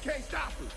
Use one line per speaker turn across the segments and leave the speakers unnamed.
can't stop it.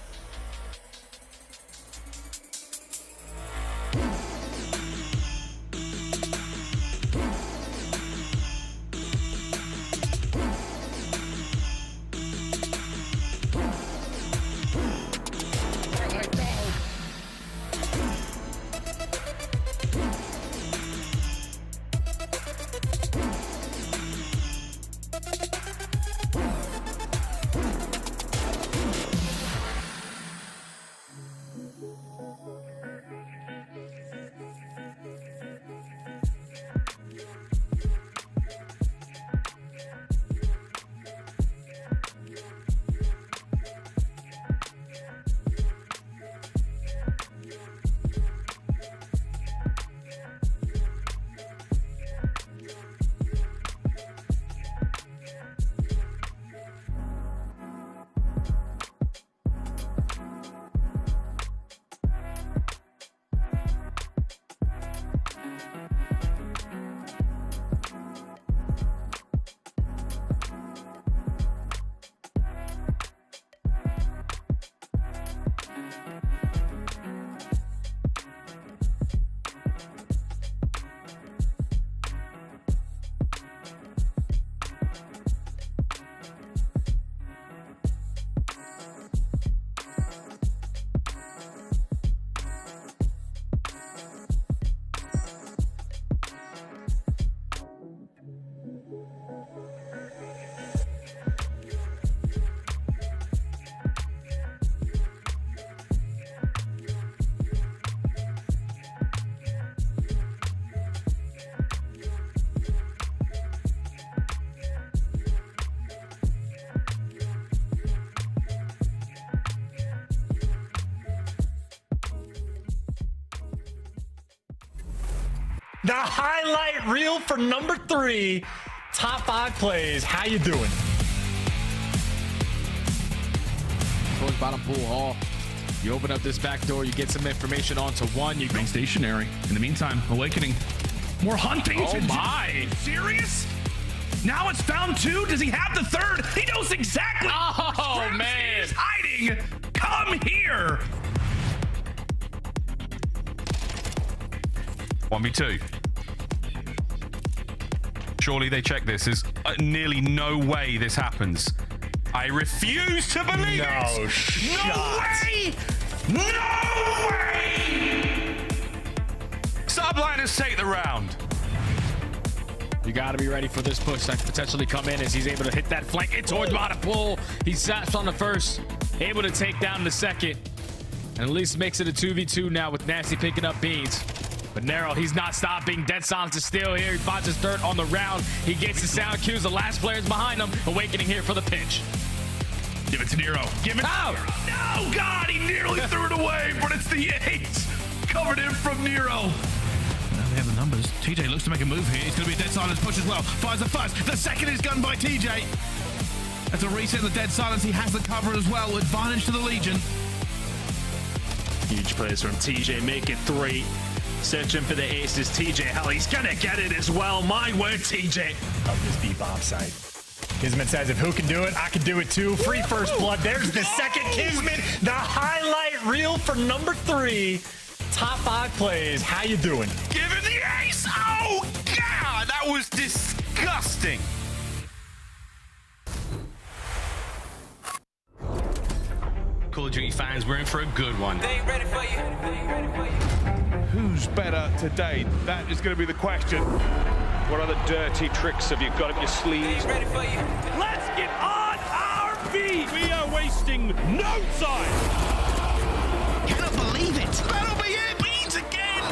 The highlight reel for number 3. Top 5 plays. How you doing?
Towards bottom pool hall. You open up this back door, you get some information onto one. You
Remain stationary. In the meantime, Awakening. More hunting.
Oh my.
Serious? Now it's found 2. Does he have the 3rd? He knows exactly.
Oh,
Scrapz
man.
is hiding. Come here. 1v2. Surely they check this. There's nearly no way this happens. I refuse to believe it.
No shot.
No way! No way! Subliners take the round.
You got to be ready for this push that could potentially come in as he's able to hit that flank in towards bottom pool. He saps on the first, able to take down the second, and at least makes it a 2v2 now with Nastie picking up beans. But Nero, he's not stopping. Dead silence is still here. He finds his 3rd on the round. He gets the sound cues. The last player's behind him. Awakening here for the pinch.
Give it to Nero. Give it to Nero. No, God, he nearly threw it away, but it's the 8. Covered in from Nero. Now they have the numbers. TJ looks to make a move here. It's going to be a dead silence push as well. Fires the first. The second is gunned by TJ. That's a reset in the dead silence. He has the cover as well. Advantage to the Legion.
Huge plays from TJ, make it 3. Searching for the aces. TJ, hell, he's gonna get it as well. My word, TJ.
Of this B-bomb side. KiSMET says if who can do it, I can do it too. Free first blood. There's the second KiSMET. The highlight reel for number 3. Top 5 plays. How you doing?
Give him the ace. Oh, God, that was disgusting. Call of Duty fans, we're in for a good one.
They ain't ready for you. They ain't ready for you.
Who's better today? That is going to be the question. What other dirty tricks have you got up your sleeves?
Ready for you.
Let's get on our feet. We are wasting no time.
Cannot believe it. That'll be it. Beans again.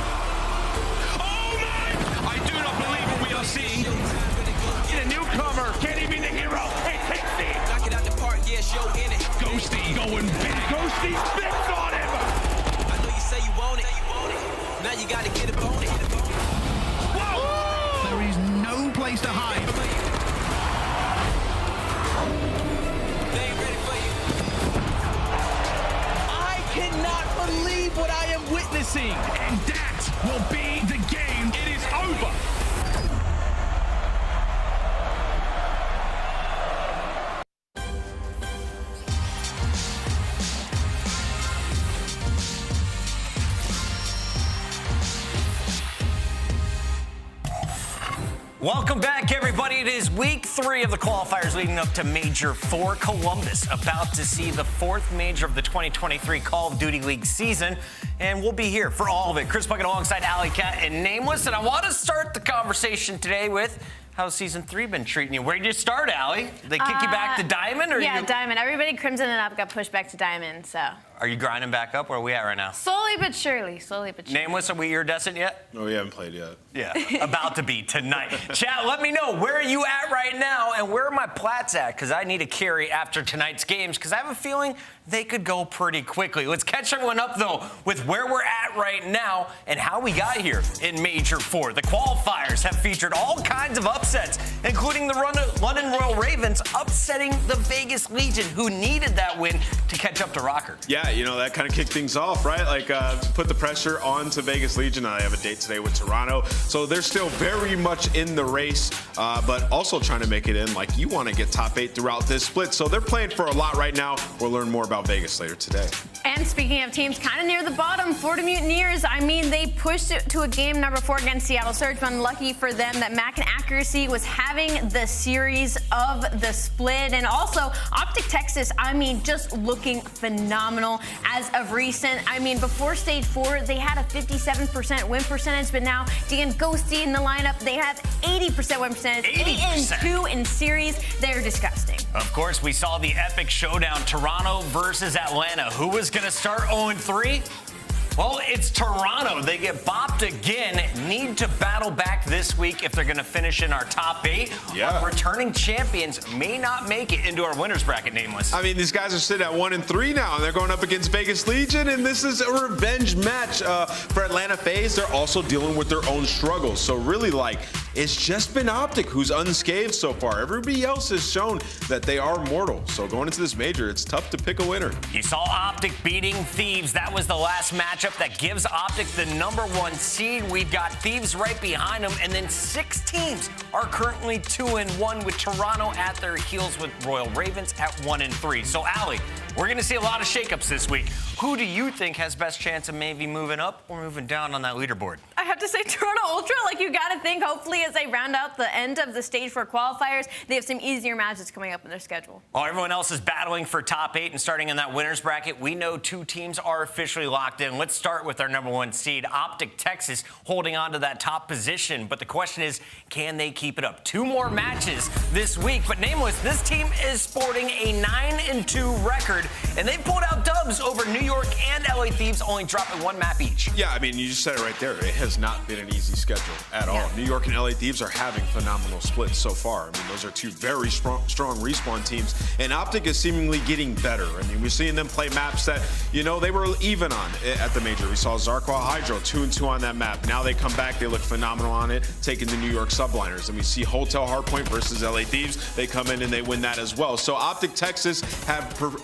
Oh my! I do not believe what we are seeing.
The newcomer. Can he be the hero? Hey, Steve.
Knock it out the park. Yeah, show in it.
Ghosty going big.
Ghosty spits on him.
I know you say you want it. Now you gotta get up on it.
Whoa! There is no place to hide.
They ain't ready for you. I cannot believe what I am witnessing.
And that will be the game. It is over.
Welcome back, everybody. It is week 3 of the qualifiers leading up to Major IV Columbus, about to see the 4th major of the 2023 Call of Duty League season, and we'll be here for all of it. Chris Bucket alongside Alley Cat and Nameless, and I want to start the conversation today with how's Season 3 been treating you? Where did you start, Allie? Did they kick you back to Diamond? Or
yeah, Diamond. Everybody Crimson and up got pushed back to Diamond, so.
Are you grinding back up? Where are we at right now?
Slowly but surely, slowly but surely.
Nameless, are we iridescent yet?
No, we haven't played yet.
Yeah, about to be tonight. Chat, let me know, where are you at right now, and where are my plats at? Because I need a carry after tonight's games, because I have a feeling they could go pretty quickly. Let's catch everyone up, though, with where we're at right now and how we got here in Major 4. The qualifiers have featured all kinds of upsets, including the London Royal Ravens upsetting the Vegas Legion, who needed that win to catch up to Røkkr.
Yeah, you know, that kind of kicked things off, right? Like, put the pressure on to Vegas Legion. I have a date today with Toronto. So they're still very much in the race, but also trying to make it in. Like, you want to get top 8 throughout this split. So they're playing for a lot right now. We'll learn more about Vegas later today.
And speaking of teams kind of near the bottom, Florida Mutineers, I mean, they pushed it to a game number 4 against Seattle Surge, but unlucky for them that Mack and Accuracy was having the series of the split. And also, OpTic Texas, I mean, just looking phenomenal as of recent. I mean, before Stage 4, they had a 57% win percentage, but now Dan Ghosty in the lineup, they have 80% win percentage.
80%.
8-2 in series. They're disgusting.
Of course, we saw the epic showdown, Toronto versus Atlanta. Who was going to start 0-3? Well, it's Toronto. They get bopped again. Need to battle back this week if they're going to finish in our top 8.
Yeah.
But returning champions may not make it into our winners bracket, Nameless.
I mean, these guys are sitting at 1-3 now, and they're going up against Vegas Legion, and this is a revenge match for Atlanta FaZe. They're also dealing with their own struggles. So really, like, it's just been OpTic who's unscathed so far. Everybody else has shown that they are mortal. So going into this major, it's tough to pick a winner.
You saw OpTic beating Thieves. That was the last matchup that gives OpTic the number 1 seed. We've got Thieves right behind them, and then 6 teams are currently 2-1 with Toronto at their heels with Royal Ravens at 1-3. So, Allie, we're going to see a lot of shakeups this week. Who do you think has best chance of maybe moving up or moving down on that leaderboard?
I have to say Toronto Ultra, like, you got to think, hopefully, as they round out the end of the Stage 4 qualifiers, they have some easier matches coming up in their schedule.
While everyone else is battling for top 8 and starting in that winners bracket, we know 2 teams are officially locked in. Let's start with our number 1 seed, OpTic Texas, holding on to that top position. But the question is, can they keep it up? 2 more matches this week. But Nameless, this team is sporting a 9-2 record, and they pulled out dubs over New York and LA Thieves, only dropping 1 map each.
Yeah, I mean, you just said it right there. It has not been an easy schedule at all. New York and LA Thieves are having phenomenal splits so far. I mean, those are 2 very strong respawn teams, and OpTic is seemingly getting better. I mean, we're seeing them play maps that, you know, they were even on at the major. We saw Zarqwa HyDra 2-2 on that map. Now they come back, they look phenomenal on it, taking the New York Subliners. And we see Hotel Hardpoint versus LA Thieves. They come in and they win that as well. So OpTic Texas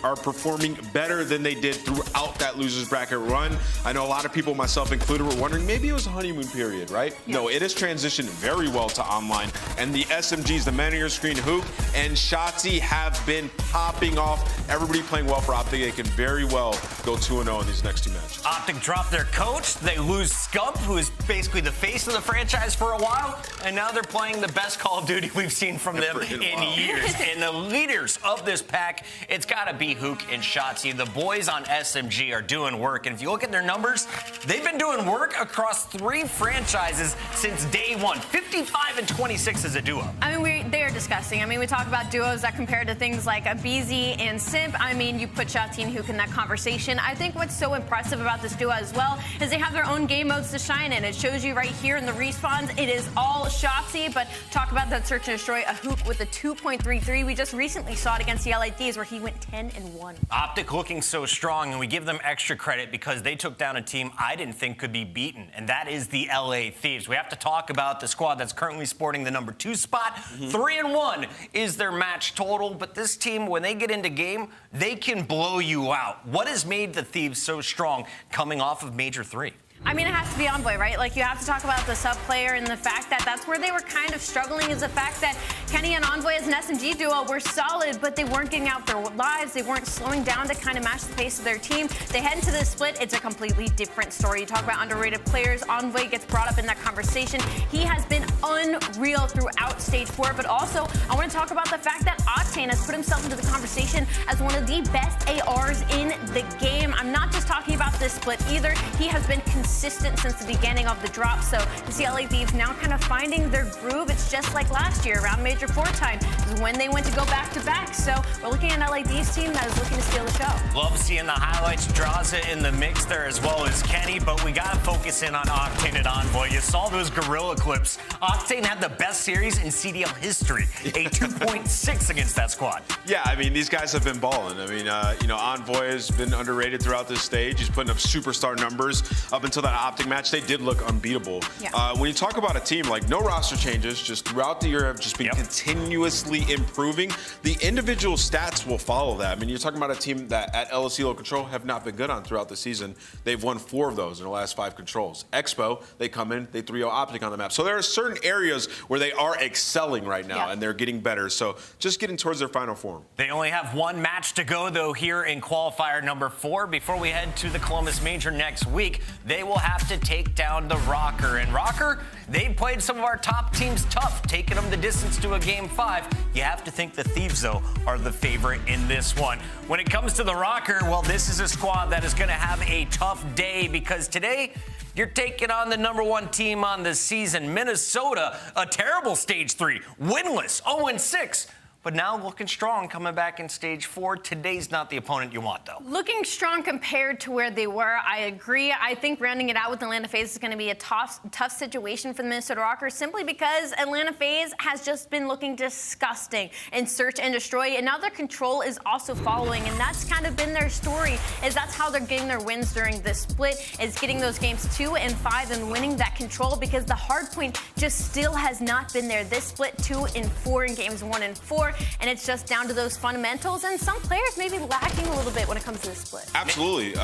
are performing better than they did throughout that losers bracket run. I know a lot of people, myself included, were wondering maybe it was a honeymoon period, right? Yeah. No, it has transitioned very well to online. And the SMGs, the man on your screen, Huke and Shotzzy, have been popping off. Everybody playing well for OpTic. They can very well go 2-0 in these next 2 matches.
OpTic dropped their coach. They lose Scump, who is basically the face of the franchise for a while. And now they're playing the best Call of Duty we've seen from them in years. And the leaders of this pack, it's got to be Huke and Shotzzy. The boys on SMG are doing work. And if you look at their numbers, they've been doing work across 3 franchises since day 1. 55-26 as a duo.
I mean, they are disgusting. I mean, we talk about duos that compare to things like aBeZy and Simp. I mean, you put Shotzzy and Huke in that conversation. I think what's so impressive about this duo as well is they have their own game modes to shine in. It shows you right here in the respawns. It is all Shotzzy, but talk about that search and destroy, a Huke with a 2.33. We just recently saw it against the LA Thieves where he went 10-1.
OpTic looking so strong, and we give them extra credit because they took down a team I didn't think could be beaten, and that is the LA Thieves. We have to talk about the squad that's currently sporting the number 2 spot. 3-1 is their match total, but this team, when they get into game, they can blow you out. What has made the Thieves so strong coming off of Major 3?
I mean, it has to be Envoy, right? Like, you have to talk about the sub player and the fact that that's where they were kind of struggling is the fact that Kenny and Envoy as an SMG duo were solid, but they weren't getting out their lives. They weren't slowing down to kind of match the pace of their team. They head into this split. It's a completely different story. You talk about underrated players. Envoy gets brought up in that conversation. He has been unreal throughout stage 4, but also I want to talk about the fact that Octane has put himself into the conversation as one of the best ARs in the game. I'm not just talking about this split either. He has been consistent since the beginning of the drop. So to see LA Thieves now kind of finding their groove, it's just like last year around Major 4 time is when they went to go back to back. So we're looking at an LA Thieves team that is looking to steal the show.
Love seeing the highlights. Drazah in the mix there as well as Kenny, but we got to focus in on Octane and Envoy. You saw those Gorilla clips. Octane had the best series in CDL history, a 2.6 against that squad.
Yeah, I mean, these guys have been balling. I mean, Envoy has been underrated throughout this stage. He's putting up superstar numbers. Up until that OpTic match, they did look unbeatable.
Yeah.
When you talk about a team, like no roster changes, just throughout the year have just been continuously improving. The individual stats will follow that. I mean, you're talking about a team that at LSE low control have not been good on throughout the season. They've won 4 of those in the last 5 controls. Expo, they come in, they 3-0 OpTic on the map. So there are certain areas where they are excelling right now and they're getting better. So just getting towards their final form.
They only have 1 match to go, though, here in qualifier number 4. Before we head to the Columbus Major next week, they will have to take down the Røkkr. And Røkkr, they played some of our top teams tough, taking them the distance to a game 5. You have to think the Thieves, though, are the favorite in this one. When it comes to the Røkkr, well, this is a squad that is going to have a tough day because today you're taking on the #1 team on the season, Minnesota, a terrible stage 3, winless, 0-6. But now looking strong coming back in stage 4. Today's not the opponent you want, though.
Looking strong compared to where they were, I agree. I think rounding it out with Atlanta FaZe is going to be a tough situation for the Minnesota Røkkr simply because Atlanta FaZe has just been looking disgusting in search and destroy, and now their control is also following, and that's kind of been their story, is that's how they're getting their wins during this split, is getting those games 2 and 5 and winning that control because the hard point just still has not been there. This split 2 and 4 in games 1 and 4. And it's just down to those fundamentals, and some players may be lacking a little bit when it comes to the split.
Absolutely.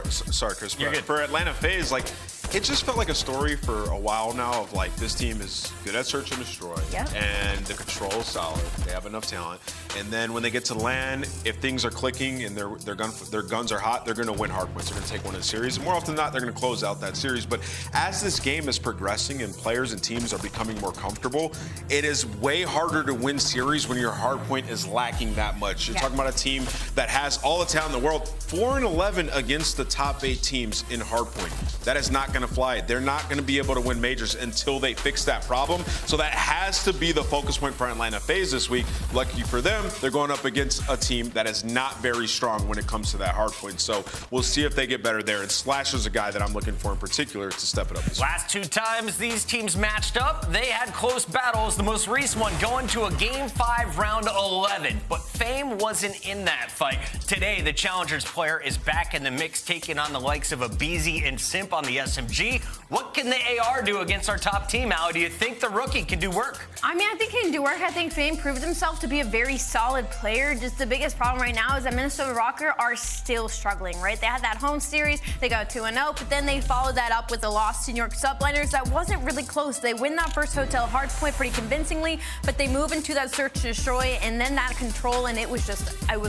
Sorry, Chris. But for Atlanta FaZe, like, it just felt like a story for a while now of like this team is good at search and destroy, and the control is solid. They have enough talent, and then when they get to LAN, if things are clicking and their guns are hot, they're going to win hard points. They're going to take one in the series, and more often than not, they're going to close out that series. But as this game is progressing and players and teams are becoming more comfortable, it is way harder to win series when your hard point is lacking that much. You're talking about a team that has all the talent in the world, 4-11 against the top 8 teams in hardpoint. That is not going to fly. They're not going to be able to win majors until they fix that problem. So that has to be the focus point for Atlanta FaZe this week. Lucky for them, they're going up against a team that is not very strong when it comes to that hardpoint. So we'll see if they get better there. And Slasher's a guy that I'm looking for in particular to step it up this week.
Last 2 times these teams matched up, they had close battles. The most recent one going to a game 5 round 11. But Fame wasn't in that fight. Today, the Challengers player is back in the mix, taking on the likes of aBeZy and Simp on the SMG. What can the AR do against our top team, Allie? Do you think the rookie can do work?
I mean, I think he can do work. I think Fame proved himself to be a very solid player. Just the biggest problem right now is that Minnesota Røkkr are still struggling, right? They had that home series. They got 2-0, but then they followed that up with a loss to New York Subliners that wasn't really close. They win that first hotel hard point pretty convincingly, but they move into that search and destroy and then that control, and it was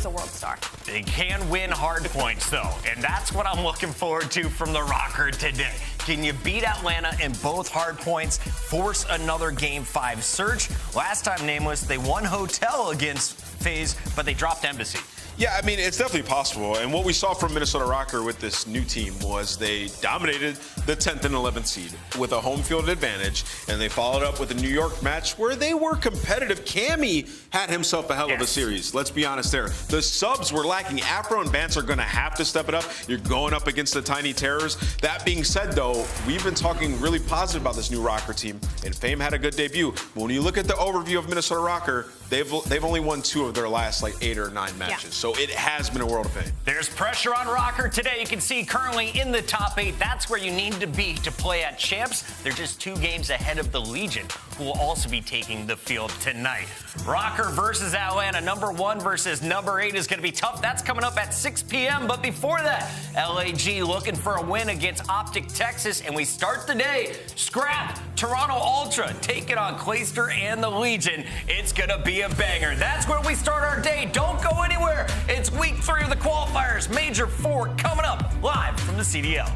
a world star.
They can win hard points, though, and that's what I'm looking forward to from the Røkkr today. Can you beat Atlanta in both hard points, force another game 5 search? Last time, Nameless, they won hotel against FaZe, but they dropped aBeZy.
Yeah, I mean, it's definitely possible. And what we saw from Minnesota Røkkr with this new team was they dominated the 10th and 11th seed with a home field advantage, and they followed up with a New York match where they were competitive. Cammy had himself a hell of a series. Let's be honest there. The subs were lacking. Afro and Bance are going to have to step it up. You're going up against the Tiny Terrors. That being said, though, we've been talking really positive about this new Røkkr team, and Fame had a good debut. But when you look at the overview of Minnesota Røkkr, they've only won 2 of their last, like, 8 or 9 matches. So it has been a world of pain.
There's pressure on Røkkr today. You can see currently in the top 8. That's where you need to be to play at champs. They're just 2 games ahead of the Legion. who will also be taking the field tonight. Røkkr versus Atlanta. Number 1 versus number 8 is going to be tough. That's coming up at 6 p.m. But before that, LAG looking for a win against OpTic Texas. And we start the day. Scrapz, Toronto Ultra, taking on Clayster and the Legion. It's going to be a banger. That's where we start our day. Don't go anywhere. It's week 3 of the qualifiers. Major 4 coming up live from the CDL.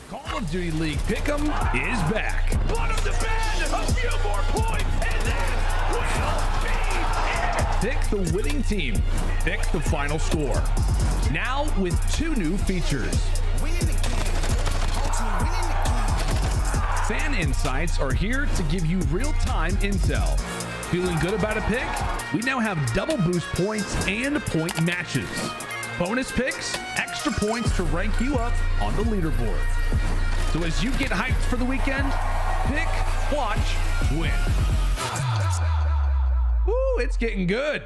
Call of Duty League Pick'em is back. Bottom the bend, a few more points, and this will be it. Pick the winning team. Pick the final score. Now with 2 new features. Fan Insights are here to give you real-time intel. Feeling good about a pick? We now have double boost points and point matches. Bonus picks, extra points to rank you up on the leaderboard. So as you get hyped for the weekend, pick, watch, win. Woo, it's getting good.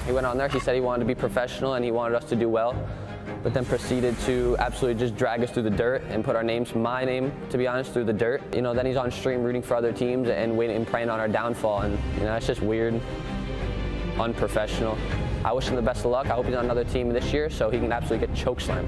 He went on there, he said he wanted to be professional and he wanted us to do well, but then proceeded to absolutely just drag us through the dirt and put our names, my name, to be honest, through the dirt. You know, then he's on stream rooting for other teams and waiting and praying on our downfall, and you know, it's just weird, unprofessional. I wish him the best of luck. I hope he's on another team this year so he can absolutely get chokeslammed.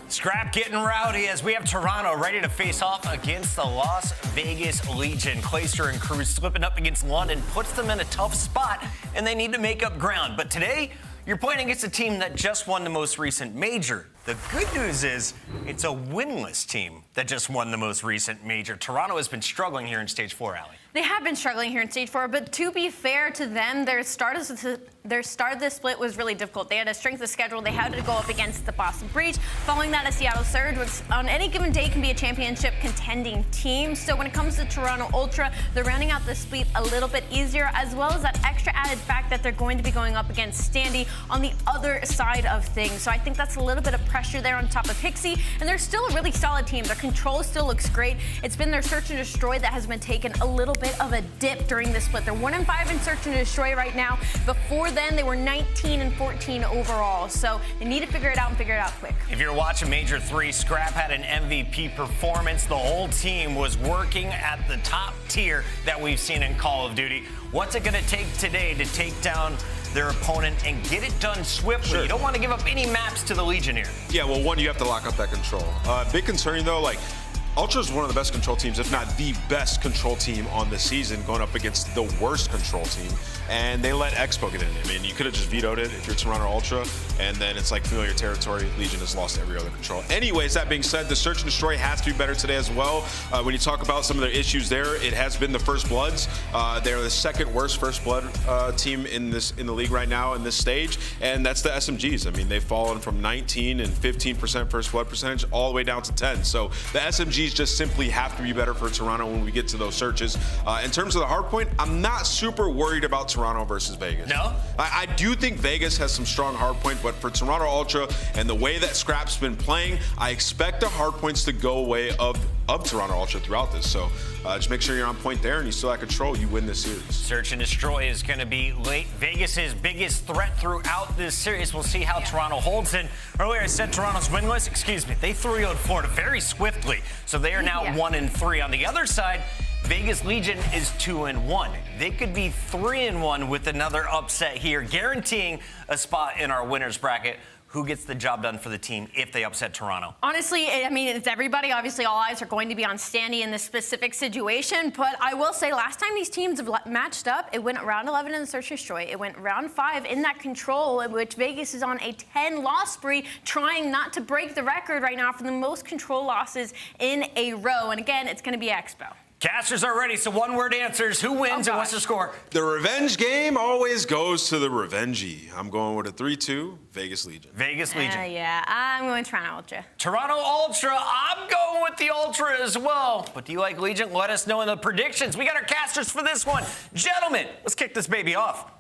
Scrapz getting rowdy as we have Toronto ready to face off against the Las Vegas Legion. Clayster and crew slipping up against London puts them in a tough spot, and they need to make up ground. But today, you're playing against a team that just won the most recent major. The good news is it's a winless team that just won the most recent major. Toronto has been struggling here in Stage 4, Allie.
They have been struggling here in Stage 4, but to be fair to them, their start of the split was really difficult. They had a strength of schedule. They had to go up against the Boston Breach. Following that, a Seattle Surge, which on any given day can be a championship contending team. So when it comes to Toronto Ultra, they're rounding out the split a little bit easier, as well as that extra added fact that they're going to be going up against Standy on the other side of things. So I think that's a little bit of pressure there on top of Pixie, and they're still a really solid team. Their control still looks great. It's been their Search and Destroy that has been taking a little bit of a dip during the split. They're 1-5 in Search and Destroy right now. Before then, they were 19-14 overall. So they need to figure it out and figure it out quick.
If you're watching Major 3, Scrapz had an MVP performance. The whole team was working at the top tier that we've seen in Call of Duty. What's it going to take today to take down their opponent and get it done swiftly? Sure. You don't want to give up any maps to the Legion here.
Yeah, well, one, you have to lock up that control. Big concern, though, like, Ultra is one of the best control teams, if not the best control team on the season, going up against the worst control team. And they let Expo get in. I mean, you could have just vetoed it if you're Toronto Ultra, and then it's like familiar territory. Legion has lost every other control. Anyways, that being said, the Search and Destroy has to be better today as well. When you talk about some of their issues there, it has been the First Bloods. They're the second worst First Blood team in the league right now in this stage, and that's the SMGs. I mean, they've fallen from 19 and 15% First Blood percentage all the way down to 10. So the SMGs just simply have to be better for Toronto when we get to those searches. In terms of the hardpoint, I'm not super worried about Toronto versus Vegas.
No?
I do think Vegas has some strong hardpoint, but for Toronto Ultra and the way that Scrapz been playing, I expect the hardpoints to go away of Toronto Ultra throughout this. So just make sure you're on point there and you still have control, you win this series.
Search and Destroy is going to be Vegas's biggest threat throughout this series. We'll see how Toronto holds in. Earlier I said Toronto's winless. Excuse me. They 3-0'd Florida very swiftly. So they are now 1-3. On the other side, Vegas Legion is 2-1. They could be 3-1 with another upset here, guaranteeing a spot in our winners bracket. Who gets the job done for the team if they upset Toronto?
Honestly, I mean, it's everybody. Obviously, all eyes are going to be on Standy in this specific situation. But I will say, last time these teams have matched up, it went round 11 in the Search and Destroy. It went round 5 in that control, in which Vegas is on a 10-loss spree, trying not to break the record right now for the most control losses in a row. And again, it's going to be Expo.
Casters are ready, so one-word answers. Who wins and what's the score?
The revenge game always goes to the revengey. I'm going with a 3-2, Vegas Legion.
Vegas Legion.
Yeah, I'm going Toronto Ultra.
Toronto Ultra, I'm going with the Ultra as well. But do you like Legion? Let us know in the predictions. We got our casters for this one. Gentlemen, let's kick this baby off.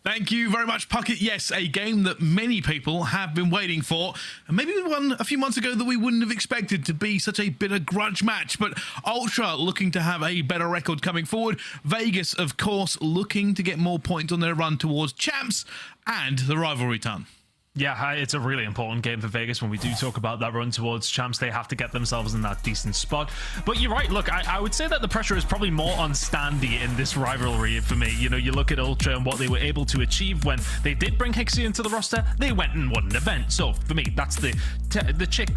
Thank you very much, Puckett. Yes, a game that many people have been waiting for. And maybe one a few months ago that we wouldn't have expected to be such a bitter grudge match. But Ultra looking to have a better record coming forward. Vegas, of course, looking to get more points on their run towards champs and the rivalry ton.
Yeah, it's a really important game for Vegas. When we do talk about that run towards champs, they have to get themselves in that decent spot. But you're right. Look, I would say that the pressure is probably more on Standy in this rivalry for me. You know, you look at Ultra and what they were able to achieve when they did bring Hixie into the roster. They went and won an event. So for me, that's the check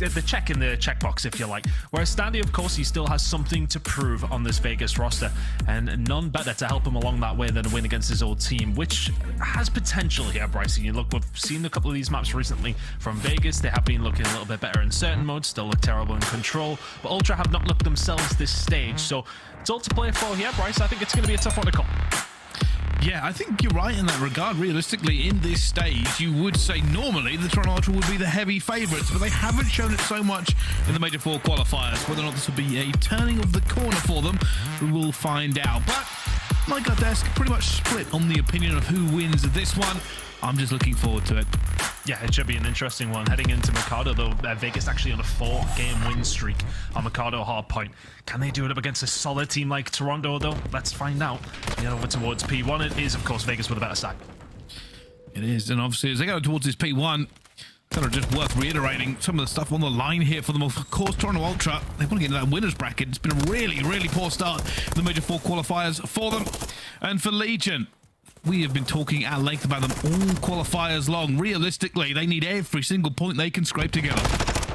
in the checkbox, if you like. Whereas Standy, of course, he still has something to prove on this Vegas roster, and none better to help him along that way than a win against his old team, which has potential here, Bryson. You look, we've seen a couple of these maps recently from Vegas. They have been looking a little bit better in certain modes, still look terrible in control, but Ultra have not looked themselves this stage, so it's all to play for here, Bryce. I think it's going to be a tough one to call.
Yeah, I think you're right in that regard. Realistically, in this stage, you would say normally the Toronto Ultra would be the heavy favourites, but they haven't shown it so much in the Major IV Qualifiers. Whether or not this will be a turning of the corner for them, we will find out. But like our desk, pretty much split on the opinion of who wins this one. I'm just looking forward to it.
Yeah, it should be an interesting one. Heading into Mikado, though, Vegas actually on a 4-game win streak on Mikado Hardpoint. Can they do it up against a solid team like Toronto, though? Let's find out. Get over towards P1. It is, of course, Vegas with a better side.
It is, and obviously as they go towards this P1, kind of just worth reiterating some of the stuff on the line here for them. Of course, Toronto Ultra, they want to get into that winner's bracket. It's been a really, really poor start in the Major IV Qualifiers for them. And for Legion, we have been talking at length about them all qualifiers long. Realistically, they need every single point they can scrape together.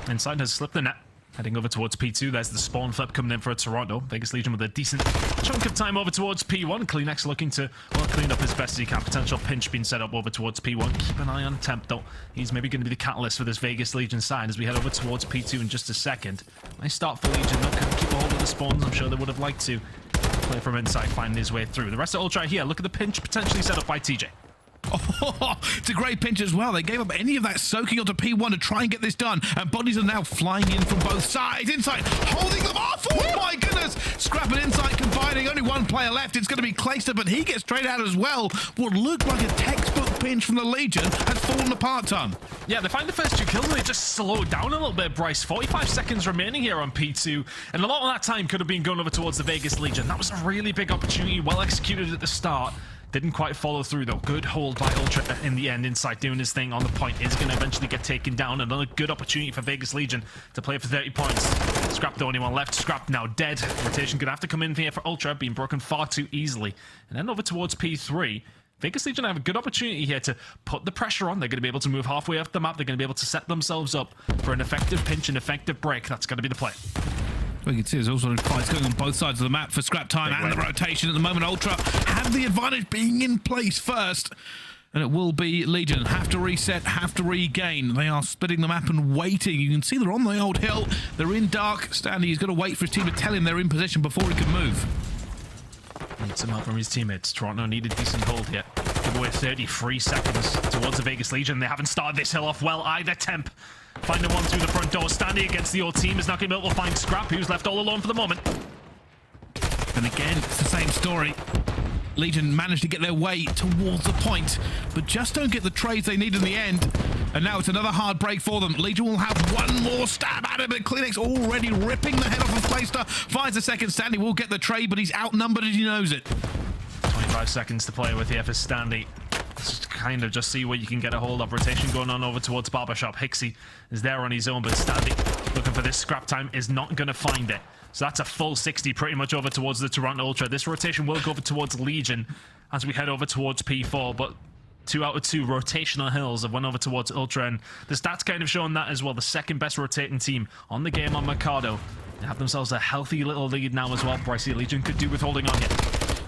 Inside has slipped the net. Heading over towards P2, there's the spawn flip coming in for Toronto. Vegas Legion with a decent chunk of time over towards P1. Kleenex looking to, well, clean up as best as he can. Potential pinch being set up over towards P1. Keep an eye on Temp, though. He's maybe going to be the catalyst for this Vegas Legion side as we head over towards P2 in just a second. Nice start for Legion, though. Can keep a hold of the spawns. I'm sure they would have liked to. Play from inside, finding his way through. The rest of Ultra here. Look at the pinch potentially set up by TJ.
Oh, it's a great pinch as well. They gave up any of that soaking onto P1 to try and get this done, and bodies are now flying in from both sides. Inside, holding them off. Oh my goodness! Scrap and Inside combining. Only one player left. It's going to be Clayster, but he gets straight out as well. What looked like a textbook pinch from the Legion has fallen apart, Tom.
Yeah, they find the first 2 kills and they just slowed down a little bit, Bryce. 45 seconds remaining here on P2, and a lot of that time could have been going over towards the Vegas Legion. That was a really big opportunity, well executed at the start. Didn't quite follow through, though. Good hold by Ultra in the end. Inside doing his thing on the point is going to eventually get taken down. Another good opportunity for Vegas Legion to play for 30 points. Scrap the only one left. Scrap now dead. Rotation going to have to come in here for Ultra, being broken far too easily. And then over towards P3. Vegas Legion have a good opportunity here to put the pressure on. They're going to be able to move halfway up the map. They're going to be able to set themselves up for an effective pinch, an effective break. That's going to be the play.
Well, you can see there's also fights going on both sides of the map for scrap time and the rotation. At the moment, Ultra have the advantage being in place first. And it will be Legion. Have to reset, have to regain. They are splitting the map and waiting. You can see they're on the old hill. They're in dark. Standy, he's got to wait for his team to tell him they're in position before he can move.
Needs some help from his teammates. Toronto need a decent hold here. Give away 33 seconds towards the Vegas Legion. They haven't started this hill off well either. Temp finding one through the front door. Standing against the old team is not going to be able to find Scrap, who's left all alone for the moment.
And again, it's the same story. Legion managed to get their way towards the point, but just don't get the trades they need in the end. And now it's another hard break for them. Legion will have one more stab at it, but Kleenex already ripping the head off of Priestahh. Finds the second. Standy will get the trade, but he's outnumbered and he knows it.
25 seconds to play with here for Standy. Just kind of just see what you can get a hold of. Rotation going on over towards Barbershop. Hixie is there on his own, but Standy looking for this scrap time is not going to find it. So that's a full 60 pretty much over towards the Toronto Ultra. This rotation will go over towards Legion as we head over towards P4, but 2 out of 2 rotational hills have went over towards Ultra, and the stats kind of showing that as well. The second best rotating team on the game on Mikado. They have themselves a healthy little lead now as well. Bryce, Legion could do with holding on here.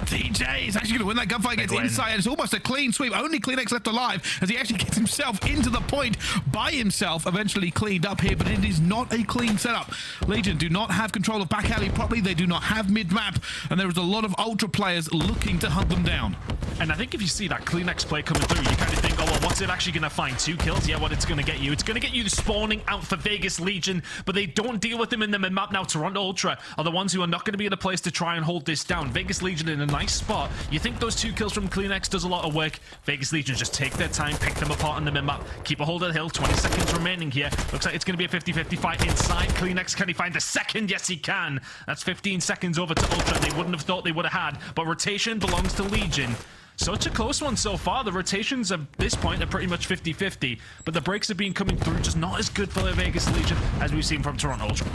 TJ is actually going to win that gunfight against Inside, and it's almost a clean sweep. Only CleanX left alive as he actually gets himself into the point by himself, eventually cleaned up here, but it is not a clean setup. Legion do not have control of back alley properly. They do not have mid-map, and there is a lot of Ultra players looking to hunt them down.
And I think if you see that CleanX play coming through, you kind of think, oh, well, what's it actually going to find? 2 kills? Yeah, what it's going to get you? It's going to get you the spawning out for Vegas Legion, but they don't deal with them in the mid-map now. Toronto Ultra are the ones who are not going to be in a place to try and hold this down. Vegas Legion in a nice spot. You think those 2 kills from CleanX does a lot of work. Vegas Legion just take their time, pick them apart on the mid-map, keep a hold of the hill. 20 seconds remaining here. Looks like it's going to be a 50-50 fight inside. CleanX, can he find the second? Yes, he can. That's 15 seconds over to Ultra. They wouldn't have thought they would have had, but rotation belongs to Legion. Such a close one so far. The rotations at this point are pretty much 50-50, but the breaks have been coming through just not as good for the Vegas Legion as we've seen from Toronto Ultra.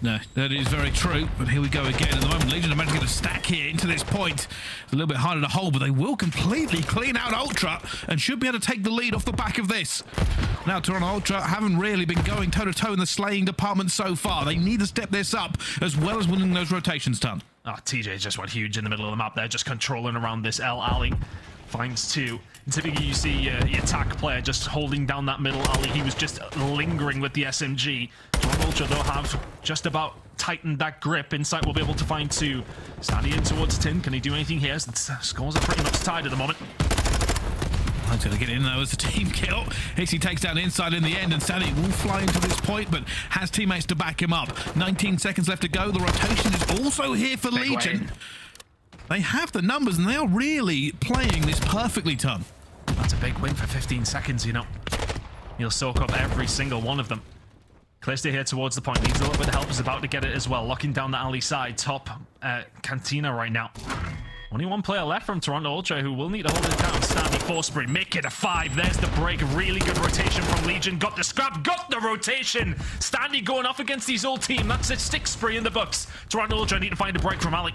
No, that is very true, but here we go again. At the moment, Legion are managing to get a stack here into this point. It's a little bit harder to hold, but they will completely clean out Ultra and should be able to take the lead off the back of this. Now, Toronto Ultra haven't really been going toe-to-toe in the slaying department so far. They need to step this up as well as winning those rotations done.
Oh, TJ just went huge in the middle of the map there, just controlling around this L alley. Finds 2. And typically you see your attack player just holding down that middle alley. He was just lingering with the SMG. Toronto Ultra, though, have just about tightened that grip. Insight will be able to find 2. Standing in towards Tin. Can he do anything here? Scores are pretty much tied at the moment.
I'm going to get in though as a team kill. Hixie takes down Inside in the end, and Sandy will fly into this point, but has teammates to back him up. 19 seconds left to go. The rotation is also here for Legion. They have the numbers, and they are really playing this perfectly, Ton.
That's a big win for 15 seconds, you know. He'll soak up every single one of them. Clearstay here towards the point. Needs a little bit of help. Is about to get it as well. Locking down the alley side. Top Cantina right now. Only 1 player left from Toronto Ultra who will need to hold it down. Standy Forcebury, make it a 5. There's the break. Really good rotation from Legion. Got the scrap, got the rotation. Standy going off against his old team. That's a 6 spree in the books. Toronto Ultra need to find a break from Ali.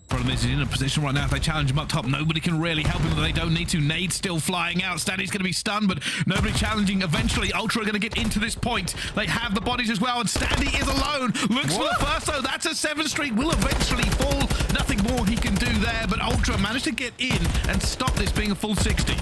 Problem is, he's in a position right now. If they challenge him up top, nobody can really help him. They don't need to. Nade still flying out. Standy's going to be stunned, but nobody challenging. Eventually, Ultra are going to get into this point. They have the bodies as well, and Standy is alone. Looks for the first, though. That's a 7 streak. Will eventually fall. Nothing more he can do there, but Ultra managed to get in and stop this being a full 60.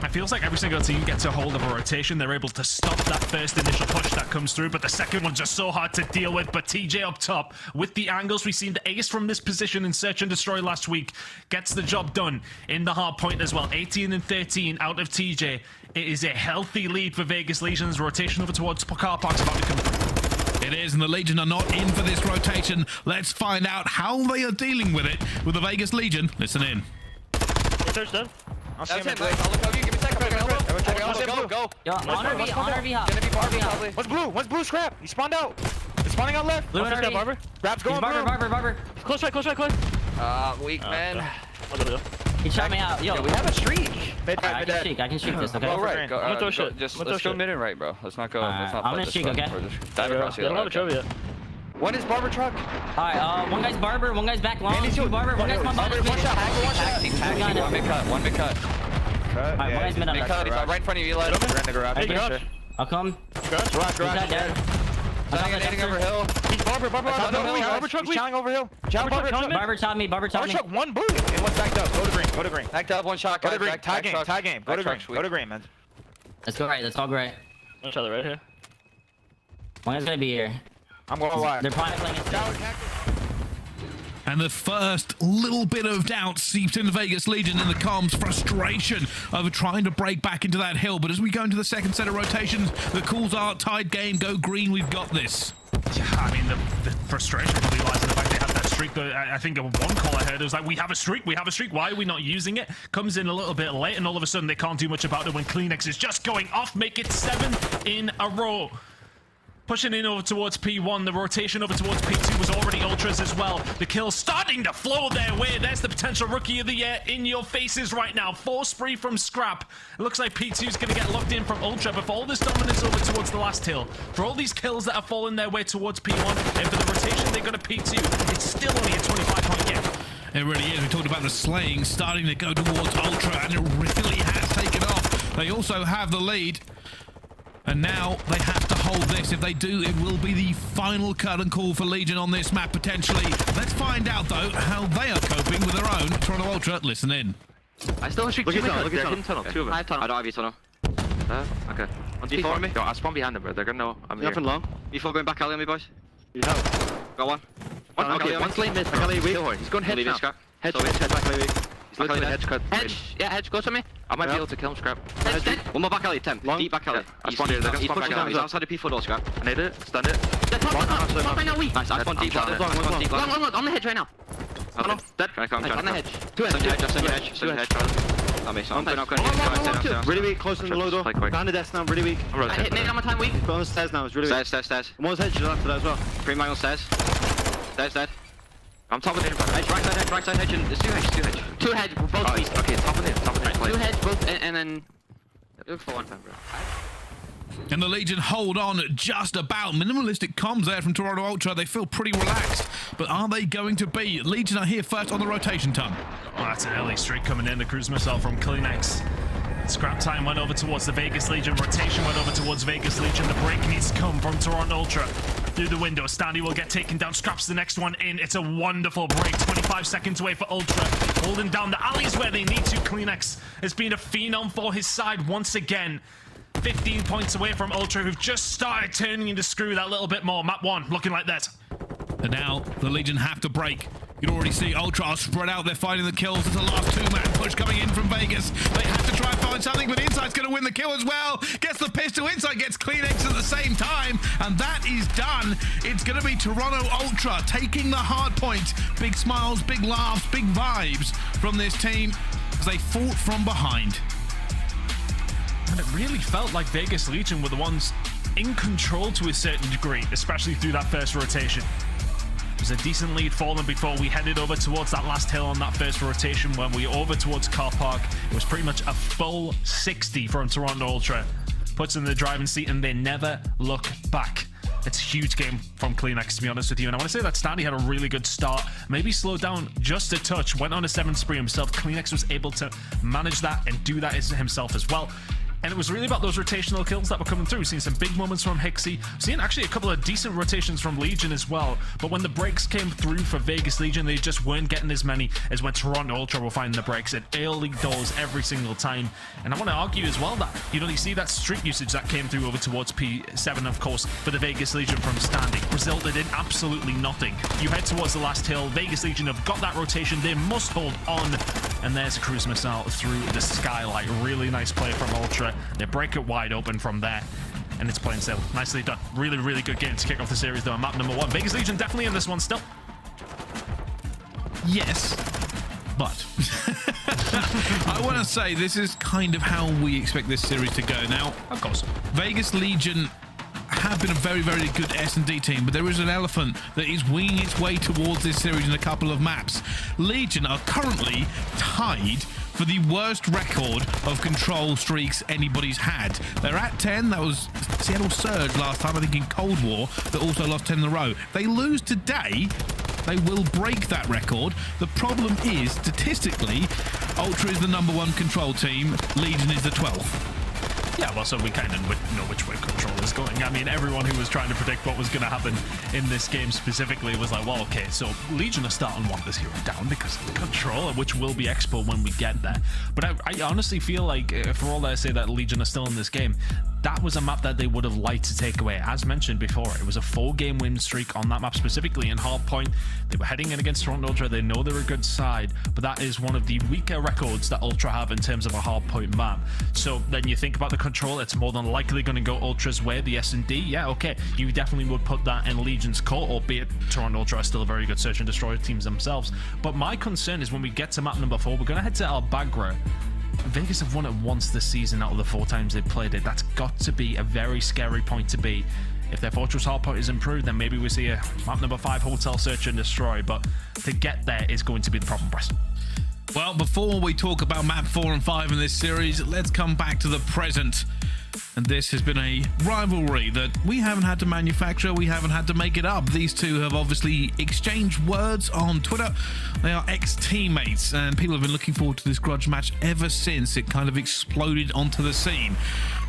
It feels like every single team gets a hold of a rotation. They're able to stop that first initial push that comes through, but the second one's just so hard to deal with. But TJ up top with the angles. We've seen the ace from this position in Search and Destroy last week. Gets the job done in the hard point as well. 18 and 13 out of TJ. It is a healthy lead for Vegas Legion's rotation over towards car parks about to come through.
It is, and the Legion are not in for this rotation. Let's find out how they are dealing with it with the Vegas Legion. Listen in.
Search done. I'll see him in blue.
I'll look over you. Give me a second.
Go.
Yo, on RV hop.
One's blue, Scrap. He spawned out. He's spawning out left.
Blue and RV.
Barber. Grab's going
Barber.
Close right.
Weak, man.
I'll go.
He shot me out. Yo,
we have a streak.
I can streak this, okay?
Go right.
Go,
I'm gonna throw shit.
let's go mid and right, bro. Let's not go. Let's not I'm gonna streak, okay?
Dive across here. I don't have a trophy yet.
One is Barber truck. Alright, one guy's Barber, one guy's back long. Two Barber, one guy's my Barber. One shot, one mid cut. Alright, one guy's mid on that. Right in front of you, Eli.
Right in the garage.
I'll come.
Garage.
Standing
over hill. He's Barber truck. He's challenging over hill.
Barber shot me.
Barber shot one blue. And one's backed up. Go to green.
Backed up, one shot.
Go to green. Tag game. Go to green, man.
Let's go right. Let's all go right.
Let's try the right here.
One guy's gonna be here.
I'm going wide.
They're probably playing it.
And the first little bit of doubt seeps into Vegas Legion in the comms. Frustration over trying to break back into that hill. But as we go into the second set of rotations, the calls are tied game. Go green. We've got this.
Yeah, I mean, the frustration probably lies in the fact they have that streak. I think one call I heard was like, we have a streak. Why are we not using it? Comes in a little bit late, and all of a sudden they can't do much about it when CleanX is just going off. Make it 7 in a row. Pushing in over towards P1. The rotation over towards P2 was already Ultras as well. The kills starting to flow their way. There's the potential Rookie of the Year in your faces right now. 4 spree from Scrap. It looks like P2's going to get locked in from Ultra, but for all this dominance over towards the last hill, for all these kills that are falling their way towards P1, and for the rotation they got to P2, it's still only a 25-point game.
It really is. We talked about the slaying starting to go towards Ultra, and it really has taken off. They also have the lead, and now they have to hold this. If they do, it will be the final curtain call for Legion on this map, potentially. Let's find out, though, how they are coping with their own Toronto Ultra. Listen in.
I still shoot two tunnel, two of them. I have tunnel. I don't have your tunnel. Okay. On before me? Yo, I spawn behind them, bro. They're gonna know I'm here. Nothing long. Before going back alley on me, boys. You help. Got one. Okay, one's lane mid. He's going hedge now. Hedge, back alley. He's looking at hedge cut. Hedge, yeah, hedge, close to me. I might be able to kill him, Scrap. Hedge dead. One more back alley, 10. Deep back alley. I spawned here, they're gonna spawn back alley. He's outside the P4 door, Scrap. I need it, stunned it. Top right now, weak. Nice, I spawned deep ladder. One on the hedge right now. Oh, dead. On the hedge. Two hedge. Really weak, close to the low door. Behind the desk now, really weak. I hit nade on my time, weak. Put on the stairs now, it's really weak. Stairs. One's hedge after that as well. 3 mile stairs. Stairs dead. I'm top of the hedge, right side hedge, and there's two hedge. Two hedge, both east. Okay, top of the two hedge, both, and then look for one time, bro.
And the Legion hold on just about. Minimalistic comms there from Toronto Ultra. They feel pretty relaxed, but are they going to be? Legion are here first on the rotation ton.
Oh, that's an early streak coming in. The cruise missile from Kleenex. Scrap time went over towards the Vegas Legion. Rotation went over towards Vegas Legion. The break needs to come from Toronto Ultra. Through the window, Standy will get taken down. Scrapz the next one in. It's a wonderful break. 25 seconds away for Ultra. Holding down the alleys where they need to. Kleenex has been a phenom for his side once again. 15 points away from Ultra, who've just started turning into screw that little bit more. Map 1 looking like that.
And now the Legion have to break. You can already see Ultra are spread out. They're finding the kills. There's a last 2-man push coming in from Vegas. They have to try and find something, but Insight's going to win the kill as well. Gets the pistol. Insight gets Kleenex at the same time, and that is done. It's going to be Toronto Ultra taking the hard point. Big smiles, big laughs, big vibes from this team as they fought from behind.
And it really felt like Vegas Legion were the ones in control to a certain degree, especially through that first rotation. It was a decent lead for them before we headed over towards that last hill on that first rotation. When we were over towards Car Park, it was pretty much a full 60 from Toronto Ultra. Puts them in the driving seat and they never look back. It's a huge game from Kleenex, to be honest with you. And I want to say that Standy had a really good start. Maybe slowed down just a touch. Went on a 7 spree himself. Kleenex was able to manage that and do that himself as well. And it was really about those rotational kills that were coming through. Seeing some big moments from Hixie. Seeing actually a couple of decent rotations from Legion as well. But when the breaks came through for Vegas Legion, they just weren't getting as many as when Toronto Ultra were finding the breaks at early doors every single time. And I want to argue as well that you see that streak usage that came through over towards P7, of course, for the Vegas Legion from Standing resulted in absolutely nothing. You head towards the last hill. Vegas Legion have got that rotation. They must hold on. And there's a cruise missile through the skylight. Really nice play from Ultra. They break it wide open from there, and it's plain sailing. Nicely done. Really, really good game to kick off the series, though. On map number 1. Vegas Legion definitely in this one still.
Yes, but I want to say this is kind of how we expect this series to go. Now,
of course,
Vegas Legion have been a very, very good S&D team, but there is an elephant that is winging its way towards this series in a couple of maps. Legion are currently tied for the worst record of control streaks anybody's had. They're at 10. That was Seattle Surge last time, I think, in Cold War, that also lost 10 in a row. They lose today, they will break that record. The problem is, statistically, Ultra is the #1 control team, Legion is the 12th.
Yeah, well, so we kind of know which way Control is going. I mean, everyone who was trying to predict what was going to happen in this game specifically was like, well, okay, so Legion are starting to want this hero down because of the Control, which will be Expo when we get there. But I honestly feel like, for all that I say that Legion are still in this game, that was a map that they would have liked to take away. As mentioned before, it was a 4-game win streak on that map specifically in Hardpoint. They were heading in against Toronto Ultra. They know they're a good side, but that is one of the weaker records that Ultra have in terms of a Hardpoint map. So then you think about the Control, it's more than likely going to go Ultra's way. The S&D, yeah, okay, you definitely would put that in Legion's court, albeit Toronto Ultra are still a very good search and destroy teams themselves. But my concern is when we get to map number 4, we're going to head to aBeZy. Vegas have won it once this season out of the 4 times they've played it. That's got to be a very scary point to be. If their Fortress Hardpoint is improved, then maybe we see a map number 5 Hotel Search and Destroy, but to get there is going to be the problem, Press.
Well, before we talk about map 4 and 5 in this series, let's come back to the present. And this has been a rivalry that we haven't had to manufacture, we haven't had to make it up. These two have obviously exchanged words on Twitter. They are ex-teammates, and people have been looking forward to this grudge match ever since it kind of exploded onto the scene.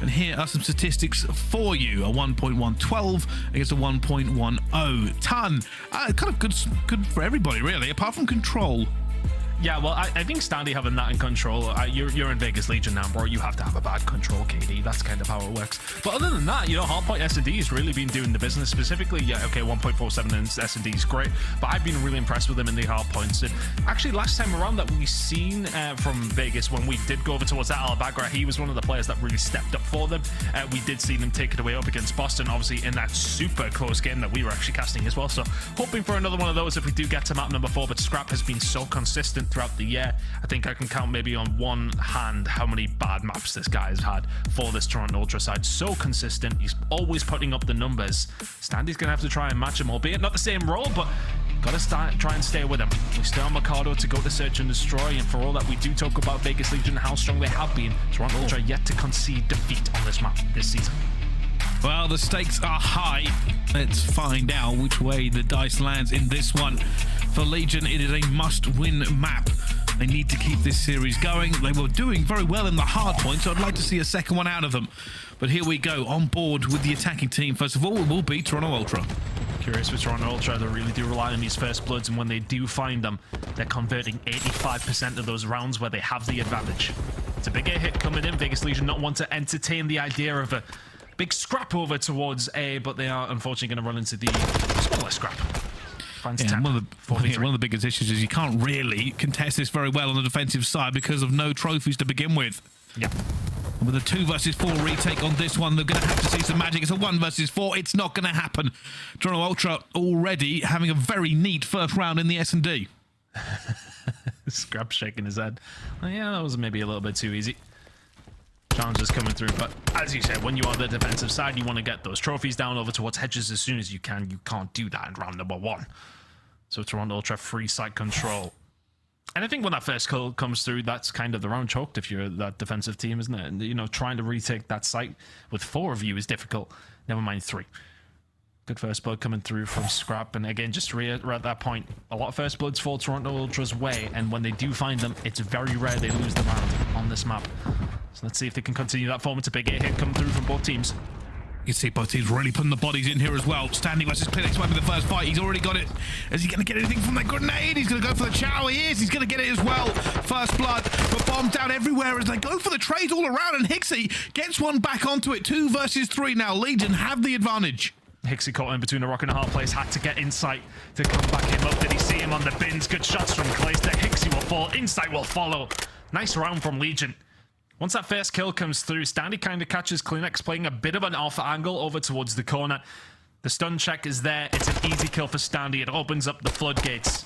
And here are some statistics for you. A 1.112 against a 1.10 ton. Kind of good for everybody, really, apart from Control.
Yeah, well, I think Standy having that in Control, you're in Vegas Legion now, bro. You have to have a bad Control KD. That's kind of how it works. But other than that, you know, Hardpoint S&D has really been doing the business. Specifically, yeah, okay, 1.47 in S&D is great, but I've been really impressed with him in the Hardpoints. And actually, last time around that we seen from Vegas, when we did go over towards that aBeZy, he was one of the players that really stepped up for them. We did see them take it away up against Boston, obviously, in that super close game that we were actually casting as well. So hoping for another one of those if we do get to map number 4. But Scrapz has been so consistent throughout the year. I think I can count maybe on one hand how many bad maps this guy has had for this Toronto Ultra side. So consistent. He's always putting up the numbers. Standy's going to have to try and match him, albeit not the same role, but got to try and stay with him. We still have Mikado to go to search and destroy, and for all that we do talk about Vegas Legion, how strong they have been, Toronto Ultra yet to concede defeat on this map this season.
Well, the stakes are high. Let's find out which way the dice lands in this one. For Legion, it is a must-win map. They need to keep this series going. They were doing very well in the hard point, so I'd like to see a second one out of them. But here we go, on board with the attacking team. First of all, it will be Toronto Ultra.
Curious with Toronto Ultra, they really do rely on these first bloods, and when they do find them, they're converting 85% of those rounds where they have the advantage. It's a big A hit coming in. Vegas Legion not want to entertain the idea of a big scrap over towards A, but they are unfortunately going to run into the smaller scrap.
Yeah, one of the biggest issues is you can't really contest this very well on the defensive side because of no trophies to begin with.
Yeah.
And with a 2 versus 4 retake on this one, they're going to have to see some magic. It's a 1 versus 4. It's not going to happen. Toronto Ultra already having a very neat first round in the S&D.
Scrapz shaking his head. Well, yeah, that was maybe a little bit too easy. Challenges coming through, but as you said, when you are the defensive side, you want to get those trophies down over towards hedges as soon as you can. You can't do that in round number 1. So Toronto Ultra free site control. And I think when that first kill comes through, that's kind of the round choked if you're that defensive team, isn't it? And, you know, trying to retake that site with 4 of you is difficult. Never mind 3. Good first blood coming through from Scrapz. And again, just to reiterate that point, a lot of first bloods fall Toronto Ultra's way. And when they do find them, it's very rare they lose the round on this map. So let's see if they can continue that form. It's a big A hit coming through from both teams.
You can see both teams really putting the bodies in here as well. Standing versus Clinics might be the first fight. He's already got it. Is he going to get anything from that grenade? He's going to go for the chow. He is. He's going to get it as well. First blood, but bombs down everywhere as they go for the trades all around. And Hixie gets one back onto it. 2 versus 3 now. Legion have the advantage.
Hixie caught in between a rock and a hard place. Had to get Insight to come back him up. Did he see him on the bins? Good shots from Clayster. Hixie will fall. Insight will follow. Nice round from Legion. Once that first kill comes through, Standy kind of catches Kleenex playing a bit of an off angle over towards the corner. The stun check is there. It's an easy kill for Standy. It opens up the floodgates.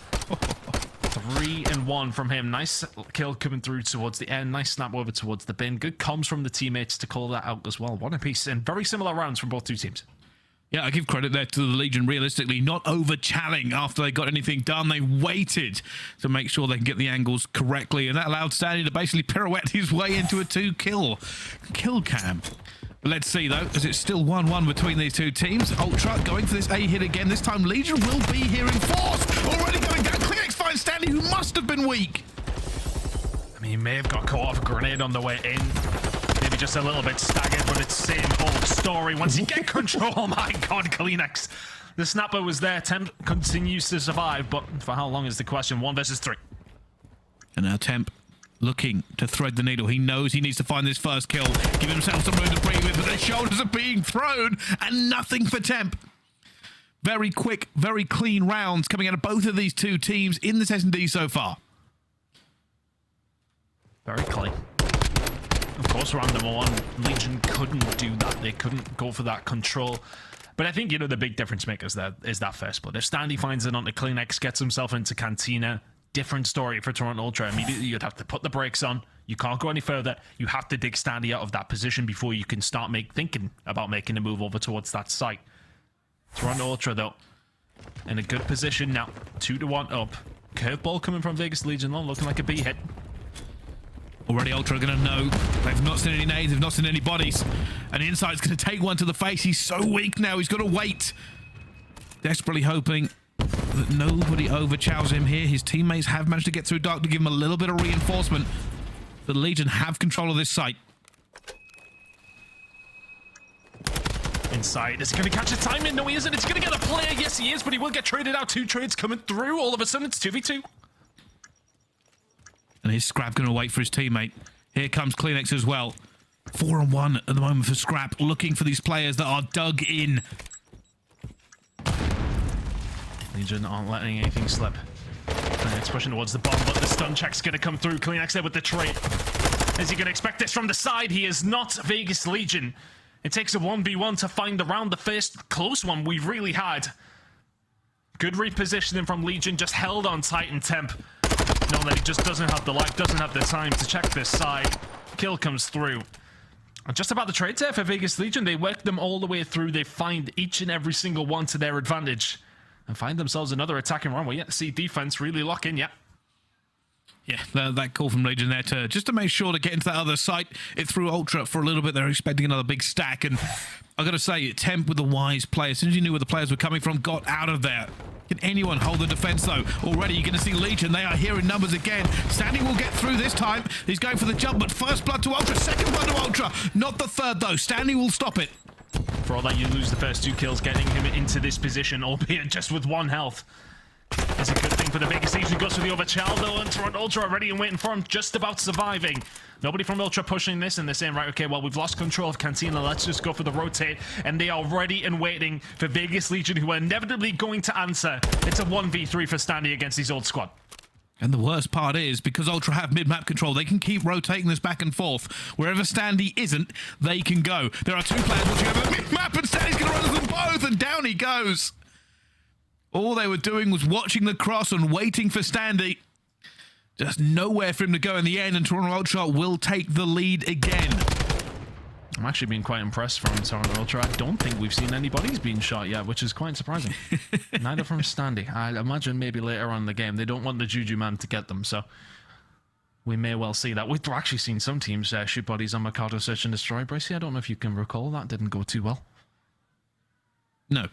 3 and 1 from him. Nice kill coming through towards the end. Nice snap over towards the bin. Good comms from the teammates to call that out as well. One apiece, and very similar rounds from both 2 teams.
Yeah, I give credit there to the Legion, realistically, not over-challing after they got anything done. They waited to make sure they can get the angles correctly, and that allowed Standy to basically pirouette his way into a 2-kill cam. But let's see, though, as it's still 1-1 between these 2 teams. Ultra going for this A hit again. This time, Legion will be here in force. Already going down. Kleenex finds Standy, who must have been weak.
I mean, he may have got caught off a grenade on the way in. Maybe just a little bit staggered, but it's same old story. Once you get control, oh my god, Kleenex. The snapper was there. Temp continues to survive, but for how long is the question? 1 versus 3.
And now Temp looking to thread the needle. He knows he needs to find this first kill, give himself some room to breathe with, but their shoulders are being thrown, and nothing for Temp. Very quick, very clean rounds coming out of both of these 2 teams in this S&D so far.
Very clean. Of course, round number 1, Legion couldn't do that. They couldn't go for that control. But I think, you know, the big difference makers there is that first blood. If Standy finds it onto Kleenex, gets himself into Cantina, different story for Toronto Ultra. Immediately, you'd have to put the brakes on. You can't go any further. You have to dig Standy out of that position before you can start thinking about making a move over towards that site. Toronto Ultra, though, in a good position now. 2-1 up. Curveball coming from Vegas Legion, though, looking like a B hit.
Already Ultra are going to know. They've not seen any nades, they've not seen any bodies. And Insight's going to take one to the face. He's so weak now, he's got to wait. Desperately hoping that nobody overchows him here. His teammates have managed to get through dark to give him a little bit of reinforcement. The Legion have control of this site.
Inside, is he going to catch the timing? No, he isn't. It's going to get a player. Yes, he is, but he will get traded out. 2 trades coming through. All of a sudden, it's 2v2.
And here's Scrap going to wait for his teammate. Here comes Kleenex as well. 4-on-1 at the moment for Scrap, looking for these players that are dug in.
Legion aren't letting anything slip. Kleenex pushing towards the bomb, but the stun check's going to come through. Kleenex there with the trade. Is he going to expect this from the side? He is not Vegas Legion. It takes a 1v1 to find the round, the first close one we've really had. Good repositioning from Legion, just held on tight and temp. Knowing that he just doesn't have the life, doesn't have the time to check this side. Kill comes through. And just about the trades there for Vegas Legion, they work them all the way through. They find each and every single one to their advantage. And find themselves another attacking round. We're yet to see defense really lock in yet.
Yeah, that call from Legion there to just to make sure to get into that other site. It threw Ultra for a little bit. They're expecting another big stack. And I got to say, Temp with the wise play. As soon as you knew where the players were coming from, got out of there. Can anyone hold the defense, though? Already, you're going to see Legion. They are here in numbers again. Standing will get through this time. He's going for the jump, but first blood to Ultra, second blood to Ultra. Not the third, though. Standing will stop it.
For all that, you lose the first 2 kills, getting him into this position, albeit just with 1 health. It's a good thing for the Vegas Legion. Goes for the overchild, though, and Toronto Ultra already and waiting for him, just about surviving. Nobody from Ultra pushing this, and they're saying, right, okay, well, we've lost control of Cantina. Let's just go for the rotate. And they are ready and waiting for Vegas Legion, who are inevitably going to answer. It's a 1v3 for Standy against his old squad.
And the worst part is, because Ultra have mid-map control, they can keep rotating this back and forth. Wherever Standy isn't, they can go. There are 2 players watching over mid-map, and Standy's going to run them both, and down he goes. All they were doing was watching the cross and waiting for Standy. Just nowhere for him to go in the end, and Toronto Ultra will take the lead again.
I'm actually being quite impressed from Toronto Ultra. I don't think we've seen any bodies being shot yet, which is quite surprising. Neither from Standy. I imagine maybe later on in the game, they don't want the Juju man to get them, so we may well see that. We've actually seen some teams shoot bodies on Mercado Search and Destroy. Bracey, I don't know if you can recall, that didn't go too well.
No.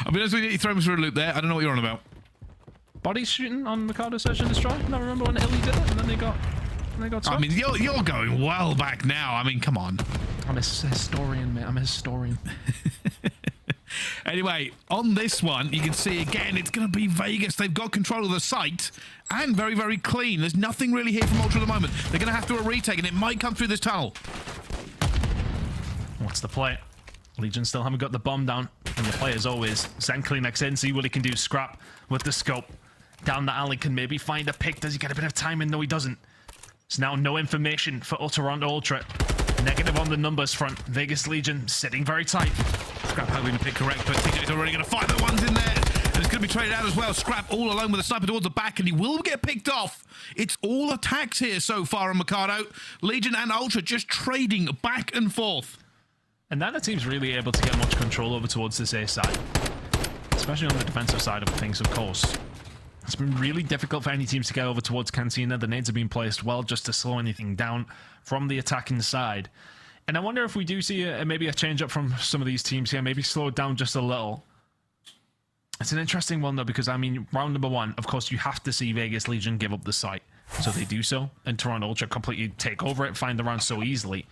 I mean, as we you throw me through a loop there, I don't know what you're on about.
Bodies shooting on Mercado Search and Destroy? I remember when Illy did it, and then they got stopped.
I mean, you're going well back now. I mean, come on.
I'm a historian, mate. I'm a historian.
Anyway, on this one, you can see again, it's going to be Vegas. They've got control of the site, and very, very clean. There's nothing really here from Ultra at the moment. They're going to have to do a retake, and it might come through this tunnel.
What's the play? Legion still haven't got the bomb down. And the play, as always, send Kleenex in, see what he can do. Scrap with the scope. Down the alley, can maybe find a pick. Does he get a bit of timing? No, he doesn't. It's now no information for Toronto Ultra. Negative on the numbers front. Vegas Legion sitting very tight.
Scrap hoping to pick correct, but TJ's already going to find the ones in there. And it's going to be traded out as well. Scrap all alone with a sniper towards the back, and he will get picked off. It's all attacks here so far on Mercado. Legion and Ultra just trading back and forth.
And neither team's really able to get much control over towards this A side. Especially on the defensive side of things, of course. It's been really difficult for any teams to get over towards Cantina. The nades have been placed well just to slow anything down from the attacking side. And I wonder if we do see maybe a change up from some of these teams here, maybe slow it down just a little. It's an interesting one, though, because, I mean, round number 1, of course, you have to see Vegas Legion give up the site. So they do so, and Toronto Ultra completely take over it, find the round so easily.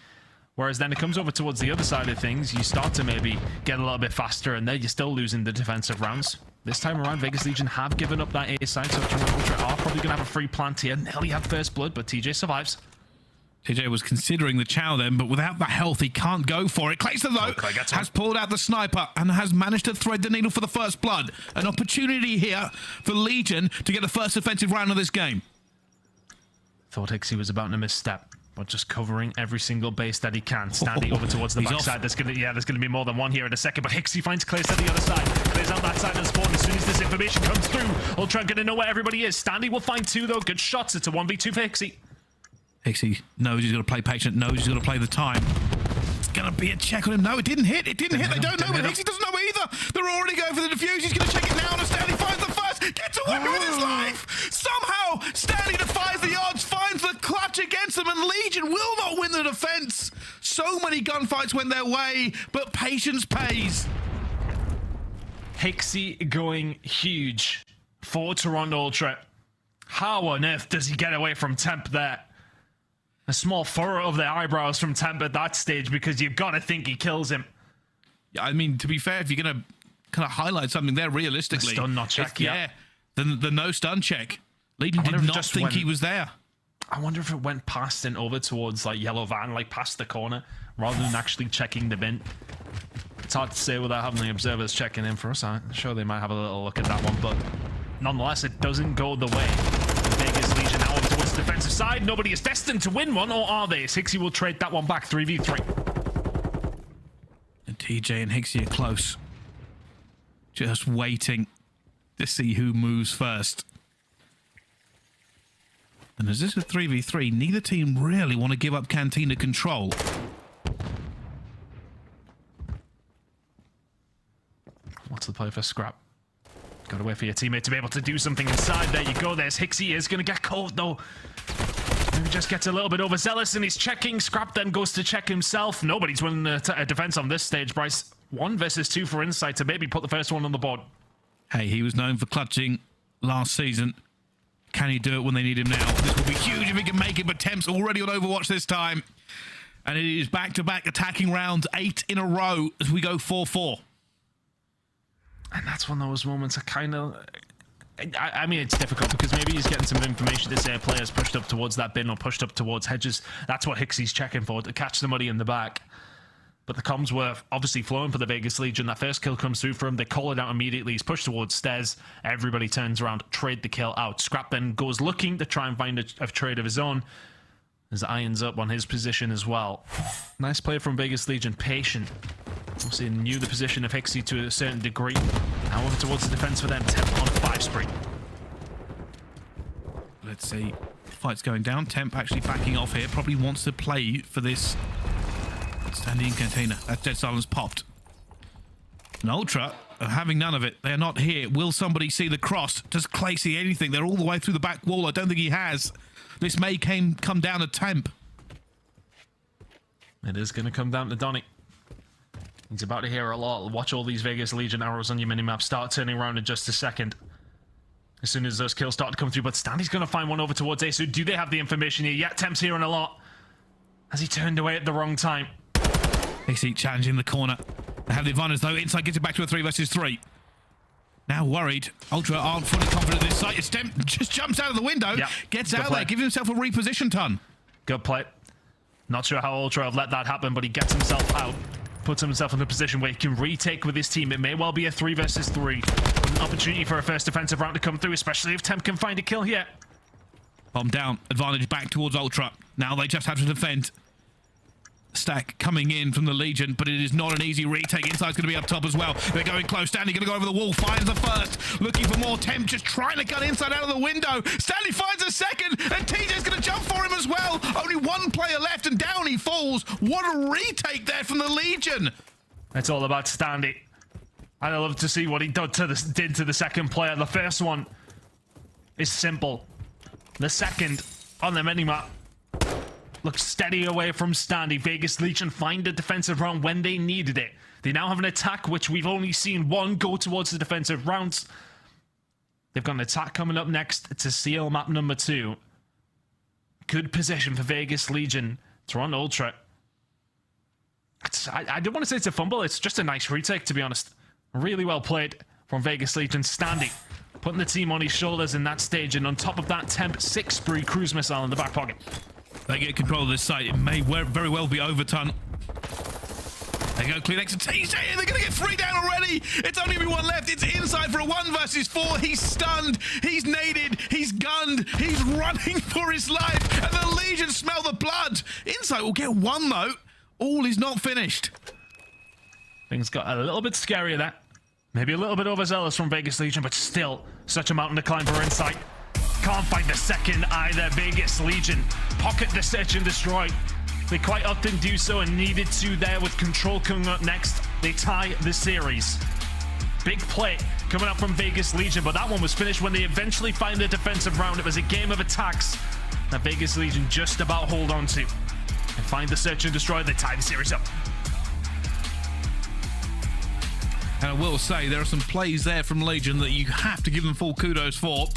Whereas then it comes over towards the other side of things, you start to maybe get a little bit faster, and then you're still losing the defensive rounds. This time around, Vegas Legion have given up that A side, so Toronto Ultra are probably going to have a free plant here. Nearly had first blood, but TJ survives.
TJ was considering the chow then, but without the health, he can't go for it. Clayster, though, has pulled out the sniper and has managed to thread the needle for the first blood. An opportunity here for Legion to get the first offensive round of this game.
Thought Hixie was about to misstep, but just covering every single base that he can. Standing over towards the backside. There's gonna be more than one here in a second, but Hixie finds Clayster at the other side. Clay's out that side of the spawn. As soon as this information comes through, Ultra gonna know where everybody is. Standy will find 2, though. Good shots. It's a 1v2 for Hixie.
Hixie knows he's got to play patient, knows he's got to play the time. It's going to be a check on him. No, it didn't hit. It didn't hit. They don't know, but Hixie doesn't know either. They're already going for the defuse. He's going to check it now, and Standy finds the first. Get gets away with his life! Somehow, Stanley defies the odds, finds the clutch against them, and Legion will not win the defense. So many gunfights went their way, but patience pays.
HyDra going huge for Toronto Ultra. How on earth does he get away from Temp there? A small furrow of the eyebrows from Temp at that stage, because you've got to think he kills him.
Yeah, I mean, to be fair, if you're going to kind of highlight something there realistically.
The stun not check,
yeah. The no stun check. Legion did not think he was there.
I wonder if it went past and over towards like yellow van, like past the corner, rather than actually checking the bin. It's hard to say without having the observers checking in for us. I'm sure they might have a little look at that one, but nonetheless, it doesn't go the way. The Vegas Legion now over towards the defensive side. Nobody is destined to win one, or are they? HyDra will trade that one back, 3v3.
And TJ and HyDra are close. Just waiting to see who moves first. And as this is a 3v3, neither team really want to give up Cantina control.
What's the play for Scrap? Got to wait for your teammate to be able to do something inside. There you go. There's HyDra. Is going to get cold, though. Maybe just gets a little bit overzealous, and he's checking. Scrap then goes to check himself. Nobody's winning a defense on this stage, Bryce. 1 versus 2 for Insight to maybe put the first one on the board.
Hey, he was known for clutching last season. Can he do it when they need him now? This will be huge if he can make it, but Temp's already on Overwatch this time. And it is back-to-back attacking rounds, 8 in a row as we go 4-4.
And that's one of those moments I kind of... I mean, it's difficult because maybe he's getting some information to say a player's pushed up towards that bin or pushed up towards hedges. That's what HyDra's checking for, to catch somebody in the back. But the comms were obviously flowing for the Vegas Legion. That first kill comes through for him. They call it out immediately. He's pushed towards stairs. Everybody turns around, trade the kill out. Scrap then goes looking to try and find a trade of his own, as Irons up on his position as well. Nice play from Vegas Legion. Patient. Obviously knew the position of HyDra to a certain degree. Now over towards the defense for them. Temp on a 5 spree.
Let's see. Fight's going down. Temp actually backing off here. Probably wants to play for this standing container. That dead silence popped. And Ultra are having none of it. They're not here. Will somebody see the cross? Does Clay see anything? They're all the way through the back wall. I don't think he has. This may come down to Temp.
It is going to come down to Donny. He's about to hear a lot. Watch all these Vegas Legion arrows on your minimap start turning around in just a second. As soon as those kills start to come through, but Stanley's going to find one over towards Ace. Do they have the information here? Yeah, Temp's hearing a lot. Has he turned away at the wrong time?
They see challenging the corner. They have the advantage though. Inside gets it back to a 3 versus 3. Now worried. Ultra aren't fully confident in this site. Temp just jumps out of the window. Yep. Gets out there. Gives himself a reposition ton.
Good play. Not sure how Ultra have let that happen, but he gets himself out. Puts himself in a position where he can retake with his team. It may well be a 3 versus 3. An opportunity for a first defensive round to come through, especially if Temp can find a kill here.
Bomb down. Advantage back towards Ultra. Now they just have to defend. Stack coming in from the Legion, but it is not an easy retake. Inside's going to be up top as well. They're going close. Stanley going to go over the wall. Finds the first. Looking for more. Temp just trying to cut inside out of the window. Stanley finds a second, and TJ's going to jump for him as well. Only 1 player left, and down he falls. What a retake there from the Legion.
It's all about Stanley. I'd love to see what he did to the second player. The first one is simple. The second on the minimap looks steady away from Stanley. Vegas Legion find a defensive round when they needed it. They now have an attack, which we've only seen one go towards the defensive rounds. They've got an attack coming up next. It's a CL map number 2. Good position for Vegas Legion. Toronto Ultra. I don't want to say it's a fumble. It's just a nice retake, to be honest. Really well played from Vegas Legion. Standing, putting the team on his shoulders in that stage. And on top of that, Temp 6 spree cruise missile in the back pocket.
They get control of this site. It may very well be overturned. They go clear next to TJ. They're going to get 3 down already. It's only everyone left. It's Inside for a 1 versus 4. He's stunned. He's naded. He's gunned. He's running for his life. And the Legion smell the blood. Inside will get 1 though. All is not finished.
Things got a little bit scarier there. Maybe a little bit overzealous from Vegas Legion, but still such a mountain to climb for Insight. Can't find the second either. Vegas Legion pocket the search and destroy. They quite often do so and needed to there with control coming up next. They tie the series. Big play coming up from Vegas Legion, but that one was finished when they eventually find a defensive round. It was a game of attacks that Vegas Legion just about hold on to. And find the search and destroy. They tie the series up.
And I will say, there are some plays there from Legion that you have to give them full kudos for.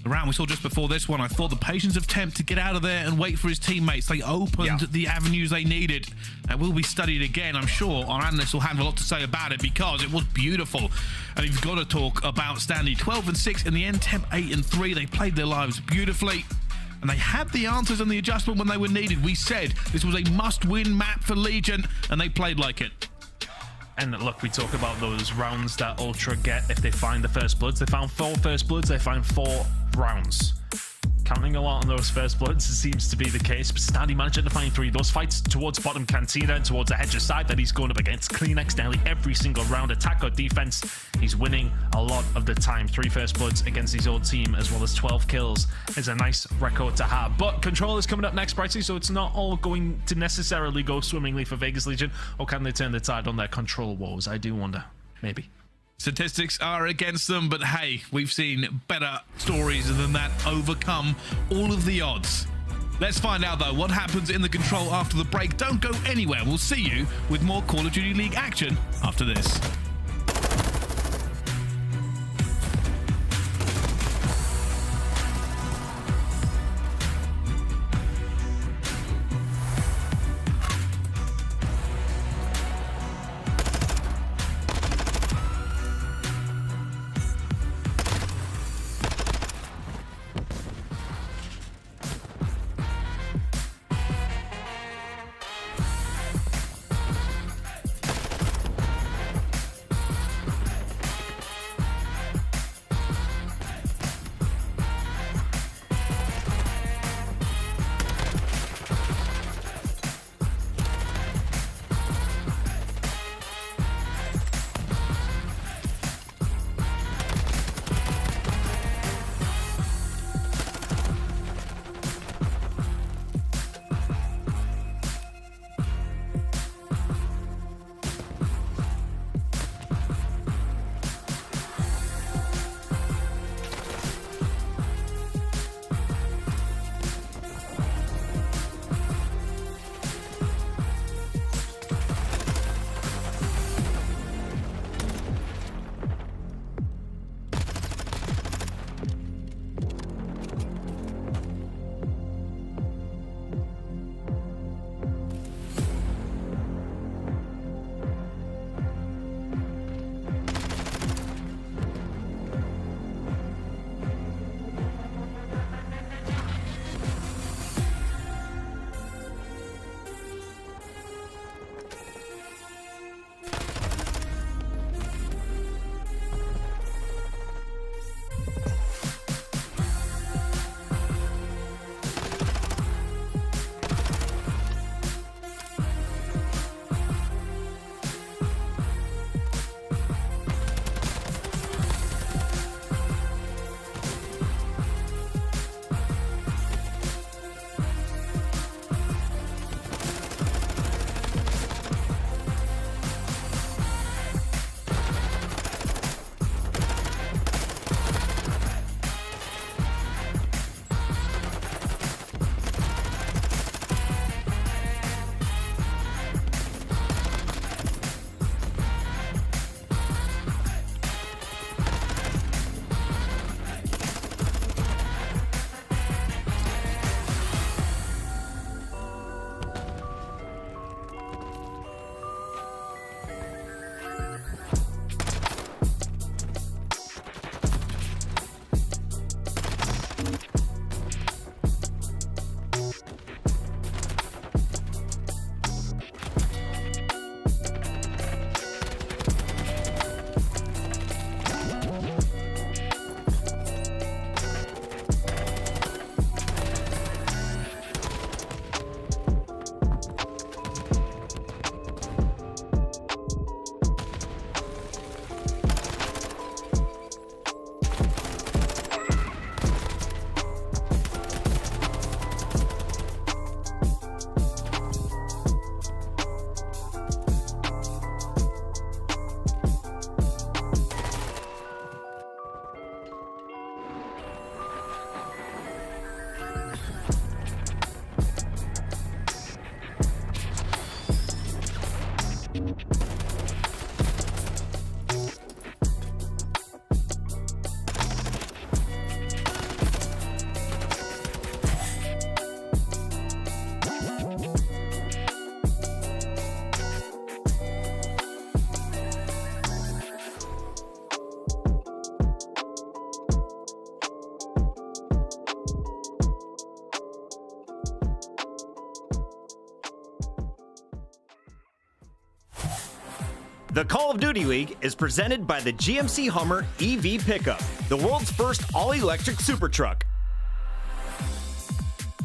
The round we saw just before this one, I thought the patience of Temp to get out of there and wait for his teammates. They opened the avenues they needed. And will be studied again, I'm sure. Our analysts will have a lot to say about it because it was beautiful. And you've got to talk about Standy 12-6 in the end, Temp 8-3. They played their lives beautifully. And they had the answers and the adjustment when they were needed. We said this was a must-win map for Legion, and they played like it.
And look, we talk about those rounds that Ultra get if they find the first bloods. They found 4 first bloods, they find 4 rounds. Counting a lot on those first bloods seems to be the case, but Standy managed to find 3. Those fights towards bottom Cantina and towards the HyDra side that he's going up against Kleenex nearly every single round, attack or defense, he's winning a lot of the time. 3 first bloods against his old team as well as 12 kills is a nice record to have. But Control is coming up next, Pricey, so it's not all going to necessarily go swimmingly for Vegas Legion, or can they turn the tide on their Control woes? I do wonder. Maybe.
Statistics are against them, but hey, we've seen better stories than that overcome all of the odds. Let's find out though what happens in the Control after the break. Don't go anywhere. We'll see you with more Call of Duty League action after this.
The Call of Duty League is presented by the GMC Hummer EV Pickup, the world's first all-electric super truck.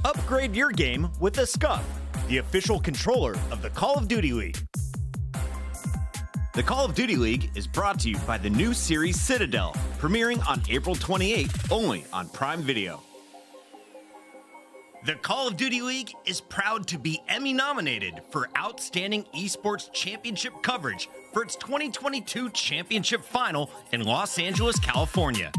Upgrade your game with the Scuff, the official controller of the Call of Duty League. The Call of Duty League is brought to you by the new series Citadel, premiering on April 28th only on Prime Video. The Call of Duty League is proud to be Emmy nominated for Outstanding Esports Championship coverage for its 2022 Championship Final in Los Angeles, California.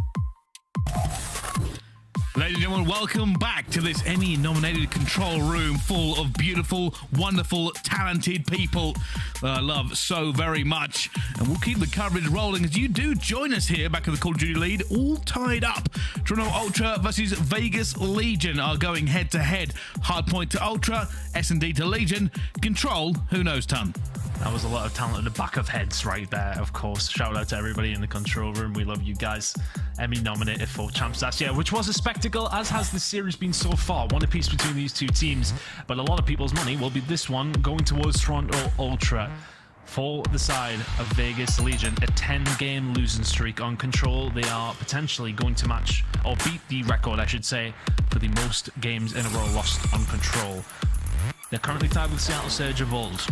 Ladies and gentlemen, welcome back to this Emmy-nominated control room full of beautiful, wonderful, talented people that I love so very much. And we'll keep the coverage rolling as you do join us here back at the Call of Duty lead, all tied up. Toronto Ultra versus Vegas Legion are going head-to-head. Hardpoint to Ultra, S&D to Legion, Control, who knows ton.
That was a lot of talent at the back of heads right there, of course. Shout out to everybody in the control room. We love you guys. Emmy nominated for Champs last year, which was a spectacle, as has the series been so far. One apiece between these two teams, but a lot of people's money will be this one going towards Toronto Ultra. For the side of Vegas Legion, a 10-game losing streak on Control. They are potentially going to match, or beat the record, I should say, for the most games in a row lost on Control. They're currently tied with Seattle Surge of old.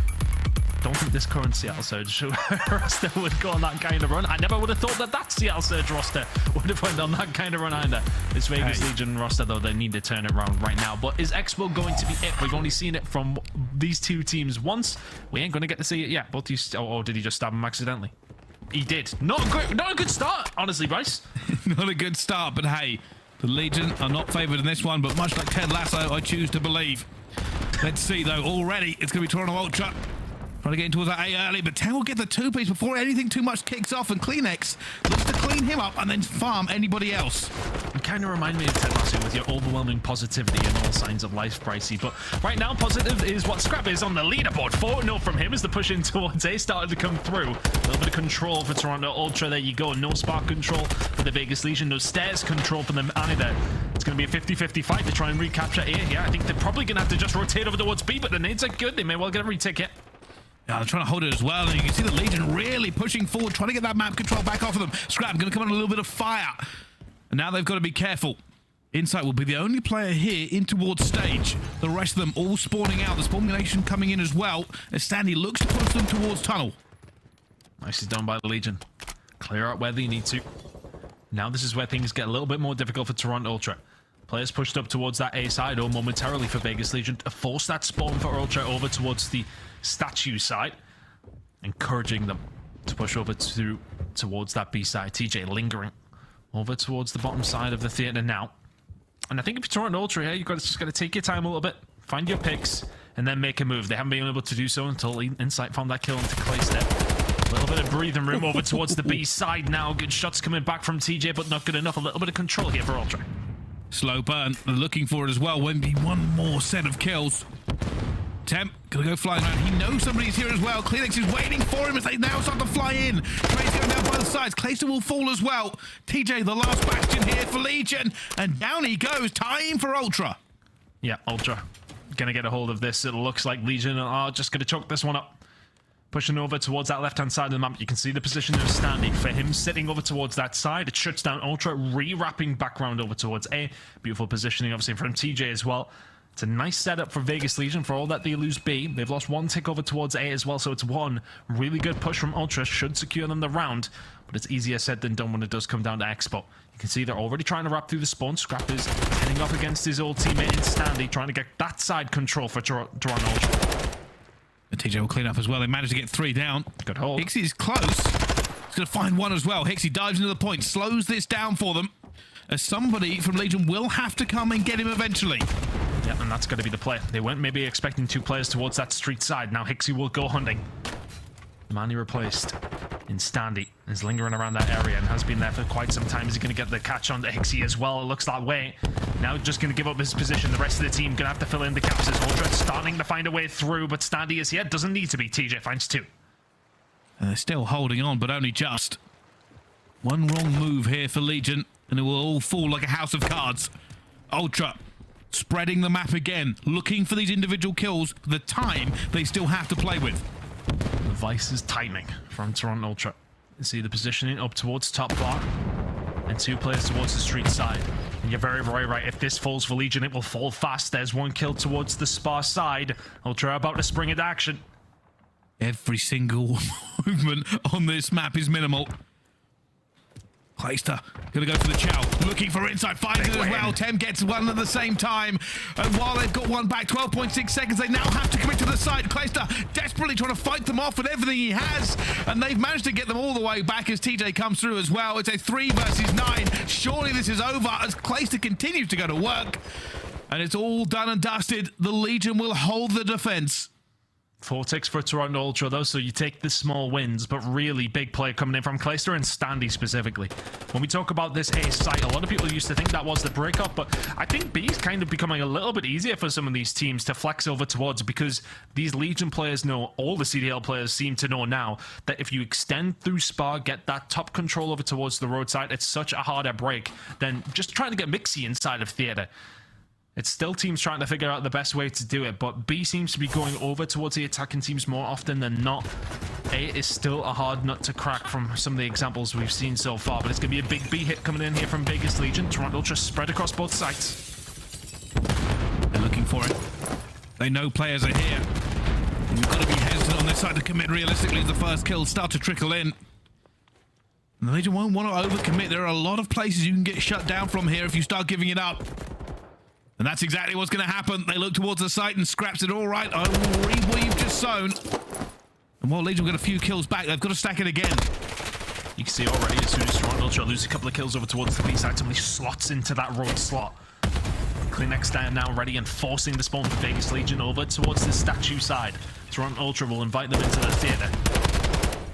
Don't think this current Seattle Surge roster would go on that kind of run. I never would have thought that Seattle Surge roster would have went on that kind of run either. This Vegas Legion roster, though, they need to turn it around right now. But is Expo going to be it? We've only seen it from these two teams once. We ain't going to get to see it yet. Both these, or did he just stab him accidentally? He did. Not a good start, honestly, Bryce.
Not a good start, but hey, the Legion are not favoured in this one, but much like Ted Lasso, I choose to believe. Let's see, though, already it's going to be Toronto Ultra. Trying to get in towards that A early, but Ten will get the two-piece before anything too much kicks off, and Kleenex looks to clean him up and then farm anybody else.
You kind of remind me of Ted Lasso with your overwhelming positivity and all signs of life, Pricey. But right now, positive is what Scrapz is on the leaderboard. 4-0 from him as the push in towards A started to come through. A little bit of control for Toronto Ultra. There you go. No spark control for the Vegas Legion. No stairs control for them either. It's going to be a 50-50 fight to try and recapture A. Yeah, I think they're probably going to have to just rotate over towards B, but the nades are good. They may well get a retake here.
Yeah, they're trying to hold it as well, and you can see the Legion really pushing forward, trying to get that map control back off of them. Scrapz going to come on a little bit of fire. And now they've got to be careful. Insight will be the only player here in towards stage. The rest of them all spawning out. The spawn nation coming in as well, as Sandy looks to push them towards tunnel.
Nicely done by the Legion. Clear out where they need to. Now this is where things get a little bit more difficult for Toronto Ultra. Players pushed up towards that A side, or momentarily for Vegas Legion, to force that spawn for Ultra over towards the statue side, encouraging them to push over towards that B side. TJ lingering over towards the bottom side of the theater now. And I think if you're Toronto Ultra here, you've just got to take your time a little bit, find your picks, and then make a move. They haven't been able to do so until Insight found that kill into Clay step. A little bit of breathing room over towards the B side now. Good shots coming back from TJ, but not good enough. A little bit of control here for Ultra.
Slow burn. They're looking for it as well. Won't be one more set of kills. Temp gonna go flying around. He knows somebody's here as well. Kleenex is waiting for him as they now start to fly in. Trey's going down both sides. Clayster will fall as well. TJ, the last bastion here for Legion. And down he goes. Time for Ultra.
Yeah, Ultra gonna get a hold of this. It looks like Legion are just gonna choke this one up. Pushing over towards that left-hand side of the map. You can see the position of Standy. For him sitting over towards that side, it shuts down Ultra, re-wrapping back round over towards A. Beautiful positioning, obviously, from TJ as well. It's a nice setup for Vegas Legion for all that they lose B. They've lost one tick over towards A as well, so it's one really good push from Ultra. Should secure them the round, but it's easier said than done when it does come down to Expo. You can see they're already trying to wrap through the spawn. Scrapz is heading up against his old teammate in Standy, trying to get that side control for Toronto Ultra.
And TJ will clean up as well. They managed to get 3 down.
Good hold.
Hixie is close. He's going to find one as well. Hixie dives into the point, slows this down for them, as somebody from Legion will have to come and get him eventually.
Yeah, and that's going to be the play. They weren't maybe expecting 2 players towards that street side. Now Hixie will go hunting. The man he replaced in Standy is lingering around that area and has been there for quite some time. Is he going to get the catch on to Hixie as well? It looks that way. Now just going to give up his position. The rest of the team going to have to fill in the gaps as Ultra starting to find a way through, but Standy is here. Doesn't need to be. TJ finds 2.
And they're still holding on, but only just. One wrong move here for Legion, and it will all fall like a house of cards. Ultra spreading the map again, looking for these individual kills for the time they still have to play with.
The vice is tightening from Toronto Ultra. You see the positioning up towards top bar and 2 players towards the street side. And you're very, very right. If this falls for Legion, it will fall fast. There's 1 kill towards the Spar side. Ultra are about to spring into action.
Every single movement on this map is minimal. Priestahh gonna go for the chow, looking for inside, finds it as well. Tem gets 1 at the same time, and while they've got 1 back, 12.6 seconds, they now have to commit to the side. Priestahh desperately trying to fight them off with everything he has, and they've managed to get them all the way back as TJ comes through as well. It's a 3 versus 9. Surely this is over as Priestahh continues to go to work, and it's all done and dusted. The Legion will hold the defense.
4 ticks for Toronto Ultra though, so you take the small wins, but really big play coming in from Clayster and Standy specifically. When we talk about this A site, a lot of people used to think that was the breakup, but I think B is kind of becoming a little bit easier for some of these teams to flex over towards, because these Legion players know, all the CDL players seem to know now, that if you extend through Spar, get that top control over towards the roadside, it's such a harder break than just trying to get Mixie inside of Theater. It's still teams trying to figure out the best way to do it, but B seems to be going over towards the attacking teams more often than not. A is still a hard nut to crack from some of the examples we've seen so far, but it's going to be a big B hit coming in here from Vegas Legion. Toronto Ultra spread across both sides.
They're looking for it. They know players are here. And you've got to be hesitant on this side to commit realistically as the first kills start to trickle in. And the Legion won't want to overcommit. There are a lot of places you can get shut down from here if you start giving it up. And that's exactly what's going to happen. They look towards the site and Scrapz it all right. I will read what you've just sown. And while Legion will get a few kills back, they've got to stack it again.
You can see already as soon as Toronto Ultra lose a couple of kills over towards the B side, somebody slots into that road slot. Klinex down now ready and forcing the spawn for Vegas Legion over towards the statue side. Toronto Ultra will invite them into the theater.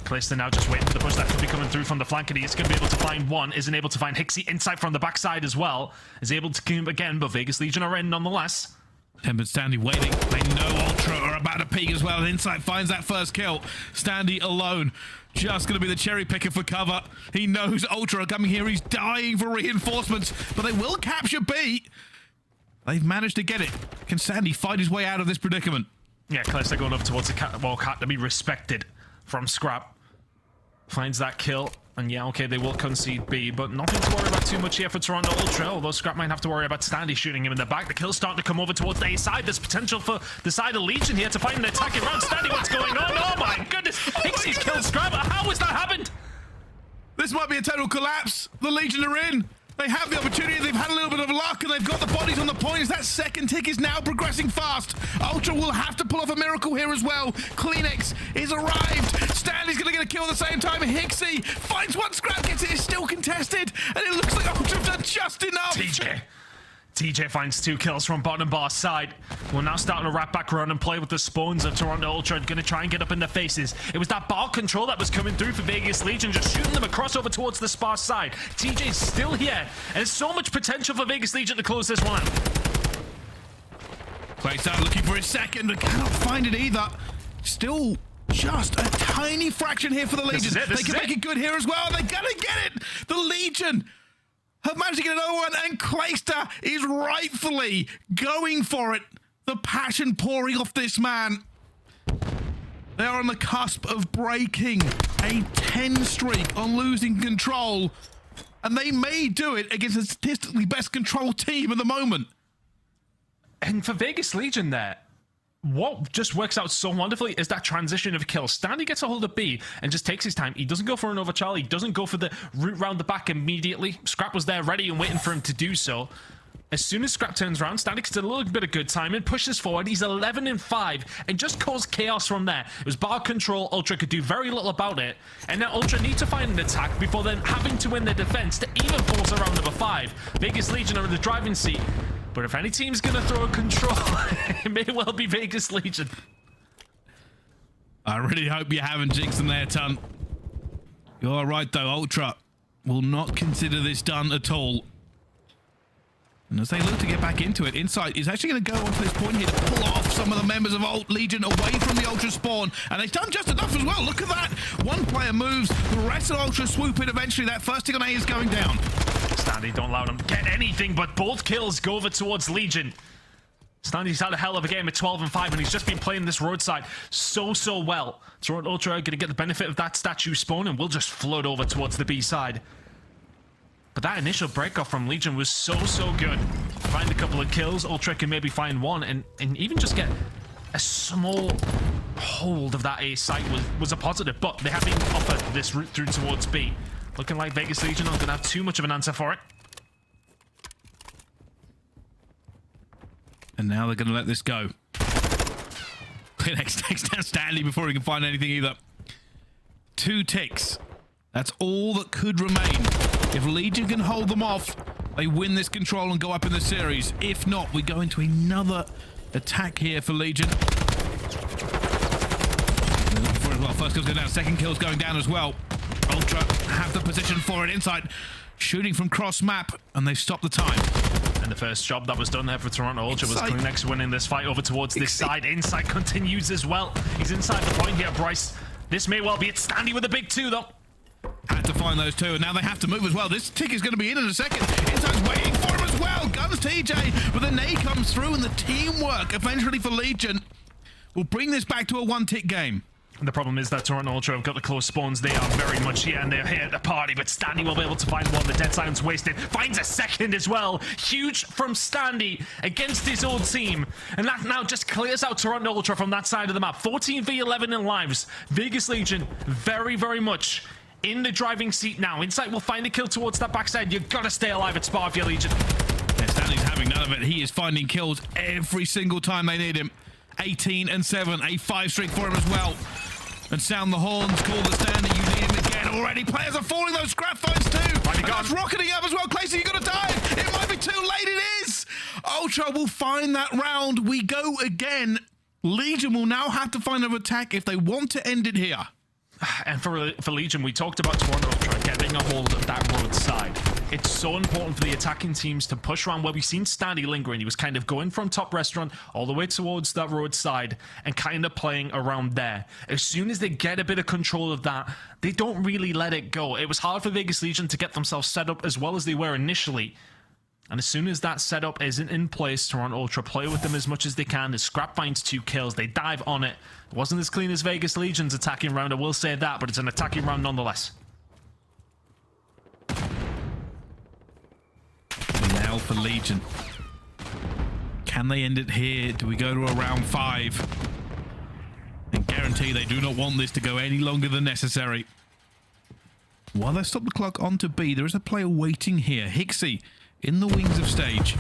Clayster now just waiting for the push that could be coming through from the flank, and he's going to be able to find 1. Isn't able to find Hixie inside from the backside as well. Is able to come again, but Vegas Legion are in nonetheless.
Tempered Standy waiting. They know Ultra are about to peek as well, and Insight finds that first kill. Standy alone. Just going to be the cherry picker for cover. He knows Ultra are coming here. He's dying for reinforcements, but they will capture B. They've managed to get it. Can Standy fight his way out of this predicament?
Yeah, Clayster going over towards the Wildcat to be respected from Scrap. Finds that kill, and yeah, okay, they will concede B, but nothing to worry about too much here for Toronto Ultra, although Scrap might have to worry about Standy shooting him in the back. The kill's starting to come over towards the A side. There's potential for the side of Legion here to find an attacking round. Standy, what's going on? Oh my goodness! Hixie's killed Scrap. How has that happened?
This might be a total collapse. The Legion are in. They have the opportunity, they've had a little bit of luck, and they've got the bodies on the points. That second tick is now progressing fast. Ultra will have to pull off a miracle here as well. Klinex is arrived. Stanley's going to get a kill at the same time. Hixie finds 1, Scrap gets it, it's still contested, and it looks like Ultra have done just enough.
TJ finds 2 kills from bottom bar side. We're now starting to wrap back around and play with the spawns of Toronto Ultra. Going to try and get up in their faces. It was that bar control that was coming through for Vegas Legion, just shooting them across over towards the Spar side. TJ's still here, and there's so much potential for Vegas Legion to close this one out.
Priestahh looking for his second, but cannot find it either. Still just a tiny fraction here for the Legion. They can make it good here as well. They're gonna get it. The Legion have managed to get another one, and Clayster is rightfully going for it. The passion pouring off this man. They are on the cusp of breaking a 10 streak on losing control, and they may do it against a statistically best controlled team at the moment.
And for Vegas Legion there, what just works out so wonderfully is that transition of kills. Standy gets a hold of B and just takes his time. He doesn't go for an overcharge. He doesn't go for the route round the back immediately. Scrap was there ready and waiting for him to do so. As soon as Scrap turns around, Standy gets a little bit of good time and pushes forward. He's 11-5 and just caused chaos from there. It was bar control. Ultra could do very little about it. And now Ultra need to find an attack before then having to win their defense to even force a round number 5. Vegas Legion are in the driving seat. But if any team's going to throw a control, it may well be Vegas Legion.
I really hope you haven't jinxed them there, Ton. You are right, though. Ultra will not consider this done at all. And as they look to get back into it, Insight is actually going to go onto this point here to pull off some of the members of Legion away from the Ultra spawn. And they've done just enough as well. Look at that. One player moves. The rest of Ultra swoop in eventually. That first tick on A is going down.
Standy don't allow them to get anything, but both kills go over towards Legion. Standy's had a hell of a game at 12 and 5, and he's just been playing this roadside so well. Toronto Ultra are going to get the benefit of that statue spawn, and we'll just flood over towards the B side. But that initial breakoff from Legion was so good. Find a couple of kills, Ultra can maybe find one, and even just get a small hold of that A site was a positive, but they have been offered this route through towards B. Looking like Vegas Legion aren't going to have too much of an answer for it.
And now they're going to let this go. Next takes down Stanley before he can find anything either. 2 ticks. That's all that could remain. If Legion can hold them off, they win this control and go up in the series. If not, we go into another attack here for Legion. Well, first kill's going down, second kill's going down as well. Ultra have the position for it. Inside, shooting from cross map, and they've stopped the time.
And the first job that was done there for Toronto Ultra was Kleenex winning this fight over towards this side. Insight continues as well. He's inside the point here, Bryce. This may well be it. Standy with a big 2, though.
Had to find those 2, and now they have to move as well. This tick is going to be in a second. Insight's waiting for him as well. Guns TJ, but the nade comes through, and the teamwork eventually for Legion will bring this back to a 1-tick game.
The problem is that Toronto Ultra have got the close spawns. They are very much here, and they're here at the party, but Standy will be able to find one. The dead silence wasted. Finds a second as well. Huge from Standy against his old team. And that now just clears out Toronto Ultra from that side of the map. 14v11 in lives. Vegas Legion very much in the driving seat now. Insight will find a kill towards that backside. You've got to stay alive at Spar for your Legion.
Yeah, Stanley's having none of it. He is finding kills every single time they need him. 18 and 7. A 5 streak for him as well. And sound the horns, call the standard, you need him again already. Players are falling, those scrap phones too. And that's rocketing up as well. Clayson, you got to dive. It might be too late, it is. Ultra will find that round. We go again. Legion will now have to find an attack if they want to end it here.
And for Legion, we talked about Toronto Ultra getting a hold of that road side. It's so important for the attacking teams to push around where we've seen Standy lingering. He was kind of going from top restaurant all the way towards that road side and kind of playing around there. As soon as they get a bit of control of that, they don't really let it go. It was hard for Vegas Legion to get themselves set up as well as they were initially. And as soon as that setup isn't in place, Toronto Ultra play with them as much as they can. As Scrap finds 2 kills, they dive on it. It wasn't as clean as Vegas Legion's attacking round, I will say that, but it's an attacking round nonetheless.
Now for Legion. Can they end it here? Do we go to a round 5? And guarantee they do not want this to go any longer than necessary. While they stop the clock onto B, there is a player waiting here. Hixie in the wings of stage.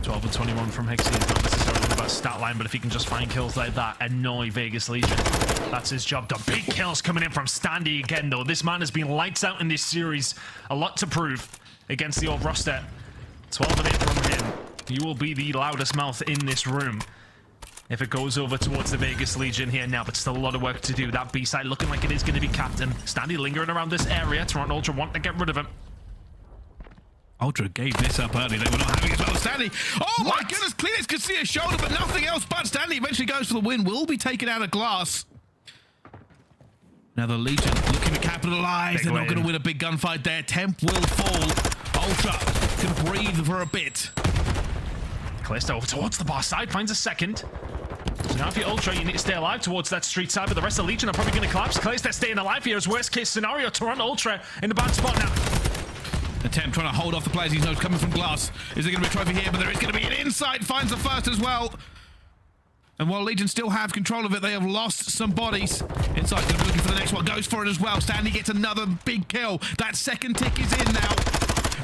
12 and 21 from Hixie is not necessarily the best stat line, but if he can just find kills like that, annoy Vegas Legion. That's his job done. Big kills coming in from Standy again, though. This man has been lights out in this series. A lot to prove against the old roster. 12 and 8 from him. You will be the loudest mouth in this room if it goes over towards the Vegas Legion here now, but still a lot of work to do. That B side looking like it is going to be captain. Standy lingering around this area. Toronto Ultra want to get rid of him.
Ultra gave this up early. They were not having it as well as Stanley. Oh my goodness, Kleenex could see a shoulder, but nothing else. But Stanley eventually goes for the win. Will be taken out of glass. Now the Legion looking to capitalize. They're not going to win a big gunfight there. Temp will fall. Ultra can breathe for a bit.
Callisto over towards the bar side, finds a second. So now if you're Ultra, you need to stay alive towards that street side, but the rest of the Legion are probably going to collapse. Callisto staying alive here is worst case scenario. Toronto Ultra in the bad spot now.
Attempt trying to hold off the players he knows coming from glass. Is there going to be a trophy here? But there is going to be an insight. Finds the first as well. And while Legion still have control of it, they have lost some bodies. Insight going to be looking for the next one. Goes for it as well. Stanley gets another big kill. That second tick is in now.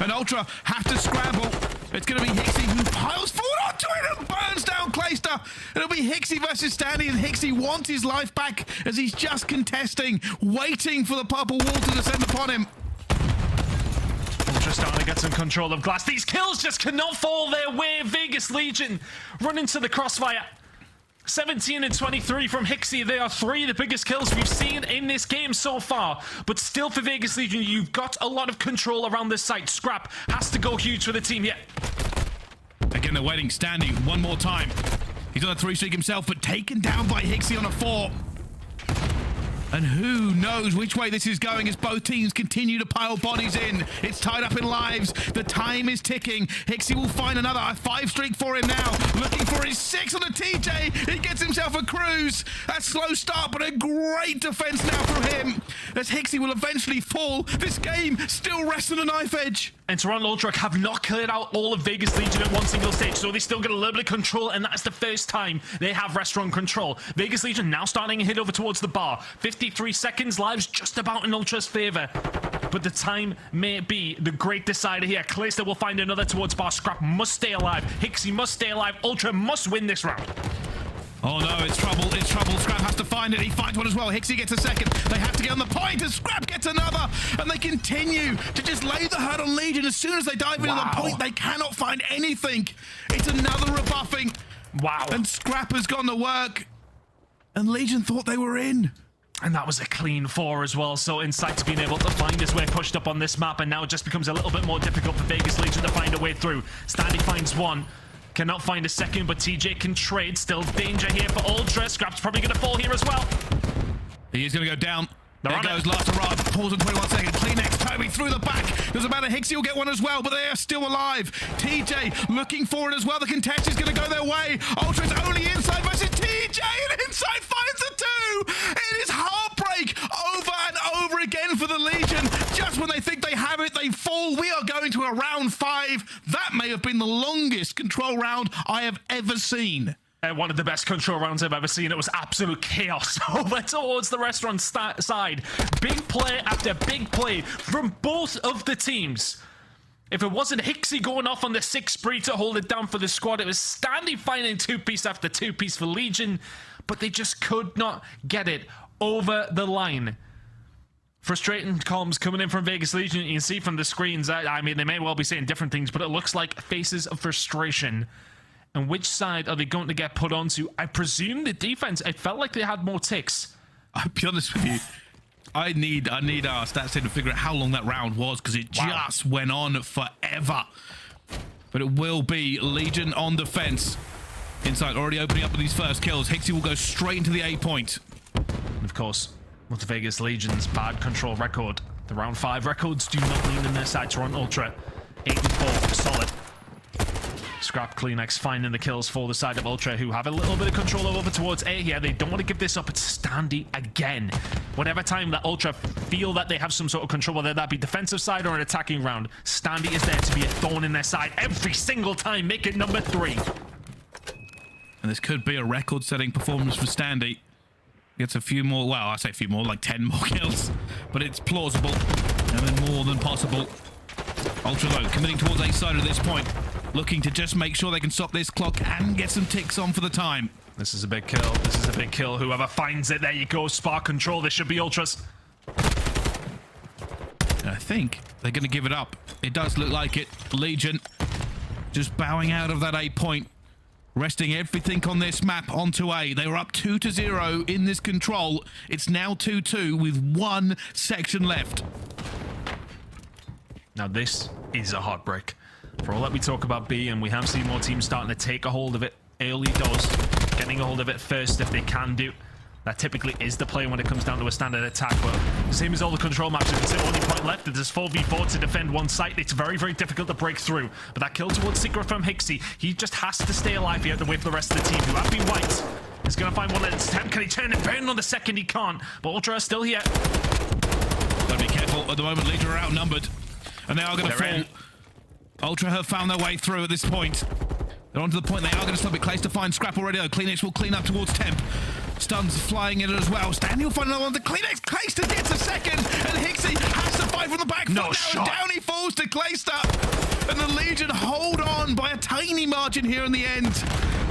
And Ultra have to scramble. It's going to be Hixie who piles forward onto it and burns down Clayster. It'll be Hixie versus Stanley, and Hixie wants his life back as he's just contesting, waiting for the purple wall to descend upon him.
Ultra starting to get some control of glass. These kills just cannot fall their way. Vegas Legion run into the crossfire. 17 and 23 from HyDra. They are 3 of the biggest kills we've seen in this game so far. But still for Vegas Legion, you've got a lot of control around this site. Scrap has to go huge for the team here.
Again, they're waiting. Standy one more time. He's on a 3-streak himself, but taken down by HyDra on a 4. And who knows which way this is going as both teams continue to pile bodies in. It's tied up in lives. The time is ticking. HyDra will find another 5-streak for him now. Looking for his 6 on the TJ. He gets himself a cruise. A slow start, but a great defense now from him. As HyDra will eventually fall. This game still rests on a knife edge.
And Toronto Ultra have not cleared out all of Vegas Legion at one single stage, so they still get a little bit of control, and that's the first time they have restaurant control. Vegas Legion now starting to hit over towards the bar. 53 seconds, lives just about in Ultra's favor. But the time may be the great decider here. KiSMET will find another towards bar. Scrap must stay alive. HyDra must stay alive. Ultra must win this round.
Oh no, it's trouble, it's trouble. Scrap has to find it. He finds one as well. HyDra gets a second. They have to get on the point as Scrap gets another. And they continue to just lay the hurt on Legion. As soon as they dive into the point, they cannot find anything. It's another rebuffing.
Wow.
And Scrap has gone to work. And Legion thought they were in.
And that was a clean 4 as well, so Insight's been able to find his way pushed up on this map, and now it just becomes a little bit more difficult for Vegas Legion to find a way through. Standy finds one. Cannot find a second, but TJ can trade. Still danger here for Ultra. Scrap's probably going to fall here as well.
He is going to go down. There goes last arrive. Pause in 21 seconds. Kleenex, Toby through the back. Doesn't matter. HyDra will get one as well, but they are still alive. TJ looking for it as well. The contest is going to go their way. Ultra's only inside versus TJ, and inside finds the 2. It is heartbreak over and over again for the Legion. Just when they think they have it, they fall. We are going to a round 5. That may have been the longest control round I have ever seen.
One of the best control rounds I've ever seen. It was absolute chaos over towards the restaurant side. Big play after big play from both of the teams. If it wasn't HyDra going off on the 6th spree to hold it down for the squad, it was Standy finding 2-piece after 2-piece for Legion, but they just could not get it over the line. Frustrating comms coming in from Vegas Legion. You can see from the screens, I mean, they may well be saying different things, but it looks like faces of frustration. And which side are they going to get put onto? I presume the defense. It felt like they had more ticks.
I'll be honest with you. I need our stats team to figure out how long that round was, because it just went on forever. But it will be Legion on defense. Inside already opening up with these first kills. HyDra will go straight into the A point.
And of course, with the Vegas Legion's bad control record, the round 5 records do not lean in their side. Toronto Ultra 8 and 4, solid. Scrap Kleenex finding the kills for the side of Ultra, who have a little bit of control over towards A here. They don't want to give this up. It's Standy again. Whatever time that Ultra feel that they have some sort of control, whether that be defensive side or an attacking round, Standy is there to be a thorn in their side every single time. Make it number 3.
And this could be a record-setting performance for Standy. Gets a few more, well, I say a few more, like 10 more kills. But it's plausible and then more than possible. Ultra low, committing towards A side at this point. Looking to just make sure they can stop this clock and get some ticks on for the time.
This is a big kill. This is a big kill. Whoever finds it, there you go. Spark control. This should be Ultras.
And I think they're going to give it up. It does look like it. Legion just bowing out of that A point. Resting everything on this map onto A. They were up 2-0 in this control. It's now 2-2 with 1 section left.
Now this is a heartbreak. For all that we talk about B, and we have seen more teams starting to take a hold of it early doors, getting a hold of it first if they can do. That typically is the play when it comes down to a standard attack, but the same as all the control maps, if it's the only point left, there's 4v4 to defend one site. It's very, very difficult to break through. But that kill towards Secret from HyDra, he just has to stay alive. He has to wait for the rest of the team, who have been wiped. He's going to find one at his attempt. Can he turn and burn on the second? He can't. But Ultra is still here.
Gotta be careful. At the moment, Legion are outnumbered. And they are going to fall. Ultra have found their way through at this point. They're onto the point. They are going to stop it. Clays to find Scrap already, though. Kleenex will clean up towards Temp. Stuns flying in as well. Standy will find another one. The Kleenex. Clayster gets a second. And HyDra has to fight from the back.
No shot.
Down he falls to Clayster. And the Legion hold on by a tiny margin here in the end.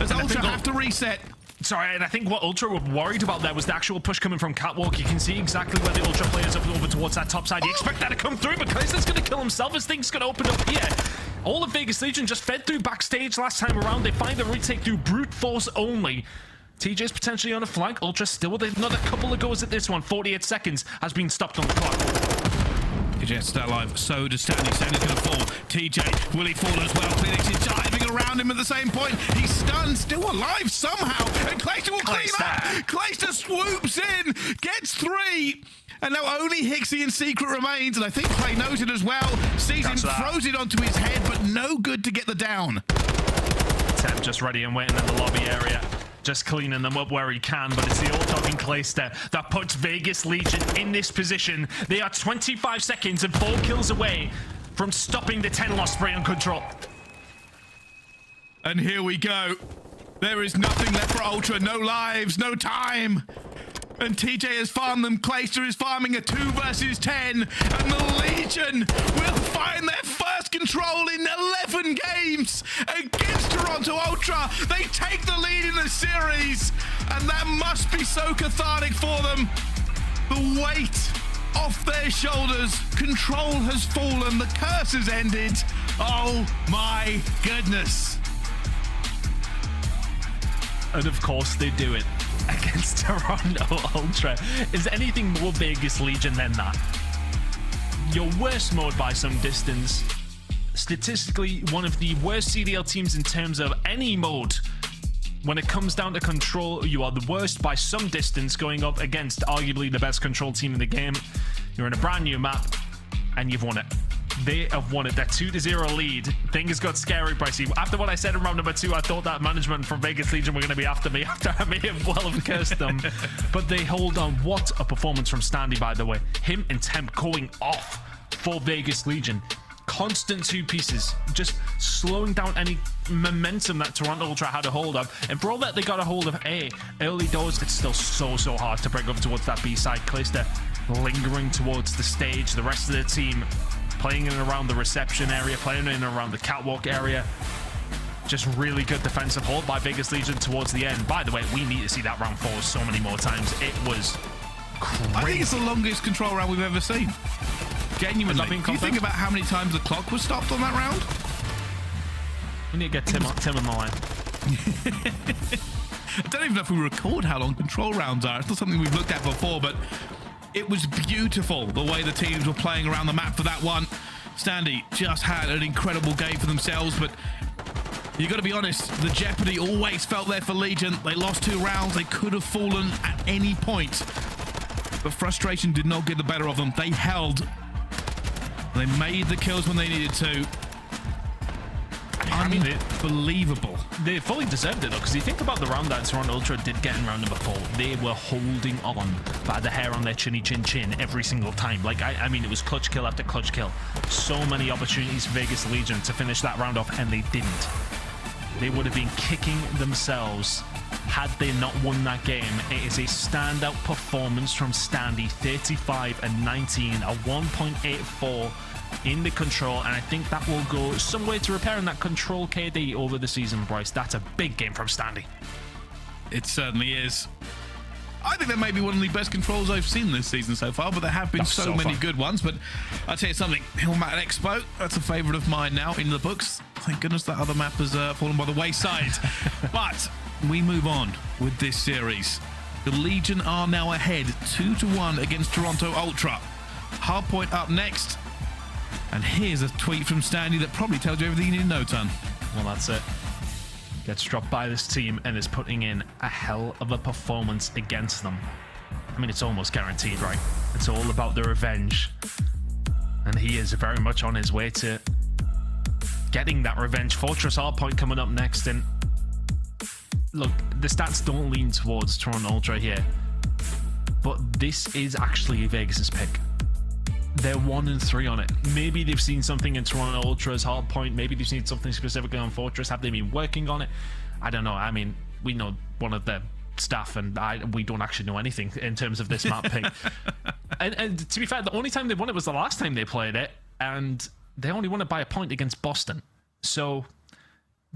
As Ultra have to reset.
Sorry, and I think what Ultra were worried about there was the actual push coming from Catwalk. You can see exactly where the Ultra players are over towards that top side. You expect that to come through, but Clayster's going to kill himself as things going to open up here. All of Vegas Legion just fed through backstage last time around. They find the retake through brute force only. TJ's potentially on a flank. Ultra still with another couple of goes at this one. 48 seconds has been stopped on the clock.
TJ has to stay alive. So does Stanley. Stanley's going to fall. TJ, will he fall as well? Phoenix is diving around him at the same point. He's stunned, still alive somehow. And Clayster will clean up. Clayster swoops in, gets 3. And now only Hixie and Secret remains. And I think Clay knows it as well. Sees him, throws it onto his head, but no good to get the down.
Temp just ready and waiting in the lobby area. Just cleaning them up where he can, but it's the old talking Clayster that puts Vegas Legion in this position. They are 25 seconds and 4 kills away from stopping the 10-loss spree on Control.
And here we go. There is nothing left for Ultra. No lives, no time. And TJ has farmed them. Clayster is farming a 2 versus 10. And the Legion will find their first control in 11 games against Toronto Ultra. They take the lead in the series. And that must be so cathartic for them. The weight off their shoulders. Control has fallen. The curse has ended. Oh my goodness.
And of course they do it against Toronto Ultra. Is anything more Vegas Legion than that? Your worst mode by some distance. Statistically, one of the worst CDL teams in terms of any mode. When it comes down to control, you are the worst by some distance, going up against arguably the best control team in the game. You're in a brand new map, and you've won it. They have won it. That 2-0 lead. Things got scary, Pricey. After what I said in round number 2, I thought that management from Vegas Legion were going to be after me after I may have well have cursed them. But they hold on. What a performance from Standy, by the way. Him and Temp going off for Vegas Legion. Constant 2 pieces, just slowing down any momentum that Toronto Ultra had a hold of. And for all that they got a hold of A, early doors, it's still so hard to break up towards that B side. Clayster lingering towards the stage. The rest of the team playing in and around the reception area, playing in and around the catwalk area. Just really good defensive hold by Vegas Legion towards the end. By the way, we need to see that round 4 so many more times. It was crazy.
I think it's the longest control round we've ever seen. Genuinely. Do you think about how many times the clock was stopped on that round?
We need to get Tim on the line.
I don't even know if we record how long control rounds are. It's not something we've looked at before, but it was beautiful the way the teams were playing around the map for that one. Standy just had an incredible game for themselves, but you got to be honest, the jeopardy always felt there for Legion. They lost 2 rounds. They could have fallen at any point, but frustration did not get the better of them. They held. They made the kills when they needed to. I mean, unbelievable.
They fully deserved it, though, because you think about the round that Toronto Ultra did get in round number 4. They were holding on by the hair on their chinny chin every single time. Like, I mean, it was clutch kill after clutch kill. So many opportunities for Vegas Legion to finish that round off, and they didn't. They would have been kicking themselves had they not won that game. It is a standout performance from Standy. 35 and 19, a 1.84 in the control, and I think that will go some way to repairing that control KD over the season, Bryce. That's a big game from Standy.
It certainly is. I think that may be one of the best controls I've seen this season so far, but there have been so many good ones. But I'll tell you something, Hillmat Expo, that's a favorite of mine now in the books. Thank goodness that other map has fallen by the wayside. But we move on with this series. The Legion are now ahead 2-1 against Toronto Ultra. Hardpoint up next. And here's a tweet from Standy that probably tells you everything you need to know, Ton.
Well, that's it. Gets dropped by this team and is putting in a hell of a performance against them. I mean, it's almost guaranteed, right? It's all about the revenge. And he is very much on his way to getting that revenge. Fortress hardpoint coming up next. And look, the stats don't lean towards Toronto Ultra here. But this is actually Vegas's pick. They're 1-3 on it. Maybe they've seen something in Toronto Ultra's hardpoint. Maybe they've seen something specifically on Fortress. Have they been working on it? I don't know. I mean, we know one of the staff, and we don't actually know anything in terms of this map pick. and to be fair, the only time they won it was the last time they played it, and they only won it by a point against Boston. So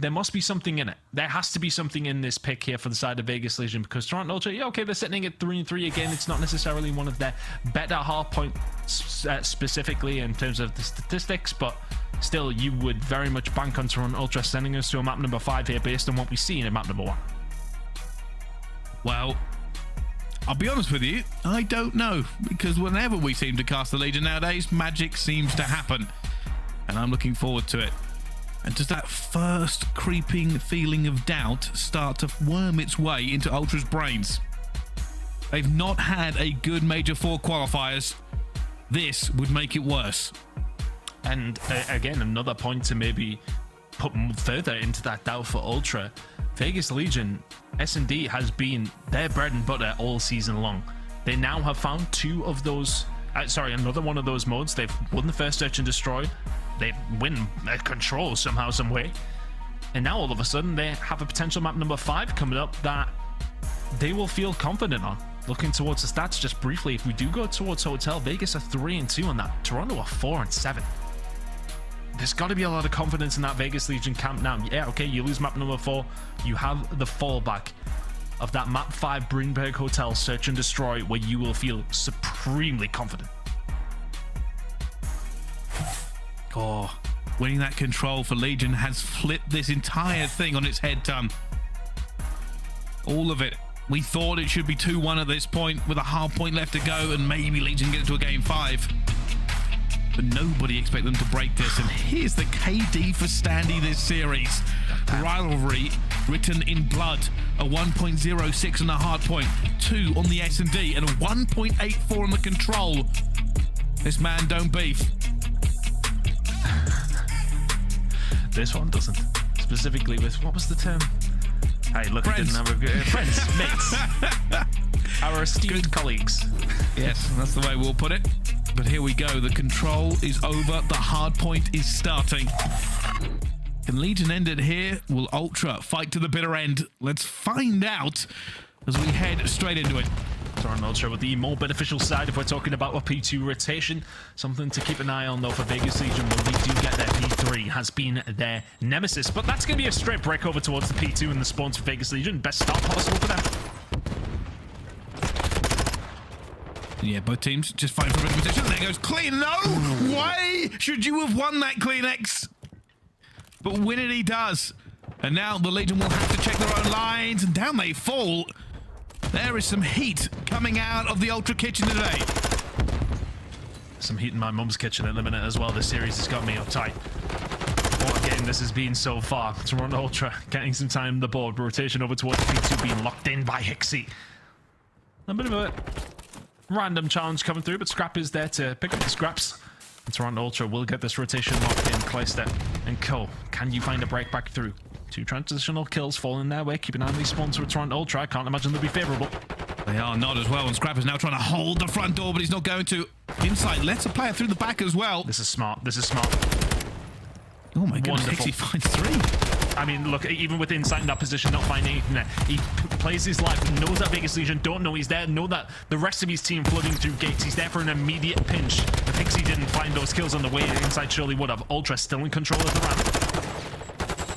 there must be something in it. There has to be something in this pick here for the side of Vegas Legion, because Toronto Ultra, yeah, okay, they're sitting at 3-3 again. It's not necessarily one of their better hardpoint specifically in terms of the statistics, but still, you would very much bank on Toronto Ultra sending us to a map number 5 here based on what we see in map number 1.
Well, I'll be honest with you, I don't know, because whenever we seem to cast the Legion nowadays, magic seems to happen, and I'm looking forward to it. And does that first creeping feeling of doubt start to worm its way into Ultra's brains? They've not had a good Major IV qualifiers. This would make it worse.
And again, another point to maybe put further into that doubt for Ultra. Vegas Legion, S&D has been their bread and butter all season long. They now have found two of those, another one of those modes. They've won the first Search and Destroy. They win Control somehow, some way. And now all of a sudden they have a potential map number 5 coming up that they will feel confident on. Looking towards the stats just briefly, if we do go towards Hotel, Vegas are 3-2 on that. Toronto are 4-7. There's got to be a lot of confidence in that Vegas Legion camp now. Yeah, okay, you lose map number 4. You have the fallback of that map 5 Brynberg Hotel Search and Destroy, where you will feel supremely confident.
Oh, winning that Control for Legion has flipped this entire thing on its head, Tom. All of it. We thought it should be 2-1 at this point with a half point left to go, and maybe Legion get to a game 5. But nobody expect them to break this. And here's the KD for Standy this series. Rivalry written in blood. A 1.06 on the hard point, 2 on the S&D, and a 1.84 on the Control. This man don't beef.
This one doesn't. Specifically with, what was the term? Hey, look,
Friends.
I didn't have a good friends, mates, our esteemed colleagues.
Yes, that's the way we'll put it. But here we go. The Control is over. The hard point is starting. Can Legion end it here? Will Ultra fight to the bitter end? Let's find out as we head straight into it.
Toronto Ultra with the more beneficial side if we're talking about a P2 rotation. Something to keep an eye on though for Vegas Legion when we do get their P3 has been their nemesis. But that's going to be a straight break over towards the P2 and the spawns for Vegas Legion. Best start possible for them.
Yeah, both teams just fighting for a position. There goes Clean. No way should you have won that, CleanX. But win it he does. And now the Legion will have to check their own lines, and down they fall. There is some heat coming out of the Ultra kitchen today.
Some heat in my mum's kitchen at the minute as well. This series has got me uptight. What a game this has been so far. Toronto Ultra getting some time on the board. Rotation over towards P2 being locked in by Hixie. A bit of a random challenge coming through, but Scrap is there to pick up the scraps. And Toronto Ultra will get this rotation locked in. KiSMET and Co. Can you find a break back through? 2 transitional kills falling their way. Keep an eye on these spawns with Toronto Ultra. I can't imagine they'll be favourable.
They are not as well, and Scrap is now trying to hold the front door, but he's not going to. Inside, lets a player through the back as well.
This is smart. This is smart.
Oh my goodness,
Wonderful.
Hixie finds 3.
I mean, look, even with inside in that position, not finding anything there. He plays his life, knows that Vegas Legion don't know he's there, know that the rest of his team flooding through gates. He's there for an immediate pinch. If Hixie didn't find those kills on the way inside, surely would have. Ultra still in control of the round.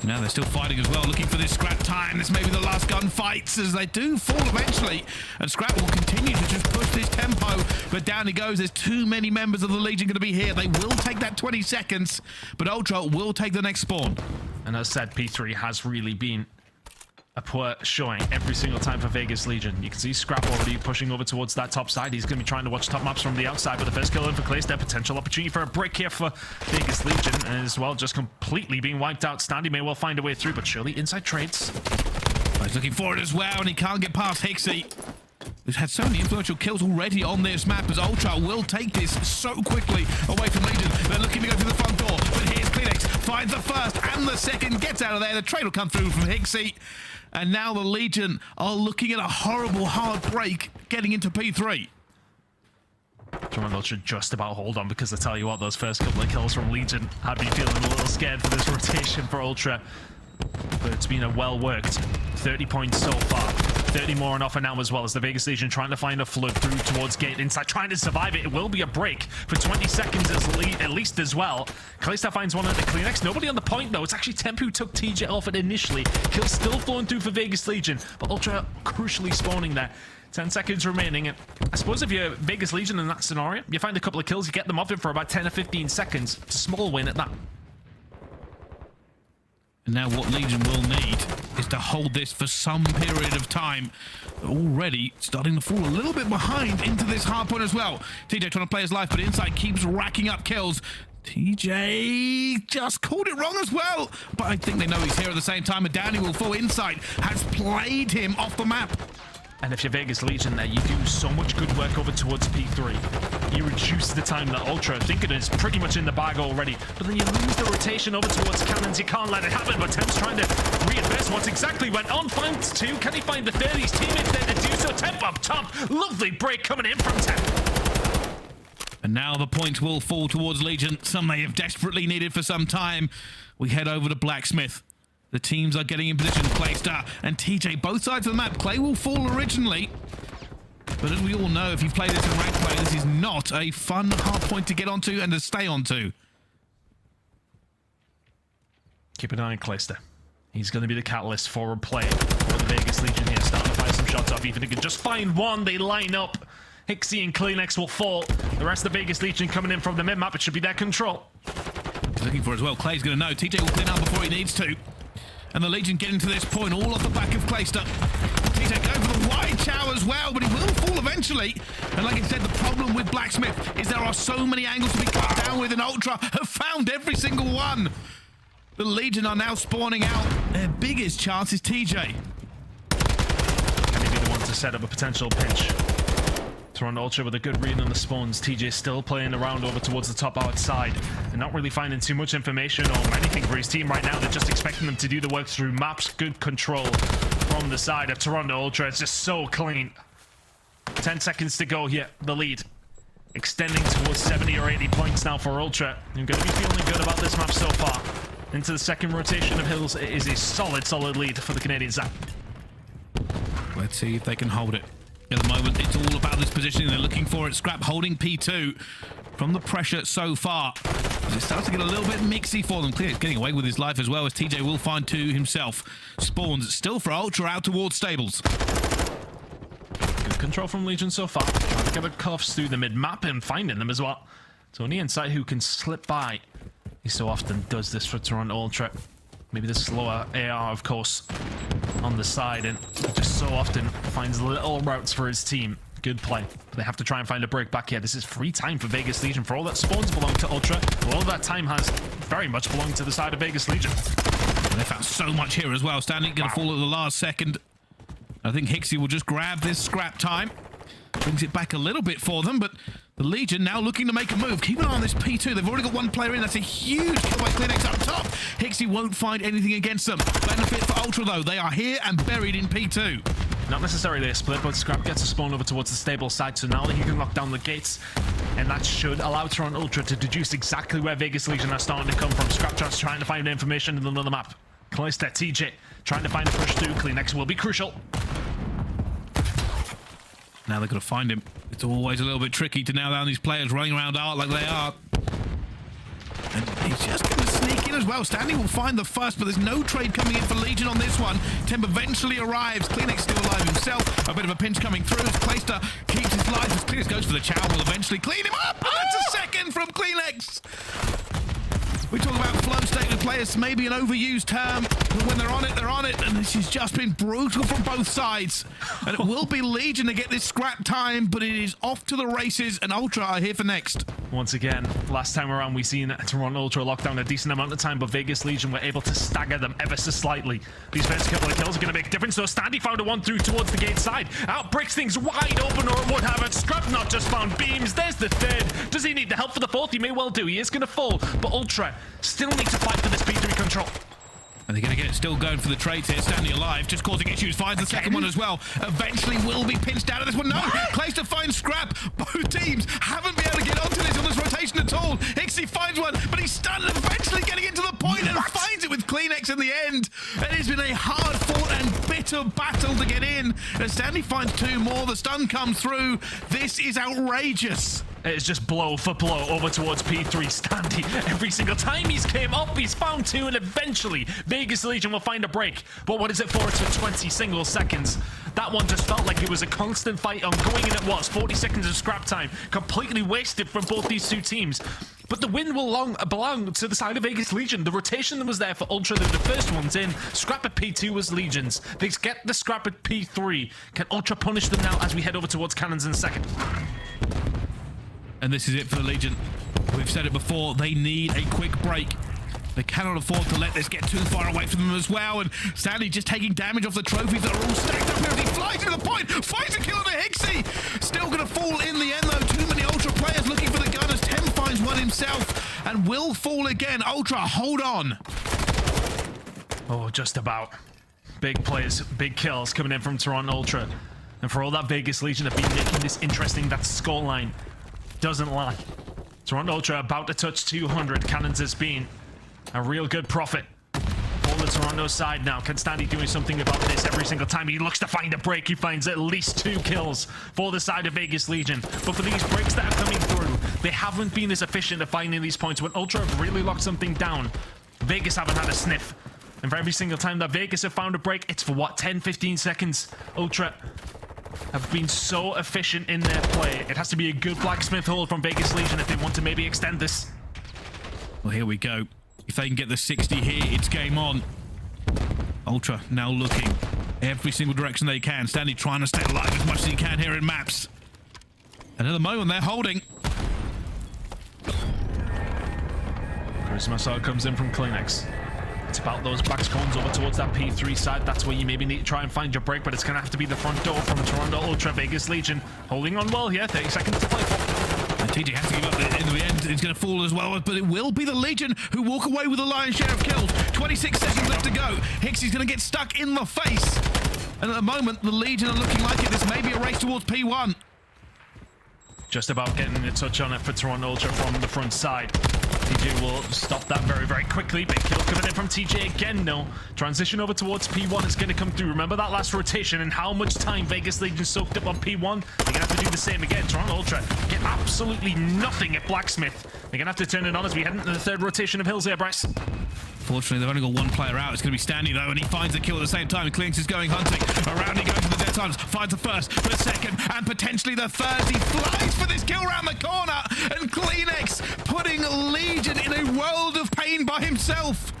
Now they're still fighting as well, looking for this Scrap time. This may be the last gunfights as they do fall eventually. And Scrap will continue to just push this tempo. But down he goes. There's too many members of the Legion going to be here. They will take that 20 seconds, but Ultra will take the next spawn.
And as said, P3 has really been a poor showing every single time for Vegas Legion. You can see Scrap already pushing over towards that top side. He's going to be trying to watch top maps from the outside, but the first kill in for KiSMET. Potential opportunity for a break here for Vegas Legion, and as well just completely being wiped out. Standy may well find a way through, but surely inside trades.
He's looking for it as well, and he can't get past Hixie. Who's had so many influential kills already on this map, as Ultra will take this so quickly away from Legion. They're looking to go through the front door, but here's CleanX, finds the first and the second, gets out of there. The trade will come through from Hixie. And now the Legion are looking at a horrible hard break getting into P3.
Toronto should just about hold on, because I tell you what, those first couple of kills from Legion had me feeling a little scared for this rotation for Ultra. But it's been a well-worked 30 points so far. 30 more on offer now as well, as the Vegas Legion trying to find a flood through towards gate inside, trying to survive it. It will be a break for 20 seconds at least as well. KiSMET finds one at the CleanX. Nobody on the point though. It's actually Temp who took TJ off it initially. Kills still flowing through for Vegas Legion, but Ultra crucially spawning there. 10 seconds remaining. And I suppose if you're Vegas Legion in that scenario, you find a couple of kills, you get them off it for about 10 or 15 seconds. It's a small win at that.
And now what Legion will need is to hold this for some period of time. Already starting to fall a little bit behind into this hard point as well. TJ trying to play his life, but Inside keeps racking up kills. TJ just called it wrong as well, but I think they know he's here at the same time, and Danny will fall. Inside has played him off the map.
And if you're Vegas Legion there, you do so much good work over towards P3. You reduce the time that Ultra think it is pretty much in the bag already, but then you lose the rotation over towards cannons. You can't let it happen, but Temp's trying to reinvest what's exactly went on. Finds two. Can he find the third? His teammates there to do so. Temp up top. Lovely break coming in from Temp.
And now the point will fall towards Legion, some they have desperately needed for some time. We head over to Blacksmith. The teams are getting in position. Priestahh and TJ, both sides of the map. Clay will fall originally. But as we all know, if you play this in ranked play, this is not a fun hard point to get onto and to stay onto.
Keep an eye on Priestahh. He's going to be the catalyst forward play for the Vegas Legion here. Starting to fire some shots off. Even if he can just find one, they line up. Hixie and Kleenex will fall. The rest of the Vegas Legion coming in from the mid-map. It should be their control.
He's looking for as well. Clay's going to know. TJ will clean up before he needs to. And the Legion getting to this point, all off the back of Priestahh. TJ going for the wide chow as well, but he will fall eventually. And like I said, the problem with Blacksmith is there are so many angles to be cut down with, and Ultra have found every single one. The Legion are now spawning out. Their biggest chance is TJ.
Can he be the one to set up a potential pinch? Toronto Ultra with a good read on the spawns. TJ still playing around over towards the top outside and not really finding too much information or anything for his team right now. They're just expecting them to do the work through maps. Good control from the side of Toronto Ultra. It's just so clean. 10 seconds to go here. The lead extending towards 70 or 80 points now for Ultra. You're going to be feeling good about this map so far. Into the second rotation of Hills. It is a solid lead for the Canadian side.
Let's see if they can hold it. At the moment, it's all about this positioning. They're looking for it. Scrap holding P2 from the pressure so far. As it starts to get a little bit mixy for them. Clear getting away with his life as well, as TJ will find two himself. Spawns still for Ultra out towards Stables.
Good control from Legion so far. Trying to get the cuffs through the mid-map and finding them as well. It's only Inside who can slip by. He so often does this for Toronto Ultra. Maybe the slower AR, of course, on the side, and he just so often finds little routes for his team. Good play. But they have to try and find a break back here. This is free time for Vegas Legion. For all that spawns belong to Ultra, all of that time has very much belonged to the side of Vegas Legion.
And they found so much here as well. Standing going to fall at the last second. I think Hixie will just grab this scrap time. Brings it back a little bit for them, but the Legion now looking to make a move. Keep an eye on this P2. They've already got one player in. That's a huge kill by Kleenex up top. Hixie won't find anything against them. Benefit for Ultra, though. They are here and buried in P2.
Not necessarily a split, but Scrap gets a spawn over towards the stable side, so now he can lock down the gates, and that should allow Toronto Ultra to deduce exactly where Vegas Legion are starting to come from. Scrap just trying to find information in another map. Priestahh, TJ trying to find a push through. Kleenex will be crucial.
Now they've got to find him. It's always a little bit tricky to nail down these players running around art like they are. And he's just going to sneak in as well. Standing will find the first, but there's no trade coming in for Legion on this one. Temp eventually arrives. Kleenex still alive himself. A bit of a pinch coming through as Priestahh keeps his life. As Kleenex goes for the chow, will eventually clean him up. And that's a second from Kleenex. We talk about flow state with players, maybe an overused term, but when they're on it, and this has just been brutal from both sides. And it will be Legion to get this scrap time, but it is off to the races, and Ultra are here for next.
Once again, last time around we seen Toronto Ultra lock down a decent amount of time, but Vegas Legion were able to stagger them ever so slightly. These first couple of kills are going to make a difference, so Standy found a one through towards the gate side. Out breaks things wide open, or it would have it. Scrap not just found beams, there's the third. Does he need the help for the fourth? He may well do. He is going to fall, but Ultra still need to fight for this P3 control.
And they're going to get it still going for the trades here. Standing alive, just causing issues. Finds the second one as well. Eventually will be pinched out of this one. No! Priestahh finds Scrap. Both teams haven't been able to get onto this on this rotation at all. Hixie finds one, but he's stunned, eventually getting into the point and finds it with Kleenex in the end. It has been a hard-fought and bitter battle to get in. As Standy finds two more, the stun comes through. This is outrageous.
It's just blow for blow over towards P3. Standy, every single time he's came up, he's found two, and eventually Vegas Legion will find a break. But what is it for? It's for 20 single seconds. That one just felt like it was a constant fight ongoing, and it was. 40 seconds of scrap time, completely wasted from both these two teams. but the win will belong to the side of Vegas Legion. The rotation that was there for Ultra, they were the first ones in. Scrap at P2 was Legions. They get the scrap at P3. Can Ultra punish them now as we head over towards Cannons in a second?
And this is it for the Legion. We've said it before, they need a quick break. They cannot afford to let this get too far away from them as well. And Stanley just taking damage off the trophies that are all stacked up here as he flies to the point. Finds a kill on the Hixie. Still going to fall in the end, though. Too many Ultra players looking for the gun as Tem finds one himself and will fall again. Ultra, hold on.
Oh, just about. Big plays, big kills coming in from Toronto Ultra. And for all that Vegas Legion have been making this interesting, that scoreline doesn't lie. Toronto Ultra about to touch 200. Cannons has been a real good profit for the Toronto side now. Can Standy doing something about this every single time he looks to find a break? He finds at least 2 kills for the side of Vegas Legion. But for these breaks that are coming through, they haven't been as efficient at finding these points. When Ultra have really locked something down, Vegas haven't had a sniff. And for every single time that Vegas have found a break, it's for what, 10, 15 seconds? Ultra have been so efficient in their play. It has to be a good blacksmith hold from Vegas Legion if they want to maybe extend this.
Well, here we go. If they can get the 60 here, it's game on. Ultra now looking every single direction they can. Stanley trying to stay alive as much as he can here in maps. And at the moment, they're holding.
Charisma comes in from Kleenex. It's about those backs cones over towards that P3 side. That's where you maybe need to try and find your break, but it's going to have to be the front door from Toronto Ultra. Vegas Legion holding on well here. 30 seconds to play for.
And TJ has to give up in the end. It's going to fall as well, but it will be the Legion who walk away with the lion's share of kills. 26 seconds left to go. Hixie's going to get stuck in the face. And at the moment, the Legion are looking like it. This may be a race towards P1.
Just about getting a touch on it for Toronto Ultra from the front side. TJ will stop that very, very quickly. Big kill coming in from TJ again, no. Transition over towards P1 is going to come through. Remember that last rotation and how much time Vegas Legion soaked up on P1? They're going to have to do the same again. Toronto Ultra get absolutely nothing at Blacksmith. They're going to have to turn it on as we head into the third rotation of Hills here, Bryce.
Fortunately, they've only got one player out. It's going to be Standy, though, and he finds the kill at the same time. Kleenex is going hunting. Around he goes for the dead times. Finds the first, the second, and potentially the third. He flies for this kill around the corner, and Kleenex putting Legion in a world of pain by himself.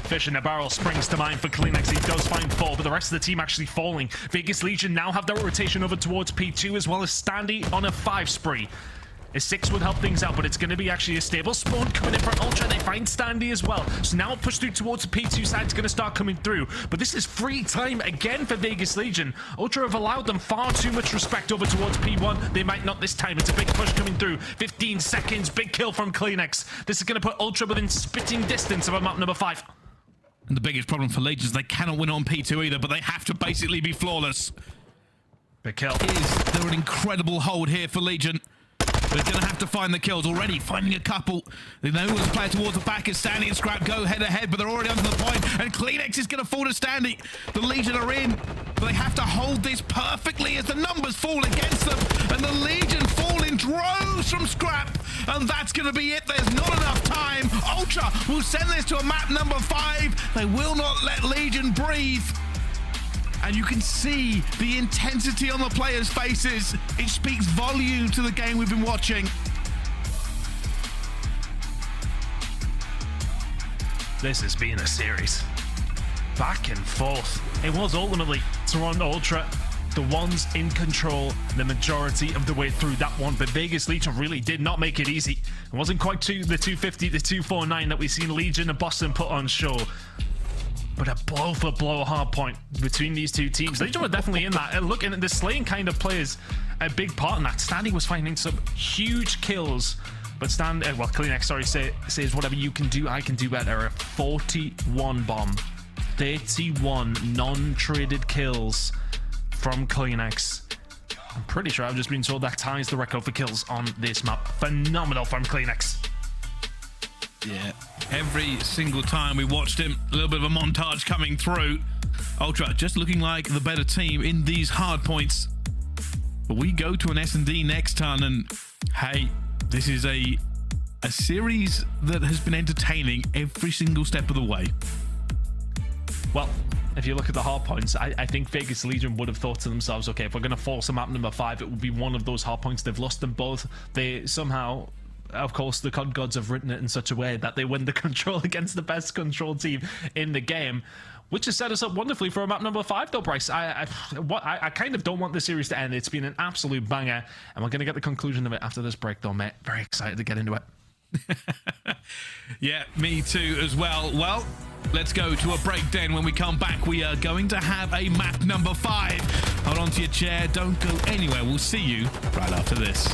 Fish in a barrel springs to mind for Kleenex. He does find 4, but the rest of the team actually falling. Vegas Legion now have their rotation over towards P2, as well as Standy on a 5 spree. A 6 would help things out, but it's going to be actually a stable spawn coming in from Ultra. They find Standy as well. So now push through towards the P2 side. It's going to start coming through. But this is free time again for Vegas Legion. Ultra have allowed them far too much respect over towards P1. They might not this time. It's a big push coming through. 15 seconds. Big kill from Kleenex. This is going to put Ultra within spitting distance of a map number 5.
And the biggest problem for Legion is they cannot win on P2 either, but they have to basically be flawless.
Big kill.
They're an incredible hold here for Legion. They're going to have to find the kills already, finding a couple. They know who's playing towards the back as Standy and Scrap go head ahead, but they're already under the point, and Kleenex is going to fall to Standy. The Legion are in, but they have to hold this perfectly as the numbers fall against them, and the Legion fall in droves from Scrap, and that's going to be it. There's not enough time. Ultra will send this to a map number 5. They will not let Legion breathe. And you can see the intensity on the players' faces. It speaks volume to the game we've been watching.
This has been a series. Back and forth. It was ultimately Toronto Ultra, the ones in control the majority of the way through that one, but Vegas Legion really did not make it easy. It wasn't quite the 250 to 249 that we've seen Legion and Boston put on show. But a blow-for-blow hard point between these two teams. Legion were definitely in that. And looking at the slaying kind of plays a big part in that. Standy was finding some huge kills. But Kleenex, sorry, says whatever you can do, I can do better. A 41 bomb. 31 non-traded kills from Kleenex. I'm pretty sure I've just been told that ties the record for kills on this map. Phenomenal from Kleenex.
Yeah, every single time we watched him, a little bit of a montage coming through. Ultra just looking like the better team in these hard points. But we go to an S&D next turn, and hey, this is a series that has been entertaining every single step of the way.
Well, if you look at the hard points, I think Vegas Legion would have thought to themselves, okay, if we're going to force a map number 5, it would be one of those hard points. They've lost them both. They somehow of course, the COD gods have written it in such a way that they win the control against the best control team in the game, which has set us up wonderfully for a map number 5, though, Bryce. I kind of don't want this series to end. It's been an absolute banger, and we're going to get the conclusion of it after this break, though, mate. Very excited to get into it.
Yeah, me too as well. Well, let's go to a breakdown. When we come back, we are going to have a map number 5. Hold on to your chair. Don't go anywhere. We'll see you right after this.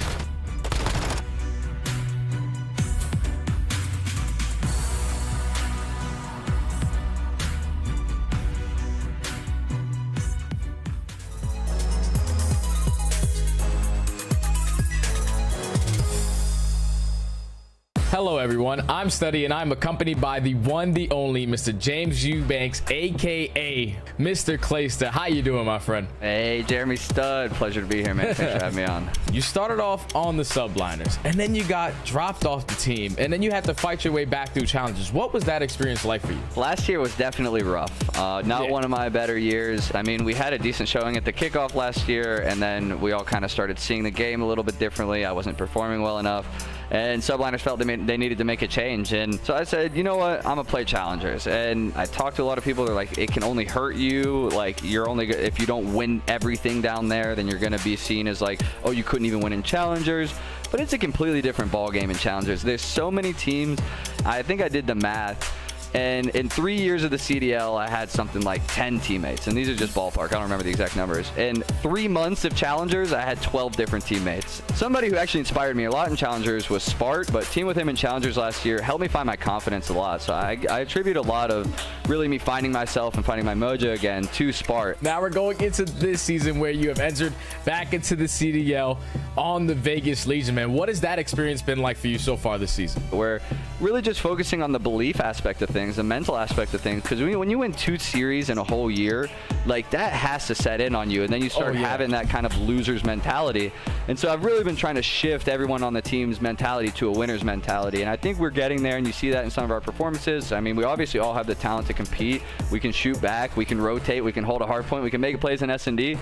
Hello everyone, I'm Study and I'm accompanied by the one, the only Mr. James Eubanks, aka Mr. Priestahh. How you doing, my friend?
Hey, Jeremy Stud. Pleasure to be here, man. Thanks for having me on.
You started off on the Subliners, and then you got dropped off the team, and then you had to fight your way back through challenges. What was that experience like for you?
Last year was definitely rough. Not one of my better years. I mean, we had a decent showing at the kickoff last year, and then we all kind of started seeing the game a little bit differently. I wasn't performing well enough, and Subliners felt they needed to make a change. And so I said, you know what, I'm gonna play challengers. And I talked to a lot of people. They're like, it can only hurt you. Like, you're only, if you don't win everything down there, then you're gonna be seen as like, oh, you couldn't even win in challengers. But it's a completely different ball game in challengers. There's so many teams. I think I did the math, and in 3 years of the CDL, I had something like 10 teammates, and these are just ballpark. I don't remember the exact numbers. In 3 months of challengers, I had 12 different teammates. Somebody who actually inspired me a lot in challengers was Spart, but teaming with him in challengers last year helped me find my confidence a lot. So I attribute a lot of really me finding myself and finding my mojo again to Spart.
Now we're going into this season where you have entered back into the CDL on the Vegas Legion, man. What has that experience been like for you so far this season?
We're really just focusing on the belief aspect of things, the mental aspect of things, because when you win 2 series in a whole year, like, that has to set in on you, and then you start having that kind of loser's mentality. And so I've really been trying to shift everyone on the team's mentality to a winner's mentality, and I think we're getting there, and you see that in some of our performances. I mean, we obviously all have the talent to compete. We can shoot back, we can rotate, we can hold a hard point, we can make plays in S&D.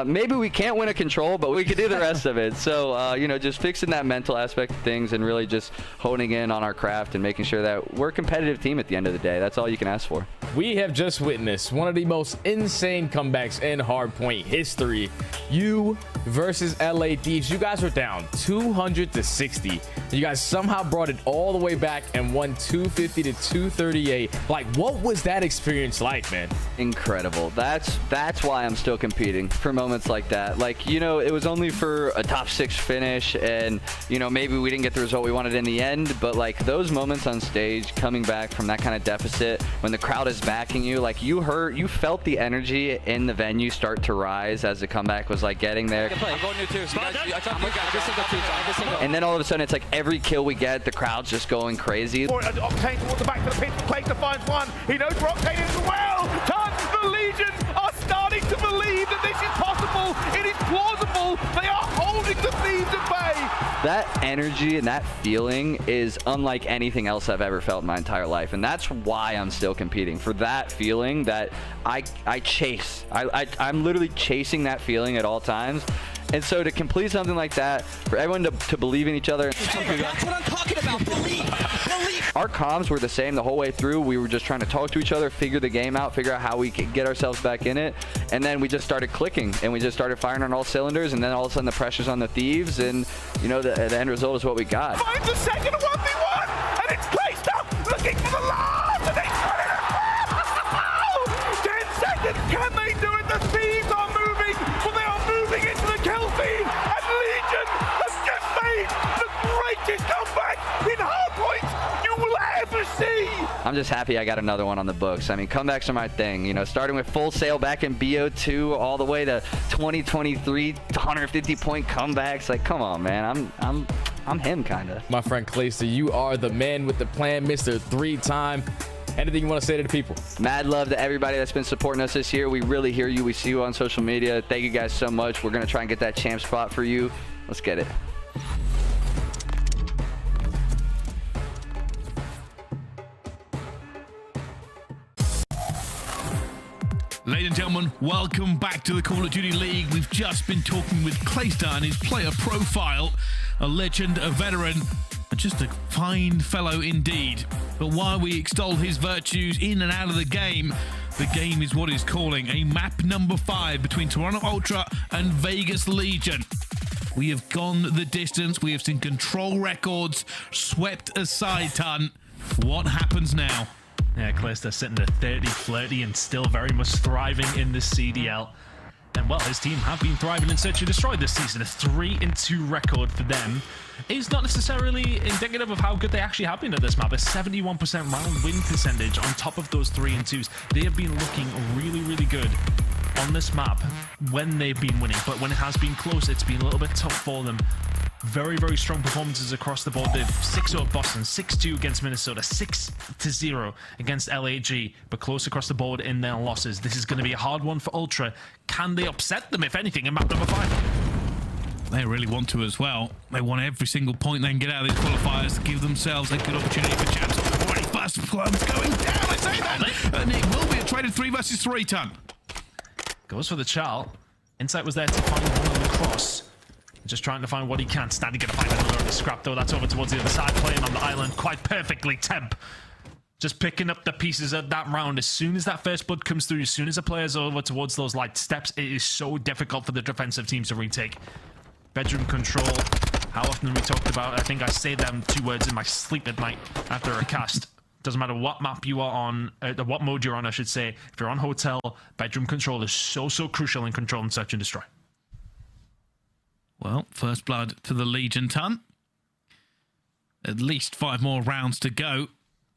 Maybe we can't win a control, but we can do the rest of it. So you know, just fixing that mental aspect of things and really just honing in on our craft and making sure that we're a competitive team at the end of the day. That's all you can ask for.
We have just witnessed one of the most insane comebacks in hardpoint history. You versus LA Thieves. You guys were down 200-60. You guys somehow brought it all the way back and won 250-238. Like, what was that experience like, man?
Incredible. That's why I'm still competing for moments like that. Like, you know, it was only for a top 6 finish, and you know, maybe we didn't get the result we wanted in the end, but like, those moments on stage, coming back from that kind of deficit, when the crowd is backing you, like, you felt the energy in the venue start to rise as the comeback was like getting there.
I'm going new too.
And then all of a sudden, it's like every kill we get, the crowd's just going crazy.
Octane towards the back of the pit. Priestahh finds one. He knows where Octane is as well. Tons, the Legion are starting to believe that this is possible. It is plausible. They are holding the Thieves at bay.
That energy and that feeling is unlike anything else I've ever felt in my entire life, and that's why I'm still competing, for that feeling that I chase. I'm literally chasing that feeling at all times. And so to complete something like that, for everyone to believe in each other.
That's what I'm talking about. Believe.
Our comms were the same the whole way through. We were just trying to talk to each other, figure the game out, figure out how we could get ourselves back in it. And then we just started clicking, and we just started firing on all cylinders, and then all of a sudden the pressure's on the Thieves, and you know, the end result is what we got.
Finds the second 1v1, and it's Priestahh looking for the last, and they shot it. 10 seconds, can they do it? The Thieves are moving, but they are moving into the kill feed, and Legion has just made the greatest comeback in hardpoint you will ever see.
I'm just happy I got another one on the books. I mean, comebacks are my thing, you know, starting with Full Sail back in BO2 all the way to 2023 150-point comebacks. Like, come on, man. I'm him, kind of.
My friend Priestahh, you are the man with the plan, Mr. 3-time. Anything you want to say to the people?
Mad love to everybody that's been supporting us this year. We really hear you. We see you on social media. Thank you guys so much. We're going to try and get that champ spot for you. Let's get it.
Ladies and gentlemen, welcome back to the Call of Duty League. We've just been talking with Priestahh and his player profile, a legend, a veteran, and just a fine fellow indeed. But while we extol his virtues in and out of the game is what is calling. A map number 5 between Toronto Ultra and Vegas Legion. We have gone the distance. We have seen control records swept aside, Ton. What happens now?
Yeah, Clayster sitting at 30, flirty, and still very much thriving in the CDL. And well, his team have been thriving in Search and Destroy this season. A 3-2 record for them is not necessarily indicative of how good they actually have been at this map. A 71% round win percentage on top of those 3-2s. They have been looking really, really good on this map when they've been winning. But when it has been close, it's been a little bit tough for them. Very, very strong performances across the board. They've 6-0 Boston, 6-2 against Minnesota, 6-0 against LAG, but close across the board in their losses. This is going to be a hard one for Ultra. Can they upset them, if anything, in map number 5?
They really want to as well. They want every single point they can get out of these qualifiers to give themselves a good opportunity for champs. Already first plums going down, I say that! And it will be a traded 3 versus 3 ton.
Goes for the Charl. Insight was there to find one on the cross. Just trying to find what he can. Standing gonna find another on the scrap though. That's over towards the other side, playing on the island quite perfectly. Temp just picking up the pieces of that round. As soon as that first blood comes through, as soon as a player's over towards those light steps, it is so difficult for the defensive teams to retake. Bedroom control. How often we talked about, I think I say them 2 words in my sleep at night after a cast. Doesn't matter what map you are on, what mode you're on, I should say. If you're on hotel, bedroom control is so crucial in control and search and destroy.
Well, first blood to the Legion, Ton. At least 5 more rounds to go.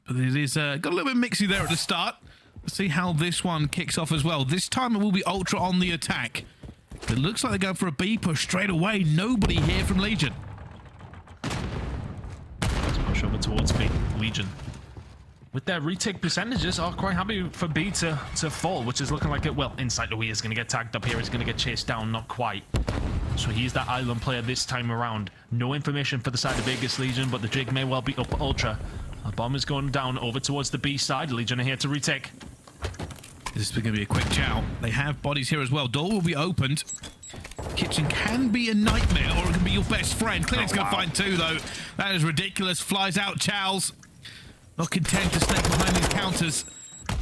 But it is got a little bit mixy there at the start. Let's see how this one kicks off as well. This time it will be Ultra on the attack. It looks like they go for a B push straight away. Nobody here from Legion.
Let's push over towards B. Legion, with their retake percentages, are quite happy for B to fall, which is looking like it. Well, Insight Louis is going to get tagged up here. He's going to get chased down, not quite. So he's that island player this time around. No information for the side of Vegas Legion, but the jig may well be up Ultra. A bomb is going down over towards the B side. Legion are here to retake.
This is going to be a quick chow. They have bodies here as well. Door will be opened. Kitchen can be a nightmare, or it can be your best friend. Clinic's going to find 2, though. That is ridiculous. Flies out Chows. Not content to stay behind these counters.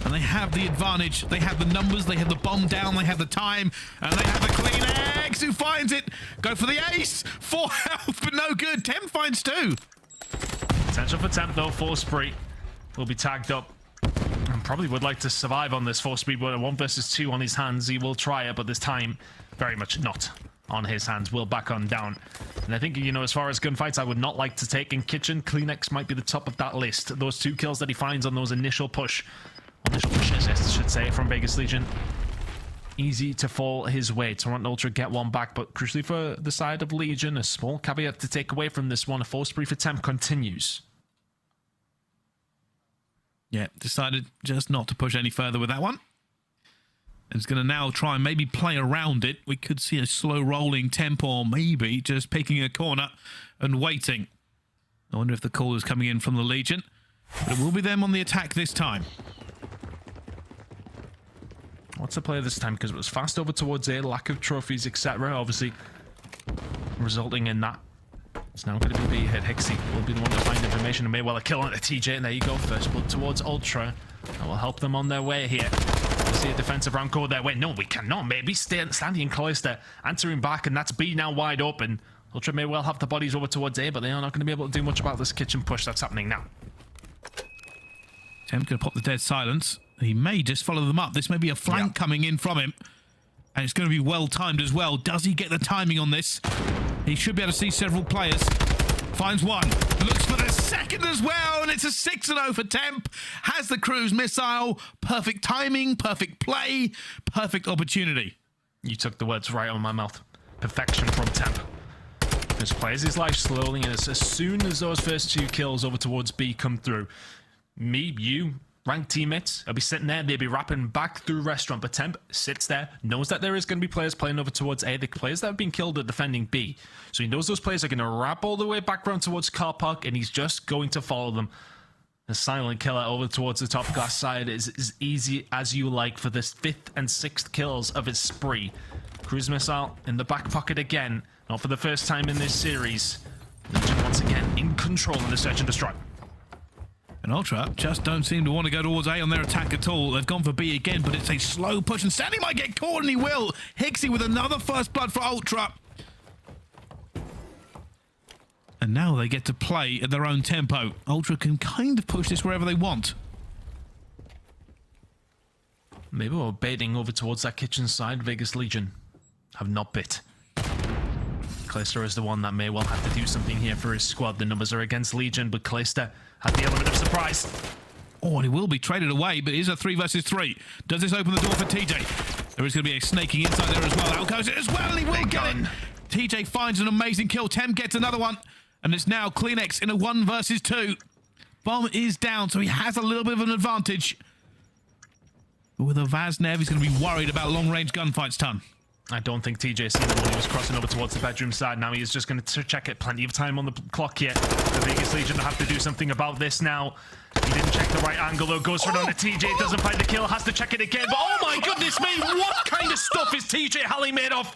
And they have the advantage. They have the numbers, they have the bomb down, they have the time, and they have the clean eggs. Who finds it? Go for the ace. 4 health, but no good. Temp finds 2.
Potential for Temp, though. 4 spree will be tagged up. And probably would like to survive on this 4 speed, but 1 versus 2 on his hands. He will try it, but this time, very much not on his hands. Will back on down. And I think, you know, as far as gunfights, I would not like to take in Kitchen. Kleenex might be the top of that list. Those 2 kills that he finds on those initial pushes, I should say, from Vegas Legion. Easy to fall his way. Toronto Ultra get 1 back, but crucially for the side of Legion, a small caveat to take away from this one. A 4 spree for Temp continues.
Yeah, decided just not to push any further with that one. And it's going to now try and maybe play around it. We could see a slow rolling Temp, or maybe just picking a corner and waiting. I wonder if the call is coming in from the Legion. But it will be them on the attack this time.
What's the play this time? Because it was fast over towards A, lack of trophies, etc. Obviously, resulting in that. It's now going to be B hit. Hixie will be the one to find information and may well a kill on the TJ. And there you go. First blood towards Ultra. That will help them on their way here. We'll see a defensive round go their way. No, we cannot. Maybe Standing and Clayster answering back, and that's B now wide open. Ultra may well have the bodies over towards A, but they are not going to be able to do much about this kitchen push that's happening now.
Temp going to pop the dead silence. He may just follow them up. This may be a flank coming in from him. And it's going to be well timed as well. Does he get the timing on this? He should be able to see several players. Finds 1. Looks for the second as well. And it's a 6-0 for Temp. Has the cruise missile. Perfect timing. Perfect play. Perfect opportunity.
You took the words right out of my mouth. Perfection from Temp. Just plays his life slowly, and as soon as those first 2 kills over towards B come through, me, you, ranked teammates, I'll be sitting there, they'll be rapping back through restaurant, but Temp sits there, knows that there is going to be players playing over towards A, the players that have been killed are defending B. So he knows those players are going to rap all the way back around towards car park, and he's just going to follow them. The silent killer over towards the top glass side is as easy as you like for this 5th and 6th kills of his spree. Cruise missile in the back pocket again, not for the first time in this series. Legion once again in control in the search and destroy.
And Ultra just don't seem to want to go towards A on their attack at all. They've gone for B again, but it's a slow push, and Sandy might get caught, and he will. Hixie with another first blood for Ultra. And now they get to play at their own tempo. Ultra can kind of push this wherever they want.
Maybe we're baiting over towards that kitchen side. Vegas Legion have not bit. Clayster is the one that may well have to do something here for his squad. The numbers are against Legion, but Clayster had the element of surprise.
Oh, and he will be traded away, but it is a 3 versus 3. Does this open the door for TJ? There is going to be a snaking inside there as well. Out goes it as well, and he will get it. TJ finds an amazing kill. Tem gets another one, and it's now CleanX in a 1 versus 2. Bomb is down, so he has a little bit of an advantage. But with a Vaznev, he's going to be worried about long-range gunfights, Ton.
I don't think TJ seen him when he was crossing over towards the bedroom side. Now he is just going to check it. Plenty of time on the clock here. The Vegas Legion have to do something about this now. He didn't check the right angle though. Goes for it on the TJ. Doesn't find the kill. Has to check it again. But oh my goodness me, what kind of stuff is TJ Halley made of?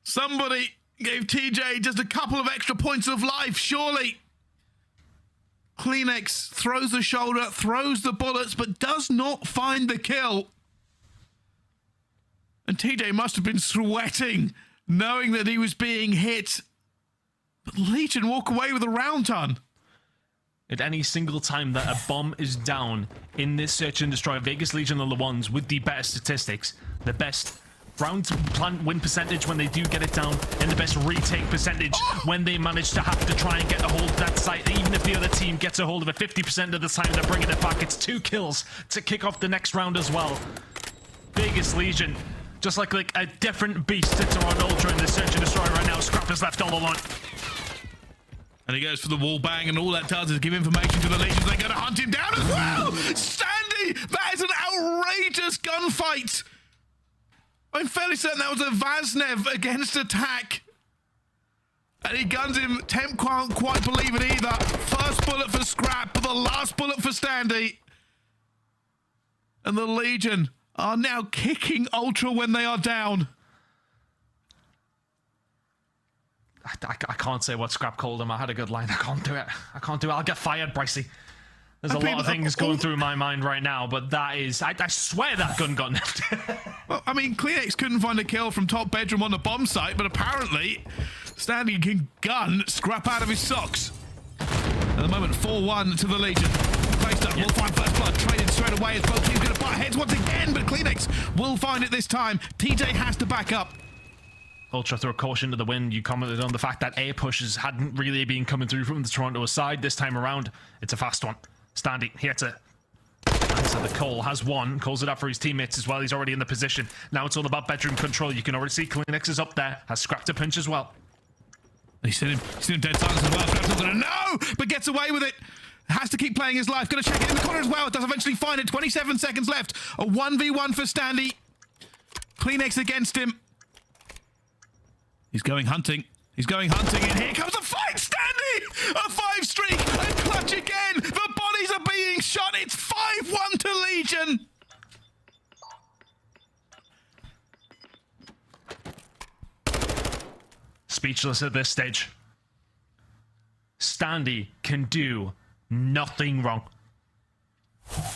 Somebody gave TJ just a couple of extra points of life, surely. CleanX throws the shoulder, throws the bullets, but does not find the kill. And TJ must have been sweating, knowing that he was being hit. But Legion walk away with a round, Ton.
At any single time that a bomb is down in this search and destroy, Vegas Legion are the ones with the better statistics, the best round plant win percentage when they do get it down, and the best retake percentage when they manage to have to try and get a hold of that site. Even if the other team gets a hold of it 50% of the time, they're bringing it back. It's 2 kills to kick off the next round as well. Vegas Legion, just like a different beast to Toronto Ultra in the search and destroy right now. Scrapz is left all alone.
And he goes for the wall bang, and all that does is give information to the Legions. They're going to hunt him down as well! Sandy! That is an outrageous gunfight! I'm fairly certain that was a Vaznev against attack. And he guns him. Temp can't quite believe it either. First bullet for Scrap, but the last bullet for Standy. And the Legion are now kicking Ultra when they are down.
I can't say what Scrap called him. I had a good line. I can't do it. I can't do it. I'll get fired, Bricey. There's a lot of things going through my mind right now, but that is... I swear that gun got nicked.
Well, I mean, CleanX couldn't find a kill from top bedroom on the bomb site, but apparently Standy can gun Scrap out of his socks. At the moment, 4-1 to the Legion. Priestahh will find first blood, traded straight away as both teams going to butt heads once again, but CleanX will find it this time. TJ has to back up.
Ultra throw caution to the wind. You commented on the fact that A pushes hadn't really been coming through from the Toronto side. This time around, it's a fast one. Standy here to answer the call. Has one. Calls it out for his teammates as well. He's already in the position. Now it's all about bedroom control. You can already see CleanX is up there. Has Scrap to pinch as well.
He's seen him dead silence as well. Scrap's not gonna know, but gets away with it. Has to keep playing his life. Gonna check it in the corner as well. Does eventually find it. 27 seconds left. A 1v1 for Standy. CleanX against him. He's going hunting. He's going hunting, and here comes a fight, Standy! A 5 streak, and clutch again! The bodies are being shot, it's 5-1 to Legion!
Speechless at this stage. Standy can do nothing wrong.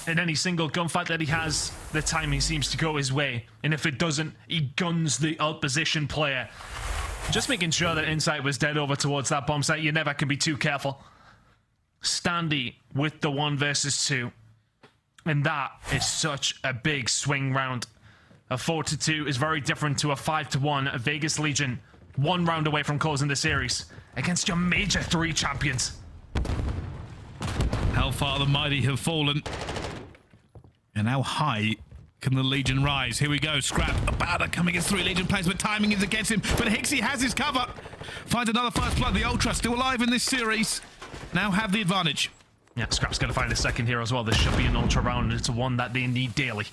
In any single gunfight that he has, the timing seems to go his way, and if it doesn't, he guns the opposition player. Just making sure that Insight was dead over towards that bomb site. You never can be too careful. Standy with the 1 versus 2. And that is such a big swing round. A 4-2 is very different to a 5-1. A Vegas Legion 1 round away from closing the series against your Major 3 champions.
How far the mighty have fallen. And how high can the Legion rise? Here we go. Scrap about to come against 3 Legion players, but timing is against him. But Hixie has his cover. Finds another first blood. The Ultra still alive in this series. Now have the advantage.
Yeah, Scrap's going to find a second here as well. This should be an Ultra round, and it's one that they need daily.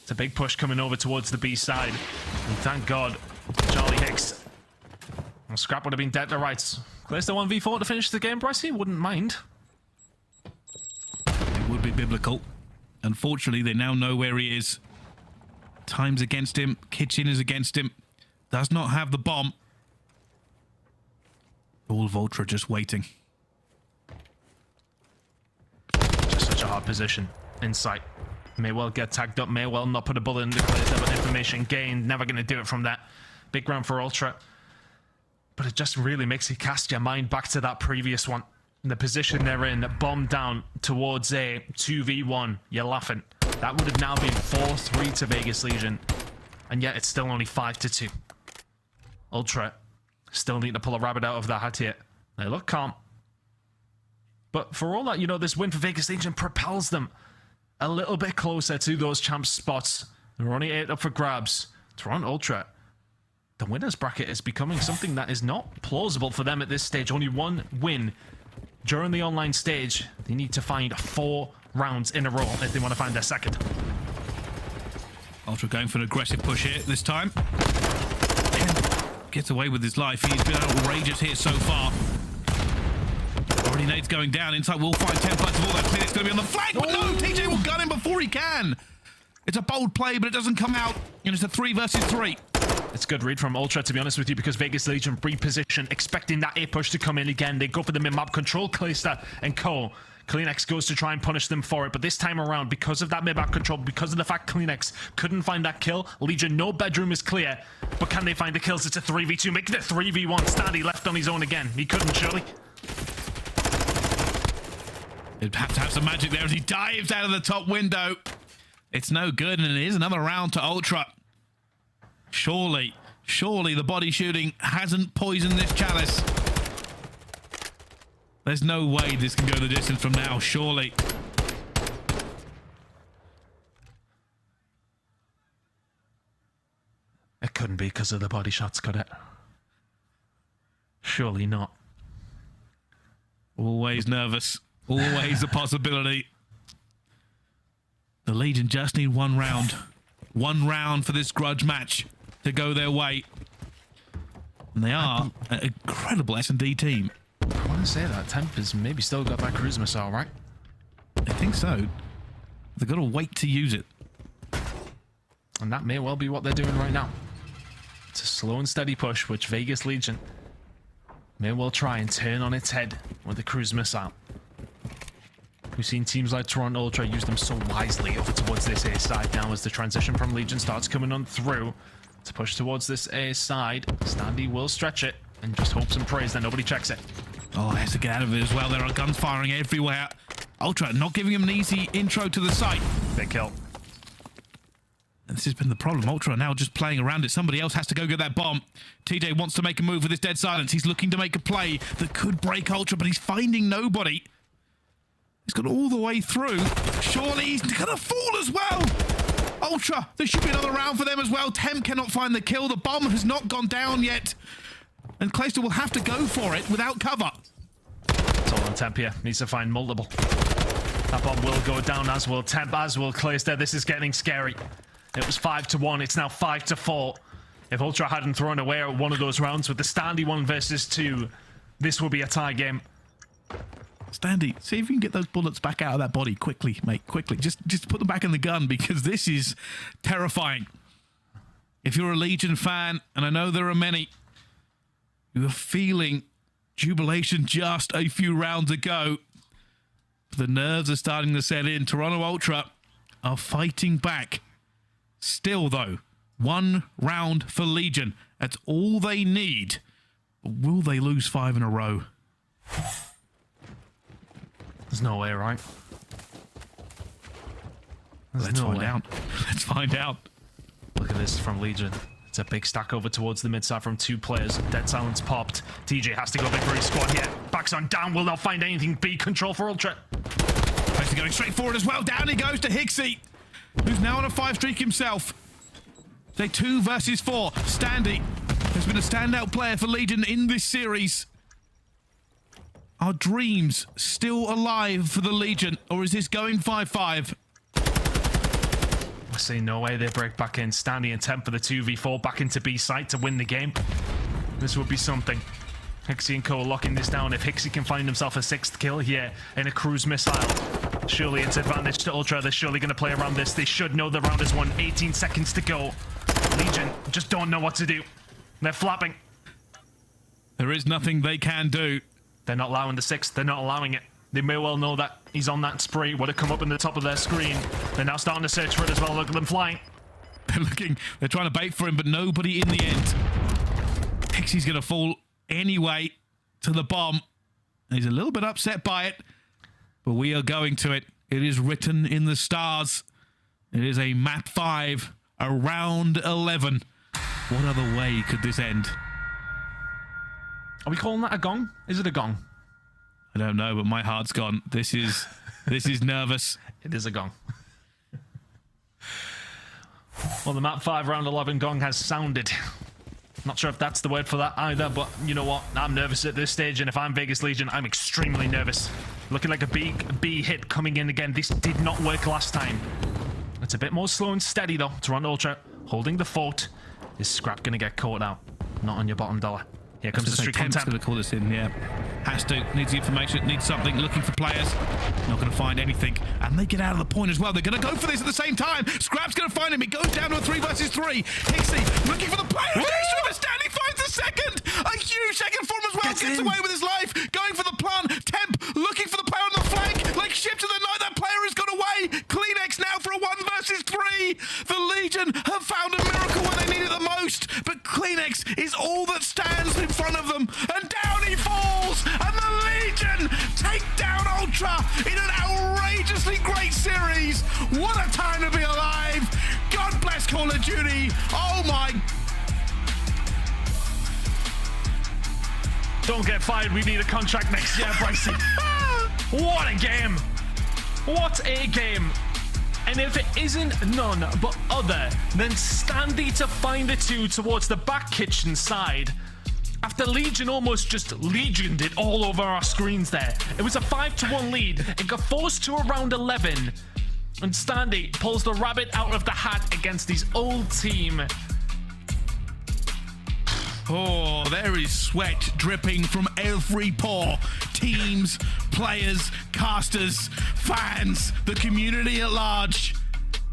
It's a big push coming over towards the B side. And thank God, Charlie Hicks. Well, Scrap would have been dead to rights. Clears the 1v4 to finish the game, Bricey. Wouldn't mind.
It would be biblical. Unfortunately, they now know where he is. Time's against him. Kitchen is against him. Does not have the bomb. All of Ultra just waiting.
Just such a hard position. Insight. May well get tagged up, may well not put a bullet in the clear, but information gained, never going to do it from that. Big round for Ultra. But it just really makes you cast your mind back to that previous one. The position they're in, bomb down towards a 2v1. You're laughing. That would have now been 4-3 to Vegas Legion. And yet it's still only 5-2. Ultra still need to pull a rabbit out of their hat here. They look calm. But for all that, you know, this win for Vegas Legion propels them a little bit closer to those champ spots. They're only 8 up for grabs. Toronto Ultra, the winners bracket is becoming something that is not plausible for them at this stage. Only one win during the online stage. They need to find 4 rounds in a row if they want to find their second.
Ultra going for an aggressive push here this time. Gets away with his life. He's been outrageous here so far. Already nades going down. Inside will find 10 plus of all that clear. It's going to be on the flank. But no, TJ will gun him before he can. It's a bold play, but it doesn't come out. And it's a 3 versus 3.
It's a good read from Ultra, to be honest with you, because Vegas Legion reposition, expecting that A push to come in again. They go for the mid-map control, Priestahh and co. Klinex goes to try and punish them for it, but this time around, because of that mid-map control, because of the fact Klinex couldn't find that kill, Legion, no bedroom is clear, but can they find the kills? It's a 3v2, make it a 3v1. Standy left on his own again. He couldn't, surely.
He'd have to have some magic there as he dives out of the top window. It's no good, and it is another round to Ultra. Surely the body shooting hasn't poisoned this chalice. There's no way this can go the distance from now, surely.
It couldn't be because of the body shots, could it? Surely not.
Always nervous. Always a possibility. The Legion just need 1 round. 1 round for this grudge match to go their way. And they are an incredible S&D team.
I want to say that Temp has maybe still got that cruise missile, right?
I think so. They've got to wait to use it.
And that may well be what they're doing right now. It's a slow and steady push, which Vegas Legion may well try and turn on its head with the cruise missile. We've seen teams like Toronto Ultra use them so wisely over towards this A side now as the transition from Legion starts coming on through to push towards this A side. Standy will stretch it and just hopes and prays that nobody checks it.
Oh, he has to get out of it as well. There are guns firing everywhere. Ultra not giving him an easy intro to the site.
Big kill.
And this has been the problem. Ultra now just playing around it. Somebody else has to go get that bomb. TJ wants to make a move with his dead silence. He's looking to make a play that could break Ultra, but he's finding nobody. He's got all the way through. Surely he's gonna fall as well. Ultra, there should be another round for them as well. Temp cannot find the kill. The bomb has not gone down yet. And Priestahh will have to go for it without cover.
It's all on Temp here. Needs to find multiple. That bomb will go down, as will Temp, as will Priestahh. This is getting scary. It was 5-1. It's now 5-4. If Ultra hadn't thrown away one of those rounds with the Standy 1 versus 2, this will be a tie game.
Standy, see if you can get those bullets back out of that body quickly, mate. Quickly. Just put them back in the gun, because this is terrifying. If you're a Legion fan, and I know there are many, you are feeling jubilation just a few rounds ago. The nerves are starting to set in. Toronto Ultra are fighting back. Still, though, 1 round for Legion. That's all they need. But will they lose 5 in a row?
There's no way, right?
Let's find out. Let's find out.
Look at this from Legion. It's a big stack over towards the mid side from 2 players. Dead silence popped. TJ has to go big for his squad here. Backs on down. Will not find anything. B control for Ultra.
Priestahh going straight forward as well. Down he goes to Hicksy, who's now on a 5 streak himself. Say 2 versus 4. Standy has been a standout player for Legion in this series. Are dreams still alive for the Legion, or is this going 5-5?
I see no way they break back in. Standy and Temp for the 2v4 back into B site to win the game. This would be something. Hicksy and Co locking this down. If Hicksy can find himself a 6th kill here in a cruise missile, surely it's advantage to Ultra. They're surely going to play around this. They should know the round is won. 18 seconds to go. Legion just don't know what to do. They're flapping.
There is nothing they can do.
They're not allowing the 6. They're not allowing it. They may well know that he's on that spree. Would have come up in the top of their screen. They're now starting to search for it as well. Look at them flying.
They're trying to bait for him, but nobody in the end. Pixie's going to fall anyway to the bomb. He's a little bit upset by it, but we are going to it. It is written in the stars. It is a map 5, a round 11. What other way could this end?
Are we calling that a gong? Is it a gong?
I don't know, but my heart's gone. This is nervous.
It is a gong. Well, the map 5 round 11 gong has sounded. Not sure if that's the word for that either, but you know what? I'm nervous at this stage, and if I'm Vegas Legion, I'm extremely nervous. Looking like a big B hit coming in again. This did not work last time. It's a bit more slow and steady, though. Toronto Ultra holding the fort. Is Scrap going to get caught out? Not on your bottom dollar. Here comes the streak on
Temp's
tap.
going to call this in, yeah. Has to. Needs the information. Needs something. Looking for players. Not going to find anything. And they get out of the point as well. They're going to go for this at the same time. Scrap's going to find him. It goes down to a 3 versus 3. Hixie looking for the player. He finds the second. A huge second for him as well. Gets away with his life. Going for the plant. Temp looking for the player on the flank. Like ships of the night. That player has got away. Kleenex now for a 1 versus 3. The Legion have found a miracle when they need it the most. But Kleenex is all that stands in front of them. And down he falls. And the Legion take down Ultra in an outrageously great series. What a time to be alive. God bless Call of Duty. Oh my.
Don't get fired. We need a contract next year, Brycey. What a game. What a game. And if it isn't none but other than Standy to find the 2 towards the back kitchen side, after Legion almost just legioned it all over our screens there. It was a 5-1 lead. It got forced to around 11. And Standy pulls the rabbit out of the hat against his old team.
Oh, there is sweat dripping from every pore. Teams, players, casters, fans, the community at large.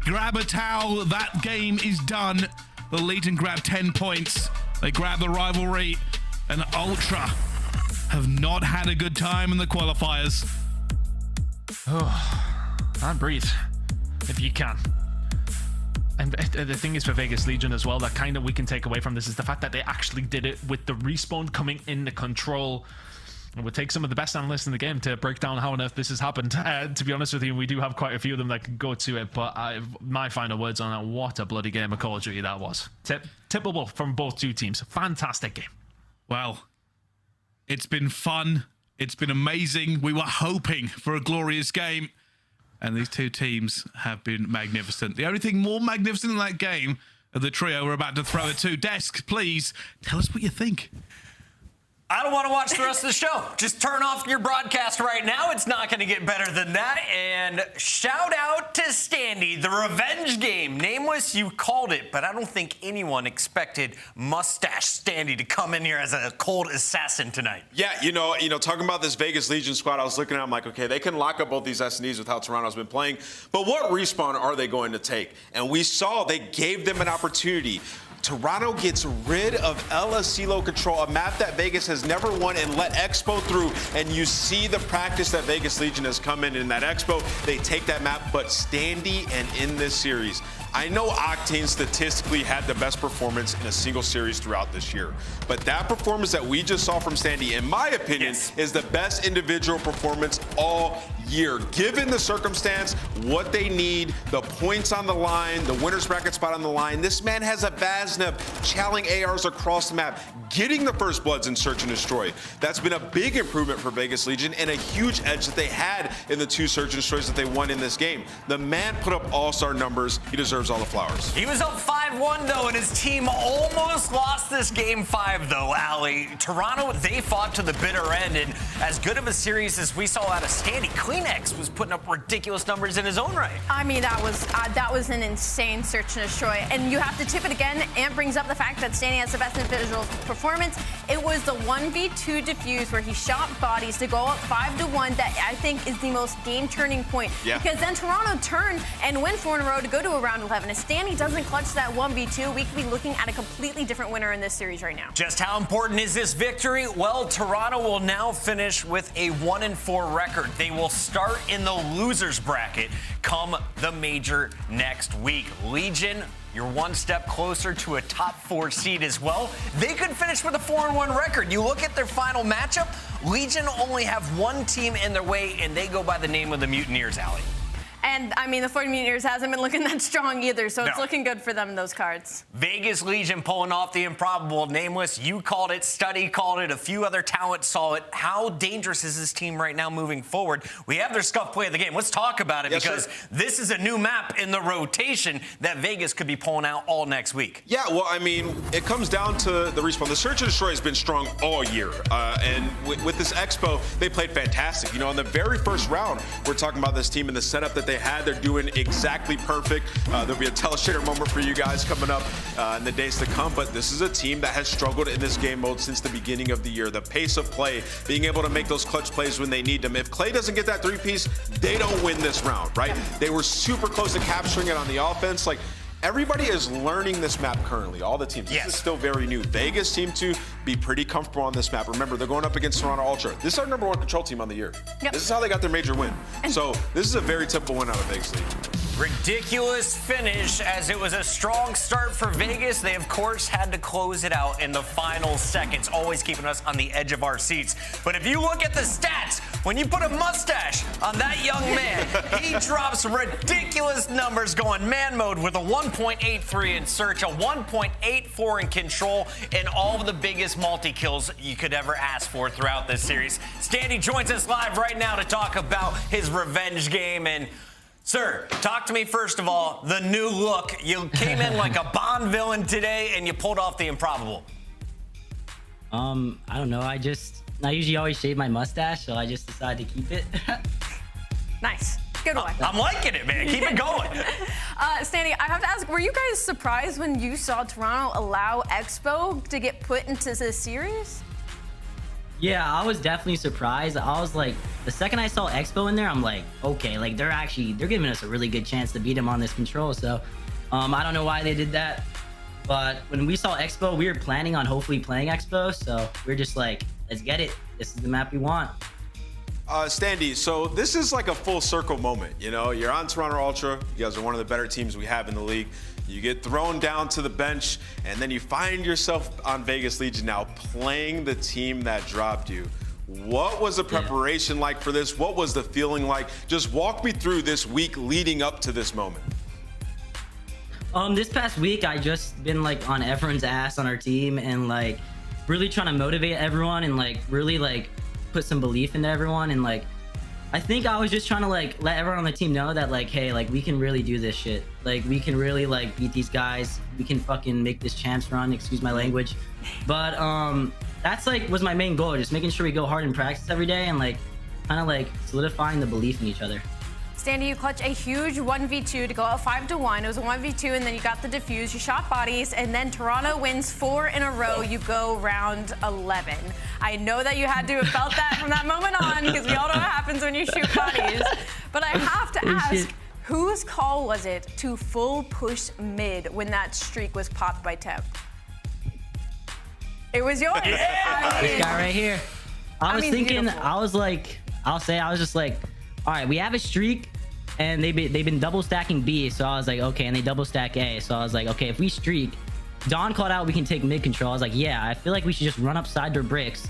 Grab a towel. That game is done. The Legion grab 10 points. They grab the rivalry. And Ultra have not had a good time in the qualifiers.
Oh, and breathe, if you can. And the thing is for Vegas Legion as well, that kind of we can take away from this is the fact that they actually did it with the respawn coming into control. It would take some of the best analysts in the game to break down how on earth this has happened. To be honest with you, we do have quite a few of them that can go to it, but my final words on that, what a bloody game of Call of Duty that was. Tippable from both 2 teams. Fantastic game.
Well, it's been fun. It's been amazing. We were hoping for a glorious game. And these 2 teams have been magnificent. The only thing more magnificent than that game are the trio we're about to throw it to. Desk, please, tell us what you think.
I don't want to watch the rest of the show. Just turn off your broadcast right now. It's not going to get better than that. And shout out to Standy, the revenge game. Nameless, you called it, but I don't think anyone expected Mustache Standy to come in here as a cold assassin tonight.
Yeah, you know, talking about this Vegas Legion squad, I was looking at them like, okay, they can lock up both these S&Ds with how Toronto's been playing, but what respawn are they going to take? And we saw they gave them an opportunity. Toronto gets rid of El Asilo Control, a map that Vegas has never won, and let Expo through. And you see the practice that Vegas Legion has come in that Expo. They take that map, but Standy and in this series, I know Octane statistically had the best performance in a single series throughout this year. But that performance that we just saw from Standy, in my opinion, is the best individual performance all year. Given the circumstance, what they need, the points on the line, the winner's bracket spot on the line, this man has a Vazneb challing ARs across the map, getting the first bloods in Search and Destroy. That's been a big improvement for Vegas Legion and a huge edge that they had in the 2 Search and Destroys that they won in this game. The man put up all-star numbers. He deserves all the flowers.
He was up 5-1, though, and his team almost lost this game 5, though, Ali. Toronto, they fought to the bitter end, and as good of a series as we saw out of Standy, Kleenex was putting up ridiculous numbers in his own right.
I mean, that was an insane Search and Destroy, and you have to tip it again. Ant brings up the fact that Standy has the best individual performance. It was the 1v2 defuse where he shot bodies to go up 5-1 that I think is the most game-turning point.
Yeah.
Because then Toronto turned and went 4 in a row to go to a round 11. If Standy doesn't clutch that 1v2, we could be looking at a completely different winner in this series right now.
Just how important is this victory? Well, Toronto will now finish with a 1-4 record. They will start in the losers bracket come the major next week. Legion, you're one step closer to a top 4 seed as well. They could finish with a 4-1 record. You look at their final matchup, Legion only have one team in their way, and they go by the name of the Mutineers, Allie.
And, I mean, the 40 Mutineers hasn't been looking that strong either, so it's
No.
looking good for them in those cards.
Vegas Legion pulling off the improbable. Nameless, you called it, Study called it, a few other talents saw it. How dangerous is this team right now moving forward? We have their scuff play of the game. Let's talk about it, because this is a new map in the rotation that Vegas could be pulling out all next week.
Yeah, well, I mean, it comes down to the respawn. The Search and Destroy has been strong all year. And with this Expo, they played fantastic. You know, in the very first round, we're talking about this team and the setup that they had. They're doing exactly perfect. There'll be a tell-shader moment for you guys coming up in the days to come. But this is a team that has struggled in this game mode since the beginning of the year. The pace of play, being able to make those clutch plays when they need them. If Clay doesn't get that 3-piece, they don't win this round, right? They were super close to capturing it on the offense. Like, everybody is learning this map currently, all the teams. This is still very new. Vegas seem to be pretty comfortable on this map. Remember, they're going up against Toronto Ultra. This is our #1 control team on the year. This is how they got their major win. So this is a very typical win out of Vegas League.
Ridiculous finish, as it was a strong start for Vegas. They, of course, had to close it out in the final seconds, always keeping us on the edge of our seats. But if you look at the stats, when you put a mustache on that young man, he drops ridiculous numbers going man mode with a 1.83 in search, a 1.84 in control, and all of the biggest multi-kills you could ever ask for throughout this series. Standy joins us live right now to talk about his revenge game. And sir, talk to me first of all, the new look. You came in like a Bond villain today, and you pulled off the improbable.
I don't know. I usually always shave my mustache, so I just decided to keep it.
Nice. Good one.
I'm liking it, man. Keep it going.
Standy, I have to ask, were you guys surprised when you saw Toronto allow Expo to get put into this series?
Yeah, I was definitely surprised. I was like, the second I saw Expo in there, I'm like, okay, like they're giving us a really good chance to beat them on this control. So I don't know why they did that. But when we saw Expo, we were planning on hopefully playing Expo. So we're just like, let's get it. This is the map we want.
Standy, so this is like a full circle moment. You know, you're on Toronto Ultra. You guys are one of the better teams we have in the league. You get thrown down to the bench, and then you find yourself on Vegas Legion now playing the team that dropped you. What was the preparation like for this? What was the feeling like? Just walk me through this week leading up to this moment.
This past week, I just been like on everyone's ass on our team and like really trying to motivate everyone and like really like put some belief into everyone. And like I think I was just trying to like let everyone on the team know that like, hey, like we can really do this shit. Like we can really like beat these guys. We can fucking make this champs run, excuse my language. But that's like was my main goal, just making sure we go hard in practice every day and like kind of like solidifying the belief in each other.
Standy, you clutch a huge 1v2 to go out 5-1. It was a 1v2, and then you got the defuse. You shot bodies, and then Toronto wins 4 in a row. You go round 11. I know that you had to have felt that from that moment on, because we all know what happens when you shoot bodies. But I have to ask, whose call was it to full push mid when that streak was popped by Temp? It was yours.
This guy right here. I was thinking, beautiful. I was like, I was just like, all right, we have a streak, and they've been double stacking B, so I was like, okay, and they double stack A, so I was like, okay, if we streak, Dawn called out we can take mid control. I was like, yeah, I feel like we should just run up side door bricks,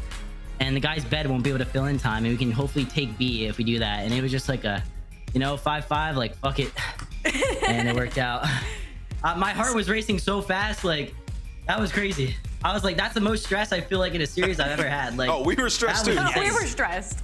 and the guy's bed won't be able to fill in time, and we can hopefully take B if we do that. And it was just like a, 5-5, like fuck it, and it worked out. My heart was racing so fast, like that was crazy. I was like, that's the most stress I feel like in a series I've ever had. Like,
oh, we were stressed too.
We were stressed.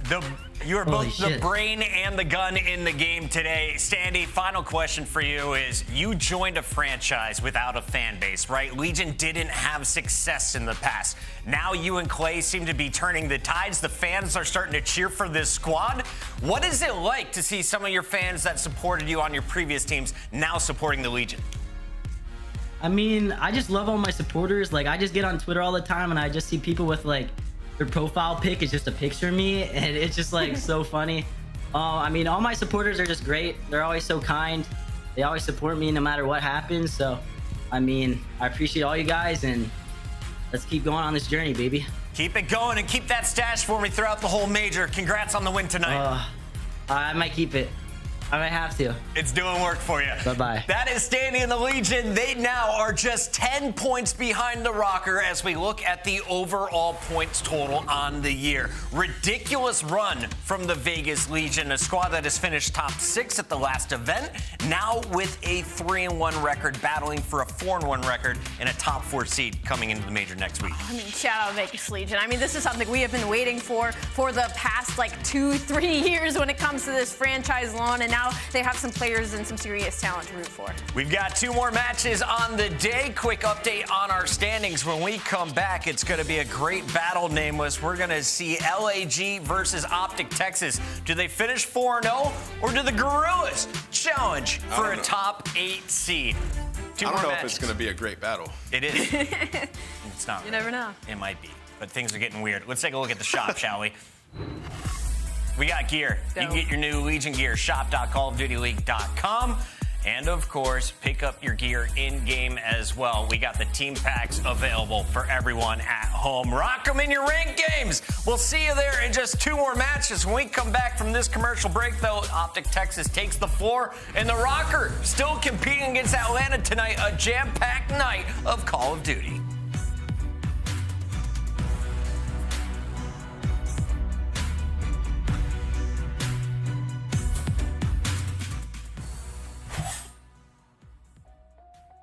You are both the brain and the gun in the game today. Standy, final question for you is, you joined a franchise without a fan base, right? Legion didn't have success in the past. Now you and Clay seem to be turning the tides. The fans are starting to cheer for this squad. What is it like to see some of your fans that supported you on your previous teams now supporting the Legion?
I mean, I just love all my supporters. Like, I just get on Twitter all the time, and I just see people with, like, their profile pic is just a picture of me, and it's just, like, so funny. I mean, all my supporters are just great. They're always so kind. They always support me no matter what happens, so I mean, I appreciate all you guys, and let's keep going on this journey, baby.
Keep it going and keep that stash for me throughout the whole major. Congrats on the win tonight.
I might keep it. I might have to.
It's doing work for you.
Bye-bye.
That is standing in the Legion. They now are just 10 points behind the Røkkr as we look at the overall points total on the year. Ridiculous run from the Vegas Legion, a squad that has finished top 6 at the last event, now with a 3-1 record, battling for a 4-1 record and a top 4 seed coming into the major next week.
I mean, shout out Vegas Legion. I mean, this is something we have been waiting for the past like 2-3 years when it comes to this franchise lawn, and now they have some players and some serious talent to root for.
We've got 2 more matches on the day. Quick update on our standings. When we come back, it's going to be a great battle, Nameless. We're going to see LAG versus OpTic Texas. Do they finish 4-0, or do the Guerrillas challenge for a top 8 seed?
I don't know if it's going to be a great battle.
It is. It's not.
You never know.
It might be, but things are getting weird. Let's take a look at the shop, shall we? We got gear. You can get your new Legion gear, shop.callofdutyleague.com. And of course, pick up your gear in-game as well. We got the team packs available for everyone at home. Rock them in your ranked games. We'll see you there in just 2 more matches. When we come back from this commercial break, though, OpTic Texas takes the floor, and the Røkkr still competing against Atlanta tonight, a jam-packed night of Call of Duty.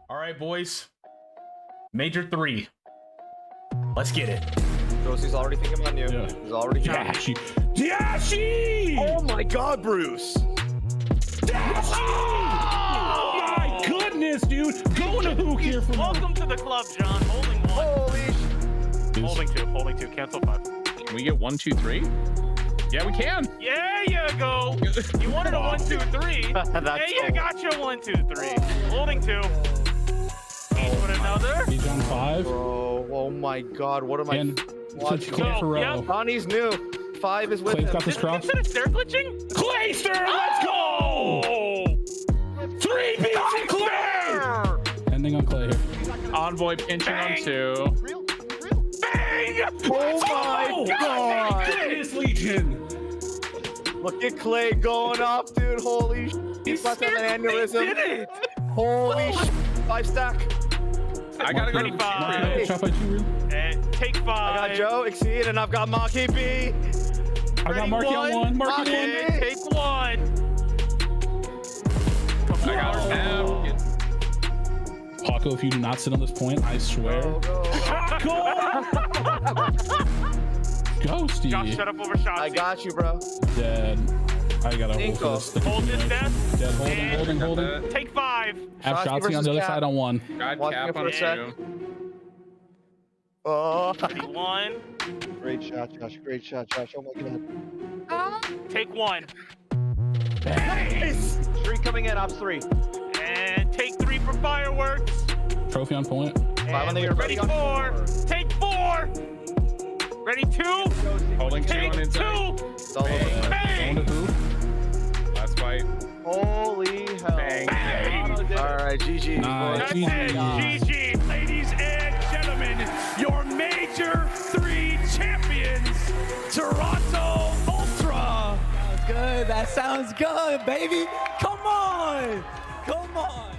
All right, boys. Major 3. Let's get it.
Ghosty's already thinking about you.
Yeah.
He's already
Dashy. Dashy!
Oh my God, Bruce.
Dashy! Oh my goodness, dude. Going to Huke here from.
Welcome to the club, John. Holding 1.
Holy
Holding 2. Cancel 5.
Can we get 1, 2, 3? Yeah, we can.
There you go. You wanted a 1, 2, 3. There you got your 1, 2, 3. Holding 2. Put another.
He's on 5.
Bro, oh my God, what am I watching?
Clay for row.
Donnie's new. 5 is with
Clay's
him.
got this cross.
Is there glitching?
Clayster, let's go! 3 beats Clay!
Ending on Clay here. Envoy pinching on 2.
Bang!
Oh my God!
Goodness, Legion!
Look at Clay going up, dude. Holy shit. He's about to have an aneurysm.
Did it!
Holy shit. 5 stack.
I gotta go to
25.
Shot by 2 real.
And take 5.
I got Joe, Exceed, and I've got Maki B.
I got Marky on 1. Marky
Okay,
1.
take 1.
I got Camp. Paco, if you do not sit on this point, I swear. Ghosty.
Josh, shut up over Shotzzy.
I got you, bro.
Dead. I gotta hold for this.
Hold this death.
Dead. Holding.
Take 5.
Have Shotzzy on the other side on 1.
God, Cap on 2. Oh.
1.
Great shot, Josh. Great shot, Josh. Oh my God.
Take 1.
Nice. 3 coming in. Ops 3.
And take 3 for fireworks.
Trophy on point.
5 on the
Ready 4. Take 4. Ready 2.
Holding 2
Take
on inside.
2.
Bang. Going to who? Last fight.
Holy hell.
Bang.
All right, GG.
Nice.
That's it. GG. Ladies and gentlemen, your Major 3 champions, Toronto Ultra.
Sounds good. That sounds good, baby. Come on. Come on.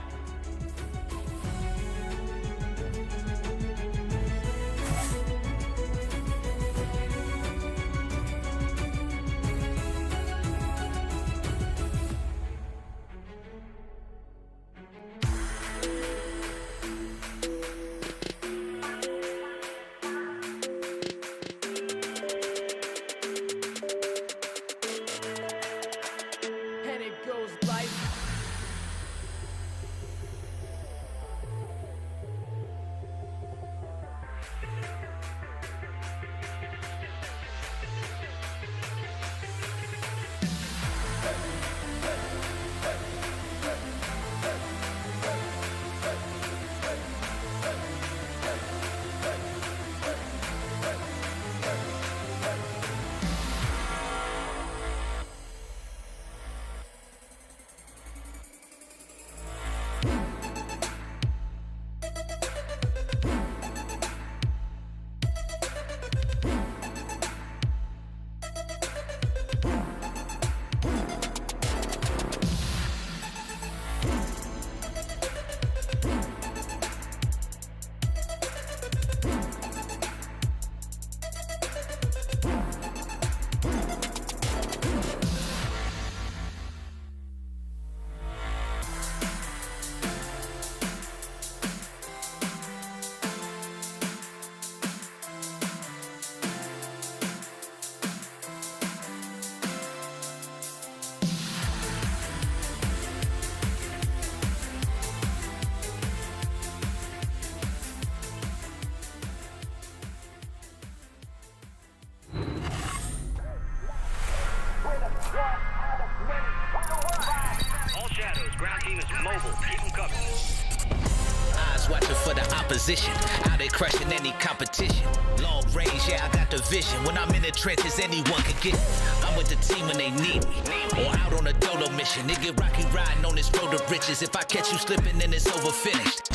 opposition. Out there crushing any competition. Long range, yeah, I got the vision. When I'm in the trenches, anyone can get it. I'm with the team when they need me. Or out on a dolo mission. It get rocky riding on this road to riches. If I catch you slipping, then it's over finished.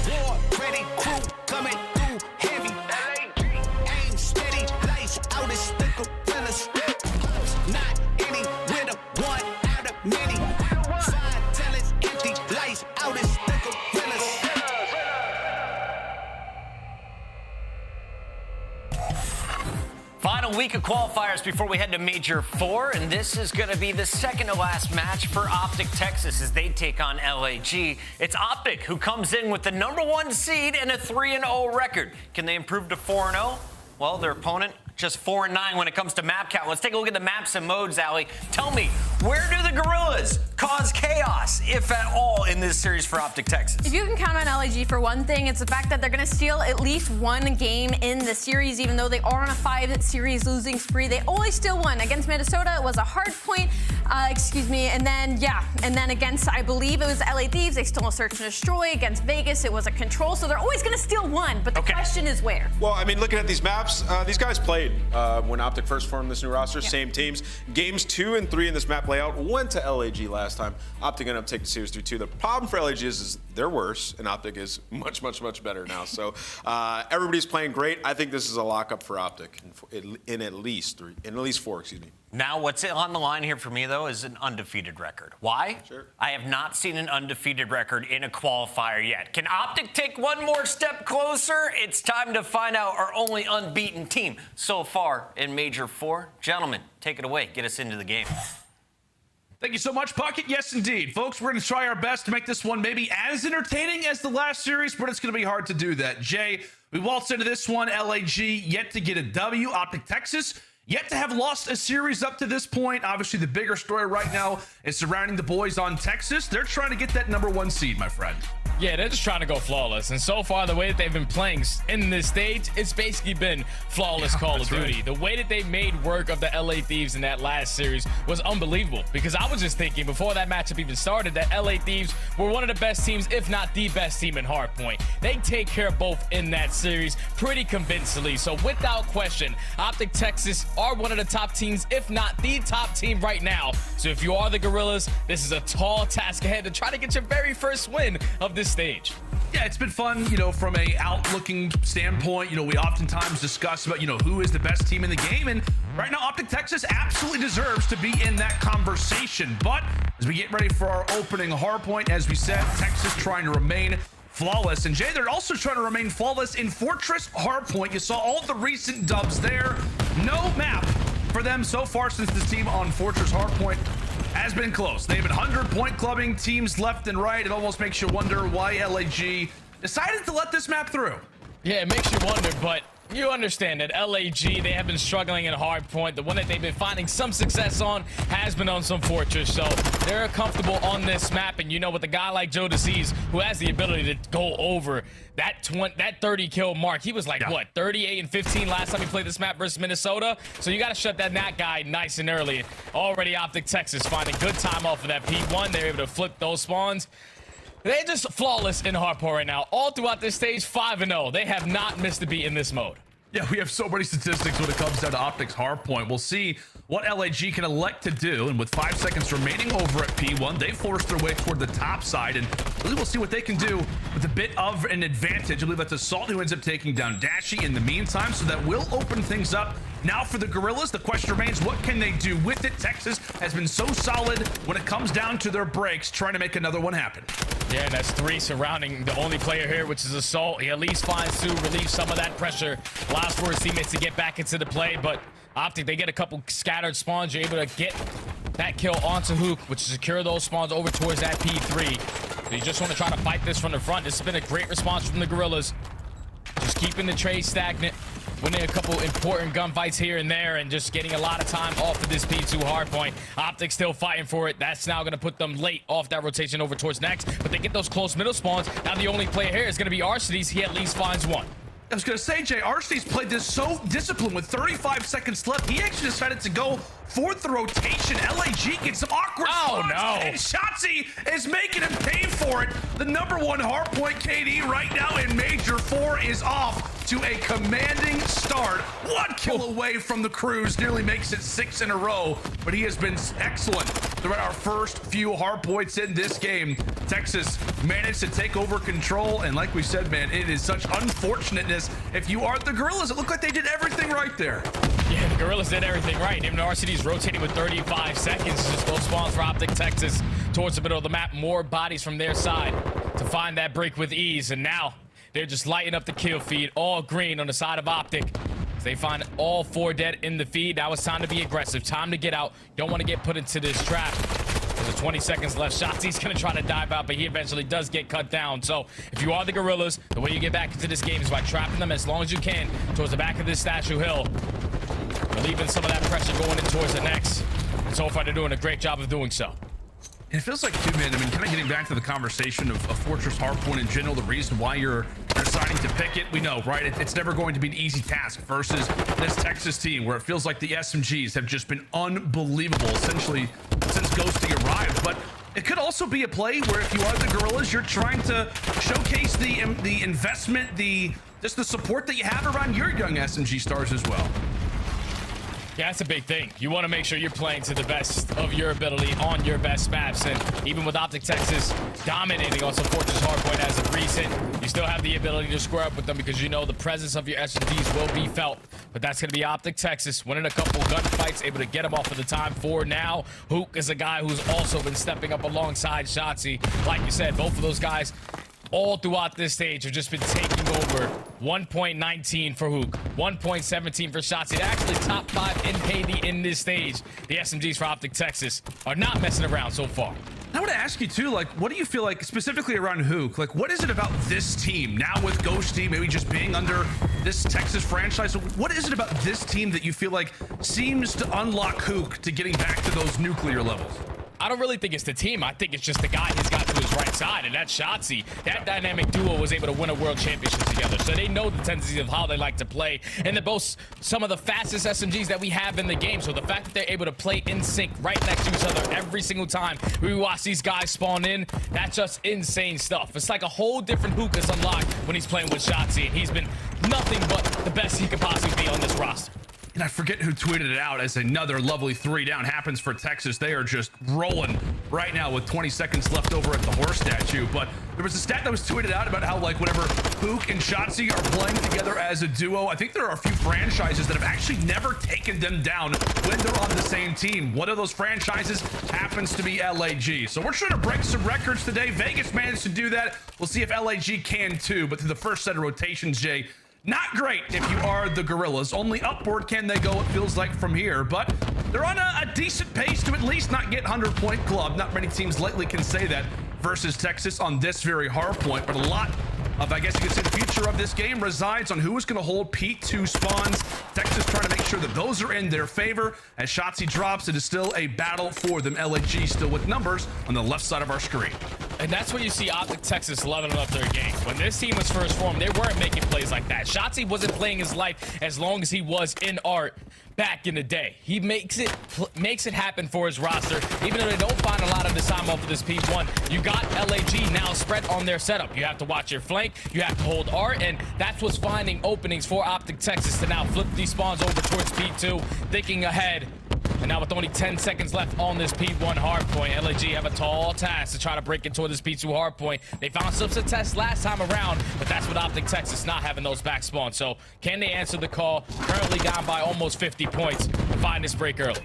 War, ready, crew, coming through heavy. Aim steady, lights out, it's the gorillas. Not any winner, one out of many. Five talents, empty, lights out, it's the gorillas.
Final week of qualifiers before we head to Major 4, and this is going to be the second to last match for OpTic Texas as they take on LAG. It's OpTic who comes in with the #1 seed and a 3-0 record. Can they improve to 4-0? Well, their opponent just 4-9 when it comes to map count. Let's take a look at the maps and modes, Allie. Tell me, where do the Guerrillas cause chaos, if at all, in this series for OpTic Texas?
If you can count on LAG for one thing, it's the fact that they're going to steal at least one game in the series, even though they are on a 5-series losing spree. They only steal one. Against Minnesota, it was a hard point, and then against, I believe it was LA Thieves, they stole a search and destroy. Against Vegas, it was a control, so they're always going to steal one, but the question is where?
Well, I mean, looking at these maps, these guys played when OpTic first formed this new roster, same teams. Games 2 and 3 in this map layout went to LAG last time. OpTic ended up taking the series through 2. The problem for LAG is they're worse, and OpTic is much, much, much better now. So everybody's playing great. I think this is a lockup for OpTic in at least 4, excuse me.
Now, what's on the line here for me, though, is an undefeated record. Why?
Sure.
I have not seen an undefeated record in a qualifier yet. Can OpTic take one more step closer? It's time to find out our only unbeaten team so far in Major 4. Gentlemen, take it away. Get us into the game.
Thank you so much, Pocket. Yes, indeed. Folks, we're going to try our best to make this one maybe as entertaining as the last series, but it's going to be hard to do that. Jay, we waltzed into this one. LAG yet to get a W. OpTic Texas yet to have lost a series up to this point. Obviously, the bigger story right now is surrounding the boys on Texas. They're trying to get that #1 seed, my friend.
Yeah, they're just trying to go flawless. And so far, the way that they've been playing in this stage, it's basically been flawless Call of Duty. Right. The way that they made work of the LA Thieves in that last series was unbelievable. Because I was just thinking, before that matchup even started, that LA Thieves were one of the best teams, if not the best team in Hardpoint. They take care of both in that series pretty convincingly. So without question, OpTic Texas are one of the top teams, if not the top team right now. So if you are the Guerrillas, this is a tall task ahead to try to get your very first win of this stage.
Yeah, it's been fun, from a outlooking standpoint. We oftentimes discuss about, who is the best team in the game. And right now, OpTic Texas absolutely deserves to be in that conversation. But as we get ready for our opening hardpoint, as we said, Texas trying to remain flawless. And Jay, they're also trying to remain flawless in Fortress Hardpoint. You saw all the recent dubs there. No map for them so far since this team on Fortress Hardpoint has been close. They've been 100-point clubbing teams left and right. It almost makes you wonder why LAG decided to let this map through.
Yeah, it makes you wonder, but you understand that LAG, they have been struggling in Hardpoint. The one that they've been finding some success on has been on some Fortress, so they're comfortable on this map. And with a guy like Joe DeCease, who has the ability to go over that 30 kill mark, he was like, what, 38 and 15 last time he played this map versus Minnesota? So you got to shut that guy nice and early. Already OpTic Texas finding good time off of that P1. They're able to flip those spawns. They're just flawless in Hardpoint right now. All throughout this stage, 5-0. They have not missed a beat in this mode.
Yeah, we have so many statistics when it comes down to OpTic's Hardpoint. We'll see what LAG can elect to do. And with 5 seconds remaining over at P1, they forced their way toward the top side. And really we'll see what they can do with a bit of an advantage. I believe that's Assault who ends up taking down Dashy in the meantime. So that will open things up. Now for the Guerrillas, the question remains, what can they do with it? Texas has been so solid when it comes down to their breaks, trying to make another one happen.
Yeah, and that's 3 surrounding the only player here, which is Assault. He at least finds to relieve some of that pressure. Allows for his teammates to get back into the play, but OpTic, they get a couple scattered spawns. You're able to get that kill onto Huke, which is secure those spawns over towards that P3. So you just want to try to fight this from the front. This has been a great response from the Guerrillas. Just keeping the trade stagnant, winning a couple important gunfights here and there, and just getting a lot of time off of this P2 hardpoint. OpTic still fighting for it. That's now going to put them late off that rotation over towards next, but they get those close middle spawns. Now the only player here is going to be aRSTDs. He at least finds one.
I was going to say, Jay, aRSTDs played this so disciplined with 35 seconds left. He actually decided to go fourth rotation. LAG gets some awkward spots, and Shotzzy is making him pay for it. The #1 hardpoint KD right now in Major 4 is off to a commanding start. 1 kill away from the cruise, nearly makes it 6 in a row, but he has been excellent throughout our first few hardpoints in this game. Texas managed to take over control, and like we said, man, it is such unfortunateness. If you are the Guerrillas, it looked like they did everything right there.
Yeah, the Guerrillas did everything right. Even RCD's rotating with 35 seconds. Just those spawns for OpTic Texas towards the middle of the map. More bodies from their side to find that break with ease. And now they're just lighting up the kill feed. All green on the side of OpTic. They find all 4 dead in the feed. Now it's time to be aggressive. Time to get out. Don't want to get put into this trap. There's 20 seconds left. Shotzzy's going to try to dive out, but he eventually does get cut down. So if you are the Guerrillas, the way you get back into this game is by trapping them as long as you can towards the back of this statue hill. Relieving some of that pressure going in towards the next. And so far, they're doing a great job of doing so.
It feels like, too, man, I mean, kind of getting back to the conversation of Fortress Hardpoint in general, the reason why you're deciding to pick it, we know, right? It's never going to be an easy task versus this Texas team where it feels like the SMGs have just been unbelievable, essentially, since Ghosty arrived. But it could also be a play where if you are the Guerrillas, you're trying to showcase the investment, just the support that you have around your young SMG stars as well.
Yeah, that's a big thing. You want to make sure you're playing to the best of your ability on your best maps. And even with OpTic Texas dominating on some Fortress Hardpoint as of recent, you still have the ability to square up with them because you know the presence of your SMGs will be felt. But that's going to be OpTic Texas winning a couple gunfights, able to get him off for the time for now. Huke is a guy who's also been stepping up alongside Shotzzy. Like you said, both of those guys all throughout this stage have just been taking over. 1.19 for Huke, 1.17 for Shotzzy. They're actually top 5 in KD in this stage. The SMGs for OpTic Texas are not messing around so far.
I want to ask you too, like, what do you feel like specifically around Huke? Like, what is it about this team now with Ghosty maybe just being under this Texas franchise? What is it about this team that you feel like seems to unlock Huke to getting back to those nuclear levels?
I don't really think it's the team. I think it's just the guy he's got to his right side, and that's Shotzzy. That dynamic duo was able to win a world championship together, so they know the tendencies of how they like to play, and they're both some of the fastest SMGs that we have in the game. So the fact that they're able to play in sync right next to each other every single time we watch these guys spawn in, that's just insane stuff. It's like a whole different Huke is unlocked when he's playing with Shotzzy, and he's been nothing but the best he could possibly be on this roster.
And I forget who tweeted it out as another lovely 3 down happens for Texas. They are just rolling right now with 20 seconds left over at the horse statue. But there was a stat that was tweeted out about how, like, whenever Huke and Shotzzy are playing together as a duo, I think there are a few franchises that have actually never taken them down when they're on the same team. One of those franchises happens to be LAG. So we're trying to break some records today. Vegas managed to do that. We'll see if LAG can too. But through the first set of rotations, Jay, not great if you are the Guerrillas. Only upward can they go, it feels like, from here. But they're on a decent pace to at least not get 100-point club. Not many teams lately can say that versus Texas on this very hard point. But a lot of, I guess you could say, the future of this game resides on who is going to hold P2 spawns. Texas trying to make sure that those are in their favor. As Shotzzy drops, it is still a battle for them. LAG still with numbers on the left side of our screen.
And that's when you see OpTic Texas leveling up their game. When this team was first formed, they weren't making plays like that. Shotzzy wasn't playing his life as long as he was in art back in the day. He makes it happen for his roster, even though they don't find a lot of the time off of this P1. You got LAG now spread on their setup. You have to watch your flank, you have to hold art, and that's what's finding openings for OpTic Texas to now flip these spawns over towards P2, thinking ahead. And now with only 10 seconds left on this P1 hardpoint, LAG have a tall task to try to break into this P2 hardpoint. They found some success last time around, but that's what OpTic Texas not having those back spawns. So can they answer the call? Currently down by almost 50 points and find this break early.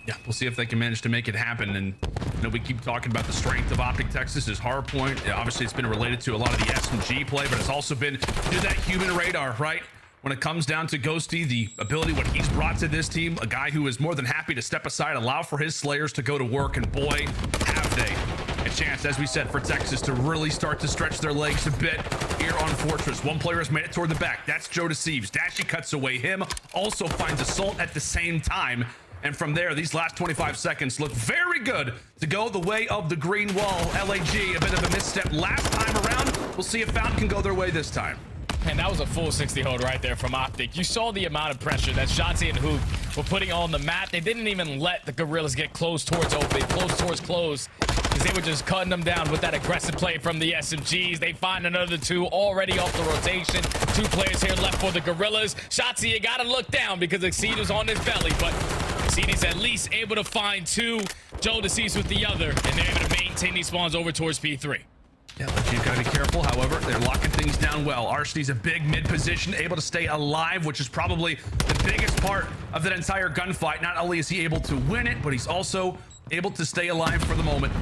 Yeah, we'll see if they can manage to make it happen. And you know, we keep talking about the strength of OpTic Texas's hardpoint. Yeah, obviously, it's been related to a lot of the SMG play, but it's also been to that human radar, right? When it comes down to Ghosty, the ability, what he's brought to this team, a guy who is more than happy to step aside, allow for his Slayers to go to work, and boy, have they a chance, as we said, for Texas to really start to stretch their legs a bit here on Fortress. One player has made it toward the back. That's Joe Deceives. Dashy cuts away him, also finds Assault at the same time. And from there, these last 25 seconds look very good to go the way of the green wall. LAG, a bit of a misstep last time around. We'll see if Fountain can go their way this time.
And that was a full 60 hold right there from OpTic. You saw the amount of pressure that Shotzzy and Huke
were putting on the map. They didn't even let the Guerrillas get close towards open, close towards close, because they were just cutting them down with that aggressive play from the SMGs. They find another 2 already off the rotation. 2 players here left for the Guerrillas. Shotzzy, you gotta look down because Exceed was on his belly, but Exceed's at least able to find 2. Joe deceased with the other, and they're able to maintain these spawns over towards P3.
Yeah, but you've got to be careful. However, they're locking things down well. Arseny's a big mid position, able to stay alive, which is probably the biggest part of that entire gunfight. Not only is he able to win it, but he's also able to stay alive for the moment.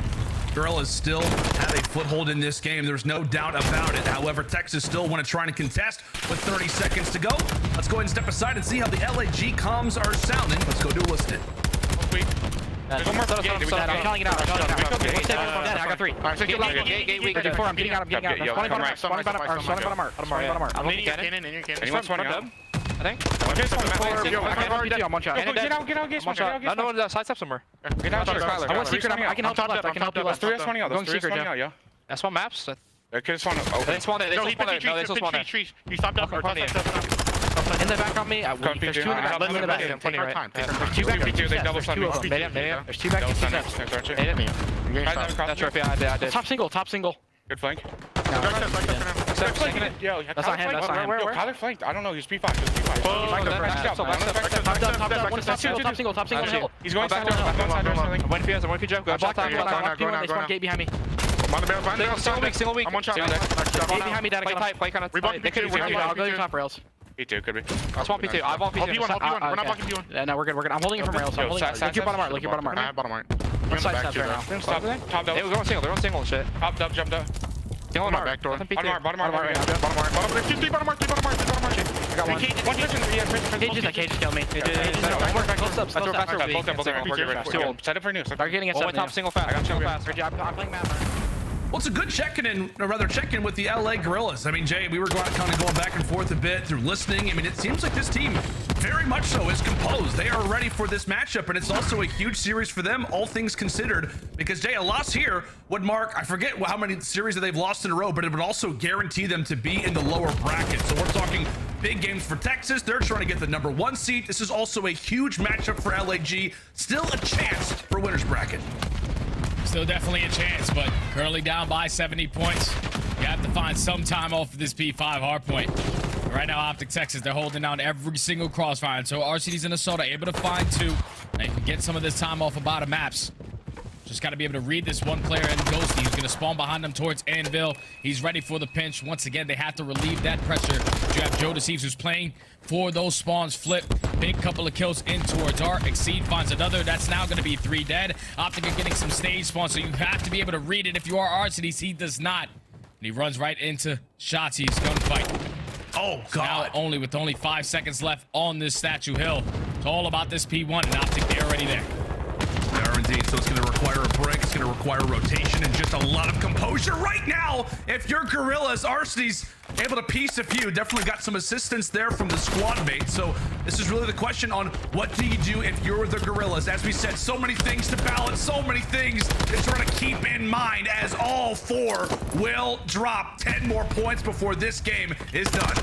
Guerrillas still have a foothold in this game. There's no doubt about it. However, Texas still want to try and contest with 30 seconds to go. Let's go ahead and step aside and see how the LAG comms are sounding. Let's go do a listen.
There's one more gate. I'm calling it out. I got 3. Alright, so gate weak. 4. I'm getting out. Spawning bottom arc. Spawning bottom arc. I'm in your cannon. Anyone spawning up? I think. I'm one shot. Get out. No one side step somewhere. Get out. I want secret. I can help you left. There's 3 spawning out. Going secret, yeah. That's one maps. They could spawn. They spawned it. They still spawned it. He stopped up. In the back on me. There's 2 in the back. In the back. There's 2 back. They double shot me. There's 2 back. That's right. Yeah, I did. Top single. Good flank. That's not him. Kyler flanked. I don't know. He's P5. Top single. He's going side. I'm waiting for you, Joe. Go They spawn gate behind me. Single weak. I'm one shot. Gate behind me. Play kind of. They could have. I'll go to your top rails. P2 could be. I spawn P2. I want P2. We're not blocking P1. No, we're good. I'm holding it from rails. Look your bottom arc. I have bottom arc. One side steps right now. Stop. Top up. They were going single. They're on single and shit. Top up. Jumped up. Killing my back door. Bottom arc. There's 2 bottom arc. I got one. Cages killed me. Set up for new. They're getting it. Top single fast. I got single fast. I'm playing map.
Well, it's a good check-in with the LA Guerrillas. I mean, Jay, we were kind of going back and forth a bit through listening. I mean, it seems like this team very much so is composed. They are ready for this matchup, and it's also a huge series for them, all things considered, because, Jay, a loss here would mark, I forget how many series that they've lost in a row, but it would also guarantee them to be in the lower bracket. So we're talking big games for Texas. They're trying to get the #1 seed. This is also a huge matchup for LAG. Still a chance for winner's bracket.
Still definitely a chance, but currently down by 70 points. You have to find some time off of this P5 hardpoint. Right now, OpTic Texas, they're holding down every single crossfire. And so RCD's in Minnesota able to find 2. They can get some of this time off of bottom maps. Just got to be able to read this one player and Ghosty, who's going to spawn behind them towards Anvil. He's ready for the pinch. Once again, they have to relieve that pressure. You have Joe Deceives, who's playing for those spawns. Flip, big couple of kills in towards Art. Exceed finds another. That's now going to be 3 dead. OpTic are getting some stage spawns, so you have to be able to read it. If you are RCDs, he does not. And he runs right into Shotzzy's gunfight.
Oh, God.
Now with only 5 seconds left on this Statue Hill. It's all about this P1, and OpTic, they're already there.
They are indeed, so it's going to require a break. It's going to require rotation and just a lot of composure right now. If you're Guerrillas, Arseny's able to piece a few. Definitely got some assistance there from the squad mate. So this is really the question on what do you do if you're the Guerrillas? As we said, so many things to balance, so many things to try to keep in mind as all 4 will drop 10 more points before this game is done.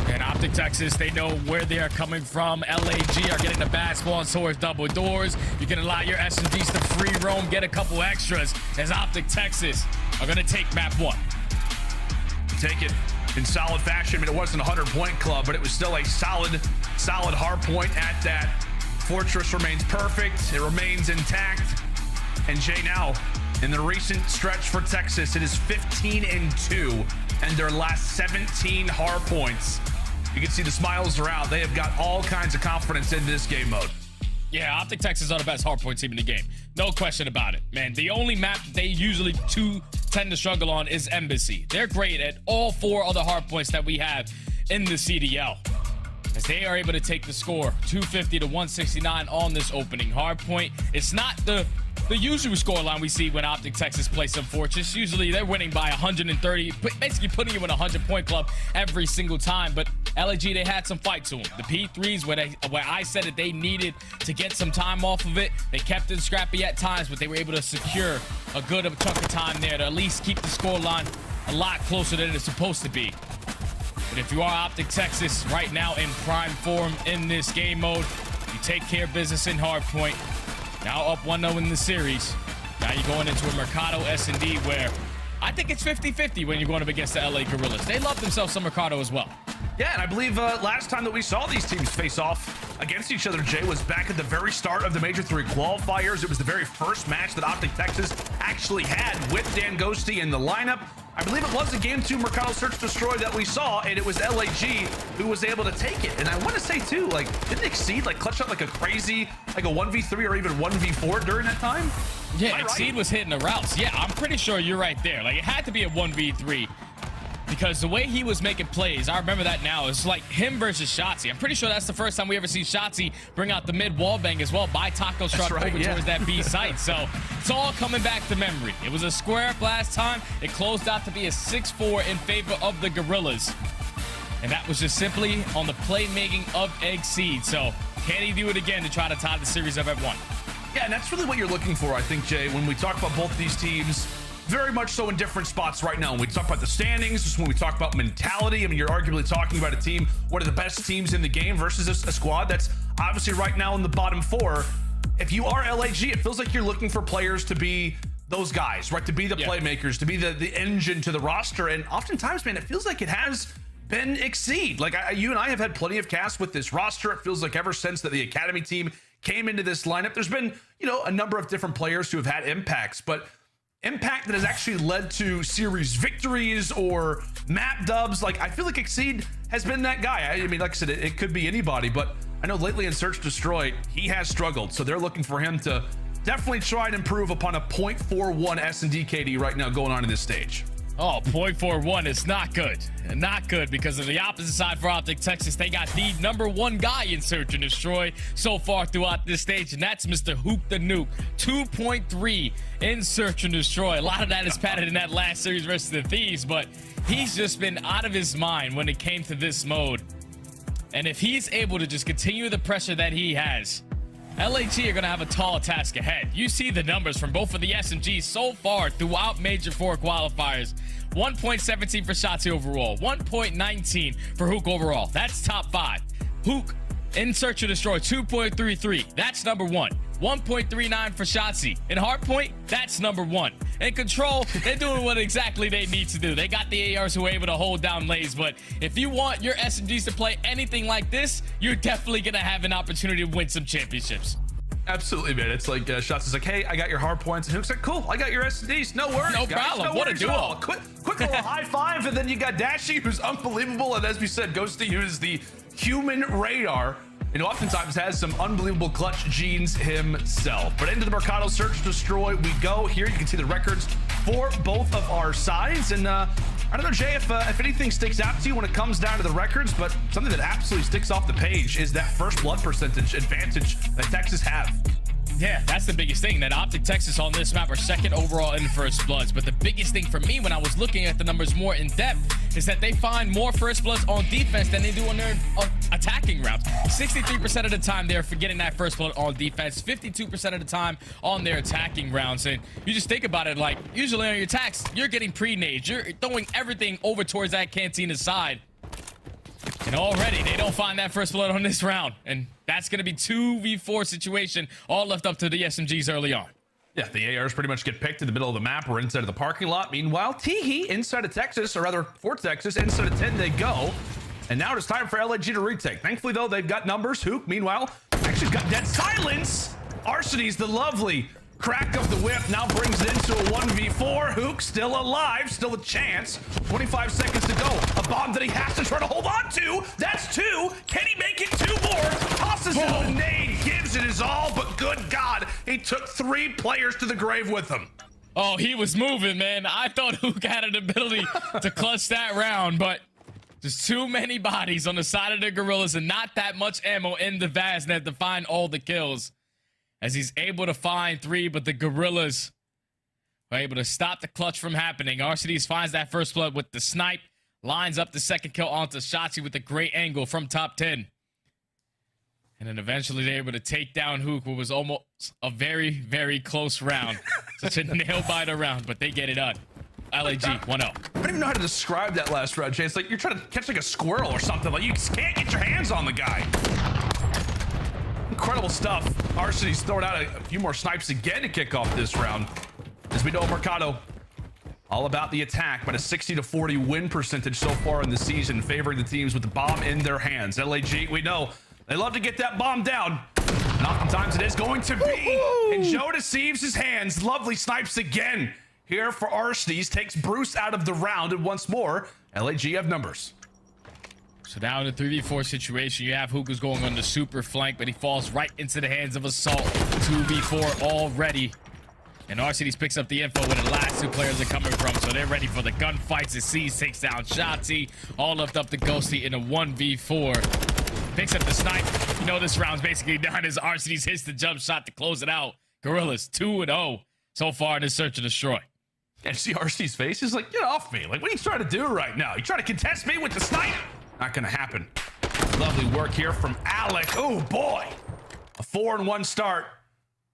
And OpTic Texas, they know where they are coming from. LAG are getting the bad spawns towards double doors. You can allow your SMGs to free roam, get a couple extras, as OpTic Texas are going to take map 1.
Take it in solid fashion. I mean, it wasn't a 100-point club, but it was still a solid hard point at that. Fortress remains perfect. It remains intact. And Jay, now in the recent stretch for Texas, it is 15-2 and their last 17 hard points. You can see the smiles are out. They have got all kinds of confidence in this game mode.
Yeah, OpTic Texas are the best hardpoint team in the game. No question about it, man. The only map they usually tend to struggle on is aBeZy. They're great at all 4 other hardpoints that we have in the CDL, as they are able to take the score 250 to 169 on this opening hardpoint. It's not the usual scoreline we see when OpTic Texas play some Fortress. Usually they're winning by 130, basically putting you in a 100-point club every single time. But LAG, they had some fight to them. The P3s, where I said that they needed to get some time off of it, they kept it scrappy at times, but they were able to secure a good chunk of time there to at least keep the scoreline a lot closer than it's supposed to be. But if you are OpTic Texas right now in prime form in this game mode,
You take care of business in hardpoint. Now up 1-0 in the series. Now you're going into a Mercado S&D where I think it's 50-50 when you're going up against the LA Guerrillas. They love themselves some Mercado as well.
Yeah, and I believe last time that we saw these teams face off against each other, Jay, was back at the very start of the Major IV Qualifiers. It was the very first match that OpTic Texas actually had with Ghosty in the lineup. I believe it was a Game 2 Mercado Search Destroy that we saw, and it was LAG who was able to take it. And I want to say, too, like, didn't Exceed, like, clutch up like a crazy, like a 1v3 or even 1v4 during that time?
Yeah, Exceed was hitting the routes. Yeah, I'm pretty sure you're right there. Like, it had to be a 1v3 because the way he was making plays, I remember that now. It's like him versus Shotzzy. I'm pretty sure that's the first time we ever see Shotzzy bring out the mid wall bang as well by Taco Truck over towards that B site. So it's all coming back to memory. It was a square up last time. It closed out to be a 6-4 in favor of the Guerrillas. And that was just simply on the playmaking of Exceed. So can he do it again to try to tie the series up at 1?
Yeah, and that's really what you're looking for, I think, Jay, when we talk about both these teams. Very much so in different spots right now. When we talk about the standings, just when we talk about mentality, I mean, you're arguably talking about a team, one of the best teams in the game versus a squad that's obviously right now in the bottom 4. If you are LAG, it feels like you're looking for players to be those guys, right? To be the playmakers, to be the engine to the roster. And oftentimes, man, it feels like it has been Exceed. Like you and I have had plenty of casts with this roster. It feels like ever since that the Academy team came into this lineup, there's been, you know, a number of different players who have had impacts, but impact that has actually led to series victories or map dubs. Like, I feel like Exceed has been that guy. I mean, like I said, it could be anybody, but I know lately in Search Destroy, he has struggled. So they're looking for him to definitely try and improve upon a 0.41 S&D KD right now going on in this stage.
Oh, 0.41 is not good. Not good because of the opposite side for OpTic Texas. They got the #1 guy in Search and Destroy so far throughout this stage, and that's Mr. Huke the Nuke. 2.3 in Search and Destroy. A lot of that is padded in that last series versus the Thieves, but he's just been out of his mind when it came to this mode. And if he's able to just continue the pressure that he has, LAG are going to have a tall task ahead. You see the numbers from both of the SMGs so far throughout Major IV Qualifiers. 1.17 for Shotzzy overall. 1.19 for Huke overall. That's top 5. Huke in Search and Destroy, 2.33. That's #1. 1.39 for Shotzzy. In Hardpoint, that's #1. In Control, they're doing what exactly they need to do. They got the ARs who are able to hold down lays, but if you want your SMGs to play anything like this, you're definitely going to have an opportunity to win some championships.
Absolutely, man. It's like Shotzzy's like, hey, I got your hard points. And Huke's like, cool, I got your SDs. No worries,
no
guys.
problem.
No
What a
worries
duo.
at all. Quick little high five, and then you got Dashy, who's unbelievable, and as we said, Ghosty, who is the human radar, and oftentimes has some unbelievable clutch genes himself. But into the Mercado Search Destroy we go. Here you can see the records for both of our sides. And I don't know, Jay, if anything sticks out to you when it comes down to the records, but something that absolutely sticks off the page is that first blood percentage advantage that Texas have.
Yeah, that's the biggest thing, that OpTic Texas on this map are second overall in first bloods. But the biggest thing for me when I was looking at the numbers more in depth is that they find more first bloods on defense than they do on their attacking rounds. 63% of the time they're getting that first blood on defense, 52% of the time on their attacking rounds. And you just think about it, like usually on your attacks, you're getting pre-nades. You're throwing everything over towards that Cantina side. And already they don't find that first blood on this round. And that's going to be 2v4 situation, all left up to the SMGs early on.
Yeah, the ARs pretty much get picked in the middle of the map or inside of the parking lot. Meanwhile, Teehee inside of Texas, or rather for Texas, inside of 10 they go. And now it's time for LAG to retake. Thankfully, though, they've got numbers. Huke, meanwhile, actually got dead silence. Arseny's the lovely crack of the whip now brings it into a 1v4. Huke still alive, still a chance. 25 seconds to go. A bomb that he has to try to hold on to. That's 2. Can he make it 2 more? Tosses out a nade, gives it his all, but good God, he took 3 players to the grave with him.
Oh, he was moving, man. I thought Huke had an ability to clutch that round, but there's too many bodies on the side of the Guerrillas and not that much ammo in the Vaznet to find all the kills. As he's able to find 3, but the Guerrillas are able to stop the clutch from happening. Arseny's finds that first blood with the snipe, lines up the second kill onto Shotzzy with a great angle from top 10. And then eventually they're able to take down Huke, what was almost a very, very close round. Such a nail-biter round, but they get it done. LAG 1-0.
I don't even know how to describe that last round, Jay. It's like you're trying to catch like a squirrel or something. Like you can't get your hands on the guy. Incredible stuff. Arseny's throwing out a few more snipes again to kick off this round. As we know, Mercado all about the attack, but a 60-40 win percentage so far in the season, favoring the teams with the bomb in their hands. LAG, we know they love to get that bomb down, and oftentimes it is going to be in Joe Deceives' hands. Lovely snipes again here for Arseny's, takes Bruce out of the round, and once more, LAG have numbers.
So now in a 3v4 situation, you have Huke who's going on the super flank, but he falls right into the hands of Assault. 2v4 already. And Arseny's picks up the info where the last two players are coming from, so they're ready for the gunfights. As C's takes down Shotzzy, all left up to Ghosty in a 1v4. Picks up the snipe. You know this round's basically done as Arseny's hits the jump shot to close it out. Guerrillas 2-0 so far in this search and destroy.
And see Arseny's face? He's like, get off me. Like, what are you trying to do right now? You trying to contest me with the snipe? Not gonna happen. Lovely work here from Alec. Oh boy. A 4-1 start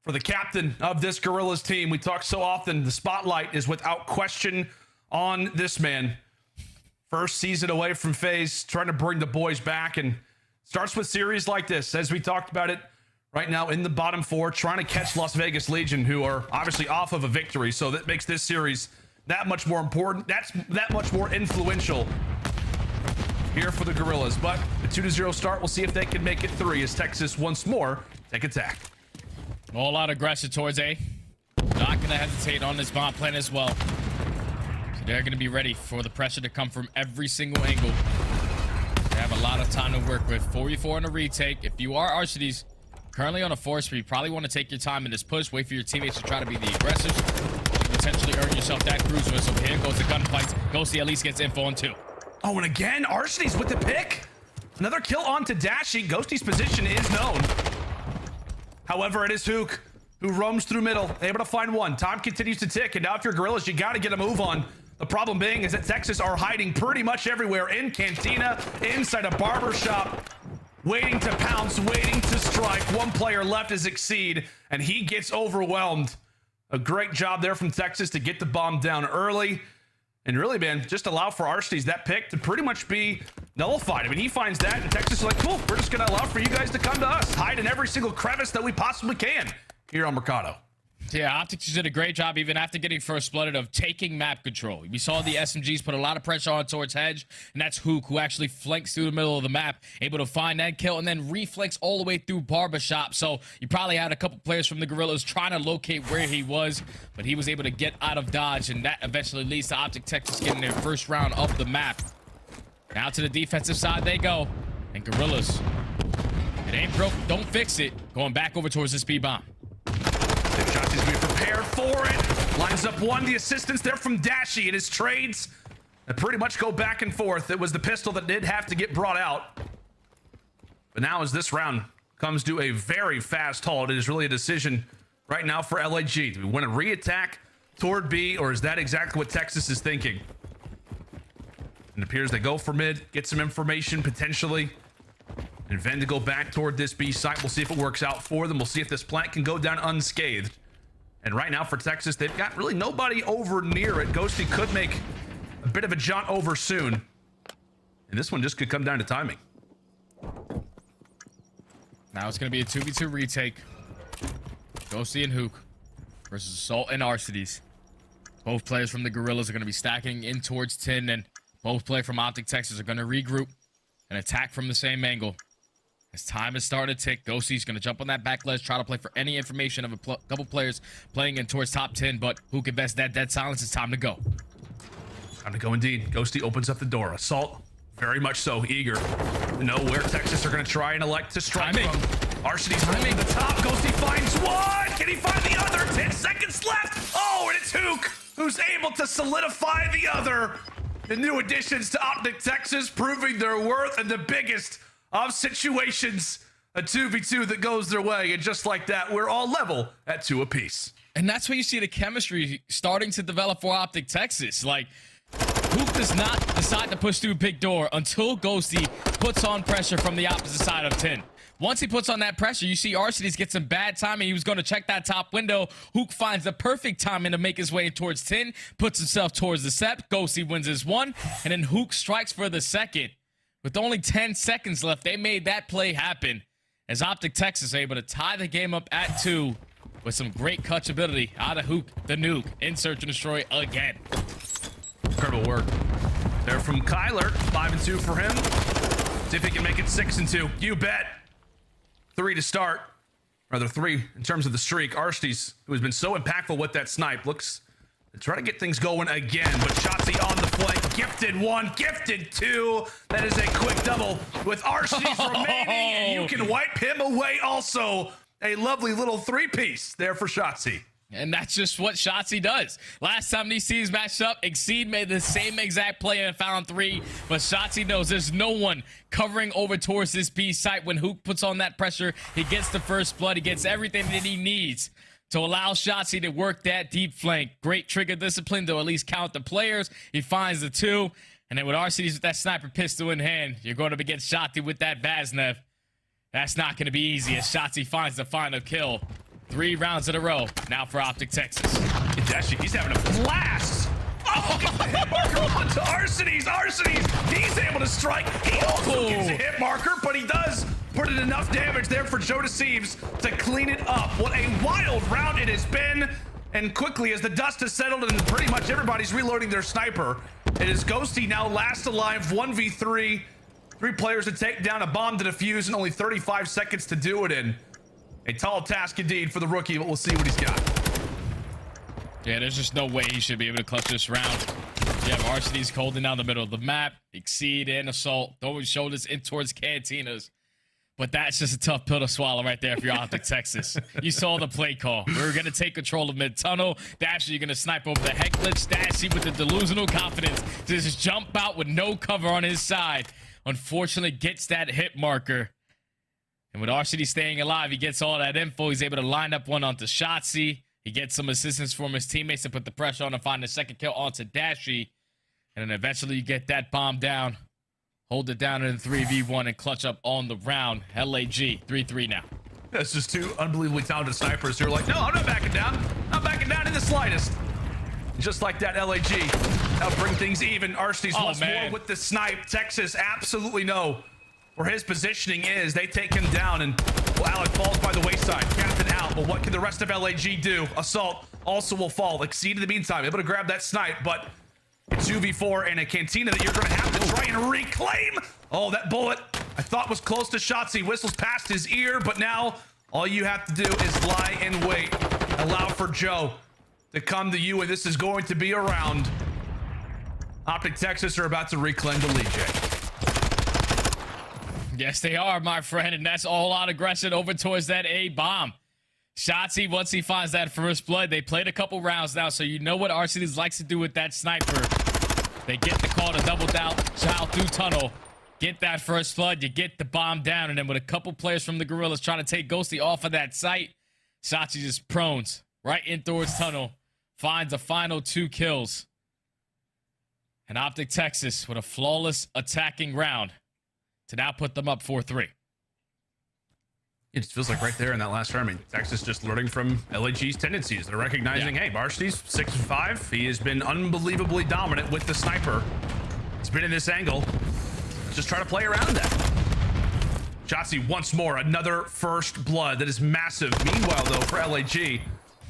for the captain of this Guerrillas team. We talk so often, the spotlight is without question on this man. First season away from FaZe, trying to bring the boys back, and starts with series like this, as we talked about it right now in the bottom four, trying to catch Las Vegas Legion, who are obviously off of a victory, so that makes this series that much more important, that's that much more influential here for the Guerrillas. But the 2-0 start, we'll see if they can make it 3 as Texas once more take attack.
All out aggression towards A. Not gonna hesitate on this bomb plan as well. So they're gonna be ready for the pressure to come from every single angle. They have a lot of time to work with. 4v4 on a retake. If you are Arseny's currently on a 4-3, you probably want to take your time in this push. Wait for your teammates to try to be the aggressors. Potentially earn yourself that cruise whistle. Here goes the gunfights. Ghosty at least gets info on 2.
Oh, and again, Arseny's with the pick. Another kill onto Dashy. Ghosty's position is known. However, it is Huke who roams through middle, able to find one. Time continues to tick, and now if you're Guerrillas, you got to get a move on. The problem being is that Texas are hiding pretty much everywhere, in Cantina, inside a barber shop, waiting to pounce, waiting to strike. One player left is Exceed, and he gets overwhelmed. A great job there from Texas to get the bomb down early. And really, man, just allow for Arseny's that pick to pretty much be nullified. I mean, he finds that, and Texas is like, cool, we're just going to allow for you guys to come to us. Hide in every single crevice that we possibly can here on Mercado.
Yeah, OpTic did a great job even after getting first blooded of taking map control. We saw the SMGs put a lot of pressure on towards Hedge, and that's Huke who actually flanks through the middle of the map, able to find that kill and then reflanks all the way through Barbershop. So you probably had a couple players from the Guerrillas trying to locate where he was, but he was able to get out of dodge, and that eventually leads to OpTic Texas getting their first round of the map. Now to the defensive side they go, and Guerrillas, it ain't broke, don't fix it. Going back over towards the speed bomb.
Shotzzy's gonna be prepared for it. Lines up one. The assistance there from Dashy and his trades that pretty much go back and forth. It was the pistol that did have to get brought out. But now as this round comes to a very fast halt, it is really a decision right now for LAG. Do we want to re-attack toward B, or is that exactly what Texas is thinking? It appears they go for mid, get some information potentially, and then to go back toward this B site. We'll see if it works out for them. We'll see if this plant can go down unscathed. And right now for Texas, they've got really nobody over near it. Ghosty could make a bit of a jaunt over soon. And this one just could come down to timing.
Now it's going to be a 2v2 retake. Ghosty and Huke versus Assault and Arseny's. Both players from the Guerrillas are going to be stacking in towards 10, and both players from OpTic Texas are going to regroup and attack from the same angle. As time is starting to tick, Ghosty's going to jump on that back ledge, try to play for any information of a couple players playing in towards top 10, but Huke invests that dead silence. It's time to go.
Time to go indeed. Ghosty opens up the door. Assault, very much so, eager to know where Texas are going to try and elect to strike from. Arseny's holding the top. Ghosty finds one. Can he find the other? 10 seconds left. Oh, and it's Huke who's able to solidify the other. The new additions to OpTic Texas proving their worth in the biggest of situations. A 2v2 that goes their way, and just like that, we're all level at 2 apiece.
And that's where you see the chemistry starting to develop for OpTic Texas. Like, Huke does not decide to push through big door until Ghosty puts on pressure from the opposite side of 10. Once he puts on that pressure, you see Arseny's get some bad timing. He was going to check that top window. Huke finds the perfect timing to make his way towards 10, puts himself towards the sept. Ghosty wins his one, and then Huke strikes for the second. With only 10 seconds left, they made that play happen. as OpTic Texas able to tie the game up at 2 with some great clutch ability out of Huke, the nuke, in search and destroy again.
Incredible work there from Kyler. 5-2 for him. See if he can make it 6-2. You bet. 3 to start. Rather 3 in terms of the streak. Arsties, who has been so impactful with that snipe, looks to try to get things going again. But Shotzzy on the flank. Gifted 1, gifted 2. That is a quick double with Arsties remaining. And you can wipe him away also. A lovely little 3-piece there for Shotzzy.
And that's just what Shotzzy does. Last time these teams matched up, aBeZy made the same exact play and found 3. But Shotzzy knows there's no one covering over towards this B site. When Huke puts on that pressure, he gets the first blood. He gets everything that he needs to allow Shotzzy to work that deep flank. Great trigger discipline to at least count the players. He finds the 2. And then with Arsties with that sniper pistol in hand, you're going up against Shotzzy with that Vaznev. That's not going to be easy as Shotzzy finds the final kill. 3 rounds in a row now for OpTic Texas.
Dashy, he's having a blast. Oh, get the hit marker onto Arsties. Arsties, he's able to strike. He also gets a hit marker, but he does put in enough damage there for Joe Deceives to clean it up. What a wild round it has been. And quickly, as the dust has settled and pretty much everybody's reloading their sniper, it is Ghosty now last alive, 1v3. 3 players to take down, a bomb to defuse, and only 35 seconds to do it in. A tall task indeed for the rookie, but we'll see what he's got.
Yeah, there's just no way he should be able to clutch this round. You have Arsties holding down the middle of the map, Exceed and Assault, throwing shoulders in towards Cantinas. But that's just a tough pill to swallow right there if you're OpTic Texas. You saw the play call. We were going to take control of mid-tunnel. Dashy, you're going to snipe over the heck glitch. Dashy with the delusional confidence to just jump out with no cover on his side. Unfortunately, gets that hit marker. And with Arsity staying alive, he gets all that info. He's able to line up one onto Shotzzy. He gets some assistance from his teammates to put the pressure on and find the second kill onto Dashy. And then eventually you get that bomb down. Hold it down in the 3v1 and clutch up on the round. LAG, 3-3 now.
That's just 2 unbelievably talented snipers who are like, no, I'm not backing down. Not backing down in the slightest. Just like that LAG. That'll bring things even. Arsties once more with the snipe. Texas absolutely know where his positioning is. They take him down, and well, Alec falls by the wayside. Captain out, but what can the rest of LAG do? Assault also will fall. Exceed in the meantime, able to grab that snipe, but 2v4 and a Cantina that you're going to have to try and reclaim. Oh, that bullet I thought was close to Shotzzy. Whistles past his ear, but now all you have to do is lie and wait. Allow for Joe to come to you, and this is going to be a round. OpTic Texas are about to reclaim the lead, Jay.
Yes, they are, my friend, and that's all out aggression over towards that A bomb. Shotzzy, once he finds that first blood, they played a couple rounds now, so you know what Arsties likes to do with that sniper. They get the call to double down, child through tunnel, get that first blood, you get the bomb down, and then with a couple players from the Guerrillas trying to take Ghosty off of that site, Shotzzy just prones right in towards tunnel, finds a final 2 kills. And OpTic Texas with a flawless attacking round to now put them up 4-3.
It just feels like right there in that last round, I mean, Texas just learning from LAG's tendencies. They're recognizing, hey, Varsity's 6-5. He has been unbelievably dominant with the sniper. He's been in this angle. Let's just try to play around that. Shotzzy once more, another first blood. That is massive. Meanwhile, though, for LAG, a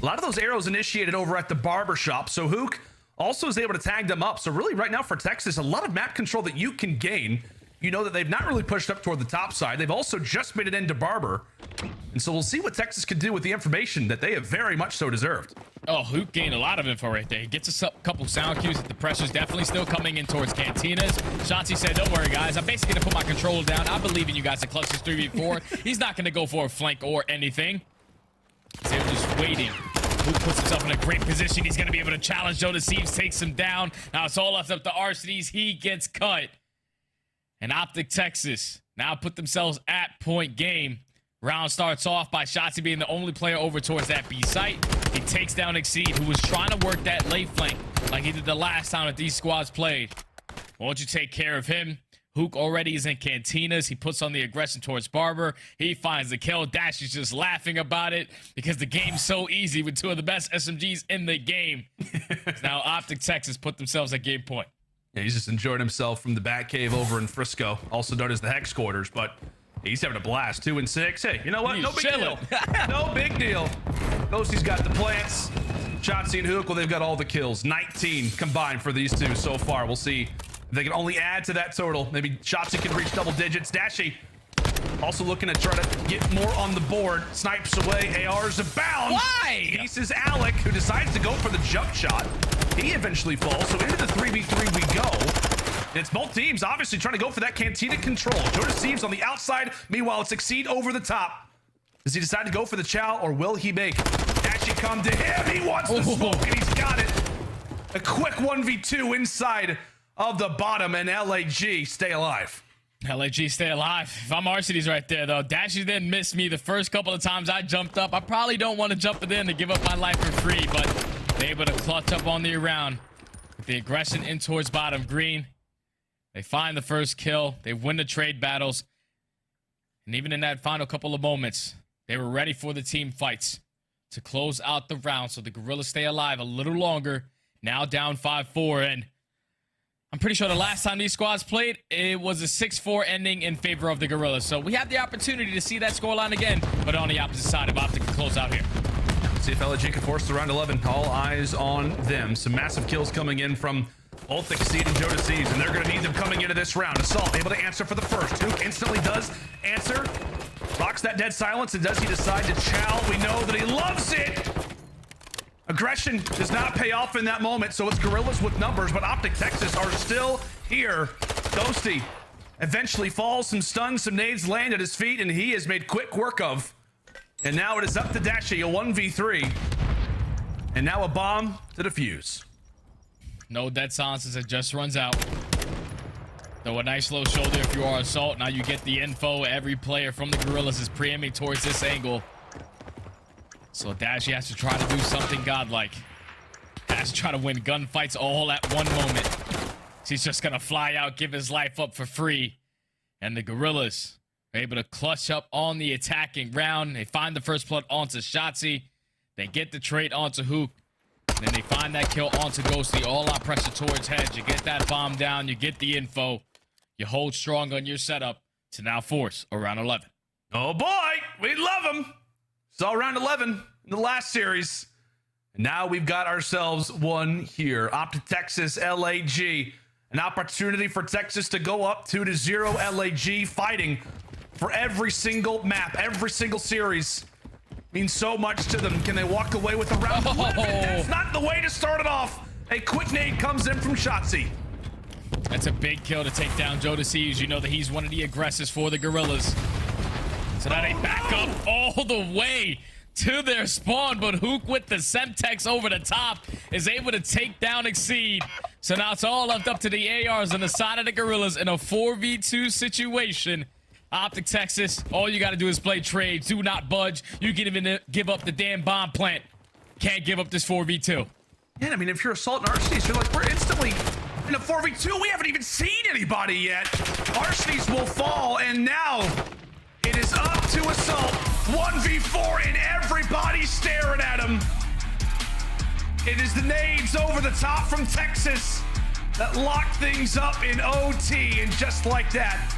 lot of those arrows initiated over at the barbershop. So Huke also is able to tag them up. So really right now for Texas, a lot of map control that you can gain. You know that they've not really pushed up toward the top side. They've also just made it into Barber. And so we'll see what Texas can do with the information that they have very much so deserved.
Oh, Huke gained a lot of info right there. He gets a couple sound cues that the pressure's definitely still coming in towards Cantinas. Shotzzy said, don't worry, guys. I'm basically going to put my controller down. I believe in you guys to clutch this 3v4. He's not going to go for a flank or anything. So they're just waiting. Huke puts himself in a great position. He's going to be able to challenge Joe Deceives, takes him down. Now it's all left up to Arsenes. He gets cut. And OpTic Texas now put themselves at point game. Round starts off by Shotzzy being the only player over towards that B site. He takes down Exceed, who was trying to work that late flank like he did the last time that these squads played. Won't you take care of him? Huke already is in Cantinas. He puts on the aggression towards Barber. He finds the kill. Dash is just laughing about it because the game's so easy with 2 of the best SMGs in the game. Now OpTic Texas put themselves at game point.
Yeah, he's just enjoying himself from the Batcave over in Frisco, also known as the Hex Quarters. But He's having a blast. 2 and 6. Hey, you know what?
He's
No big
chilling.
deal. No big deal. Ghosty's got the plants. Shotzzy and Huke, well, they've got all the kills. 19 combined for these two so far. We'll see if they can only add to that total. Maybe Shotzzy can reach double digits. Dashy also looking to try to get more on the board. Snipes away. ARs abound.
Why?
Pieces Alec, who decides to go for the jump shot. He eventually falls. So into the 3v3 we go. And it's both teams obviously trying to go for that Cantina control. Thieves on the outside. Meanwhile, it's Exceed over the top. Does he decide to go for the chow, or will he make Dashy come to him? He wants the smoke, and he's got it. A quick 1v2 inside of the bottom, and LAG stay alive.
LAG stay alive. If I'm Arcedy's right there, though. Dashy then missed me the first couple of times I jumped up. I probably don't want to jump it in to give up my life for free, but they're able to clutch up on the round with the aggression in towards bottom green. They find the first kill. They win the trade battles. And even in that final couple of moments, they were ready for the team fights to close out the round. So the Guerrillas stay alive a little longer. Now down 5-4. And I'm pretty sure the last time these squads played, it was a 6-4 ending in favor of the Guerrillas. So we have the opportunity to see that scoreline again, but on the opposite side of OpTic to close out here.
See if LAG can force the round 11. All eyes on them. Some massive kills coming in from both Exceed and Thieves, and they're going to need them coming into this round. Assault able to answer for the first. Huke instantly does answer. Rocks that dead silence, and does he decide to chow? We know that he loves it. Aggression does not pay off in that moment, so it's Guerrillas with numbers, but OpTic Texas are still here. Ghosty eventually falls, some stuns, some nades land at his feet, and he is made quick work of. And now it is up to Dashy, a 1v3. And now a bomb to defuse.
No dead silences, it just runs out. Though a nice low shoulder if you are Assault. Now you get the info. Every player from the Guerrillas is pre-aiming towards this angle. So Dashy has to try to do something godlike. Has to try to win gunfights all at one moment. He's just gonna fly out, give his life up for free. And the Guerrillas are able to clutch up on the attacking round. They find the first blood onto Shotzzy. They get the trade onto Huke. And then they find that kill onto Ghosty. All out pressure towards heads. You get that bomb down. You get the info. You hold strong on your setup to now force a round 11.
Oh boy, we love him. Saw round 11 in the last series. And now we've got ourselves one here. OpTic Texas, LAG. An opportunity for Texas to go up 2-0. LAG fighting for every single map, every single series. Means so much to them. Can they walk away with a round 11? That's not the way to start it off. A quick nade comes in from Shotzzy.
That's a big kill to take down Thieves. You know that he's one of the aggressors for the Guerrillas. So now they back up all the way to their spawn, but Huke with the Semtex over the top is able to take down Exceed. So now it's all left up to the ARs on the side of the Guerrillas in a 4v2 situation. OpTic Texas, all you got to do is play trades. Do not budge. You can even give up the damn bomb plant. Can't give up this 4v2.
Yeah, I mean, if you're Assault and Arcedy's, you're like, we're instantly in a 4v2. We haven't even seen anybody yet. Arcedy's will fall, and now it is up to Assault. 1v4, and everybody's staring at him. It is the nades over the top from Texas that lock things up in OT, and just like that,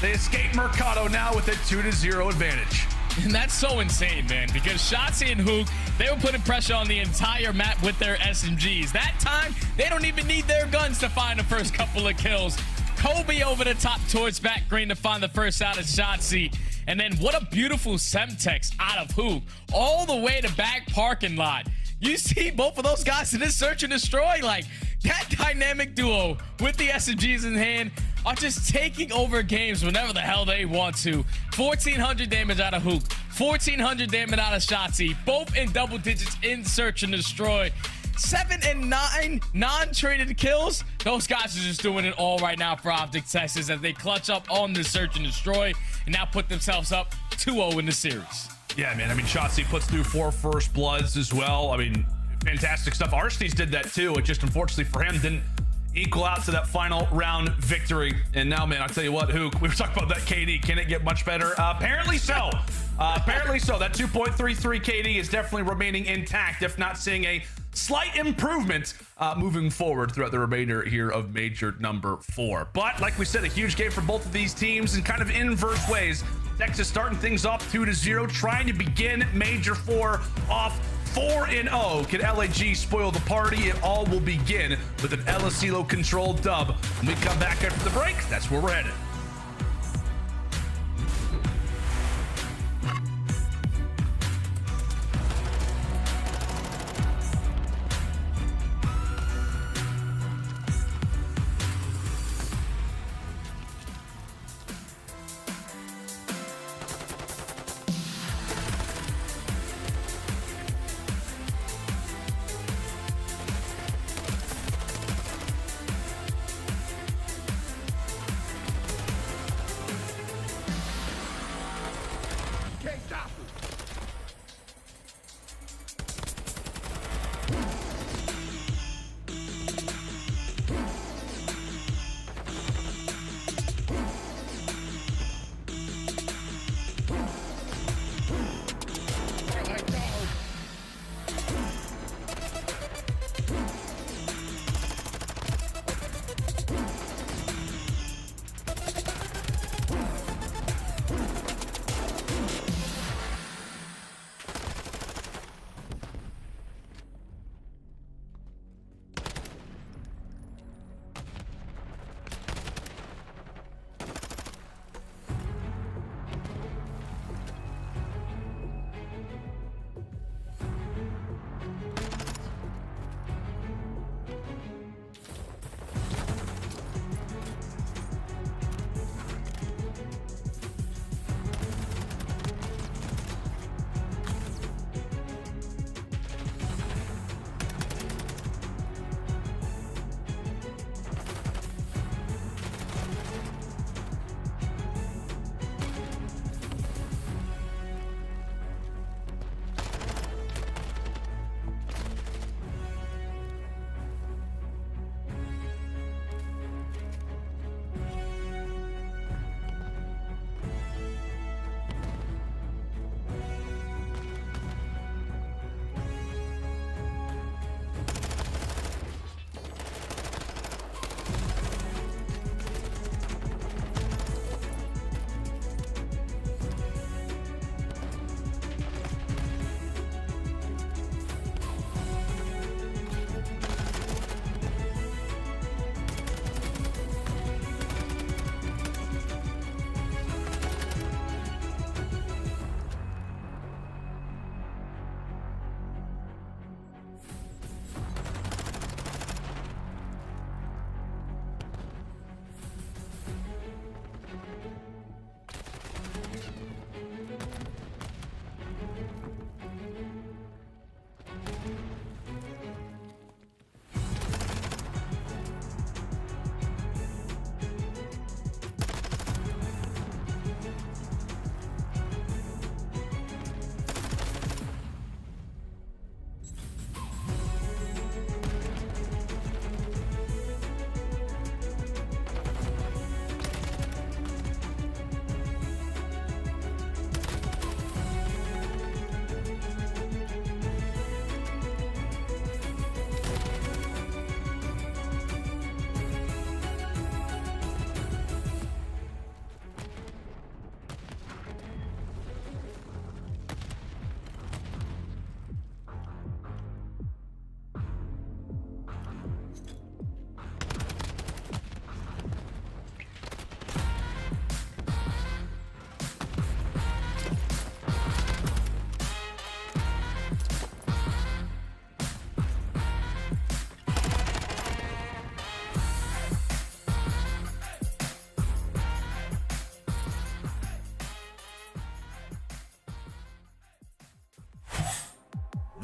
they escape Mercado now with a 2-0 advantage.
And that's so insane, man, because Shotzzy and Huke, they were putting pressure on the entire map with their SMGs. That time, they don't even need their guns to find the first couple of kills. Kobe over the top towards back green to find the first out of Shotzzy. And then what a beautiful Semtex out of Huke, all the way to back parking lot. You see both of those guys in this search and destroy, like that dynamic duo with the SMGs in hand are just taking over games whenever the hell they want to. 1,400 damage out of Huke, 1,400 damage out of Shotzzy, both in double digits in search and destroy. 7 and 9 non-traded kills. Those guys are just doing it all right now for OpTic Texas as they clutch up on the search and destroy and now put themselves up 2-0 in the series.
Yeah, man. I mean, Shotzzy puts through 4 first bloods as well. I mean, fantastic stuff. Arcedy's did that too. It just, unfortunately for him, didn't equal out to that final round victory. And now, man, I'll tell you what, Huke, we were talking about that KD. Can it get much better? Apparently so. Apparently so. That 2.33 KD is definitely remaining intact, if not seeing a slight improvement moving forward throughout the remainder here of Major number 4. But like we said, a huge game for both of these teams in kind of inverse ways. Texas starting things off 2-0, trying to begin Major 4 off 4-0. Can LAG spoil the party? It all will begin with an LSCLO controlled dub. When we come back after the break, that's where we're headed.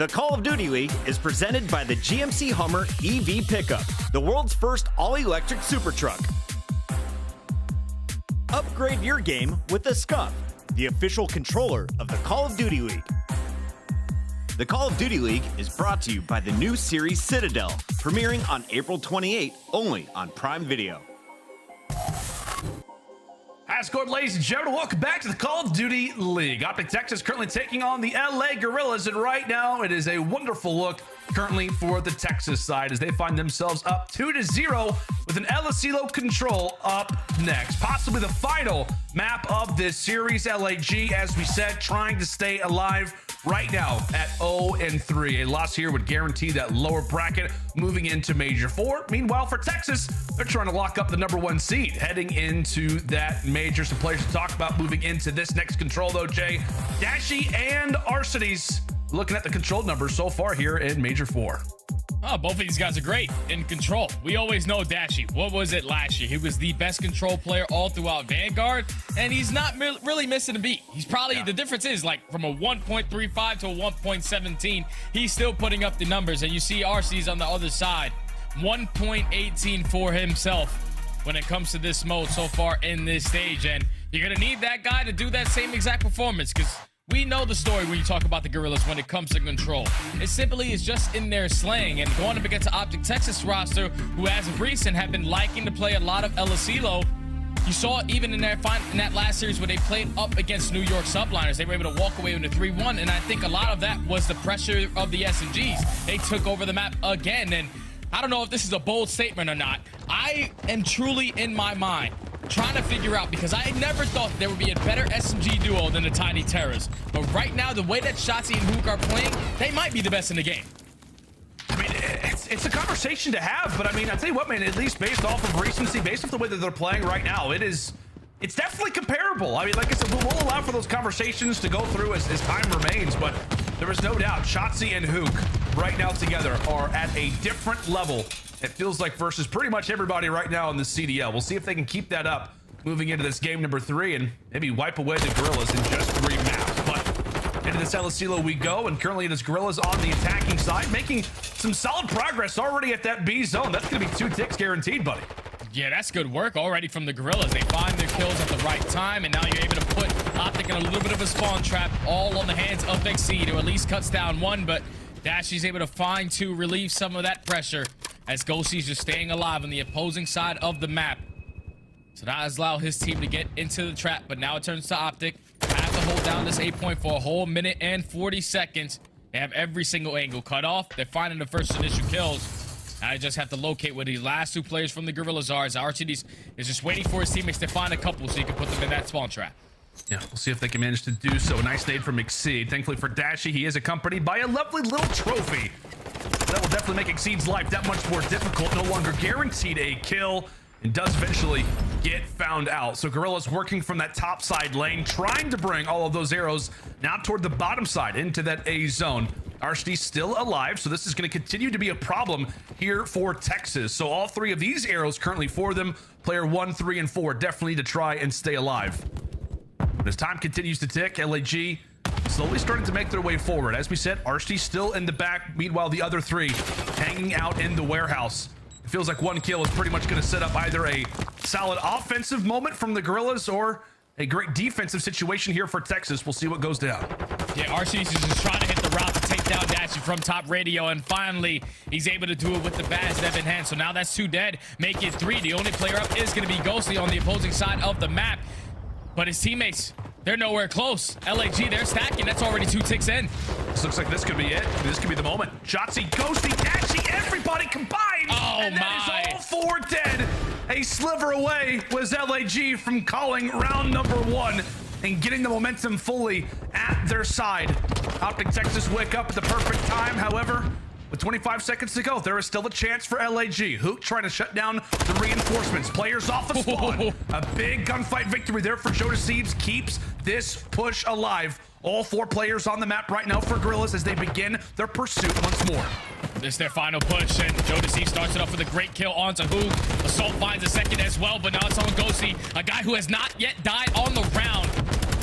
The Call of Duty League is presented by the GMC Hummer EV Pickup, the world's first all-electric super truck. Upgrade your game with the Scuff, the official controller of the Call of Duty League. The Call of Duty League is brought to you by the new series Citadel, premiering on April 28 only on Prime Video.
Has scored, ladies and gentlemen. Welcome back to the Call of Duty League. OpTic Texas currently taking on the LA Guerrillas, and right now it is a wonderful look currently for the Texas side as they find themselves up 2-0 with an LSELO control up next. Possibly the final map of this series. LAG, as we said, trying to stay alive right now at 0-3. A loss here would guarantee that lower bracket moving into Major 4. Meanwhile, for Texas, they're trying to lock up the #1 seed heading into that major. Some players to talk about moving into this next control, though, Jay. Dashy and Arcitys looking at the control numbers so far here in Major 4.
Oh, both of these guys are great in control. We always know Dashy. What was it last year? He was the best control player all throughout Vanguard, and he's not really missing a beat. He's probably, the difference is like from a 1.35 to a 1.17, he's still putting up the numbers, and you see Arcitys on the other side, 1.18 for himself when it comes to this mode so far in this stage, and you're going to need that guy to do that same exact performance, because we know the story when you talk about the Guerrillas when it comes to control. It simply is just in their slang, and going up against the OpTic Texas roster, who as of recent have been liking to play a lot of LSELO. You saw even in that last series where they played up against New York Subliners, they were able to walk away with a 3-1, and I think a lot of that was the pressure of the SMGs. They took over the map again, and I don't know if this is a bold statement or not. I am truly, in my mind, trying to figure out, because I never thought there would be a better SMG duo than the Tiny Terrors. But right now, the way that Shotzzy and Huke are playing, they might be the best in the game.
I mean, it's a conversation to have, but I mean, I'll tell you what, man, at least based off of recency, based off the way that they're playing right now, it's definitely comparable. I mean, like I said, we'll allow for those conversations to go through as time remains, but there is no doubt Shotzzy and Huke right now together are at a different level, it feels like, versus pretty much everybody right now in the CDL. We'll see if they can keep that up moving into this game number 3 and maybe wipe away the Guerrillas in just 3 maps. But into this LSELO we go, and currently it is Guerrillas on the attacking side, making some solid progress already at that B zone. That's going to be 2 ticks guaranteed, buddy.
Yeah, that's good work already from the Guerrillas. They find their kills at the right time, and now you're able to put OpTic in a little bit of a spawn trap, all on the hands of aBeZy, who at least cuts down 1, but Dashy's able to find 2, relieve some of that pressure, as Ghosty's just staying alive on the opposing side of the map. So that has allowed his team to get into the trap, but now it turns to OpTic. Have to hold down this 8 point for a whole minute and 40 seconds. They have every single angle cut off. They're finding the first initial kills. I just have to locate where these last 2 players from the Guerrillas are, as Arcitys is just waiting for his teammates to find a couple so he can put them in that spawn trap.
Yeah, we'll see if they can manage to do so. A nice nade from Exceed. Thankfully for Dashy, he is accompanied by a lovely little trophy. That will definitely make Exceed's life that much more difficult. No longer guaranteed a kill, and does eventually get found out. So Guerrillas working from that top side lane, trying to bring all of those arrows now toward the bottom side into that A zone. Arcitys still alive, so this is going to continue to be a problem here for Texas. So all 3 of these arrows currently for them. Player 1, 3, and 4 definitely need to try and stay alive. But as time continues to tick, LAG slowly starting to make their way forward. As we said, Arcitys still in the back. Meanwhile, the other 3 hanging out in the warehouse. It feels like 1 kill is pretty much going to set up either a solid offensive moment from the Guerrillas or a great defensive situation here for Texas. We'll see what goes down.
Yeah, Arcitys is just trying to hit the route to take down Dashy from top radio, and finally he's able to do it with the Baz in hand. So now that's 2 dead, make it 3. The only player up is going to be Ghosty on the opposing side of the map, but his teammates, they're nowhere close. LAG, they're stacking. That's already 2 ticks in.
This looks like this could be it. This could be the moment. Shotzzy, Ghosty, Dashy, everybody combined.
Oh,
and that is all 4 dead. A sliver away was LAG from calling round number 1 and getting the momentum fully at their side. OpTic Texas wake up at the perfect time. However, with 25 seconds to go, there is still a chance for LAG. Huke trying to shut down the reinforcements. Players off the spawn. A big gunfight victory there for Thieves. Keeps this push alive. All 4 players on the map right now for Guerrillas as they begin their pursuit once more.
This is their final push, and Ghosty starts it off with a great kill onto Huke. Assault finds a second as well, but now it's on Ghosty, a guy who has not yet died on the round.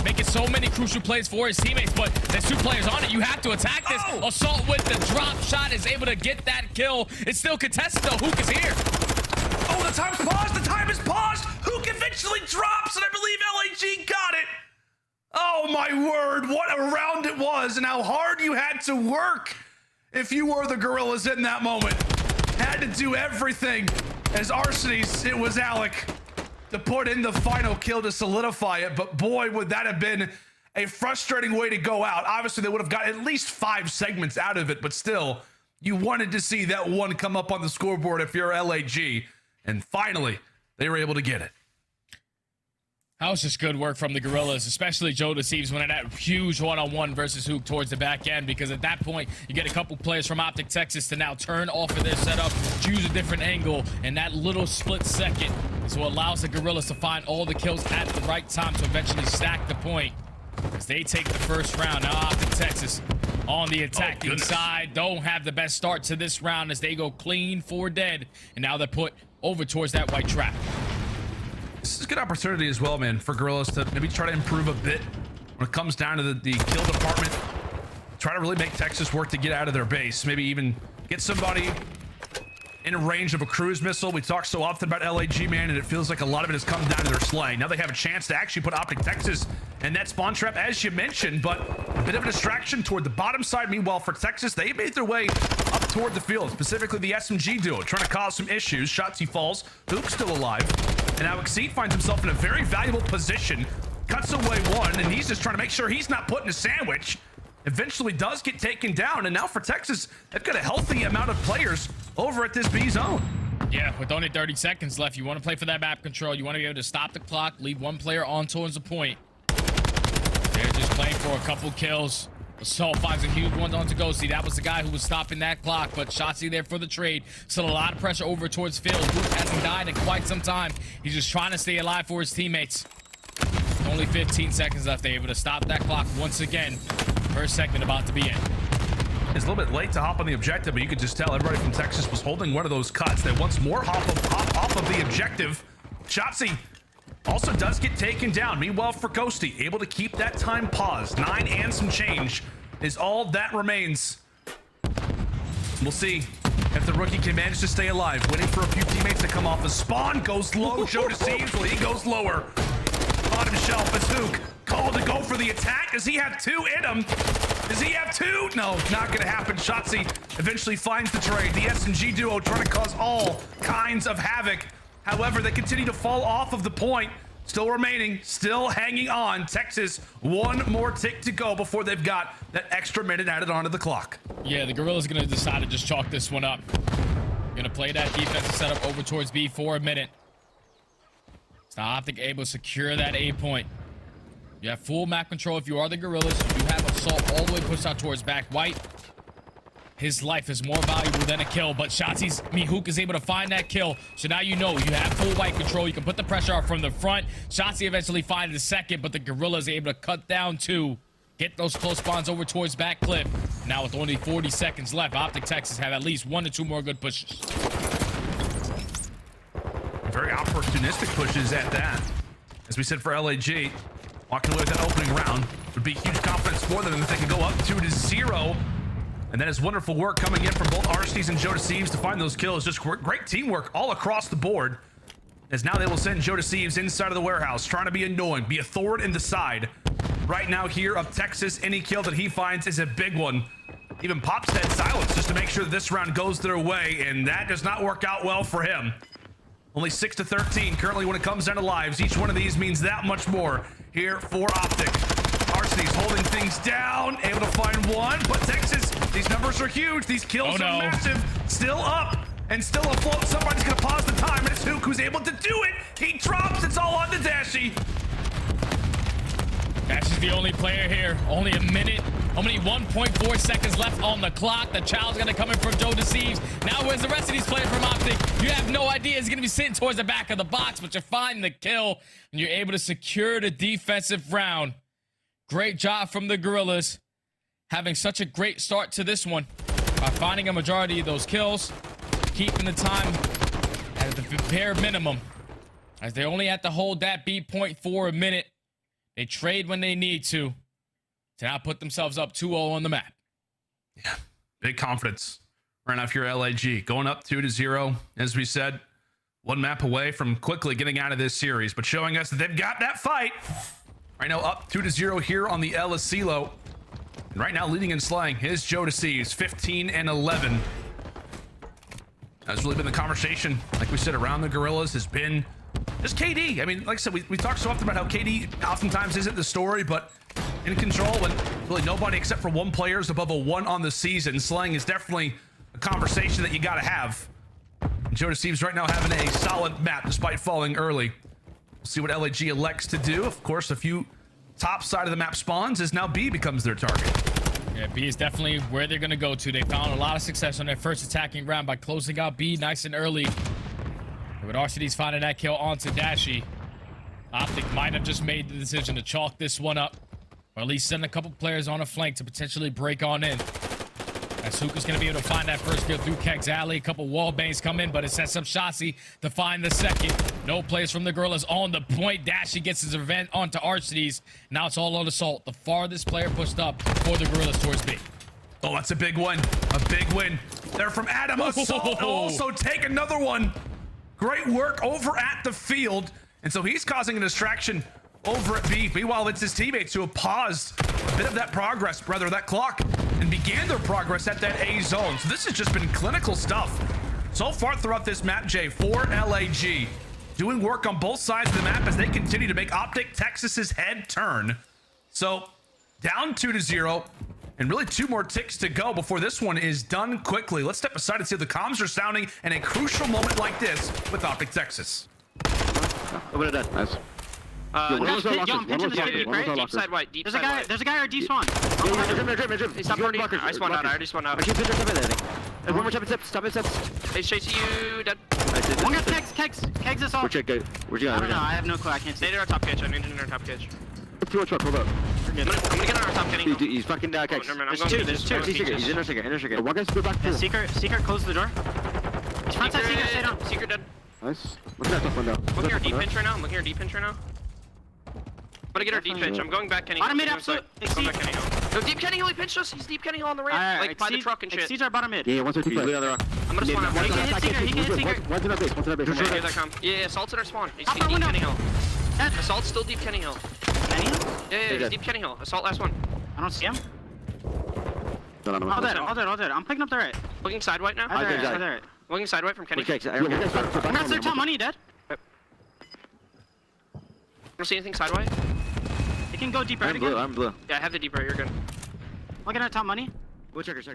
Making so many crucial plays for his teammates, but there's 2 players on it. You have to attack this. Assault with the drop shot is able to get that kill. It's still contested though. Huke is here.
Oh, the time's paused. The time is paused. Huke eventually drops, and I believe LAG got it. Oh my word, what a round it was, and how hard you had to work if you were the Guerrillas in that moment. Had to do everything. As Arcitys, it was Alec. to put in the final kill to solidify it, but boy, would that have been a frustrating way to go out. Obviously, they would have got at least 5 segments out of it, but still, you wanted to see that one come up on the scoreboard if you're LAG, and finally, they were able to get it.
That was just good work from the Guerrillas, especially Joe Thieves winning that huge one-on-one versus Huke towards the back end, because at that point, you get a couple players from OpTic Texas to now turn off of their setup, choose a different angle, and that little split second is what allows the Guerrillas to find all the kills at the right time to eventually stack the point. As they take the first round, now OpTic Texas on the attacking side don't have the best start to this round as they go clean 4 dead, and now they're put over towards that white trap.
This is a good opportunity as well, man, for Guerrillas to maybe try to improve a bit when it comes down to the kill department. Try to really make Texas work to get out of their base. Maybe even get somebody in range of a cruise missile. We talk so often about LAG, man, and it feels like a lot of it has come down to their slaying. Now they have a chance to actually put OpTic Texas in that spawn trap, as you mentioned, but a bit of a distraction toward the bottom side. Meanwhile, for Texas, they made their way up toward the field, specifically the SMG duo, trying to cause some issues. Shotzzy falls, Huke's still alive, and aBeZy finds himself in a very valuable position, cuts away one, and he's just trying to make sure he's not put in a sandwich. Eventually does get taken down, and now for Texas, they've got a healthy amount of players over at this B zone.
Yeah, with only 30 seconds left, you want to play for that map control. You want to be able to stop the clock, leave one player on towards the point. They're just playing for a couple kills. Assault finds a huge one onto Ghosty. That was the guy who was stopping that clock, but Shotzzy there for the trade. Still a lot of pressure over towards Phil. Huke hasn't died in quite some time. He's just trying to stay alive for his teammates. Only 15 seconds left. They're able to stop that clock once again. First segment about to be in.
It's a little bit late to hop on the objective, but you could just tell everybody from Texas was holding one of those cuts. They once more hop off of the objective. Shotzzy also does get taken down. Meanwhile, for Ghosty, able to keep that time paused. 9 and some change is all that remains. We'll see if the rookie can manage to stay alive. Waiting for a few teammates to come off. The spawn goes low. Joe Thieves, well, he goes lower. Bottom shelf is Huke. Called to go for the attack. Does he have 2 in him? Does he have 2? No, not gonna happen. Shotzzy eventually finds the trade. The SMG duo trying to cause all kinds of havoc. However, they continue to fall off of the point. Still remaining, still hanging on. Texas, 1 more tick to go before they've got that extra minute added onto the clock.
Yeah, the Guerrillas gonna decide to just chalk this one up. Gonna play that defensive setup over towards B for a minute. It's now OpTic able to secure that A point. You have full map control if you are the Guerrillas. You have assault all the way pushed out towards back white. His life is more valuable than a kill, but Huke is able to find that kill. So now you know you have full white control. You can put the pressure out from the front. Shotzzy eventually finds the second, but the Guerrillas are able to cut down 2. Get those close spawns over towards back clip. Now with only 40 seconds left, OpTic Texas have at least 1 to 2 more good pushes.
Very opportunistic pushes at that. As we said for LAG, walking away with that opening round would be huge confidence for them if they can go up 2-0. And that is wonderful work coming in from both Arsties and Joe Thieves to find those kills. Just great teamwork all across the board. As now they will send Joe Thieves inside of the warehouse, trying to be annoying, be a thorn in the side. Right now here of Texas, any kill that he finds is a big one. Even pops that silence just to make sure that this round goes their way, and that does not work out well for him. Only 6-13 currently when it comes down to lives. Each one of these means that much more here for OpTic. Arsties holding things down, able to find 1, but Texas, these numbers are huge. These kills are massive. Still up and still afloat. Somebody's gonna pause the time, and it's Huke who's able to do it. He drops. It's all on to Dashy.
Dashy's the only player here. Only a minute. Only 1.4 seconds left on the clock. The child's gonna come in from Joe Thieves. Now where's the rest of these players from OpTic? You have no idea. He's gonna be sitting towards the back of the box, but you find the kill, and you're able to secure the defensive round. Great job from the Guerrillas, having such a great start to this one by finding a majority of those kills, keeping the time at the bare minimum, as they only have to hold that B point for a minute. They trade when they need to now put themselves up 2-0 on the map.
Yeah, big confidence right now if you're LAG. Going up 2-0, as we said, 1 map away from quickly getting out of this series, but showing us that they've got that fight. Right now up 2-0 here on the LSCLO. And right now leading in slaying is Joe Thieves, 15-11. That's really been the conversation, like we said, around the Guerrillas has been just KD. I mean, like I said, we talk so often about how KD oftentimes isn't the story, but in control when really nobody except for one player is above a 1 on the season. Slaying is definitely a conversation that you got to have. And Jonas Thieves right now having a solid map despite falling early. We'll see what LAG elects to do. Of course, a few top side of the map spawns as now B becomes their target.
Yeah, B is definitely where they're going to go to. They found a lot of success on their first attacking round by closing out B nice and early. With RCD's finding that kill onto Dashy, OpTic might have just made the decision to chalk this one up, or at least send a couple players on a flank to potentially break on in. As Huke is going to be able to find that first kill through Keg's alley. A couple wall bangs come in, but it sets up Shotzzy to find the second. No players from the Guerrillas on the point. Dashy gets his revenge onto RCD's. Now it's all on Assault. The farthest player pushed up for the Guerrillas towards B.
Oh, that's a big win. A big win. They're from Adam. Assault also take another one. Great work over at the field. And so he's causing a distraction over at B. Meanwhile, it's his teammates who have paused a bit of that progress, rather that clock, and began their progress at that A zone. So this has just been clinical stuff so far throughout this map, Jay, for LAG. Doing work on both sides of the map as they continue to make OpTic Texas's head turn. So down 2-0. And really 2 more ticks to go before this one is done quickly. Let's step aside and see if the comms are sounding in a crucial moment like this with OpTic Texas.
Over to that. Nice.
Deep side white. Deep side white. There's a guy or D spawn. Hey, stop already. I spawned out. I already spawned out.
One more stop it.
Hey, straight to you, dead.
One
got Kegs is off.
Where'd you go?
I don't know. I have no clue. I can't see. Stay to our top cage. I need to in our top cage.
Too much, hold up.
I'm gonna get on our top getting.
He's fucking down.
There's two.
He's in our second. One guy's back.
Secret, close the door. He's front side secret, stay down. Secret dead.
Nice. Look at that top window.
I'm looking at our deep pinch right now. I'm gonna get our deep pinch. I'm going back Kenny.
Bottom mid, absolute.
No, deep Kenny Hill, he pinched us. He's deep Kenny Hill on the ramp. Like by the truck and shit.
Exceeds our bottom mid.
Yeah, one's our two play.
I'm gonna spawn out. He can hit secret.
One's in our base.
Yeah, Assault's in our spawn. He's deep Kenny Hill. Assault's still deep Kenny Hill.
Kenny Hill?
Yeah, he's deep Kenny Hill. Assault last one.
I don't see him.
All
dead. I'm picking up the right.
Looking side white now.
Right.
Looking side white from Kenny.
I'm gonna search top money, dead.
Don't see anything side white.
It can go deep right
again. I'm blue.
Yeah, I have the deep right. You're good.
Looking at top money.
We'll checkers.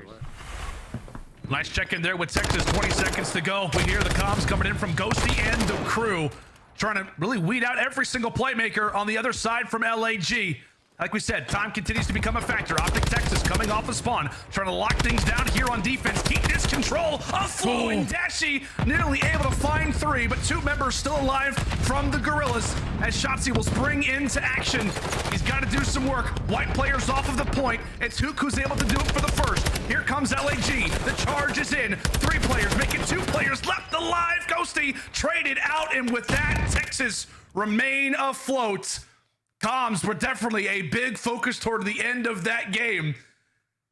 Nice check in there with Texas. 20 seconds to go. We hear the comms coming in from Ghosty and the crew, trying to really weed out every single playmaker on the other side from LAG. Like we said, time continues to become a factor. OpTic Texas coming off a spawn, trying to lock things down here on defense. Keep this control of Flow and Dashy, nearly able to find 3, but 2 members still alive from the Guerrillas as Shotzzy will spring into action. He's got to do some work. White players off of the point. It's Huke who's able to do it for the first. Here comes LAG. The charge is in. 3 players, making 2 players left alive. Ghosty traded out, and with that, Texas remain afloat. Comms were definitely a big focus toward the end of that game.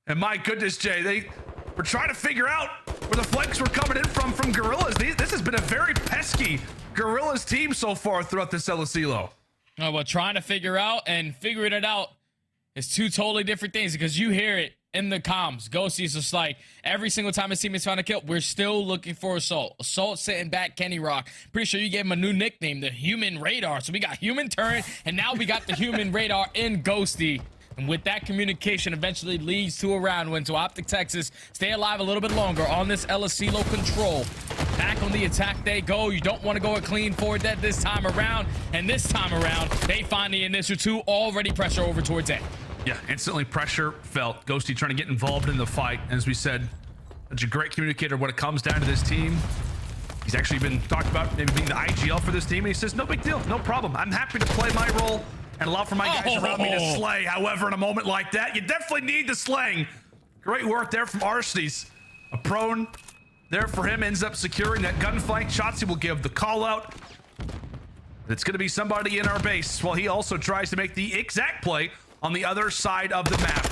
And my goodness, Jay, they were trying to figure out where the flanks were coming in from Guerrillas. This has been a very pesky Guerrillas team so far throughout this LSELO.
Oh, well, trying to figure out and figuring it out is 2 totally different things, because you hear it in the comms. Ghosty's just like, every single time his teammates found a kill, we're still looking for Assault. Assault sitting back Kenny Rock. Pretty sure you gave him a new nickname, the Human Radar. So we got Human Turret, and now we got the Human Radar in Ghosty. And with that, communication eventually leads to a round win. So OpTic Texas stay alive a little bit longer on this LSELO control. Back on the attack they go. You don't want to go a clean forward dead this time around. And this time around, they find the initial 2, already pressure over towards A.
Yeah, instantly pressure felt. Ghosty trying to get involved in the fight. As we said, such a great communicator when it comes down to this team. He's actually been talked about maybe being the IGL for this team. And he says, no big deal, no problem. I'm happy to play my role and allow for my guys around me to slay. However, in a moment like that, you definitely need the slaying. Great work there from Arcedes. A prone there for him, ends up securing that gunfight. Shotzzy will give the call out. It's going to be somebody in our base while he also tries to make the exact play on the other side of the map.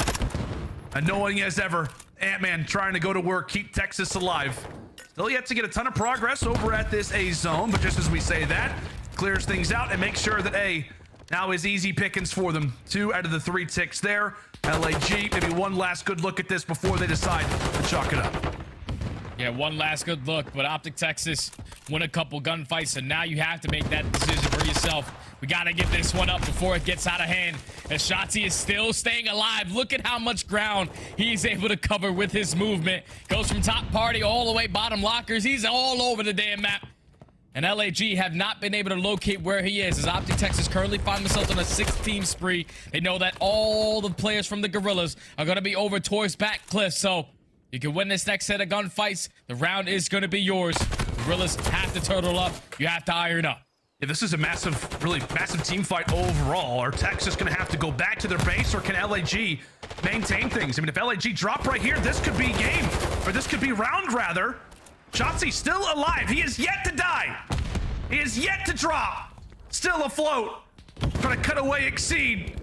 Annoying as ever, Ant-Man trying to go to work, keep Texas alive. Still yet to get a ton of progress over at this A zone, but just as we say that, clears things out and makes sure that A now is easy pickings for them. 2 out of the 3 ticks there. LAG, maybe one last good look at this before they decide to chalk it up.
Yeah, one last good look, but OpTic Texas win a couple gunfights, so now you have to make that decision for yourself. We got to get this one up before it gets out of hand. And Shotzzy is still staying alive. Look at how much ground he's able to cover with his movement. Goes from top party all the way bottom lockers. He's all over the damn map. And LAG have not been able to locate where he is, as OpTic Texas currently find themselves on a 6-team spree. They know that all the players from the Guerrillas are going to be over towards back cliff, so you can win this next set of gunfights. The round is going to be yours. Guerrillas have to turtle up. You have to iron up.
Yeah, this is a massive, really massive team fight overall. Are Texas going to have to go back to their base, or can LAG maintain things? I mean, if LAG drop right here, this could be game, or this could be round, rather. Shotzzy still alive. He is yet to die. He is yet to drop. Still afloat. Trying to cut away Exceed.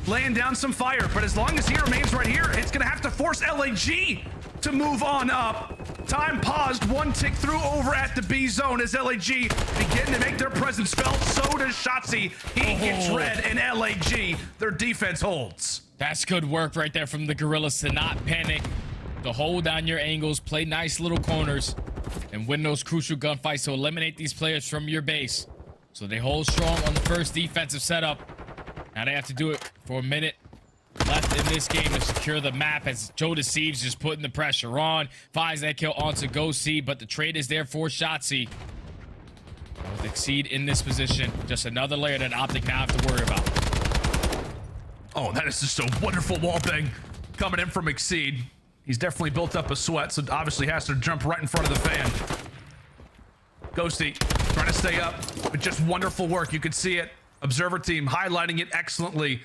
Laying down some fire, but as long as he remains right here, it's going to have to force LAG to move on up. Time paused, one tick through over at the B zone as LAG begin to make their presence felt. So does Shotzzy. He gets red, and LAG, their defense holds.
That's good work right there from the Guerrillas to not panic, to hold down your angles, play nice little corners, and win those crucial gunfights to eliminate these players from your base. So they hold strong on the first defensive setup. Now they have to do it for a minute left in this game to secure the map, as Joe Deceives just putting the pressure on. Finds that kill onto Ghosty, but the trade is there for Shotzzy. With Exceed in this position, just another layer that OpTic now have to worry about.
Oh, that is just a wonderful wall bang coming in from Exceed. He's definitely built up a sweat, so obviously has to jump right in front of the fan. Ghosty trying to stay up, but just wonderful work. You can see it. Observer team highlighting it excellently.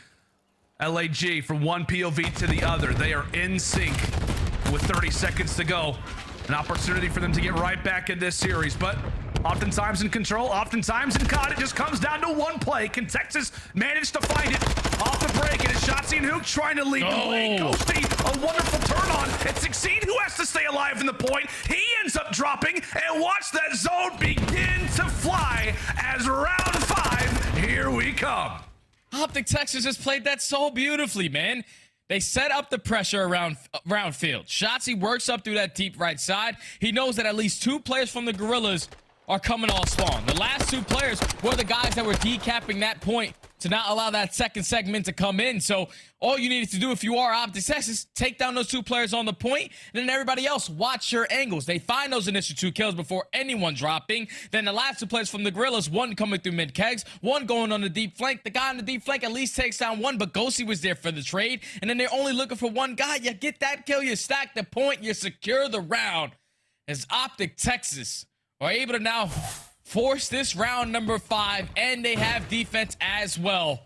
LAG from one POV to the other. They are in sync with 30 seconds to go. An opportunity for them to get right back in this series, but oftentimes in control, oftentimes in COD, it just comes down to one play. Can Texas manage to find it off the break? And it's Shotzzy and Huke trying to lead the lane. Ghosty, a wonderful turn on. It's Exceed who has to stay alive in the point. He ends up dropping, and watch that zone begin to fly as round 5, here we come.
OpTic Texas just played that so beautifully, man. They set up the pressure around field. Shotzzy works up through that deep right side. He knows that at least 2 players from the Guerrillas are coming all spawn. The last 2 players were the guys that were decapping that point to not allow that second segment to come in. So all you needed to do if you are OpTic Texas, take down those 2 players on the point, and then everybody else watch your angles. They find those initial 2 kills before anyone dropping. Then the last 2 players from the Guerrillas, one coming through mid kegs, one going on the deep flank. The guy on the deep flank at least takes down one, but Ghosty was there for the trade. And then they're only looking for one guy. You get that kill, you stack the point, you secure the round. As OpTic Texas are able to now force this round number 5, and they have defense as well.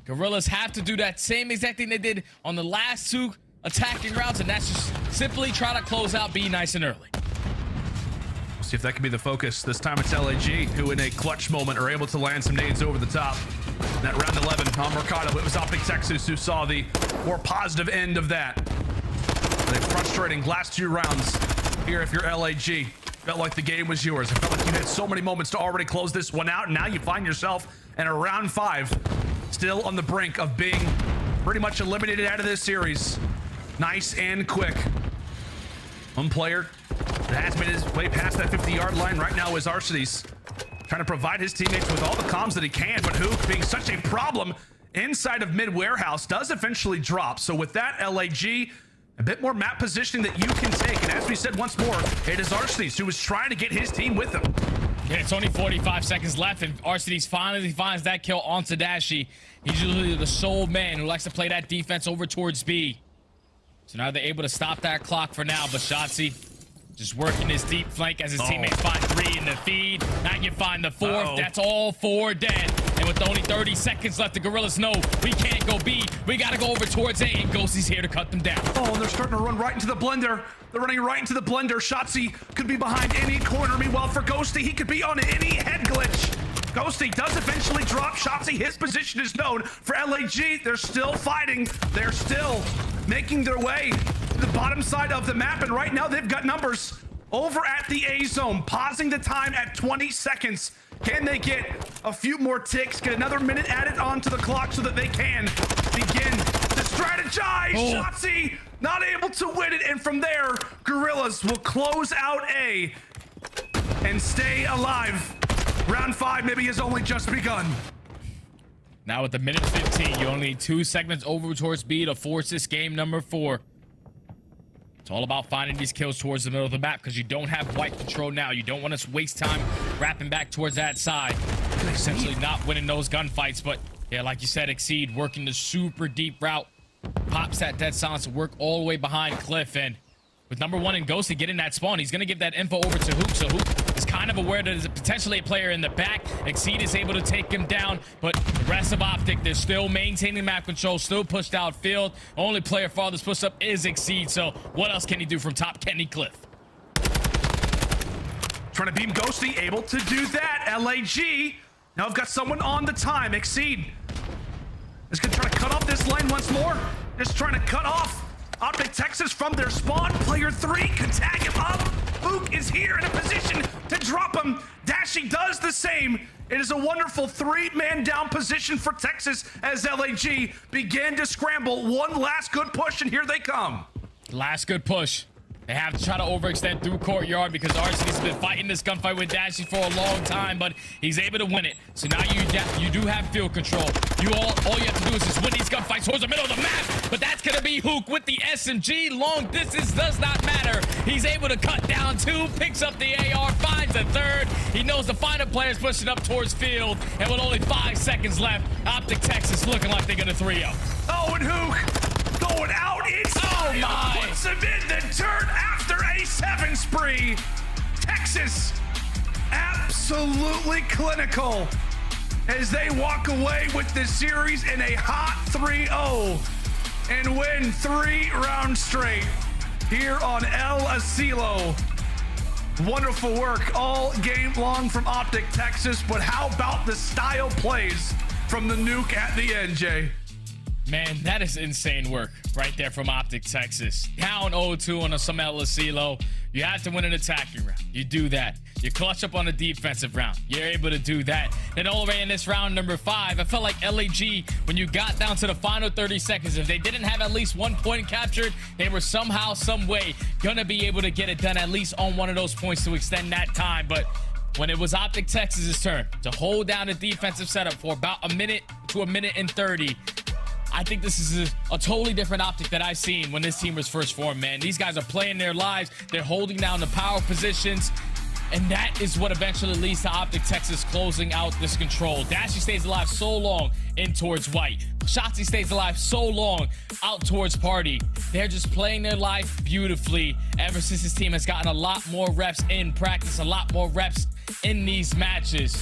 Guerrillas have to do that same exact thing they did on the last 2 attacking rounds, and that's just simply try to close out B nice and early.
See if that can be the focus. This time it's LAG who in a clutch moment are able to land some nades over the top. That round 11 on Mercado, it was OpTic Texas who saw the more positive end of that. The frustrating last 2 rounds here if you're LAG. Felt like the game was yours. It felt like you had so many moments to already close this one out, and now you find yourself in a round 5, still on the brink of being pretty much eliminated out of this series. Nice and quick. One player that has made his way past that 50-yard line right now is Arcedy's, trying to provide his teammates with all the comms that he can, but Huke, being such a problem inside of mid-warehouse, does eventually drop. So with that, LAG, a bit more map positioning that you can take. And as we said once more, it is Arcedy's who is trying to get his team with him.
Yeah, it's only 45 seconds left, and Arcedy's finally finds that kill onto Dashy. He's usually the sole man who likes to play that defense over towards B. So now they're able to stop that clock for now, but Shotzzy just working his deep flank as his teammates find 3 in the feed. Now you find the 4th. That's all 4 dead. And with only 30 seconds left, the Guerrillas know we can't go B. We got to go over towards A, and Ghosty's here to cut them down.
Oh, and they're starting to run right into the blender. They're running right into the blender. Shotzzy could be behind any corner. Meanwhile, for Ghosty, he could be on any head glitch. Ghosty does eventually drop. Shotzzy, his position is known. For LAG, they're still fighting. They're still making their way to the bottom side of the map, and right now they've got numbers over at the A zone, pausing the time at 20 seconds. Can they get a few more ticks, get another minute added onto the clock so that they can begin to strategize? Shotzzy not able to win it.
and from there, Guerrillas will close out A and stay alive. Round 5 maybe has only just begun.
Now with the minute 15, you only need 2 segments over towards B to force this game number 4. It's all about finding these kills towards the middle of the map because you don't have white control now. You don't want to waste time wrapping back towards that side. Essentially not winning those gunfights, but yeah, like you said, Exceed working the super deep route. Pops that dead silence to work all the way behind Cliff, and with number 1 and Ghosty getting that spawn, he's going to give that info over to Huke. So Huke is kind of aware that there's potentially a player in the back. Exceed is able to take him down, but the rest of OpTic, they're still maintaining map control, still pushed outfield. Only player farthest pushed up is Exceed. So what else can he do from top? Can he Cliff?
Trying to beam Ghosty, able to do that. LAG. Now I've got someone on the time. Exceed is going to try to cut off this lane once more. Just trying to cut off OpTic Texas from their spawn. Player 3 can tag him up. Huke is here in a position to drop him. Dashy does the same. It is a wonderful 3-man down position for Texas as LAG began to scramble. One last good push, and here they come.
Last good push. They have to try to overextend through courtyard because RC's been fighting this gunfight with Dashy for a long time, but he's able to win it. So now you do have field control. All you have to do is just win these gunfights towards the middle of the map. But that's gonna be Huke with the SMG. Long distance does not matter. He's able to cut down 2, picks up the AR, finds a 3rd. He knows the final player's pushing up towards field, and with only 5 seconds left, OpTic Texas looking like they're gonna 3-0.
Oh, and Huke going out inside.
Oh my!
Puts him in the dirt after a 7 spree. Texas absolutely clinical as they walk away with this series in a hot 3-0 and win 3 rounds straight here on El Asilo. Wonderful work all game long from OpTic Texas, but how about the style plays from the nuke at the end, Jay?
Man, that is insane work right there from OpTic Texas. Down 0-2 on some El Asilo. You have to win an attacking round. You do that. You clutch up on a defensive round. You're able to do that. Then all the way in this round number 5, I felt like LAG, when you got down to the final 30 seconds, if they didn't have at least 1 point captured, they were somehow, some way gonna be able to get it done at least on one of those points to extend that time. But when it was OpTic Texas's turn to hold down the defensive setup for about a minute to a minute and 30, I think this is a totally different OpTic that I've seen when this team was first formed, man. These guys are playing their lives. They're holding down the power positions. And that is what eventually leads to OpTic Texas closing out this control. Dashy stays alive so long in towards white. Shotzzy stays alive so long out towards party. They're just playing their life beautifully ever since this team has gotten a lot more reps in practice, a lot more reps in these matches.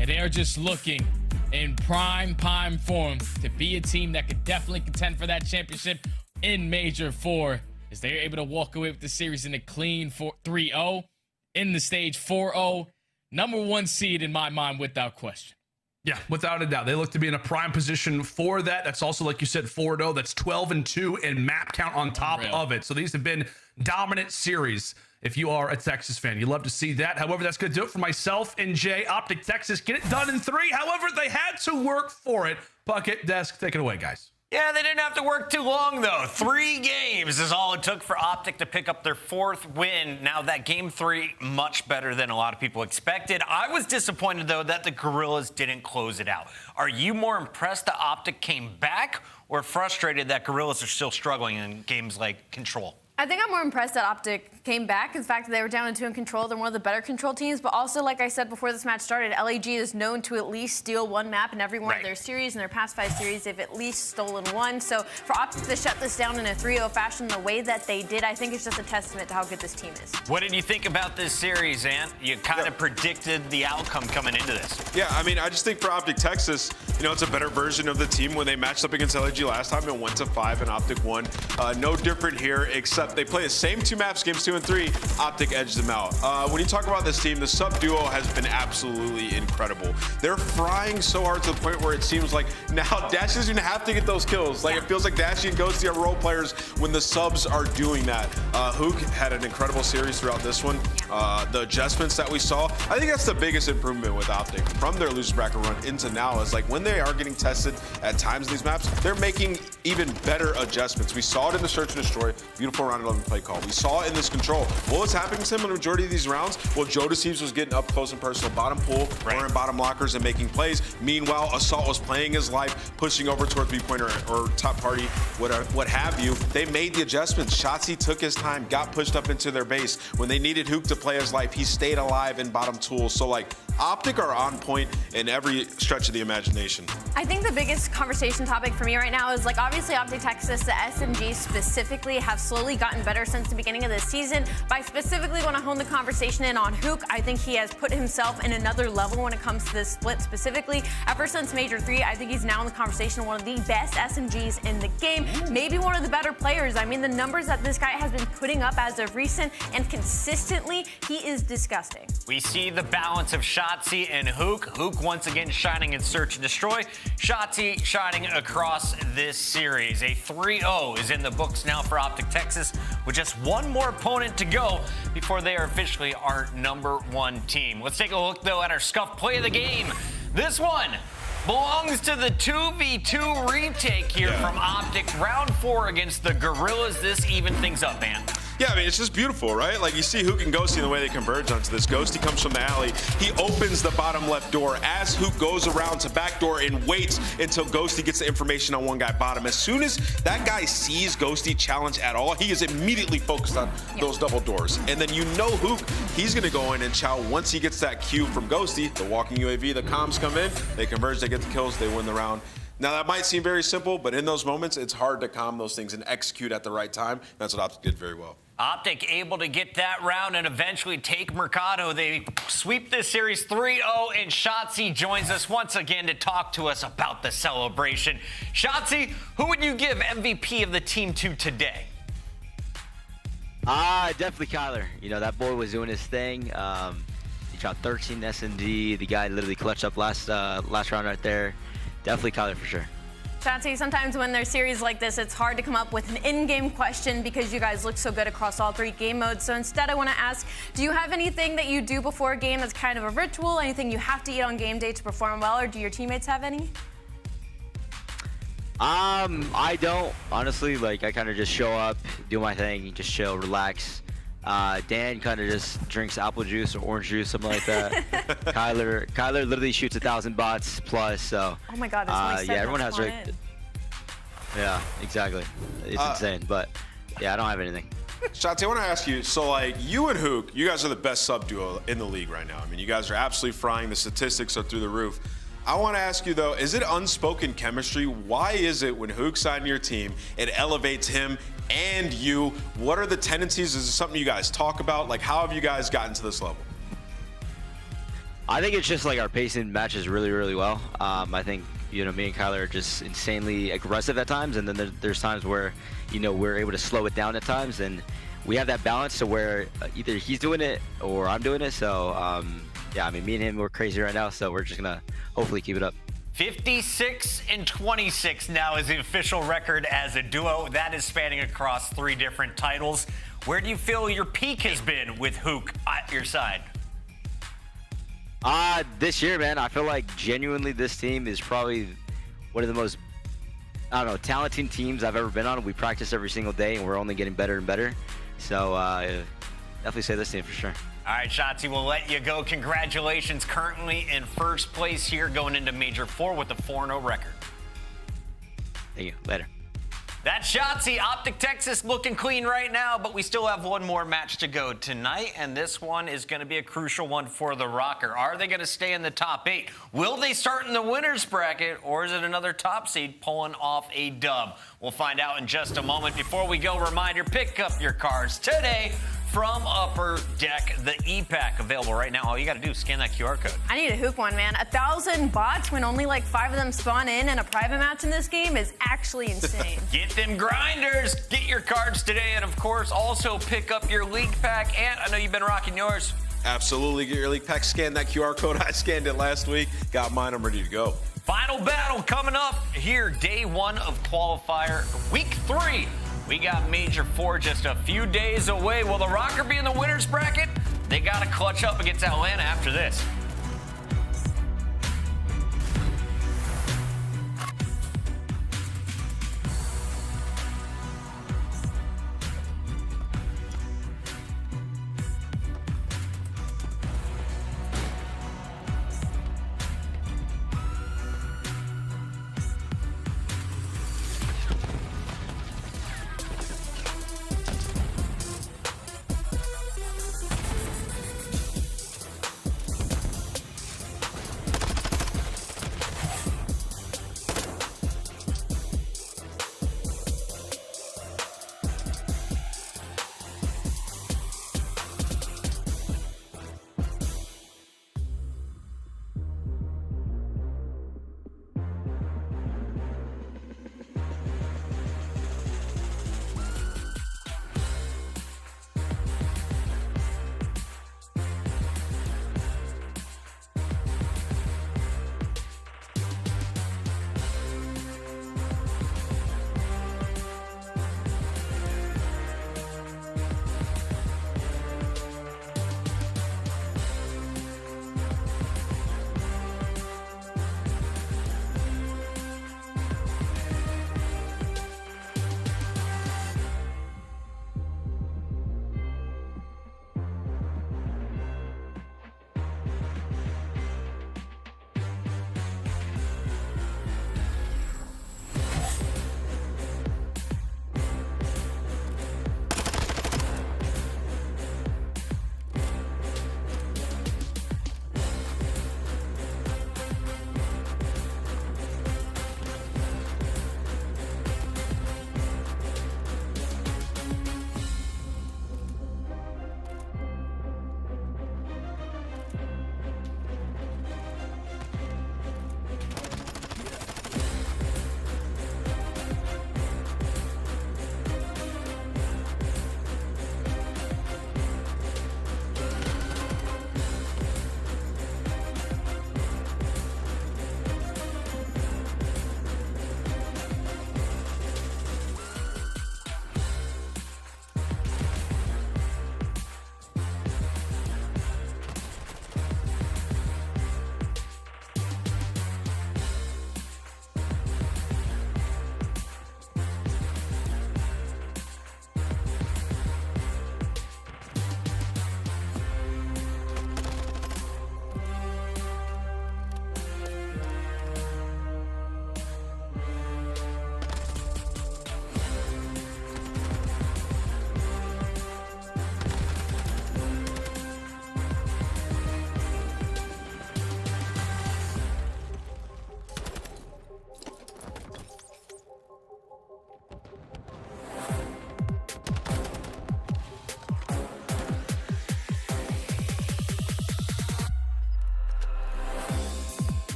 And they're just looking in prime form to be a team that could definitely contend for that championship in Major 4, as they're able to walk away with the series in a clean 3-0 in the stage 4-0. Number 1 seed in my mind without question.
Yeah, without a doubt. They look to be in a prime position for that. That's also, like you said, 4-0. That's 12-2 in map count on top of it. So these have been dominant series. If you are a Texas fan, you love to see that. However, that's going to do it for myself and Jay. OpTic Texas get it done in 3. However, they had to work for it. Bucket, Desk, take it away, guys.
Yeah, they didn't have to work too long, though. 3 games is all it took for OpTic to pick up their 4th win. Now, that game 3, much better than a lot of people expected. I was disappointed, though, that the Guerrillas didn't close it out. Are you more impressed that OpTic came back or frustrated that Guerrillas are still struggling in games like Control?
I think I'm more impressed that OpTic came back. In fact, they were down 2 in Control. They're one of the better Control teams. But also, like I said before this match started, LAG is known to at least steal 1 map in every one of their series. In their past 5 series, they've at least stolen 1. So for OpTic to shut this down in a 3-0 fashion the way that they did, I think it's just a testament to how good this team is.
What did you think about this series, Ant? You kind of predicted the outcome coming into this.
Yeah, I mean, I just think for OpTic Texas, you know, it's a better version of the team when they matched up against LAG last time and went to 5 and OpTic won. No different here, except they play the same 2 maps, games 2 and 3. OpTic edged them out. When you talk about this team, the sub duo has been absolutely incredible. They're frying so hard to the point where it seems like now Dashy doesn't even have to get those kills. Like, it feels like Dashy and Ghosty are role players when the subs are doing that. Huke had an incredible series throughout this one. The adjustments that we saw, I think that's the biggest improvement with OpTic from their loser bracket run into now is like when they are getting tested at times in these maps, they're making even better adjustments. We saw it in the Search and Destroy, beautiful round 11 play call. We saw it in this control. What was happening to him in the majority of these rounds? Well, Thieves was getting up close and personal bottom pool or in bottom lockers and making plays. Meanwhile, Assault was playing his life, pushing over toward three-pointer or top party, what have you. They made the adjustments. Shotzzy took his time, got pushed up into their base. When they needed Huke to play his life, he stayed alive in bottom tools. So like OpTic are on point in every stretch of the imagination.
I think the biggest conversation topic for me right now is like obviously OpTic Texas, the SMGs specifically have slowly gotten better since the beginning of this season. But I specifically want to hone the conversation in on Huke. I think he has put himself in another level when it comes to this split specifically. Ever since Major 3, I think he's now in the conversation one of the best SMGs in the game. Maybe one of the better players. I mean, the numbers that this guy has been putting up as of recent and consistently, he is disgusting.
We see the balance of Shotzzy and Huke. Huke once again shining in Search and Destroy. Shotzzy shining across this series. A 3-0 is in the books now for OpTic Texas with just one more opponent to go before they are officially our #1 team. Let's take a look though at our scuff play of the game. This one belongs to the 2v2 retake here from OpTic. Round 4 against the Guerrillas. This even things up, man.
Yeah, I mean, it's just beautiful, right? Like, you see Huke and Ghosty and the way they converge onto this. Ghosty comes from the alley. He opens the bottom left door as Huke goes around to backdoor and waits until Ghosty gets the information on one guy bottom. As soon as that guy sees Ghosty challenge at all, he is immediately focused on those double doors. And then you know Huke, he's going to go in and chow once he gets that cue from Ghosty. The walking UAV, the comms come in, they converge, they get the kills, they win the round. Now, that might seem very simple, but in those moments, it's hard to calm those things and execute at the right time. That's what OpTic did very well.
OpTic able to get that round and eventually take Mercado. They sweep this series 3-0, and Shotzzy joins us once again to talk to us about the celebration. Shotzzy, who would you give MVP of the team to today?
Definitely Kyler. You know, that boy was doing his thing. He shot 13 S&D. The guy literally clutched up last round right there. Definitely Kyler for sure.
Shotzzy, sometimes when there's series like this, it's hard to come up with an in-game question because you guys look so good across all 3 game modes. So instead, I want to ask, do you have anything that you do before a game that's kind of a ritual, anything you have to eat on game day to perform well, or do your teammates have any?
I don't. Honestly, like, I kind of just show up, do my thing, just chill, relax. Dan kind of just drinks apple juice or orange juice, something like that. Kyler literally shoots 1,000 bots plus, so.
Oh my God, that's
yeah, everyone has right. Yeah, exactly. It's insane, but yeah, I don't have anything.
Shotzzy, I want to ask you, so like you and Huke, you guys are the best sub duo in the league right now. I mean, you guys are absolutely frying. The statistics are through the roof. I want to ask you though, is it unspoken chemistry? Why is it when Huke signed your team, it elevates him and you? What are the tendencies? Is it something you guys talk about? Like, how have you guys gotten to this level?
I think it's just like our pacing matches really, really well. I think, you know, me and Kyler are just insanely aggressive at times, and then there's times where, you know, we're able to slow it down at times, and we have that balance to where either he's doing it or I'm doing it. So, yeah, I mean, me and him, we're crazy right now, so we're just gonna hopefully keep it up.
56-26 now is the official record as a duo. That is spanning across 3 different titles. Where do you feel your peak has been with Huke at your side?
This year, man, I feel like genuinely this team is probably one of the most, I don't know, talented teams I've ever been on. We practice every single day, and we're only getting better and better. So definitely say this team for sure.
All right, Shotzzy, we'll let you go. Congratulations, currently in first place here going into Major 4 with a 4-0 record.
Thank you. Later.
That's Shotzzy. OpTic Texas looking clean right now, but we still have one more match to go tonight, and this one is going to be a crucial one for the Røkkr. Are they going to stay in the top 8? Will they start in the winner's bracket, or is it another top seed pulling off a dub? We'll find out in just a moment. Before we go, reminder, pick up your cards today from Upper Deck, the E-Pack available right now. All you got to do is scan that QR code.
I need a Huke one, man. 1,000 bots when only like 5 of them spawn in a private match in this game is actually insane.
Get them grinders. Get your cards today. And, of course, also pick up your League Pack. And I know you've been rocking yours.
Absolutely. Get your League Pack. Scan that QR code. I scanned it last week. Got mine. I'm ready to go.
Final battle coming up here. Day 1 of qualifier. Week 3. We got Major 4 just a few days away. Will the Røkkr be in the winner's bracket? They got to clutch up against Atlanta after this.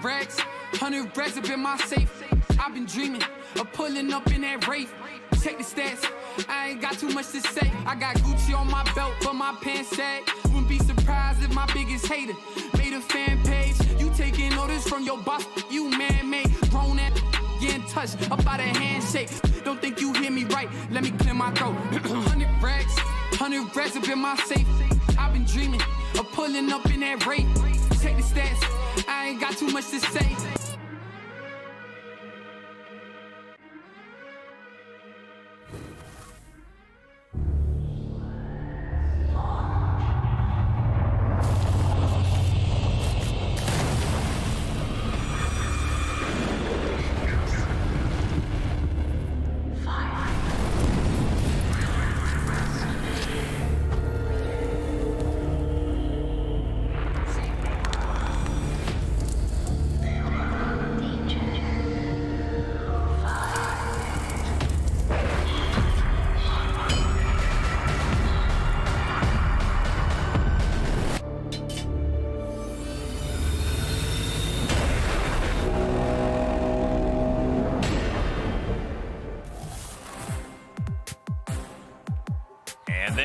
Racks, 100 racks up in my safe. I've been dreaming of pulling up in that Wraith. Check the stats, I ain't got too much to say. I got Gucci on my belt, but my pants sag. Wouldn't be surprised if my biggest hater made a fan page. You taking orders from your boss, you man-made. Grown at getting touched up by the handshake. Don't think you hear me right, let me clear my throat. 100 racks up in my safe. I've been dreaming of pulling up in that Wraith. Check the stats, I ain't got too much to say.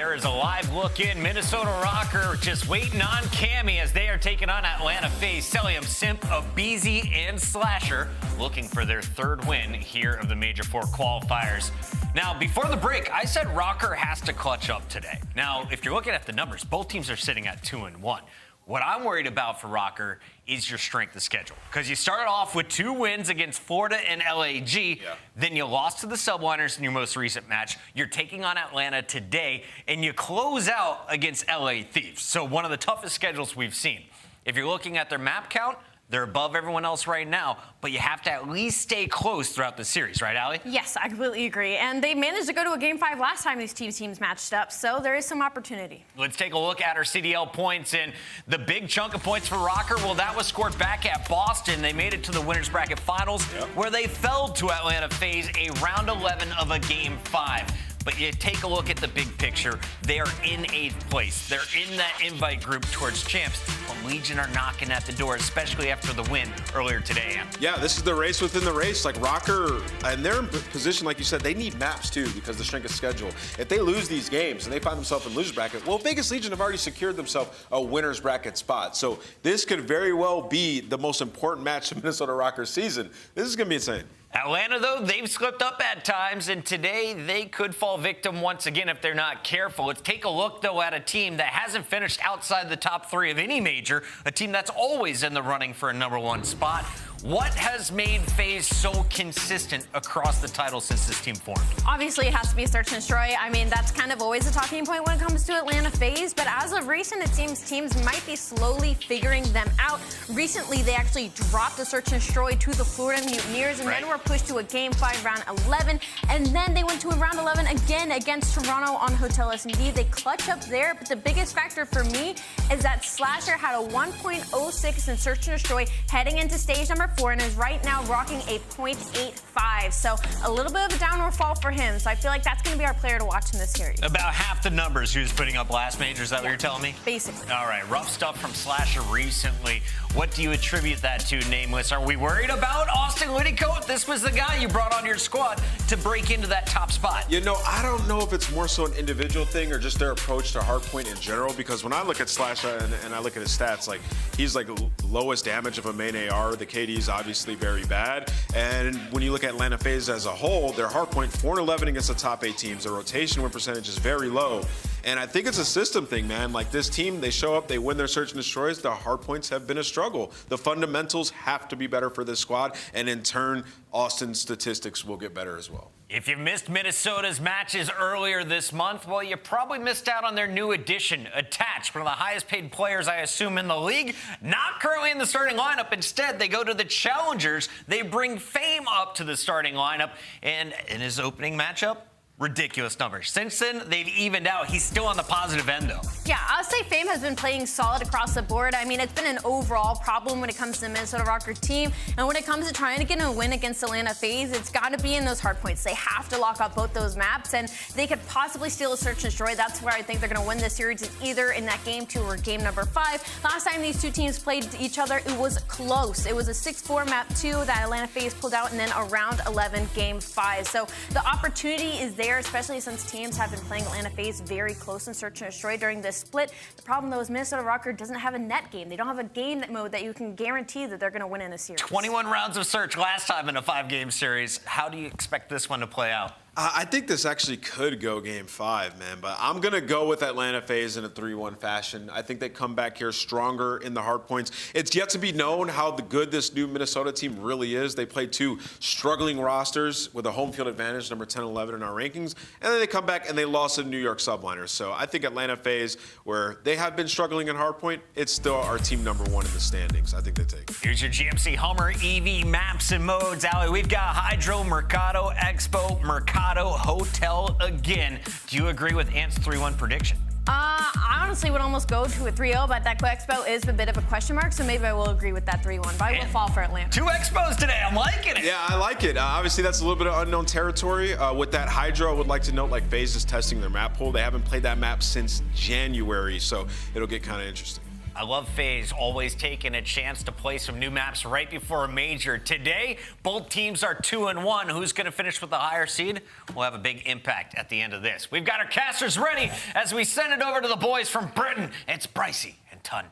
there is a live look in. Minnesota Røkkr just waiting on Cammy as they are taking on Atlanta FaZe. Cellium, Simp, aBeZy, and Slasher looking for their third win here of the Major IV Qualifiers. Now, before the break, I said Røkkr has to clutch up today. Now, if you're looking at the numbers, both teams are sitting at 2-1. What I'm worried about for Røkkr is your strength of schedule. Because you started off with 2 wins against Florida and LAG. Then you lost to the Subliners in your most recent match. You're taking on Atlanta today. And you close out against LA Thieves. So one of the toughest schedules we've seen. If you're looking at their map count, they're above everyone else right now, but you have to at least stay close throughout the series, right, Allie?
Yes, I completely agree. And they managed to go to a Game 5 last time these teams matched up, so there is some opportunity.
Let's take a look at our CDL points. And the big chunk of points for Røkkr, well, that was scored back at Boston. They made it to the Winners Bracket Finals, where they fell to Atlanta FaZe, a round 11 of a Game 5. But you take a look at the big picture. They are in 8th place. They're in that invite group towards champs. But Legion are knocking at the door, especially after the win earlier today.
Yeah, this is the race within the race. Like Røkkr, and they're in position, like you said, they need maps too because of the strength of schedule. If they lose these games and they find themselves in losers bracket, well, Vegas Legion have already secured themselves a winners bracket spot. So this could very well be the most important match of Minnesota Røkkr's season. This is going to be insane.
Atlanta, though, they've slipped up at times, and today they could fall victim once again if they're not careful. Let's take a look, though, at a team that hasn't finished outside the top 3 of any major, a team that's always in the running for a #1 spot. What has made FaZe so consistent across the title since this team formed?
Obviously, it has to be search and destroy. I mean, that's kind of always a talking point when it comes to Atlanta FaZe, but as of recent, it seems teams might be slowly figuring them out. Recently, they actually dropped the search and destroy to the Florida Mutineers, and then were pushed to a Game 5 round 11, and then they went to a round 11 again against Toronto on Hotel S&D. They clutch up there, but the biggest factor for me is that Slasher had a 1.06 in search and destroy heading into stage number 4 and is right now rocking a 0.85. So a little bit of a downward fall for him. So I feel like that's going to be our player to watch in this series.
About half the numbers he was putting up last major, is that what you're telling me?
Basically.
All right, rough stuff from Slasher recently. What do you attribute that to, Nameless? Are we worried about Austin Liddycoat? This was the guy you brought on your squad to break into that top spot.
You know, I don't know if it's more so an individual thing or just their approach to hardpoint in general, because when I look at Slasher and I look at his stats, like he's like lowest damage of a main AR. The KD is obviously very bad. And when you look at Atlanta FaZe as a whole, their hardpoint 4-11 against the top 8 teams. Their rotation win percentage is very low. And I think it's a system thing, man. Like this team, they show up, they win their search and destroys. The hardpoints have been a struggle. The fundamentals have to be better for this squad. And in turn, Austin's statistics will get better as well.
If you missed Minnesota's matches earlier this month, well, you probably missed out on their new addition, Attach, one of the highest paid players, I assume, in the league. Not currently in the starting lineup. Instead, they go to the challengers. They bring Fame up to the starting lineup. And in his opening matchup, ridiculous numbers. Since then, they've evened out. He's still on the positive end, though.
Yeah, I'll say Fame has been playing solid across the board. I mean, it's been an overall problem when it comes to the Minnesota Røkkr team. And when it comes to trying to get a win against Atlanta FaZe, it's got to be in those hard points. They have to lock up both those maps, and they could possibly steal a search and destroy. That's where I think they're going to win this series, is either in that Game 2 or Game number 5. Last time these two teams played each other, it was close. It was a 6-4 map 2 that Atlanta FaZe pulled out, and then a round 11 Game 5. So the opportunity is there, especially since teams have been playing Atlanta FaZe very close in search and destroy during this split. The problem, though, is Minnesota Røkkr doesn't have a net game. They don't have a game mode that you can guarantee that they're going to win in a series.
21 rounds of search last time in a 5-game series. How do you expect this one to play out?
I think this actually could go Game 5, man, but I'm going to go with Atlanta FaZe in a 3-1 fashion. I think they come back here stronger in the hard points. It's yet to be known how good this new Minnesota team really is. They play 2 struggling rosters with a home field advantage, number 10 and 11 in our rankings, and then they come back and they lost to New York Subliners. So I think Atlanta FaZe, where they have been struggling in hard point, it's still our team number 1 in the standings. I think they take it.
Here's your GMC Hummer EV maps and modes. Allie, we've got HyDra, Mercado, Expo, Mercado, Hotel again. Do you agree with Ant's 3-1 prediction?
I honestly would almost go to a 3-0, but that Expo is a bit of a question mark, so maybe I will agree with that 3-1, but I will fall for Atlanta.
2 Expos today. I'm liking it.
Yeah, I like it. Obviously, that's a little bit of unknown territory. With that HyDra, I would like to note, like, FaZe is testing their map pool. They haven't played that map since January, so it'll get kind of interesting.
I love FaZe always taking a chance to play some new maps right before a major. Today, both teams are 2-1. Who's going to finish with the higher seed will have a big impact at the end of this. We've got our casters ready as we send it over to the boys from Britain. It's Bricey and Ton.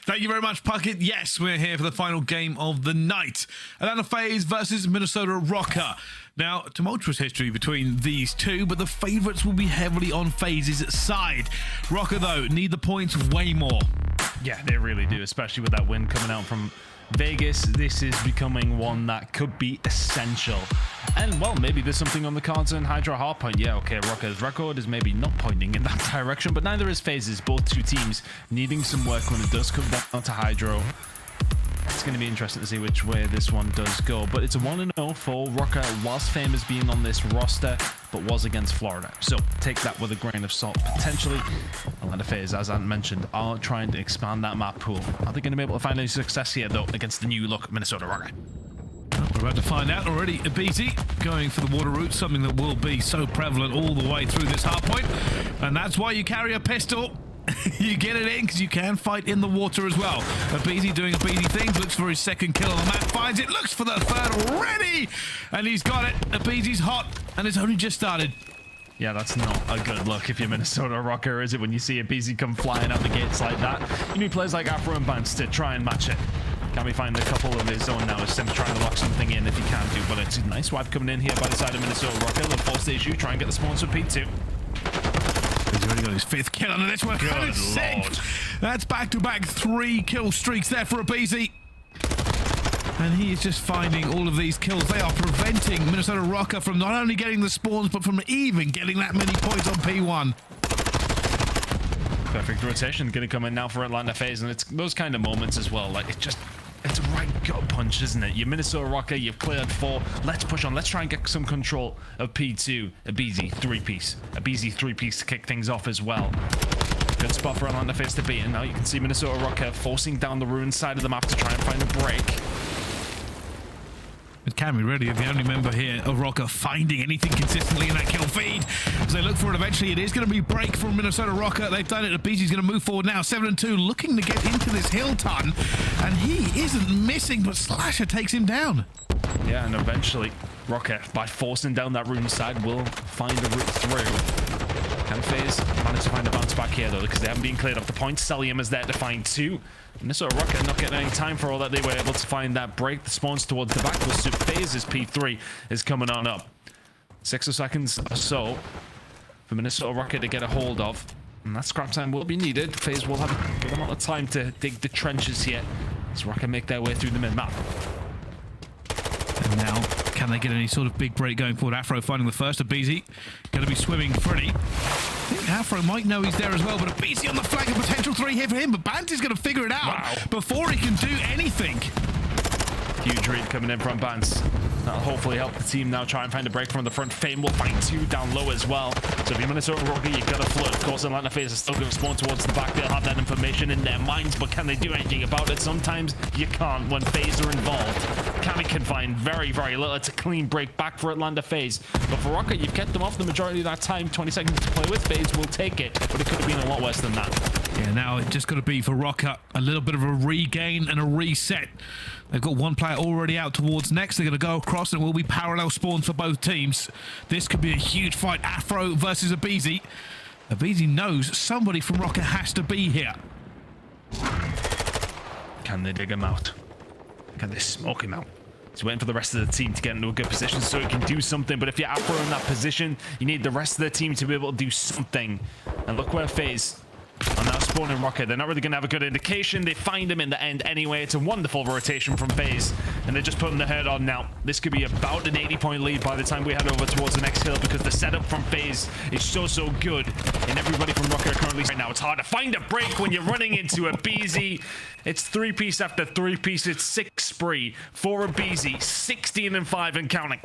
Thank you very much, Puckett. Yes, we're here for the final game of the night. Atlanta FaZe versus Minnesota Røkkr. Now, tumultuous history between these two, but the favorites will be heavily on FaZe's side. Røkkr, though, need the points way more.
Yeah, they really do, especially with that win coming out from Vegas. This is becoming one that could be essential. And, well, maybe there's something on the cards in HyDra hardpoint. Yeah, okay, Røkkr's record is maybe not pointing in that direction, but neither is FaZe's. Both two teams needing some work when it does come down to HyDra. It's going to be interesting to see which way this one does go. But it's a 1-0 for Røkkr, whilst famous being on this roster, but was against Florida. So take that with a grain of salt. Potentially, Atlanta FaZe, as I mentioned, are trying to expand that map pool. Are they going to be able to find any success here, though, against the new look Minnesota Røkkr?
We're about to find out already. aBeZy going for the water route, something that will be so prevalent all the way through this hardpoint. And that's why you carry a pistol. You get it in because you can fight in the water as well. aBeZy doing aBeZy things, looks for his second kill on the map, finds it, looks for the third already, and he's got it. aBeZy's hot, and it's only just started.
Yeah, that's not a good look if you're Minnesota Røkkr, is it, when you see aBeZy come flying out the gates like that? You need players like Afro and Bance to try and match it. Cammy find a couple of his own now as Simp trying to lock something in if he can do, but it's a nice wipe coming in here by the side of Minnesota Røkkr. They'll force the issue, try and get the spawns for P2.
He's already got his 5th kill under this one.
Good
Lord. That's back-to-back 3 kill streaks there for aBeZy. And he is just finding all of these kills. They are preventing Minnesota Røkkr from not only getting the spawns, but from even getting that many points on P1.
Perfect rotation going to come in now for Atlanta FaZe, and it's those kind of moments as well. Like, it's a right gut punch, isn't it? You're Minnesota Røkkr, you've cleared 4. Let's push on. Let's try and get some control of P2. aBeZy 3-piece. aBeZy 3-piece to kick things off as well. Good spot for Atlanta FaZe to be in. Now you can see Minnesota Røkkr forcing down the ruined side of the map to try and find a break.
With Cammy really the only member here of Røkkr finding anything consistently in that kill feed. As they look for it eventually, it is going to be break from Minnesota Røkkr. They've done it. aBeZy's going to move forward now. 7-2, looking to get into this hill ton. And he isn't missing, but Slasher takes him down.
Yeah, and eventually Røkkr, by forcing down that ruined side, will find a route through. Can FaZe manage to find a bounce back here, though, because they haven't been cleared off the point. Cellium is there to find 2. Minnesota Røkkr not getting any time for all that. They were able to find that break. The spawns towards the back. So FaZe's P3 is coming on up. 6 seconds or so for Minnesota Røkkr to get a hold of. And that scrap time will be needed. FaZe will have a good amount of time to dig the trenches here as Røkkr make their way through the mid-map.
And now, can they get any sort of big break going forward? Afro finding the first. aBeZy going to be swimming pretty. I think Afro might know he's there as well, but aBeZy on the flank, a potential 3 here for him, but Bance is going to figure it out before he can do anything.
Huge read coming in from Bance. That'll hopefully help the team now try and find a break from the front. Fame will find 2 down low as well. So if you're Minnesota Røkkr, you've got to flirt. Of course, Atlanta FaZe is still going to spawn towards the back. They'll have that information in their minds, but can they do anything about it? Sometimes you can't when FaZe are involved. Cammy can find very, very little. It's a clean break back for Atlanta FaZe. But for Røkkr, you've kept them off the majority of that time. 20 seconds to play with. FaZe will take it, but it could have been a lot worse than that.
Yeah, now it's just got to be for Røkkr a little bit of a regain and a reset. They've got one player already out towards next. They're going to go across, and it will be parallel spawns for both teams. This could be a huge fight. Afro versus aBeZy. aBeZy knows somebody from Røkkr has to be here.
Can they dig him out? Can they smoke him out? He's waiting for the rest of the team to get into a good position so he can do something. But if you're Afro in that position, you need the rest of the team to be able to do something. And look where FaZe are now spawning Røkkr. They're not really going to have a good indication. They find him in the end anyway. It's a wonderful rotation from FaZe, and they're just putting the head on now. This could be about an 80-point lead by the time we head over towards the next hill, because the setup from FaZe is so good, and everybody from Røkkr currently right now. It's hard to find a break when you're running into aBeZy. It's 3-piece after 3-piece. It's 6 spree for aBeZy, 16-5 and counting.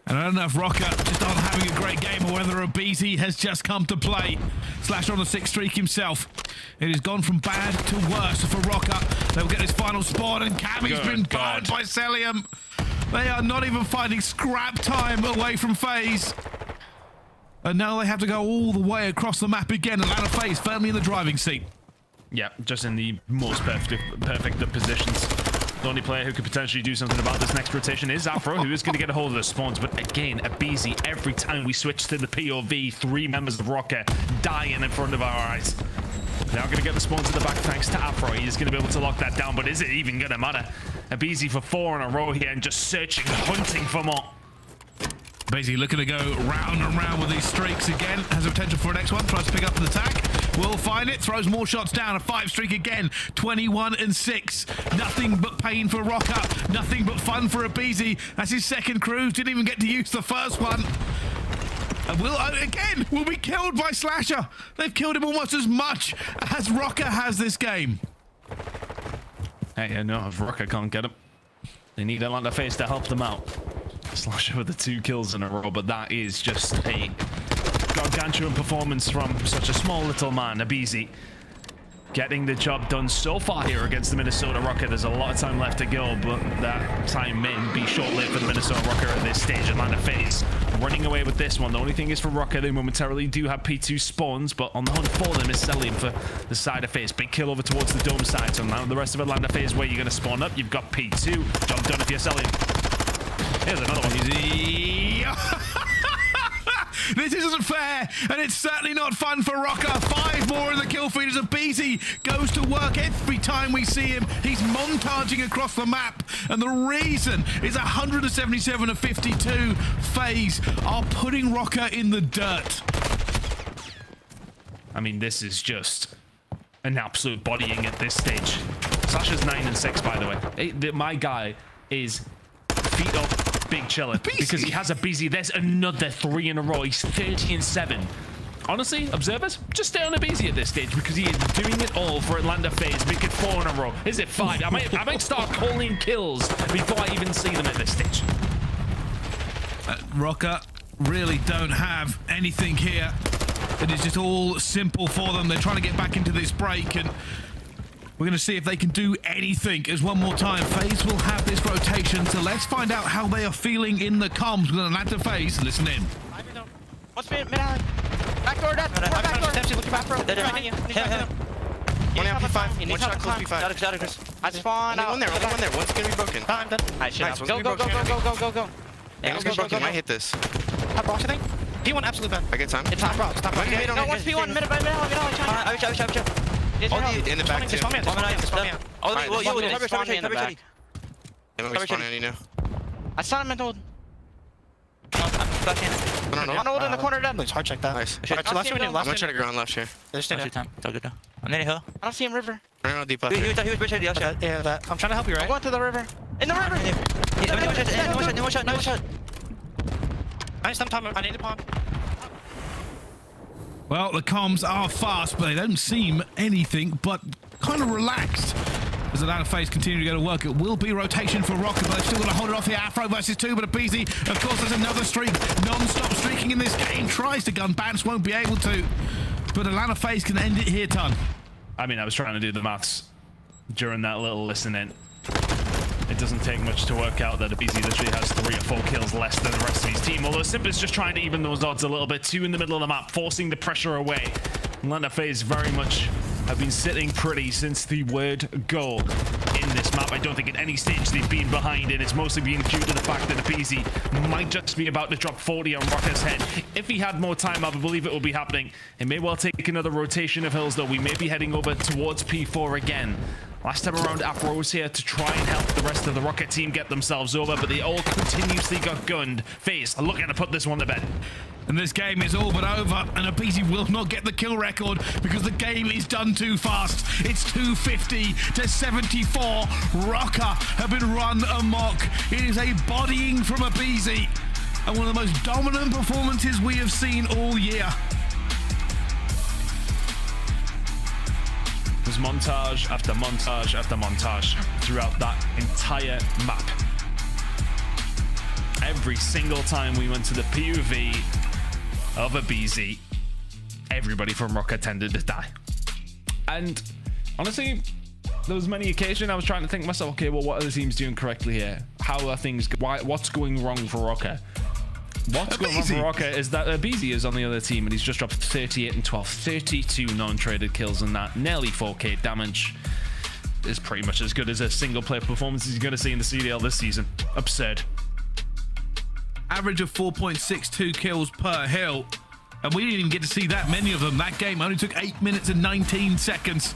And I don't know if Røkkr just aren't having a great game or whether aBeZy has just come to play. Slasher on the 6th streak himself. It has gone from bad to worse for Røkkr. They'll get his final spawn, and Cammy's been burned by Cellium. They are not even finding scrap time away from FaZe. And now they have to go all the way across the map again. Atlanta FaZe firmly in the driving seat.
Yeah, just in the most perfect of positions. The only player who could potentially do something about this next rotation is Afro, who is going to get a hold of the spawns. But again, aBeZy, every time we switch to the POV, 3 members of Røkkr dying in front of our eyes. Now going to get the spawns at the back thanks to Afro. He's going to be able to lock that down, but is it even going to matter? aBeZy for 4 in a row here and just searching, hunting for more.
Basically looking to go round and round with these streaks again. Has a potential for a next one. Tries to pick up the attack. Will find it. Throws more shots down. A 5 streak again. 21 and 6. Nothing but pain for Røkkr. Nothing but fun for aBeZy. That's his second cruise. Didn't even get to use the first one. And will be killed by Slasher. They've killed him almost as much as Røkkr has this game.
Hey, no, if Røkkr can't get him, they need Atlanta FaZe to help them out. Slasher with the 2 kills in a row, but that is just a gargantuan performance from such a small little man, aBeZy. Getting the job done so far here against the Minnesota Røkkr. There's a lot of time left to go, but that time may be short-lived for the Minnesota Røkkr at this stage. Atlanta FaZe running away with this one. The only thing is for Røkkr, they momentarily do have P2 spawns, but on the hunt for them is Cellium for the side of FaZe. Big kill over towards the dome side. So now the rest of Atlanta FaZe, where you're going to spawn up, you've got P2. Job done if you're Cellium. Here's another one.
Easy. This isn't fair, and it's certainly not fun for Røkkr. 5 more in the kill feed as aBeZy goes to work. Every time we see him, he's montaging across the map, and the reason is 177 of 52. FaZe are putting Røkkr in the dirt.
I mean, this is just an absolute bodying at this stage. Sasha's 9 and 6, by the way. My guy is feet up. Big chiller because he has aBeZy. There's another 3 in a row. He's 30 and 7. Honestly, observers, just stay on aBeZy at this stage because he is doing it all for Atlanta FaZe. Make it 4 in a row. Is it 5? I might start calling kills before I even see them at this stage.
Røkkr really don't have anything here. It is just all simple for them. They're trying to get back into this break, and we're going to see if they can do anything. As one more time, FaZe will have this rotation, so let's find out how they are feeling in the comms with Atlanta FaZe. Listen in.
What's mid alley? Back door, dead. Back door. Look back door. They're behind you. Him. One out P5. One shot close P5. I spawned out.
Only one there. One's going to be broken.
I'm dead.
Nice.
Go.
Yeah, one's going to be broken. Might hit this.
Top box, I think. P1 absolute bad.
I get time.
It's top box. No, one's P1. Mid alley.
In the back too.
I saw him in hold. I'm flashing it. On hold in the corner dead. Hard check that.
Nice. I'm gonna try to ground left here.
There's still time. I'm near hill. I don't see him river.
No, deep left.
He was bridge the shot. Yeah, I'm trying to help you, right? I'm going to the river. In the river. No shot. Nice, I need to pump.
Well, the comms are fast, but they don't seem anything but kind of relaxed. As Atlanta FaZe continue to go to work, it will be rotation for Røkkr, but they've still got to hold it off here. Afro versus 2, but aBeZy, of course, there's another streak. Non-stop streaking in this game. Tries to gun. Bance won't be able to. But Atlanta FaZe can end it here, Ton.
I mean, I was trying to do the maths during that little listening. It doesn't take much to work out that aBeZy literally has 3 or 4 kills less than the rest of his team. Although Simp is just trying to even those odds a little bit. 2 in the middle of the map, forcing the pressure away. Atlanta FaZe very much have been sitting pretty since the word go in this map. I don't think at any stage they've been behind, and it's mostly been due to the fact that aBeZy might just be about to drop 40 on Røkkr's head. If he had more time, I believe it will be happening. It may well take another rotation of hills, though. We may be heading over towards P4 again. Last time around, Afro was here to try and help the rest of the Røkkr team get themselves over, but they all continuously got gunned. FaZe are looking to put this one to bed.
And this game is all but over, and aBeZy will not get the kill record because the game is done too fast. It's 250 to 74. Røkkr have been run amok. It is a bodying from aBeZy, and one of the most dominant performances we have seen all year.
There's montage after montage after montage throughout that entire map. Every single time we went to the POV of aBeZy, everybody from Røkkr tended to die. And honestly, there was many occasions I was trying to think to myself, okay, well, what are the teams doing correctly here? How are things, what's going wrong for Røkkr? What's going on for Røkkr is that aBeZy is on the other team, and he's just dropped 38 and 12, 32 non-traded kills, and that nearly 4k damage is pretty much as good as a single-player performance he's going to see in the CDL this season. Absurd.
Average of 4.62 kills per hill, and we didn't even get to see that many of them. That game only took 8 minutes and 19 seconds.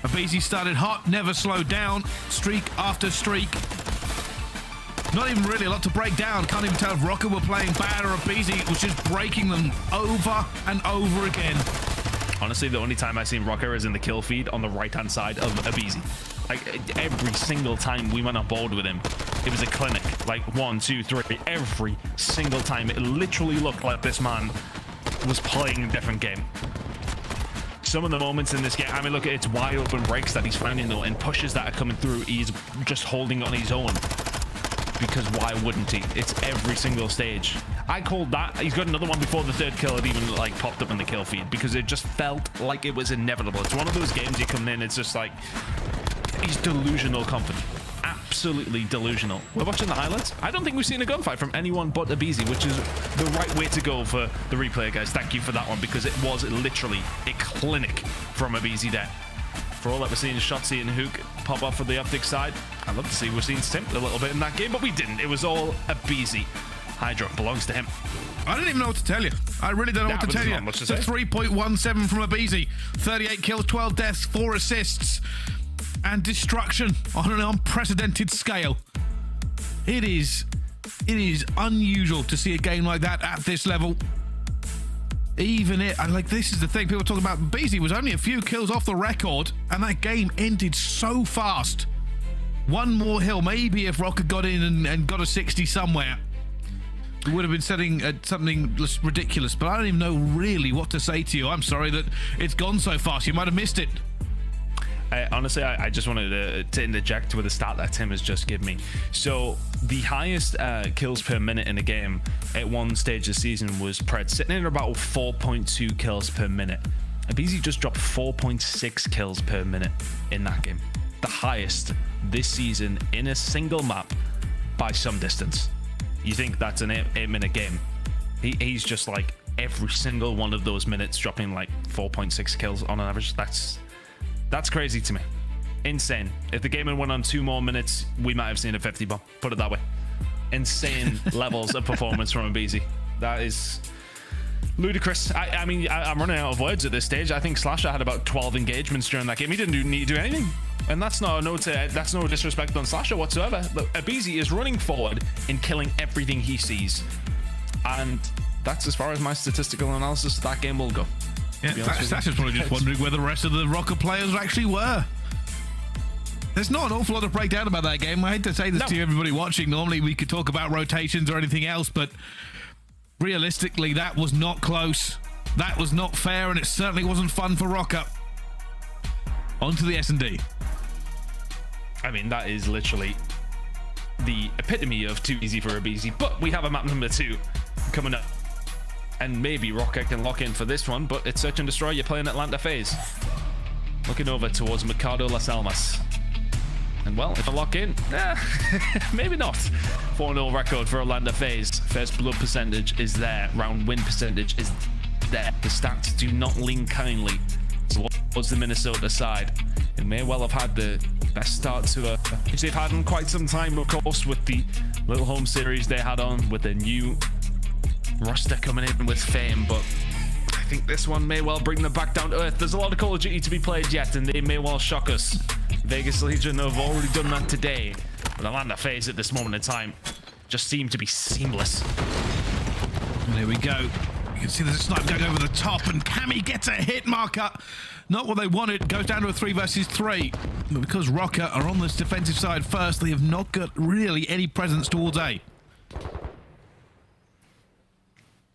aBeZy started hot, never slowed down, streak after streak. Not even really a lot to break down. Can't even tell if Røkkr were playing bad or aBeZy was just breaking them over and over again.
Honestly, the only time I've seen Røkkr is in the kill feed on the right-hand side of aBeZy. Like, every single time we went on board with him, it was a clinic. Like, 1, 2, 3. Every single time. It literally looked like this man was playing a different game. Some of the moments in this game, I mean, look, it's wide open breaks that he's finding, though, and pushes that are coming through. He's just holding on his own. Because why wouldn't he? It's every single stage. I called that. He's got another one before the third kill had even like popped up in the kill feed, because it just felt like it was inevitable. It's one of those games you come in, it's just like, he's delusional confident. Absolutely delusional. We're watching the highlights. I don't think we've seen a gunfight from anyone but aBeZy, which is the right way to go for the replay, guys. Thank you for that one, because it was literally a clinic from aBeZy there. For all that we're seeing Shotzzy and Huke pop off for the OpTic side, I'd love to see we're seeing Simp a little bit in that game, but we didn't. It was all aBeZy. HyDra belongs to him.
I don't even know what to tell you. I really don't know what to tell you. It's a 3.17 from aBeZy. 38 kills, 12 deaths, 4 assists, and destruction on an unprecedented scale. It is unusual to see a game like that at this level. Even it, and like, this is the thing people talk about. aBeZy was only a few kills off the record, and that game ended so fast. One more hill, maybe if Røkkr got in and got a 60 somewhere, we would have been setting something ridiculous. But I don't even know really what to say to you. I'm sorry that it's gone so fast. You might have missed it.
Honestly, I just wanted to interject with a stat that Tim has just given me. So the highest kills per minute in a game at one stage this season was Pred, sitting in about 4.2 kills per minute. aBeZy just dropped 4.6 kills per minute in that game. The highest this season in a single map by some distance. You think that's an 8-minute game? He's just like every single one of those minutes dropping like 4.6 kills on an average. That's crazy to me. Insane. If the game had went on 2 more minutes, we might have seen a 50 bomb. Put it that way. Insane levels of performance from aBeZy. That is ludicrous. I mean, I'm running out of words at this stage. I think Slasher had about 12 engagements during that game. He didn't need to do anything. And that's no disrespect on Slasher whatsoever. Look, aBeZy is running forward and killing everything he sees. And that's as far as my statistical analysis of that game will go.
Yeah, that's just probably just wondering where the rest of the Røkkr players actually were. There's not an awful lot of breakdown about that game. I hate to say this to everybody watching. Normally we could talk about rotations or anything else, but realistically, that was not close. That was not fair, and it certainly wasn't fun for Røkkr. On to the S&D.
I mean, that is literally the epitome of too easy for aBeZy, but we have a map number 2 coming up. And maybe Røkkr can lock in for this one, but it's Search and Destroy. You're playing Atlanta FaZe. Looking over towards Mercado Las Almas. And well, if I lock in, maybe not. 4-0 record for Atlanta FaZe. First blood percentage is there. Round win percentage is there. The stats do not lean kindly towards the Minnesota side. It may well have had the best start to which they've had in quite some time, of course, with the little home series they had on, with the new roster coming in with fame, but I think this one may well bring them back down to earth. There's a lot of Call of Duty to be played yet, and they may well shock us. Vegas Legion have already done that today, but Atlanta FaZe at this moment in time just seem to be seamless.
And there we go. You can see there's a snipe going over the top, and Cammy gets a hit marker. Not what they wanted. Goes down to a 3 versus 3. But because Røkkr are on this defensive side first, they have not got really any presence towards A.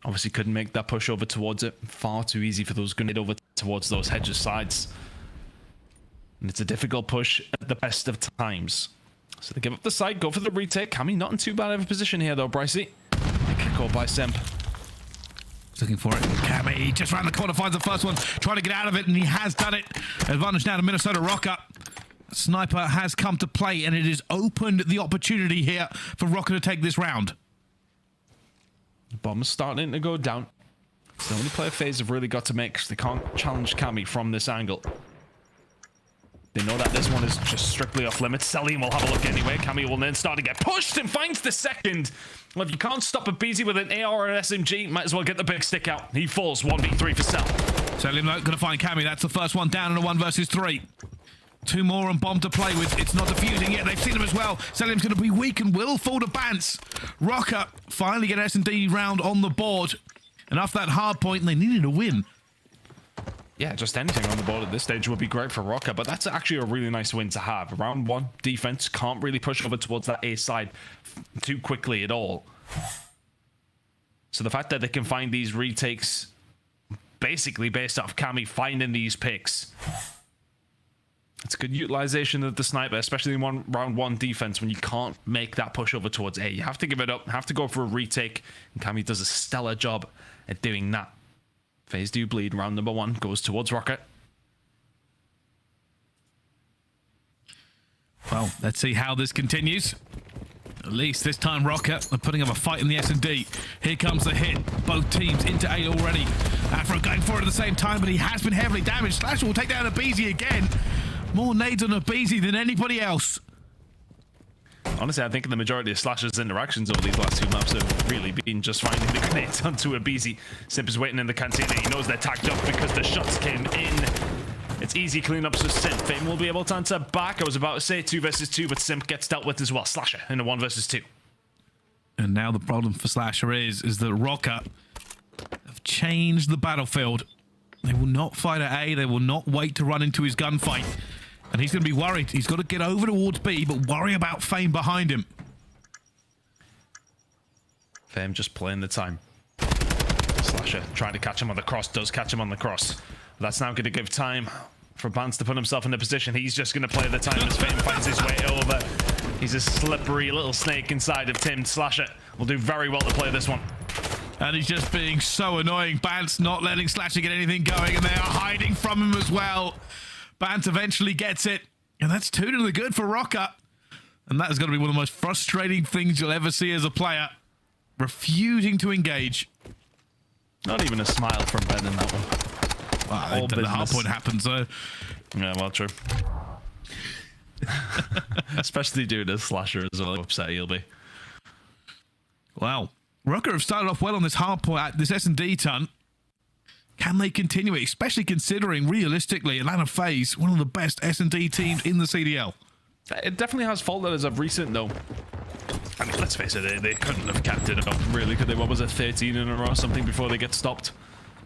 Obviously couldn't make that push over towards it. Far too easy for those grenade over towards those hedges sides. And it's a difficult push at the best of times. So they give up the side, go for the retake. Cammy not in too bad of a position here though, Brycey. Kick out by Simp.
Looking for it. Cammy just round the corner, finds the first one, trying to get out of it, and he has done it. Advantage now to Minnesota Røkkr. Sniper has come to play, and it has opened the opportunity here for Røkkr to take this round.
Bomb's starting to go down. It's the only play FaZe have really got to make because they can't challenge Cammy from this angle. They know that this one is just strictly off limits. Cellium will have a look anyway. Cammy will then start to get pushed and finds the second. Well, if you can't stop aBeZy with an AR or an SMG, might as well get the big stick out. He falls 1v3 for Cell.
Cellium going to find Cammy. That's the first one down in a 1 versus 3. 2 more and Bomb to play with. It's not defusing yet. They've seen him as well. Cellium's going to be weak and will fall to Bance. Røkkr finally get an S&D round on the board. And off that hard point, and they needed a win.
Yeah, just anything on the board at this stage would be great for Røkkr, but that's actually a really nice win to have. Round 1, defense can't really push over towards that A side too quickly at all. So the fact that they can find these retakes basically based off Cammy finding these picks, it's good utilization of the sniper, especially in round 1 defense when you can't make that push over towards A. You have to give it up, have to go for a retake, and Cammy does a stellar job at doing that. FaZe do bleed. Round number 1 goes towards Røkkr.
Well, let's see how this continues. At least this time Røkkr are putting up a fight in the S&D. Here comes the hit. Both teams into A already. Afro going for it at the same time, but he has been heavily damaged. Slasher will take down aBeZy again. More nades on aBeZy than anybody else.
Honestly, I think the majority of Slasher's interactions over these last 2 maps have really been just finding the grenades onto aBeZy. Simp is waiting in the cantina. He knows they're tagged up because the shots came in. It's easy cleanups for Simp. Fame will be able to answer back. I was about to say 2 versus 2, but Simp gets dealt with as well. Slasher in a 1 versus 2.
And now the problem for Slasher is that Røkkr have changed the battlefield. They will not fight at A. They will not wait to run into his gunfight. And he's going to be worried. He's got to get over towards B, but worry about Fame behind him.
Fame just playing the time. Slasher trying to catch him on the cross. Does catch him on the cross. That's now going to give time for Bance to put himself in a position. He's just going to play the time as Fame finds his way over. He's a slippery little snake inside of Tim. Slasher will do very well to play this one.
And he's just being so annoying. Bance not letting Slasher get anything going, and they are hiding from him as well. Bance eventually gets it, and that's 2 to the good for Røkkr. And that is going to be one of the most frustrating things you'll ever see as a player. Refusing to engage.
Not even a smile from Ben in that one.
Well, the hard point happens, though.
Yeah, well, true. Especially due to Slasher as well, upset he'll be.
Wow. Røkkr have started off well on this hard point at this S&D ton. Can they continue it, especially considering, realistically, Atlanta FaZe, one of the best S&D teams in the CDL?
It definitely has faltered as of recent, though. I mean, let's face it, they couldn't have kept it up, really, could they? What was it, 13 in a row or something before they get stopped?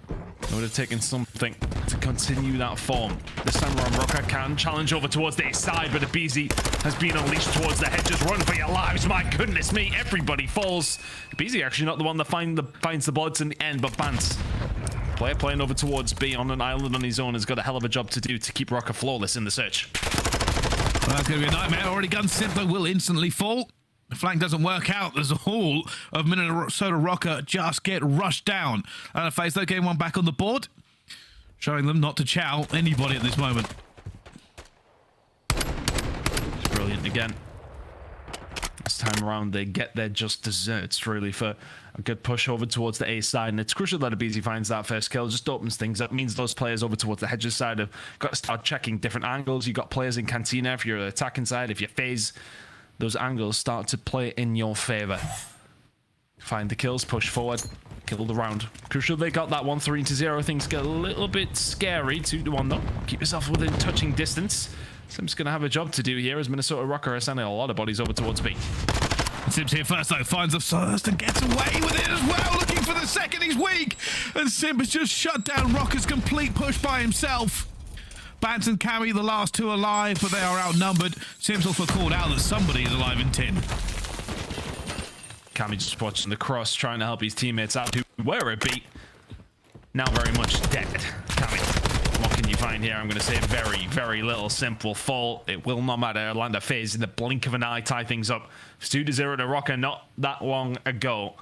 It would have taken something to continue that form. This time around, Røkkr can challenge over towards the side, but aBeZy has been unleashed towards the hedges. Run for your lives, my goodness me, everybody falls. aBeZy actually not the one that finds the bullets in the end, but Bance. Player playing over towards B on an island on his own has got a hell of a job to do to keep Røkkr flawless in the search.
Well, that's going to be a nightmare. Already gun Simp will instantly fall. The flank doesn't work out. There's a haul of Minnesota Røkkr just get rushed down. And FaZe, though, getting one back on the board, showing them not to chow anybody at this moment.
It's brilliant again. This time around, they get their just desserts, really, for a good push over towards the A side. And it's crucial that aBeZy finds that first kill. Just opens things up. Means those players over towards the hedges side have got to start checking different angles. You've got players in Cantina if you're attacking side. If you're FaZe, those angles start to play in your favor. Find the kills, push forward, kill the round. Crucial they got that 1-3-0. Things get a little bit scary. 2-1 though. Keep yourself within touching distance. Simp's going to have a job to do here as Minnesota Røkkr are sending a lot of bodies over towards B.
Simp's here first though, finds the first and gets away with it as well. Looking for the second, he's weak. And Simp has just shut down Røkkr's complete push by himself. Bance and Cammy, the last 2 alive, but they are outnumbered. Simp's also called out that somebody is alive in 10.
Cammy just watching the cross, trying to help his teammates out who were a beat. Now very much dead. Cammy, what can you find here? I'm going to say very, very little. Simp will fall. It will not matter. Atlanta FaZe in the blink of an eye tie things up. 2-0 to Røkkr not that long ago.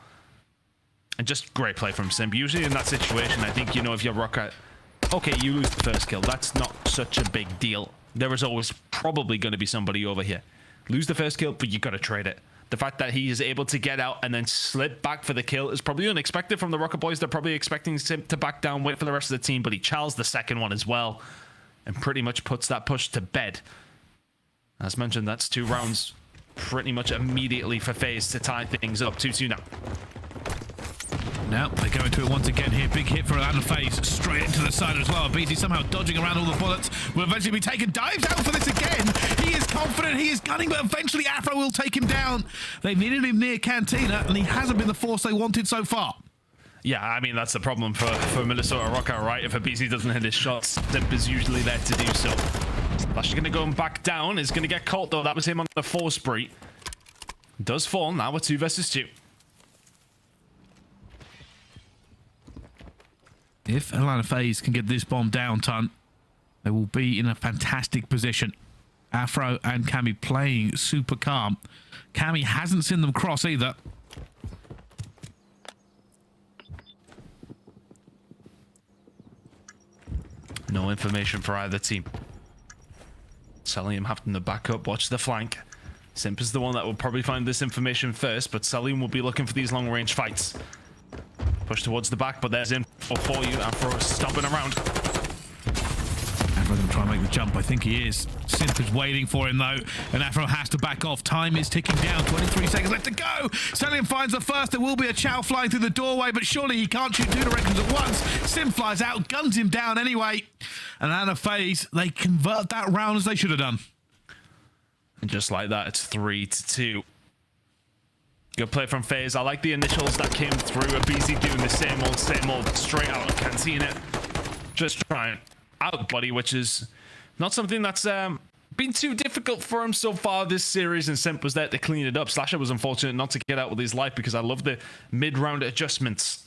And just great play from Simp. Usually in that situation, I think, you know, if you're Røkkr, okay, you lose the first kill. That's not such a big deal. There is always probably going to be somebody over here. Lose the first kill, but you got to trade it. The fact that he is able to get out and then slip back for the kill is probably unexpected from the Røkkr boys. They're probably expecting Simp to back down, wait for the rest of the team, but he chows the second one as well and pretty much puts that push to bed. As mentioned, that's 2 rounds pretty much immediately for FaZe to tie things up. 2-2 now.
Now they go into it once again here. Big hit for FaZe straight into the side as well. aBeZy somehow dodging around all the bullets. Will eventually be taken. Dives out for this again. He is confident. He is gunning, but eventually Afro will take him down. They've needed him near Cantina, and he hasn't been the force they wanted so far.
Yeah, I mean, that's the problem for Minnesota Røkkr, right? If aBeZy doesn't hit his shots, Simp is usually there to do so. Dashy going to go back down. Is going to get caught, though. That was him on the 4 spree. Does fall. Now we're 2 versus 2.
If Atlanta FaZe can get this bomb down, Ton, they will be in a fantastic position. Afro and Cammy playing super calm. Cammy hasn't seen them cross either.
No information for either team. Cellium having to back up, watch the flank. Simp is the one that will probably find this information first, but Cellium will be looking for these long-range fights. Push towards the back, but there's info for you. Afro is stomping around.
Afro going to try and make the jump. I think he is. Simp is waiting for him, though, and Afro has to back off. Time is ticking down. 23 seconds left to go. Cellium finds the first. There will be a chow flying through the doorway, but surely he can't shoot 2 directions at once. Simp flies out, guns him down anyway. And Atlanta FaZe, they convert that round as they should have done.
And just like that, it's 3-2. Good play from FaZe. I like the initials that came through. aBeZy doing the same old, straight out of Cantina. Just trying out, buddy, which is not something that's been too difficult for him so far this series, and Simp was there to clean it up. Slasher was unfortunate not to get out with his life because I love the mid-round adjustments.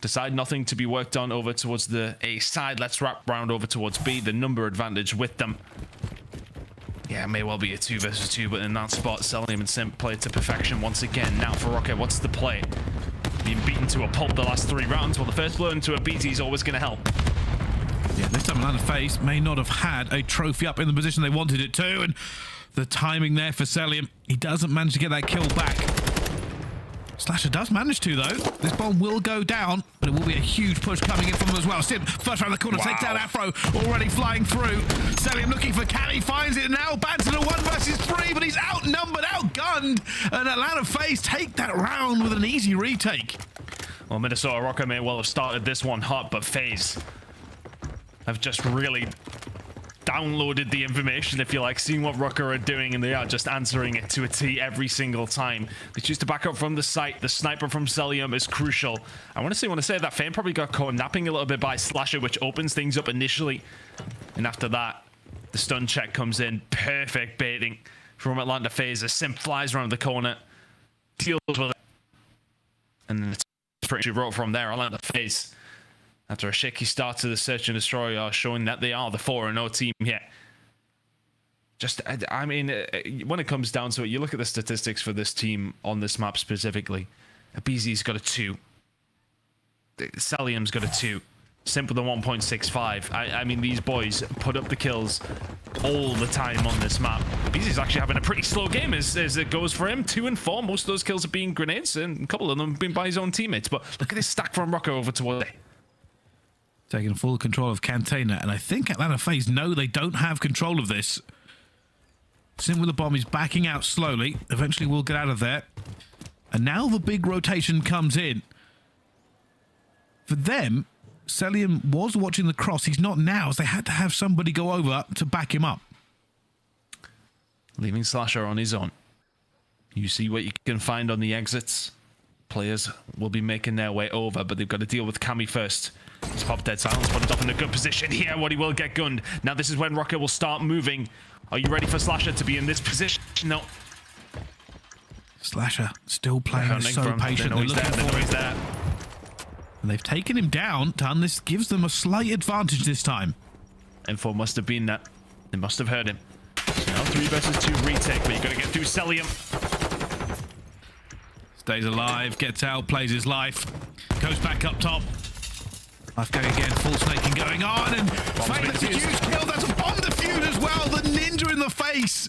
Decide nothing to be worked on over towards the A side. Let's wrap round over towards B. The number advantage with them. Yeah, it may well be a 2 versus 2, but in that spot, Cellium and Simp play it to perfection once again. Now for Røkkr, what's the play? Being beaten to a pulp the last 3 rounds. Well, the first blow into aBeZy is always going to help.
Yeah, this time Atlanta FaZe may not have had a trophy up in the position they wanted it to, and the timing there for Cellium. He doesn't manage to get that kill back. Slasher does manage to, though. This bomb will go down, but it will be a huge push coming in from him as well. Simp, first round the corner, takes down Afro, already flying through. Cellium looking for Cammy, finds it now. Bance in a 1 versus 3, but he's outnumbered, outgunned. And Atlanta FaZe take that round with an easy retake.
Well, Minnesota Røkkr may well have started this one hot, but FaZe have just really downloaded the information, if you like, seeing what Røkkr are doing, and they are just answering it to a T every single time. They choose to back up from the site. The sniper from Cellium is crucial. I want to say that Fame probably got caught napping a little bit by Slasher, which opens things up initially. And after that, the stun check comes in. Perfect baiting from Atlanta FaZe. Simp flies around the corner, deals with it. And then it's pretty wrote from there. Atlanta FaZe, after a shaky start to the search and destroy, are showing that they are the 4-0 team here. Just, I mean, when it comes down to it, you look at the statistics for this team on this map specifically. aBeZy's got a 2. Cellium's got a 2. Simp with a 1.65. I mean, these boys put up the kills all the time on this map. aBeZy's actually having a pretty slow game as it goes for him. 2 and 4. Most of those kills have been grenades, and a couple of them have been by his own teammates. But look at this stack from Røkkr over towards A.
Taking full control of Cantina, and I think Atlanta FaZe know they don't have control of this. Simp with the bomb is backing out slowly. Eventually we'll get out of there. And now the big rotation comes in. For them, Cellium was watching the cross. He's not now, as they had to have somebody go over to back him up.
Leaving Slasher on his own. You see what you can find on the exits. Players will be making their way over, but they've got to deal with Cammy first. He's popped dead silence, but he's up in a good position here. What he will get gunned. Now this is when Røkkr will start moving. Are you ready for Slasher to be in this position? No.
Slasher still playing so patient.
They know he's there.
And they've taken him down. This gives them a slight advantage this time.
Info must have been that. They must have heard him. So now 3 versus 2 retake, but you've got to get through Cellium.
Stays alive, gets out, plays his life. Goes back up top. Life going again, full snaking going on, and Fame, that's a huge kill. That's a bomb defuse as well. The ninja in the face.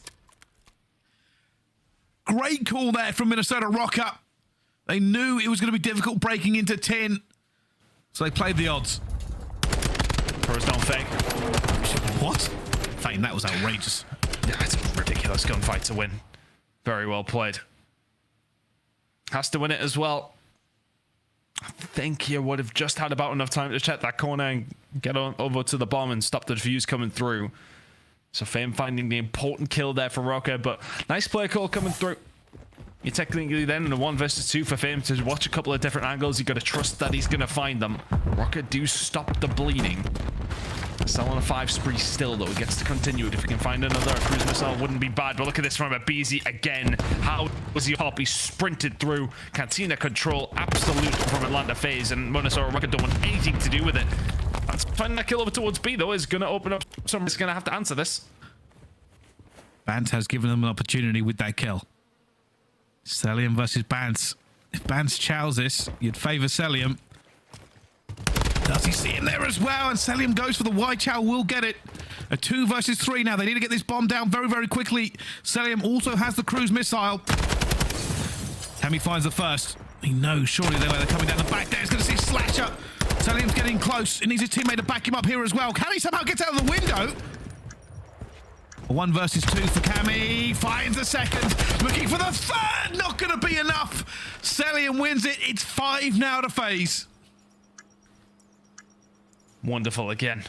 great call there from Minnesota Røkkr. They knew it was going to be difficult breaking into 10, so they played the odds.
Throws down fake.
What? Fame, that was outrageous.
Yeah, it's a ridiculous gunfight to win. Very well played. Has to win it as well. I think he would have just had about enough time to check that corner and get on over to the bomb and stop the defuse coming through. So Fame finding the important kill there for Røkkr, but nice play call coming through. You're technically then in a 1 versus 2 for Fame to watch a couple of different angles. You got to trust that he's going to find them. Røkkr do stop the bleeding. Still on a 5 spree still, though. He gets to continue it. If he can find another cruise missile, wouldn't be bad. But look at this from aBeZy again. How was he up? He sprinted through. Cantina control, absolute from Atlanta FaZe, and Minnesota Røkkr don't want anything to do with it. That's finding that kill over towards B, though, is going to open up. Somebody's going to have to answer this.
Bance has given them an opportunity with that kill. Cellium versus Bance. If Bance chows this, you'd favor Cellium. Does he see him there as well? And Cellium goes for the Y chow, will get it. A 2 versus 3 now. They need to get this bomb down very, very quickly. Cellium also has the cruise missile. Cammy finds the first. He knows surely they're coming down the back there. He's going to see Slasher. Cellium's getting close. He needs his teammate to back him up here as well. Cammy somehow gets out of the window. A 1 versus 2 for Cammy. Finds the second. Looking for the third. Not going to be enough. Cellium wins it. It's 5 now to FaZe.
Wonderful again.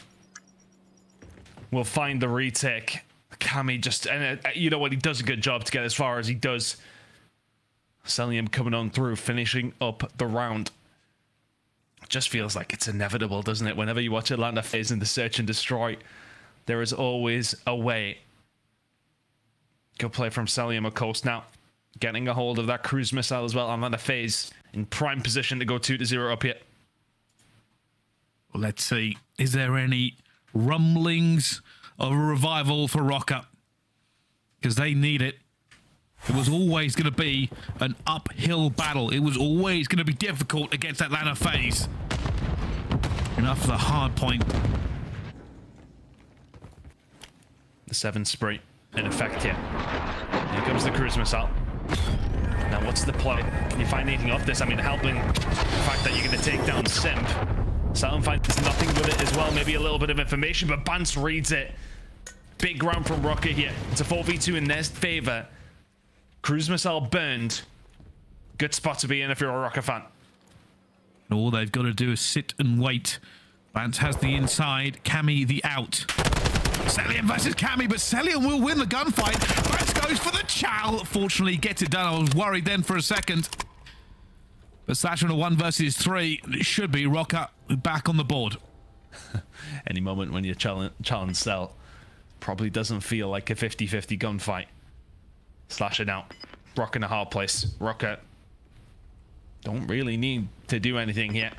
We'll find the retake. Cammy just, and you know what, he does a good job to get as far as he does. Cellium coming on through, finishing up the round. It just feels like it's inevitable, doesn't it? Whenever you watch Atlanta FaZe in the search and destroy, there is always a way. Good play from Cellium, of course. Now, getting a hold of that cruise missile as well. Atlanta FaZe in prime position to go 2-0 up here.
Well, let's see. Is there any rumblings of a revival for Røkkr? Because they need it. It was always going to be an uphill battle. It was always going to be difficult against Atlanta FaZe. Enough for the hard point.
The 7 spree in effect here. Here comes the cruise missile. Now, what's the play? Can you find anything off this? I mean, helping the fact that you're going to take down Simp. Cellium finds nothing with it as well. Maybe a little bit of information, but Bance reads it. Big round from Røkkr here. It's a 4v2 in their favor. Cruise missile burned. Good spot to be in if you're a Røkkr fan.
All they've got to do is sit and wait. Bance has the inside, Cammy the out. Cellium versus Cammy, but Cellium will win the gunfight. Bance goes for the chow. Fortunately, gets it done. I was worried then for a second. But Slasher in a 1 versus 3. It should be Røkkr back on the board.
Any moment when you challenge Cell, probably doesn't feel like a 50-50 gunfight. Slasher now. Røkkr in a hard place. Røkkr don't really need to do anything here.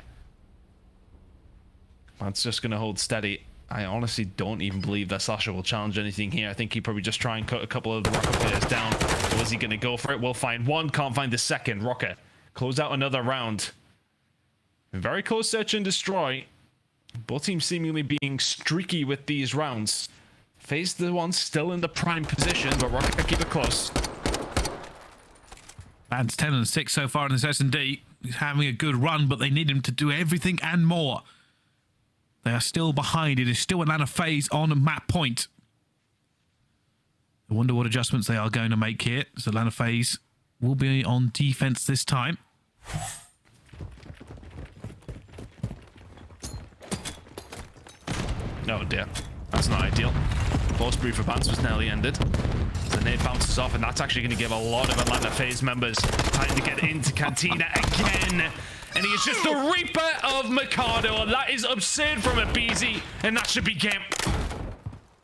That's just going to hold steady. I honestly don't even believe that Slasher will challenge anything here. I think he probably just try and cut a couple of the Røkkr players down. So is he going to go for it? We'll find one. Can't find the second. Røkkr close out another round. Very close search and destroy. Both teams seemingly being streaky with these rounds. FaZe the one still in the prime position, but Røkkr keep it close.
Bance 10 and 6 so far in this S&D. He's having a good run, but they need him to do everything and more. They are still behind. It is still Atlanta FaZe on map point. I wonder what adjustments they are going to make here. So Atlanta FaZe will be on defense this time.
Oh dear, that's not ideal. Ball spree for Bance was nearly ended. The nade bounces off, and that's actually going to give a lot of Atlanta FaZe members time to get into Cantina again. And he is just the Reaper of Mikado, and that is absurd from aBeZy, and that should be game.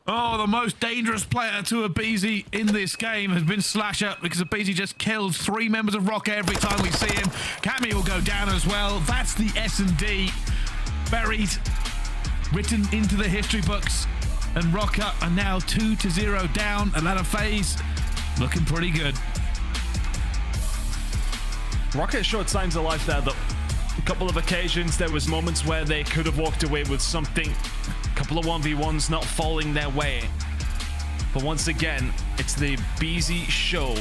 Oh, the most dangerous player to aBeZy in this game has been Slasher, because aBeZy just kills 3 members of Røkkr every time we see him. Cammy will go down as well. That's the S&D buried, written into the history books. And Røkkr are now 2-0 down. Atlanta FaZe looking pretty good.
Røkkr showed signs of life there, though. A couple of occasions, there was moments where they could have walked away with something. A couple of 1v1s not falling their way. But once again, it's the aBeZy show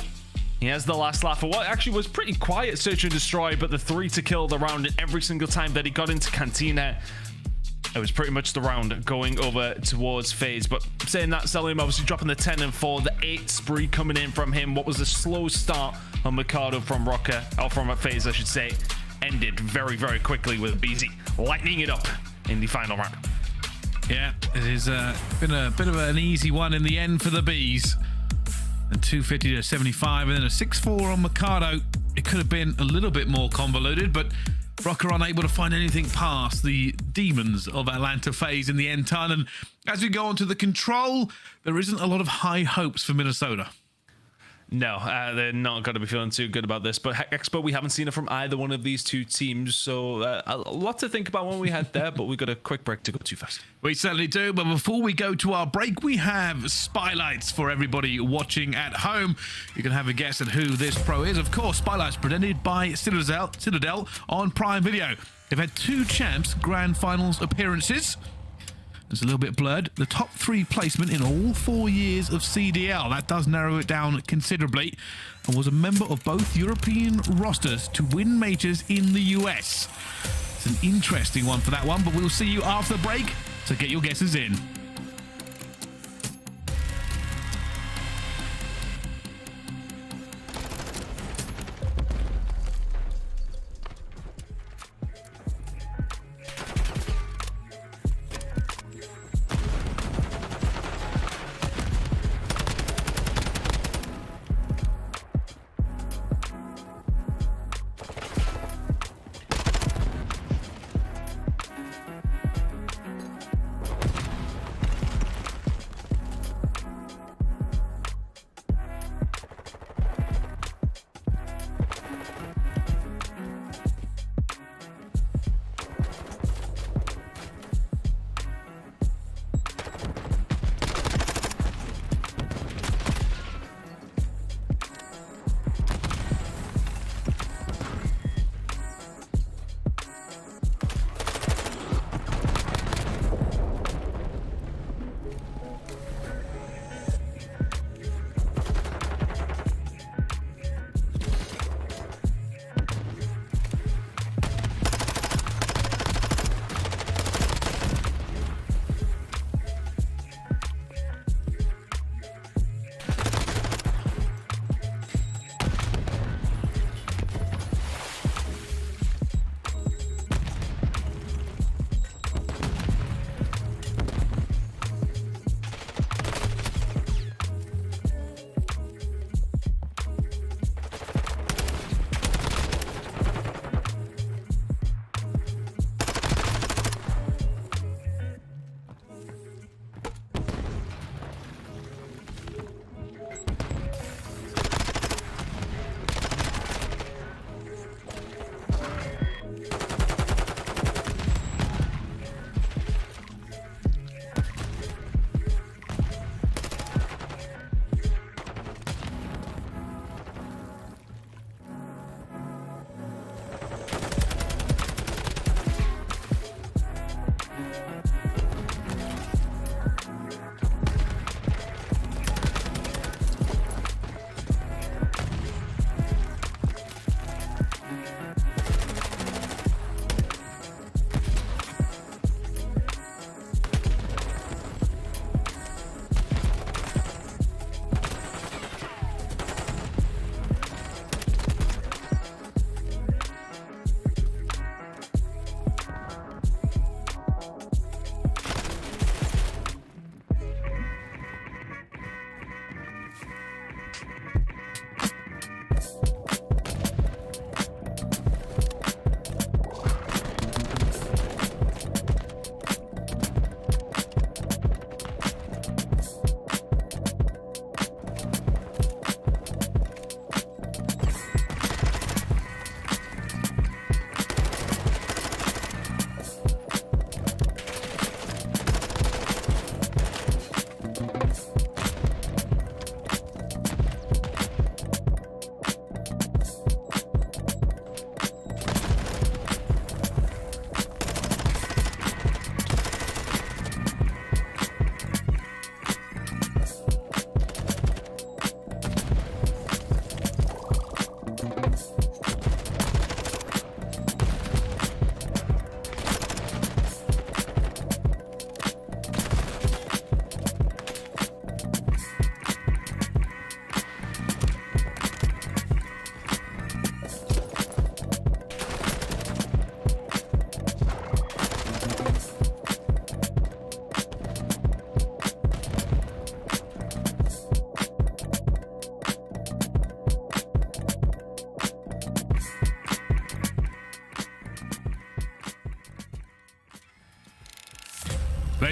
He has the last laugh for what actually was pretty quiet search and destroy, but the 3 to kill the round, and every single time that he got into Cantina, it was pretty much the round going over towards FaZe. But saying that, Cellium obviously dropping the 10 and 4, the 8 spree coming in from him. What was a slow start on Mikado from Røkkr, or from FaZe, I should say, ended very, very quickly with aBeZy lightening it up in the final round.
Yeah, it has been a bit of an easy one in the end for the Bees. A 250 to 75 and then a 6-4 on Mikado. It could have been a little bit more convoluted, but Røkkr unable to find anything past the demons of Atlanta FaZe in the end ton. And as we go on to the control, there isn't a lot of high hopes for Minnesota.
No, they're not going to be feeling too good about this. But Expo, we haven't seen it from either one of these two teams. So a lot to think about when we head there, but we've got a quick break to go too fast.
We certainly do. But before we go to our break, we have spotlights for everybody watching at home. You can have a guess at who this pro is. Of course, spotlights presented by Citadel on Prime Video. They've had 2 champs grand finals appearances. It's a little bit blurred. The top 3 placement in all 4 years of CDL. That does narrow it down considerably. And was a member of both European rosters to win majors in the US. It's an interesting one for that one, but we'll see you after the break, so get your guesses in.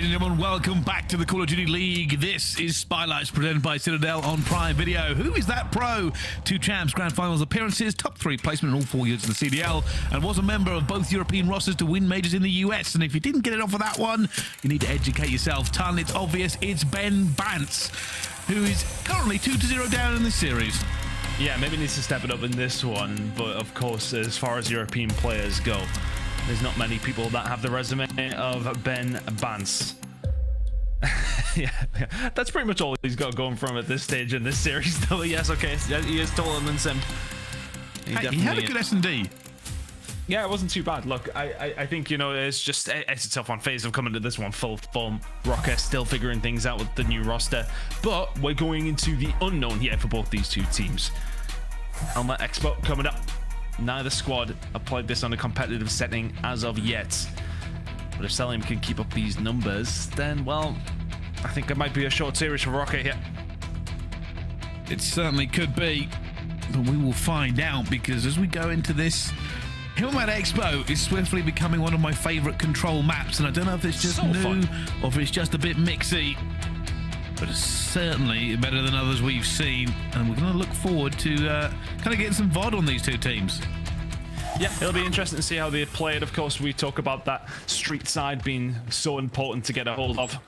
Ladies and gentlemen, welcome back to the Call of Duty League. This is Spotlights presented by Citadel on Prime Video. Who is that pro? 2 champs, grand finals appearances, top 3 placement in all 4 years of the CDL, and was a member of both European rosters to win majors in the US. And if you didn't get it off of that one, you need to educate yourself. Ton, it's obvious, it's Bance, who is currently 2-0 down in this series.
Yeah, maybe needs to step it up in this one, but of course, as far as European players go, there's not many people that have the resume of Bance. yeah, that's pretty much all he's got going from at this stage in this series, though. Yes, okay, he is taller than Simp.
He had a good S&D.
Yeah, it wasn't too bad. Look, I think, you know, it's a tough one. FaZe have come into this one full form. Røkkr still figuring things out with the new roster, but we're going into the unknown here for both these two teams. Helmet Expo coming up. Neither squad applied this on a competitive setting as of yet. But if Cellium can keep up these numbers, then, well, I think it might be a short series for Røkkr here.
It certainly could be, but we will find out, because as we go into this, Helmet Expo is swiftly becoming one of my favorite control maps, and I don't know if it's just
so
new
fun,
or if it's just a bit mixy, but it's certainly better than others we've seen, and we're going to look forward to kind of getting some VOD on these two teams.
Yeah, it'll be interesting to see how they play it. Of course, we talk about that street side being so important to get a hold of.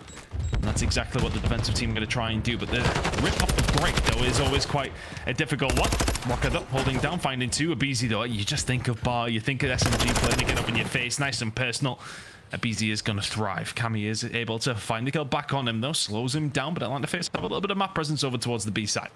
And that's exactly what the defensive team are going to try and do. But the rip off the break, though, is always quite a difficult one. Røkkr, though, holding down, finding 2. aBeZy, though, you just think of Bar, you think of SMG playing to get up in your face, nice and personal. aBeZy is going to thrive. Cammy is able to find the kill back on him, though, slows him down, but Atlanta FaZe have a little bit of map presence over towards the B side.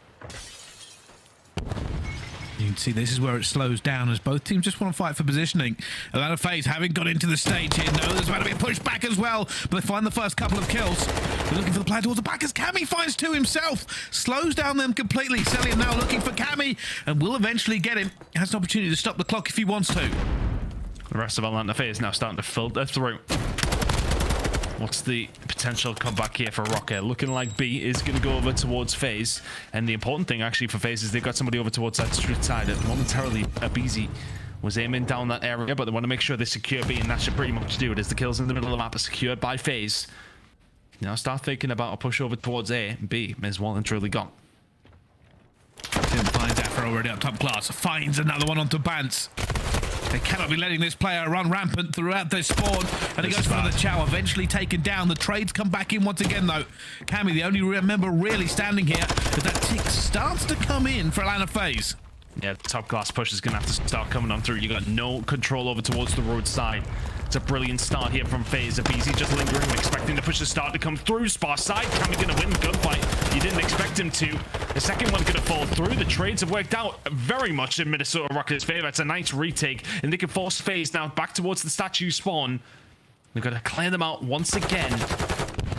You can see this is where it slows down as both teams just want to fight for positioning. Atlanta FaZe having got into the stage here. No, there's about to be a push back as well, but they find the first couple of kills. They're looking for the plan towards the back as Cammy finds 2 himself. Slows down them completely. Cellium now looking for Cammy and will eventually get him. Has an opportunity to stop the clock if he wants to.
The rest of Atlanta FaZe now starting to filter through. What's the potential comeback here for Røkkr? Looking like B is going to go over towards FaZe. And the important thing, actually, for FaZe is they've got somebody over towards that street side. Momentarily, aBeZy was aiming down that area, but they want to make sure they secure B, and that should pretty much do it, as the kills in the middle of the map are secured by FaZe. Now start thinking about a push over towards A. B is well and truly gone.
Tim finds Afro already up top class. Finds another one onto Bance. They cannot be letting this player run rampant throughout their spawn. And he goes for the chow, eventually taken down. The trades come back in once again, though. Cammy, the only member really standing here, as that tick starts to come in for Atlanta FaZe.
Yeah, the top class push is going to have to start coming on through. You got no control over towards the road side. It's a brilliant start here from FaZe. aBeZy just lingering, expecting the push to start to come through. Spar side, Cammy going to win the gunfight. You didn't expect him to. The second one's going to fall through. The trades have worked out very much in Minnesota Røkkr's favor. It's a nice retake, and they can force FaZe now back towards the statue spawn. They've got to clear them out once again.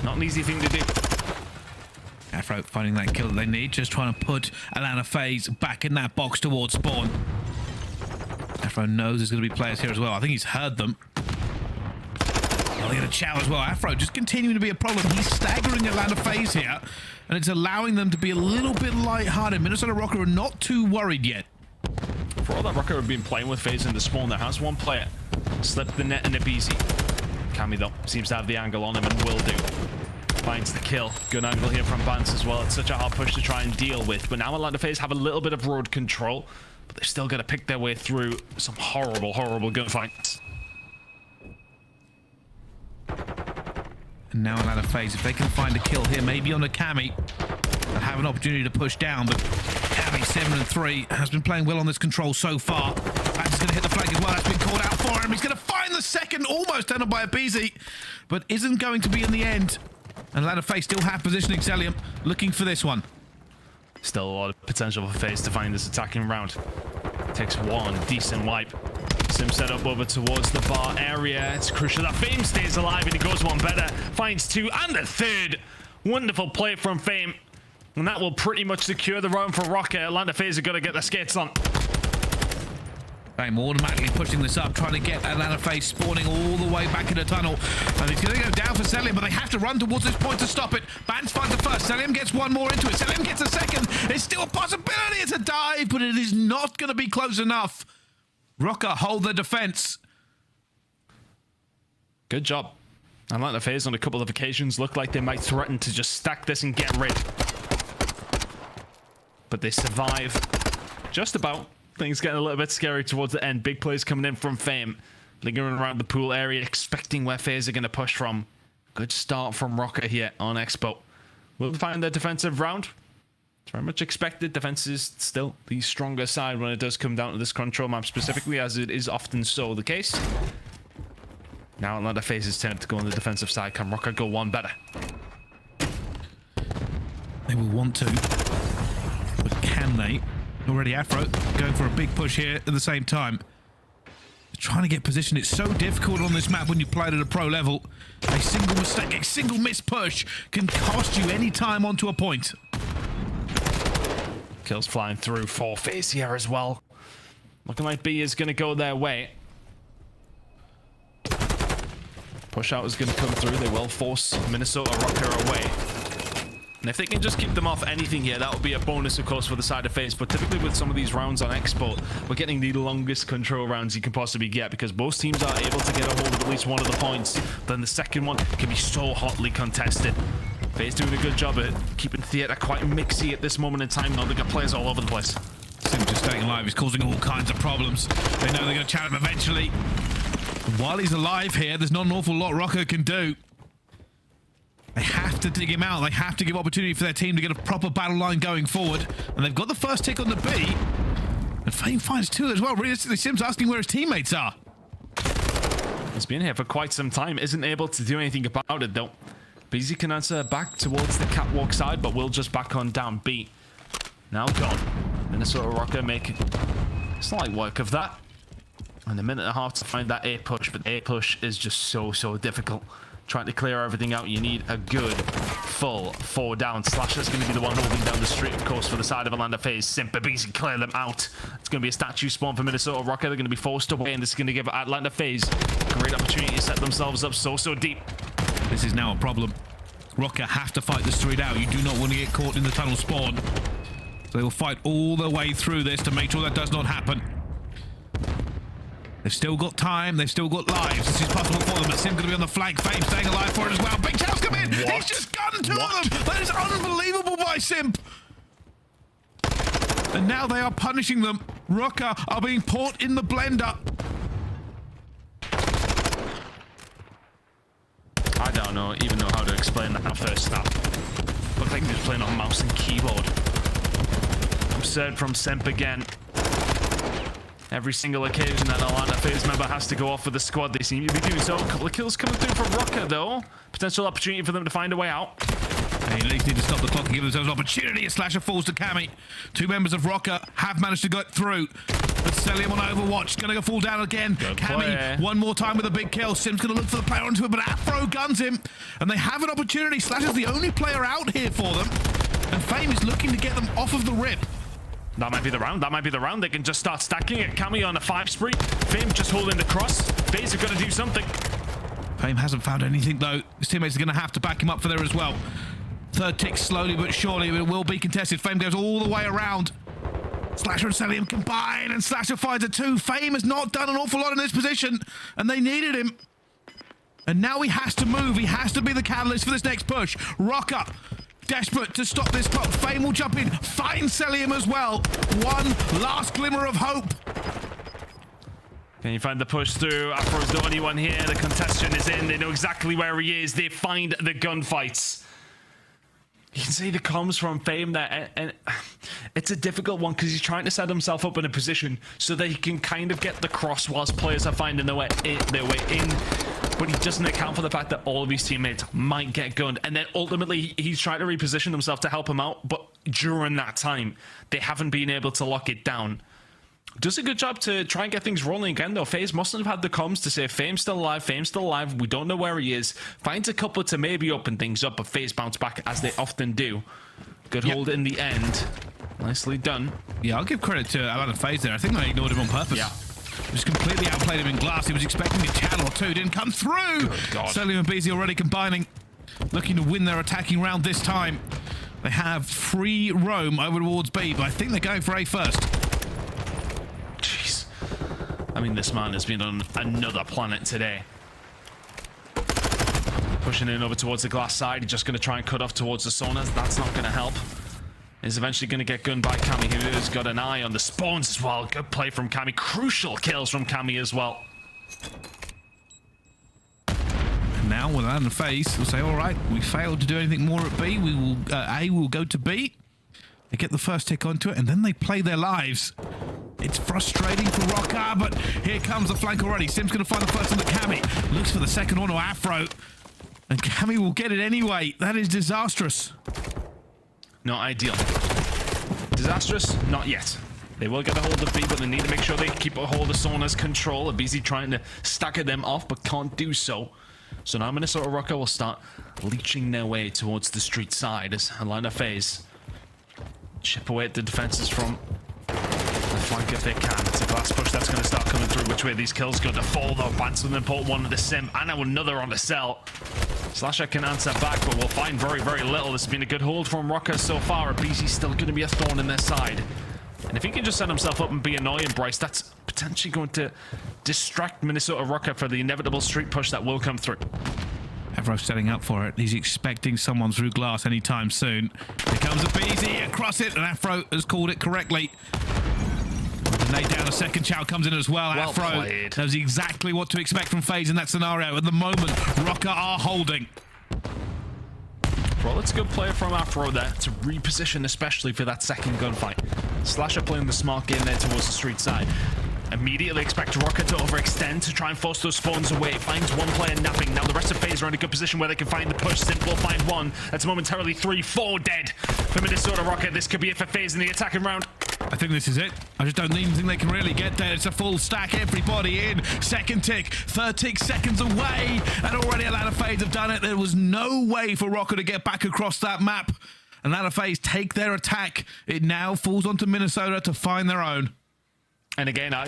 Not an easy thing to do.
Afro finding that kill that they need, just trying to put Atlanta FaZe back in that box towards spawn. Afro knows there's going to be players here as well. I think he's heard them. Oh, they get a chow as well. Afro just continuing to be a problem. He's staggering Atlanta FaZe here, and it's allowing them to be a little bit lighthearted. Minnesota Røkkr are not too worried yet.
For all that Røkkr have been playing with FaZe in the spawn, there has one player slipped the net in aBeZy. Cammy, though, seems to have the angle on him and will do. Finds the kill. Good angle here from Bance as well. It's such a hard push to try and deal with. But now Atlanta FaZe have a little bit of road control, but they've still got to pick their way through some horrible, horrible gunfights.
And now Atlanta FaZe, if they can find a kill here, maybe on a Cammy, they'll have an opportunity to push down. But Cammy, 7-3, has been playing well on this control so far. Bance is going to hit the flag as well. That's been called out for him. He's going to find the second, almost done by aBeZy, but isn't going to be in the end. And Atlanta FaZe still have positioning. Cellium looking for this one.
Still a lot of potential for FaZe to find this attacking round. Takes one decent wipe. Simp set up over towards the bar area. It's crucial that Fame stays alive, and he goes one better. Finds 2 and a third. Wonderful play from Fame. And that will pretty much secure the round for Røkkr. Atlanta FaZe are going to get their skates on.
Fame automatically pushing this up, trying to get Atlanta FaZe spawning all the way back in the tunnel. And he's going to go down for Cellium, but they have to run towards this point to stop it. Bance finds the first. Cellium gets one more into it. Cellium gets a second. There's still a possibility. It's a dive, but it is not going to be close enough. Røkkr hold the defense.
Good job. And like the FaZe on a couple of occasions look like they might threaten to just stack this and get rid. But they survive just about. Things getting a little bit scary towards the end. Big plays coming in from Fame. Lingering around the pool area, expecting where FaZe are going to push from. Good start from Røkkr here on Expo. Will find their defensive round. It's very much expected. Defense is still the stronger side when it does come down to this control map specifically, as it is often so the case. Now another FaZe's turn to go on the defensive side. Can Røkkr go one better?
They will want to, but can they? Already Afro going for a big push here at the same time. Trying to get positioned. It's so difficult on this map when you play it at a pro level. A single mistake, a single missed push can cost you any time onto a point.
Kills flying through for FaZe here as well. Looking like B is going to go their way. Push out is going to come through. They will force Minnesota Røkkr away. And if they can just keep them off anything here, that would be a bonus, of course, for the side of FaZe. But typically with some of these rounds on Expo, we're getting the longest control rounds you can possibly get, because both teams are able to get a hold of at least one of the points. Then the second one can be so hotly contested. FaZe doing a good job at keeping theater quite mixy at this moment in time. Now they've got players all over the place.
Simp just staying alive. He's causing all kinds of problems. They know they're going to chat him eventually. While he's alive here, there's not an awful lot Røkkr can do. They have to dig him out. They have to give opportunity for their team to get a proper battle line going forward. And they've got the first tick on the B. And Fame finds two as well. Realistically, Sim's asking where his teammates are.
He's been here for quite some time. Isn't able to do anything about it, though. aBeZy can answer back towards the catwalk side, but will just back on down B. Now gone. Minnesota Røkkr making slight work of that. And a minute and a half to find that A push, but A push is just so difficult. Trying to clear everything out, you need a good full 4 down. Slasher's going to be the one holding down the street, of course, for the side of Atlanta FaZe. Simp, aBeZy clear them out. It's going to be a statue spawn for Minnesota Røkkr. They're going to be forced away, and this is going to give Atlanta FaZe a great opportunity to set themselves up so deep.
This is now a problem. Røkkr have to fight this street out. You do not want to get caught in the tunnel spawn. So they will fight all the way through this to make sure that does not happen. They've still got time, they've still got lives. This is possible for them, but Sim's going to be on the flank. Fame staying alive for it as well. Big chance come in! What? He's just gotten two of them! That is unbelievable by Simp! And now they are punishing them. Røkkr are being caught in the blender.
I don't even know how to explain that first snap. Looked like he was playing on mouse and keyboard. Absurd from Simp again. Every single occasion that Atlanta FaZe member has to go off with the squad, they seem to be doing so. A couple of kills coming through from Røkkr, though. Potential opportunity for them to find a way out.
They at least need to stop the clock and give themselves an opportunity. A slasher falls to Cammy. Two members of Røkkr have managed to get through. But Cellium on Overwatch, going to fall down again.
Good
Cammy,
play.
one more time with a big kill. Sim's going to look for the player onto it, but Afro guns him. And they have an opportunity. Slasher's the only player out here for them. And Fame is looking to get them off of the rip.
That might be the round. That might be the round. They can just start stacking it. Cammy on a 5 spree. Fame just holding the cross. FaZe have got to do something.
Fame hasn't found anything, though. His teammates are going to have to back him up for there as well. Third tick slowly but surely, but it will be contested. Fame goes all the way around. Slasher and Cellium combine, and Slasher finds a 2. Fame has not done an awful lot in this position, and they needed him. And now he has to move. He has to be the catalyst for this next push. Røkkr desperate to stop this clock. Fame will jump in, find Cellium as well. One last glimmer of hope.
Can you find the push through? Afro's the only one here. The contestant is in. They know exactly where he is. They find the gunfights. You can see the comms from Fame there, and it's a difficult one because he's trying to set himself up in a position so that he can kind of get the cross whilst players are finding their way in. But he doesn't account for the fact that all of his teammates might get gunned, and then ultimately he's trying to reposition himself to help him out, but during that time they haven't been able to lock it down. Does a good job to try and get things rolling again, though. FaZe mustn't have had the comms to say Fame's still alive, Fame's still alive, we don't know where he is. Finds a couple to maybe open things up, but FaZe bounce back as they often do. Good hold in the end. Nicely done.
Yeah, I'll give credit to Atlanta FaZe there. I think they ignored him on purpose.
Yeah.
Just completely outplayed him in glass. He was expecting a channel or two, didn't come through.
Good God.
Cellium and aBeZy already combining, looking to win their attacking round this time. They have free roam over towards B, but I think they're going for A first.
Jeez. I mean, this man has been on another planet today. Pushing in over towards the glass side. He's just going to try and cut off towards the sonars. That's not going to help. He's eventually going to get gunned by Cammy, who has got an eye on the spawns as well. Good play from Cammy. Crucial kills from Cammy as well.
Now, with that in the face, we'll say, all right, we failed to do anything more at B. We will, A will go to B. They get the first tick onto it, and then they play their lives. It's frustrating for Røkkr, but here comes the flank already. Simp's going to find the first on the Cammy. Looks for the second one to Afro. And Cammy will get it anyway. That is disastrous.
Not ideal. Disastrous? Not yet. They will get a hold of B, but they need to make sure they keep a hold of Sona's control. aBeZy trying to stagger them off, but can't do so. So now Minnesota Røkkr will start leeching their way towards the street side as Atlanta FaZe chip away at the defenses from the flank if they can. It's a glass push that's going to start coming through. Which way these kills go to fall though. Bance with an important one to the Simp, and now another on the Cell. Slasher can answer back, but we'll find very, very little. This has been a good hold from Røkkr so far. aBeZy's still going to be a thorn in their side. And if he can just set himself up and be annoying, Bryce, that's potentially going to distract Minnesota Røkkr for the inevitable street push that will come through.
Afro's setting up for it. He's expecting someone through glass anytime soon. Here comes aBeZy across it, and Afro has called it correctly. Grenade down a second. Chow comes in as well.
Well
Afro
played.
knows exactly what to expect from FaZe in that scenario. At the moment, Røkkr are holding.
Well, it's a good play from Afro there to reposition, especially for that second gunfight. Slasher playing the smart game there towards the street side. Immediately expect Røkkr to overextend to try and force those spawns away. Finds one player napping. Now the rest of FaZe are in a good position where they can find the push. Simp will find one. That's momentarily 3-4 dead for Minnesota Røkkr. This could be it for FaZe in the attacking round.
I think this is it. I just don't even think they can really get there. It's a full stack. Everybody in. Second tick. Third tick seconds away. And already Atlanta FaZe have done it. There was no way for Røkkr to get back across that map. Atlanta FaZe take their attack. It now falls onto Minnesota to find their own.
And again, I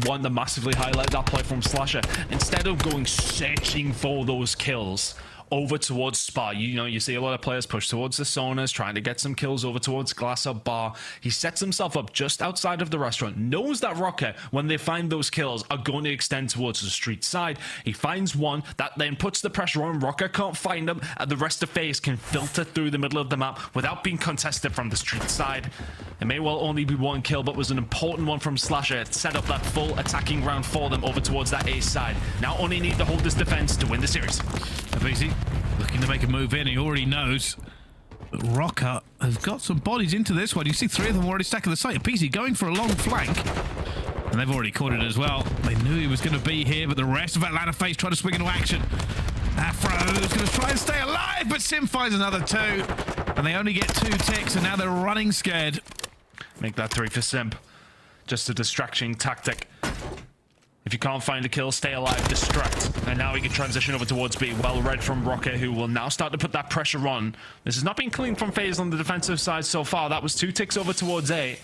want to massively highlight that play from Slasher. Instead of going searching for those kills over towards Spa, you see a lot of players push towards the sonars, trying to get some kills over towards glass or bar. He sets himself up just outside of the restaurant, knows that Røkkr, when they find those kills, are going to extend towards the street side. He finds one that then puts the pressure on. Røkkr can't find him, and the rest of FaZe can filter through the middle of the map without being contested from the street side. It may well only be one kill, but was an important one from Slasher. It set up that full attacking round for them over towards that A side. Now only need to hold this defense to win the series.
aBeZy looking to make a move in. He already knows. But Røkkr have got some bodies into this one. You see three of them already stacking the site. aBeZy going for a long flank. And they've already caught it as well. They knew he was going to be here, but the rest of Atlanta FaZe try to swing into action. Afro is going to try and stay alive, but Simp finds another two. And they only get 2 ticks, and now they're running scared.
Make that 3 for Simp. Just a distraction tactic. If you can't find a kill, stay alive, distract. And now we can transition over towards B. Well read from Røkkr, who will now start to put that pressure on. This has not been clean from FaZe on the defensive side so far. That was 2 ticks over towards A.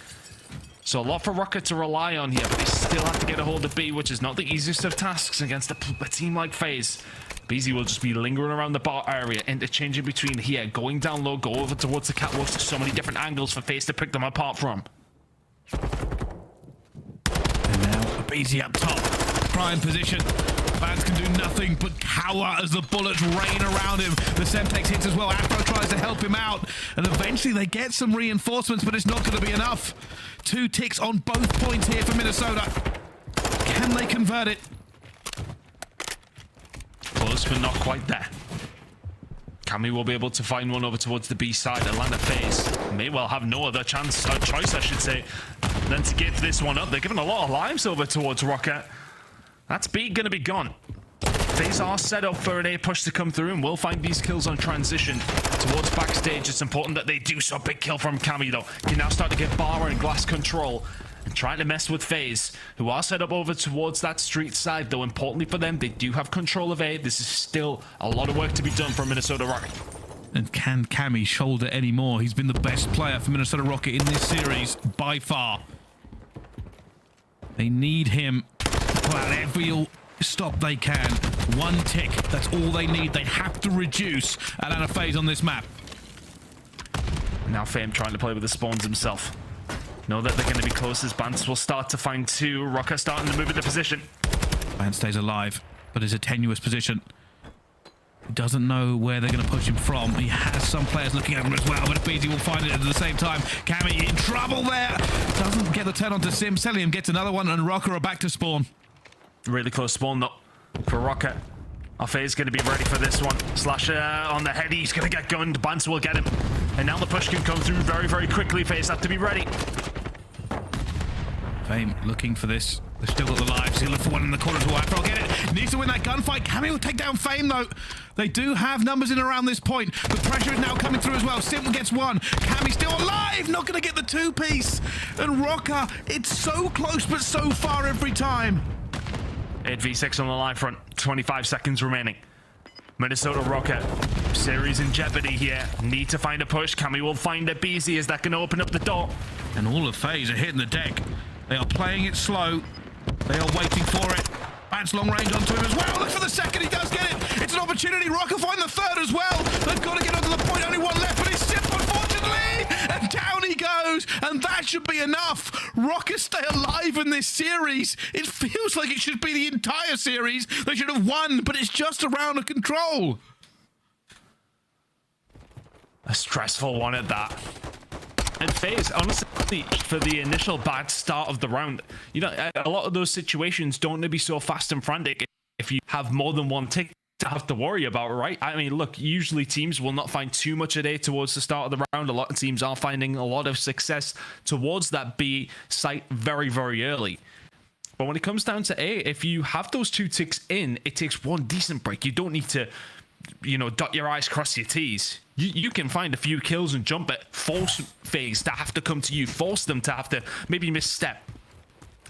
So a lot for Røkkr to rely on here, but they still have to get a hold of B, which is not the easiest of tasks against a team like FaZe. aBeZy will just be lingering around the bar area, interchanging between here, going down low, go over towards the catwalks. There's so many different angles for FaZe to pick them apart from.
And now aBeZy up top. Prime position. Bance can do nothing but cower as the bullets rain around him. The Semtex hits as well. Afro tries to help him out. And eventually they get some reinforcements, but it's not going to be enough. 2 ticks on both points here for Minnesota. Can they convert it?
Close, but not quite there. Cammy will be able to find one over towards the B side. Atlanta FaZe may well have no other choice, I should say, than to give this one up. They're giving a lot of lives over towards Røkkr. That's B gonna be gone. FaZe are set up for an A push to come through, and we'll find these kills on transition towards backstage. It's important that they do so. Big kill from Cammy though. Can now start to get bar and glass control and trying to mess with FaZe, who are set up over towards that street side, though importantly for them, they do have control of A. This is still a lot of work to be done for Minnesota Røkkr.
And can Cammy shoulder any more? He's been the best player for Minnesota Røkkr in this series by far. They need him to pull out every stop they can. 1 tick, that's all they need. They have to reduce Atlanta FaZe on this map.
Now Fame trying to play with the spawns himself. Know that they're going to be close as Bance will start to find 2. Røkkr starting to move into position.
Bance stays alive, but is a tenuous position. Doesn't know where they're going to push him from. He has some players looking at him as well, but aBeZy will find it at the same time. Cammy in trouble there. Doesn't get the turn onto Simp. Cellium gets another one, and Røkkr are back to spawn.
Really close spawn though for Røkkr. Our FaZe going to be ready for this one. Slasher on the head. He's going to get gunned. Bance will get him. And now the push can come through very, very quickly. FaZe have to be ready.
Fame looking for this. They've still got the lives. He'll look for one in the corner to Afro. Get it. Needs to win that gunfight. Cammy will take down Fame though. They do have numbers in around this point. The pressure is now coming through as well. Simp gets one. Cammy still alive. Not going to get the two-piece. And Røkkr, it's so close but so far every time.
8v6 on the live front. 25 seconds remaining. Minnesota Røkkr. Series in jeopardy here. Need to find a push. Cammy will find aBeZy. Is that going to open up the door?
And all of FaZe are hitting the deck. They are playing it slow. They are waiting for it. Bance long range onto him as well. Look for the second. He does get it. It's an opportunity. Røkkr find the third as well. They've got to get onto the point. Only one left, but it's Simp, unfortunately. And down he goes. And that should be enough. Røkkr stay alive in this series. It feels like it should be the entire series. They should have won, but it's just a round of control.
A stressful one at that. And FaZe, honestly, for the initial bad start of the round, you know, a lot of those situations don't need to be so fast and frantic if you have more than one tick to have to worry about, right? I mean, look, usually teams will not find too much a day towards the start of the round. A lot of teams are finding a lot of success towards that B site very, very early. But when it comes down to A, if you have those two ticks in, it takes one decent break. You don't need to, you know, dot your I's, cross your T's. You can find a few kills and jump it. Force FaZe to have to come to you. Force them to have to maybe misstep.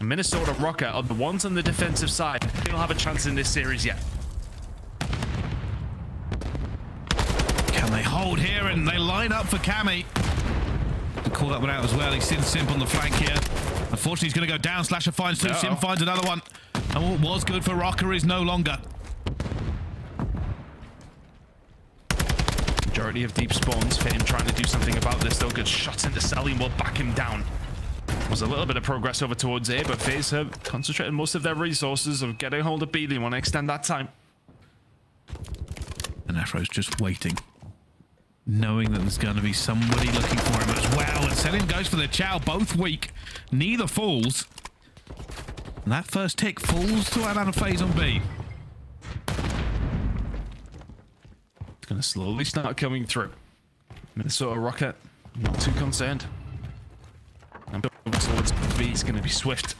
Minnesota Røkkr are the ones on the defensive side. They don't have a chance in this series yet.
Can they hold here? And they line up for Cammy. Call that one out as well. He's seen Simp on the flank here. Unfortunately, he's going to go down. Slasher finds two. Simp finds another one. And what was good for Røkkr is no longer.
Majority of deep spawns. Fame trying to do something about this, though. Good shots into Cellium will back him down. Was a little bit of progress over towards A, but FaZe have concentrated most of their resources of getting hold of B. They want to extend that time.
And Afro's just waiting, knowing that there's going to be somebody looking for him as well. And Cellium goes for the chow, both weak. Neither falls. And that first tick falls to Atlanta FaZe on B.
It's going to slowly start coming through. Minnesota Røkkr, not too concerned. And towards B is going to be swift.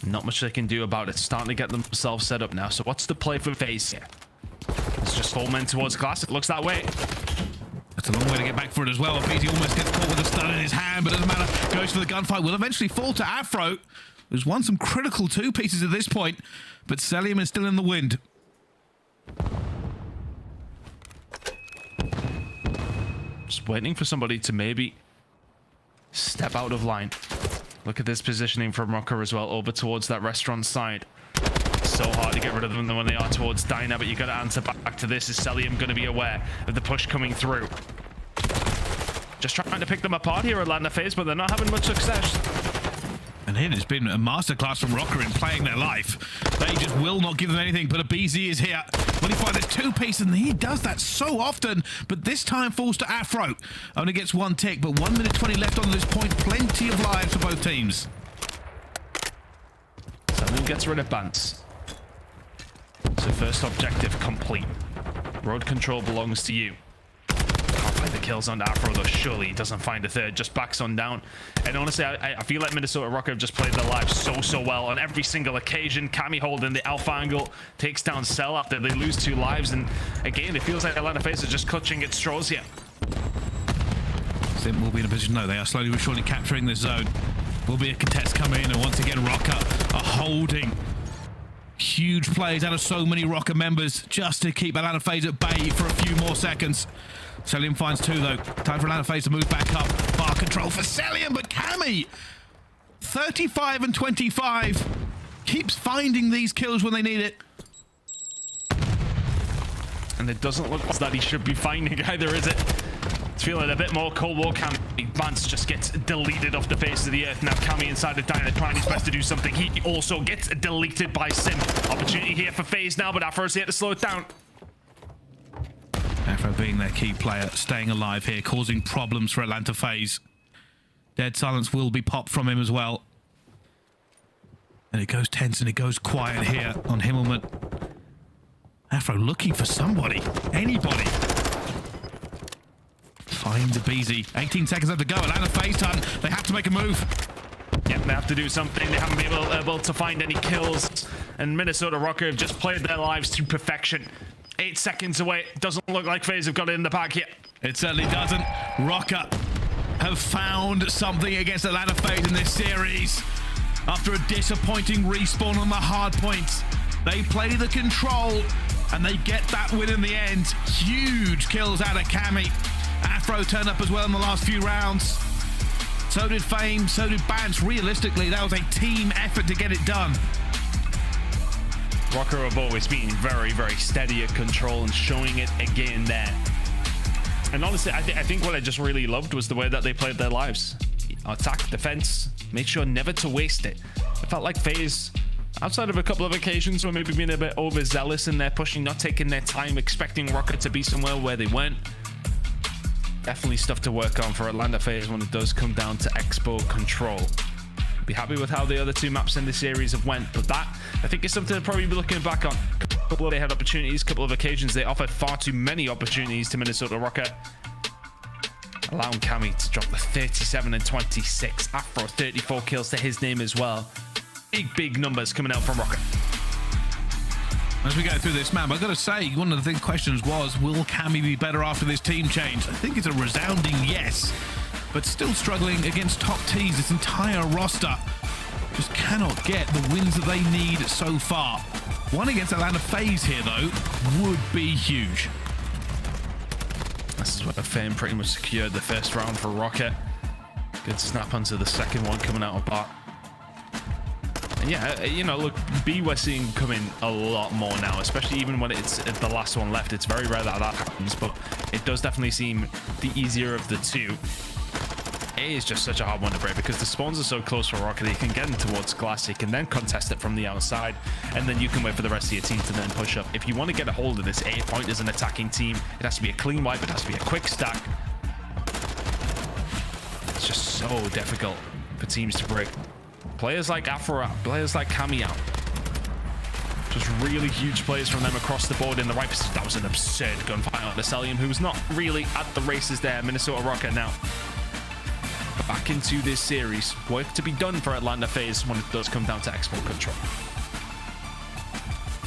Not much they can do about it. Starting to get themselves set up now. So what's the play for FaZe here? It's just 4 men towards glass. It looks that way.
That's a long way to get back for it as well. aBeZy almost gets caught with a stun in his hand, but doesn't matter. Goes for the gunfight. Will eventually fall to Afro, who's won some critical two pieces at this point, but Cellium is still in the wind.
Just waiting for somebody to maybe step out of line. Look at this positioning from Røkkr as well, over towards that restaurant side. So hard to get rid of them when they are towards Diner, but you got to answer back to this. Is Cellium going to be aware of the push coming through? Just trying to pick them apart here, Atlanta FaZe, but they're not having much success.
And it has been a masterclass from Røkkr in playing their life. They just will not give them anything, but aBeZy is here. Will he find a two-piece? And he does that so often, but this time falls to Afro. Only gets one tick, but 1 minute 20 left on this point. Plenty of lives for both teams.
Cellium gets rid of Bance. So first objective complete. Road control belongs to you. Can't find the kills on Afro though. Surely he doesn't find a third. Just backs on down. And honestly, I feel like Minnesota Røkkr have just played their lives so well on every single occasion. Cammy holding the alpha angle, takes down Cell after they lose 2 lives. And again, it feels like Atlanta FaZe are just clutching at straws here.
Simp will be in a position. No, they are slowly but surely capturing this zone. Will be a contest coming in, and once again Røkkr are holding. Huge plays out of so many Røkkr members just to keep Atlanta FaZe at bay for a few more seconds. Cellium finds 2 though. Time for Atlanta FaZe to move back up. Bar control for Cellium, but Cammy, 35 and 25, keeps finding these kills when they need it.
And it doesn't look like that he should be finding either, is it? It's feeling a bit more Cold War. Cammy. Bance just gets deleted off the face of the earth. Now Cammy inside the diner trying his best to do something. He also gets deleted by Simp. Opportunity here for FaZe now, but Afro's here to slow it down.
Afro being their key player, staying alive here, causing problems for Atlanta FaZe. Dead silence will be popped from him as well. And it goes tense and it goes quiet here on Himmelman. Afro looking for somebody, anybody. Finds aBeZy. 18 seconds left to go. Atlanta FaZe turn. They have to make a move.
Yeah, they have to do something. They haven't been able to find any kills. And Minnesota Røkkr have just played their lives to perfection. 8 seconds away. Doesn't look like FaZe have got it in the pack yet.
It certainly doesn't. Røkkr have found something against Atlanta FaZe in this series. After a disappointing respawn on the hard points, they play the control and they get that win in the end. Huge kills out of Cammy. Afro turned up as well in the last few rounds. So did Fame, so did Bance. Realistically, that was a team effort to get it done.
Røkkr have always been very, very steady at control and showing it again there. And honestly, I think what I just really loved was the way that they played their lives. Attack, defense, made sure never to waste it. It felt like FaZe, outside of a couple of occasions where maybe being a bit overzealous in their pushing, not taking their time, expecting Røkkr to be somewhere where they weren't. Definitely stuff to work on for Atlanta FaZe when it does come down to Expo control. Be happy with how the other two maps in the series have went, but that, I think, is something to probably be looking back on. A couple of they had opportunities, a couple of occasions they offered far too many opportunities to Minnesota Røkkr. Allowing Cammy to drop the 37 and 26. Afro 34 kills to his name as well. Big numbers coming out from Røkkr.
As we go through this map, I've got to say, one of the questions was, will Cammy be better after this team change? I think it's a resounding yes, but still struggling against top T's. This entire roster just cannot get the wins that they need so far. One against Atlanta FaZe here, though, would be huge.
This is where Fame pretty much secured the first round for Røkkr. Good snap onto the second one coming out of Bart. And yeah, you know, look, B we're seeing coming a lot more now, especially even when it's the last one left. It's very rare that that happens, but it does definitely seem the easier of the two. A is just such a hard one to break because the spawns are so close for Røkkr that you can get in towards glass, you can then contest it from the outside, and then you can wait for the rest of your team to then push up. If you want to get a hold of this A point as an attacking team, it has to be a clean wipe, it has to be a quick stack. It's just so difficult for teams to break. Players like Afro out, players like Cammy out. Just really huge plays from them across the board in the right position. That was an absurd gunfight on the Cellium, who was not really at the races there. Minnesota Røkkr now back into this series. Work to be done for Atlanta FaZe when it does come down to export control.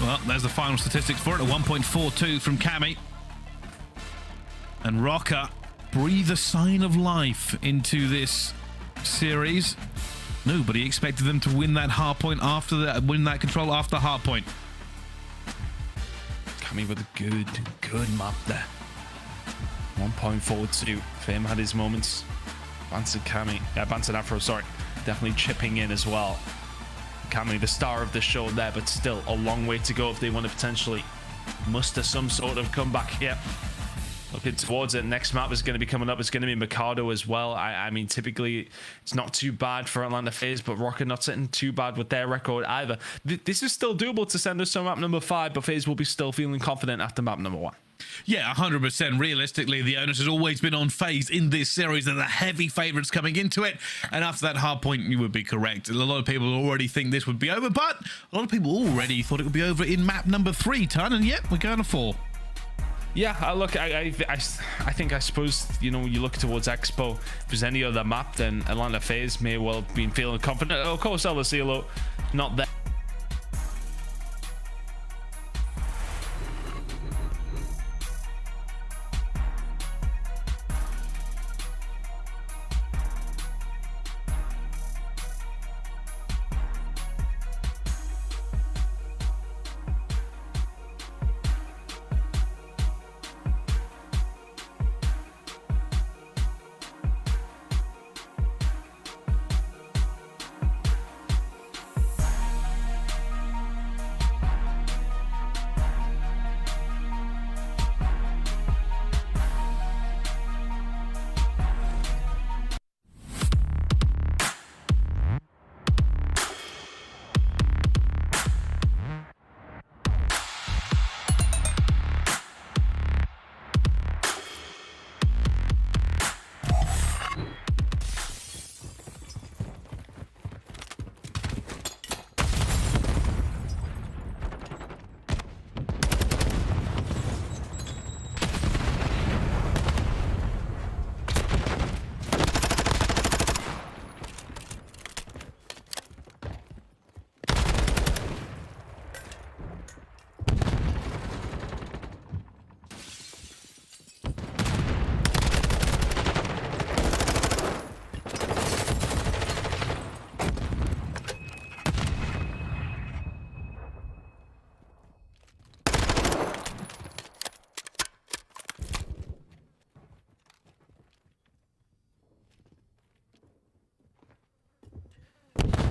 Well, there's the final statistics for it, a 1.42 from Cammy. And Røkkr breathe a sign of life into this series. Nobody expected them to win that hard point after win that control after hard point.
Cammy with a good map there. 1.42. Fame had his moments. Bance and Cammy, Bance and Afro, sorry, definitely chipping in as well. Cammy, the star of the show there, but still a long way to go if they want to potentially muster some sort of comeback here. Looking towards it, next map is going to be coming up. It's going to be Mikado as well. I mean, typically it's not too bad for Atlanta FaZe, but Røkkr not sitting too bad with their record either. This is still doable to send us to map number 5, but FaZe will be still feeling confident after map number 1.
Yeah, 100%. Realistically, the onus has always been on FaZe in this series. They're the heavy favourites coming into it. And after that hard point, you would be correct. A lot of people already think this would be over, but a lot of people already thought it would be over in map number 3, Ton. And yet, we're going to 4.
Yeah, look, I think, I suppose, you know, you look towards Expo. If there's any other map, then Atlanta FaZe may well be feeling confident. Of course, LSELO, not there.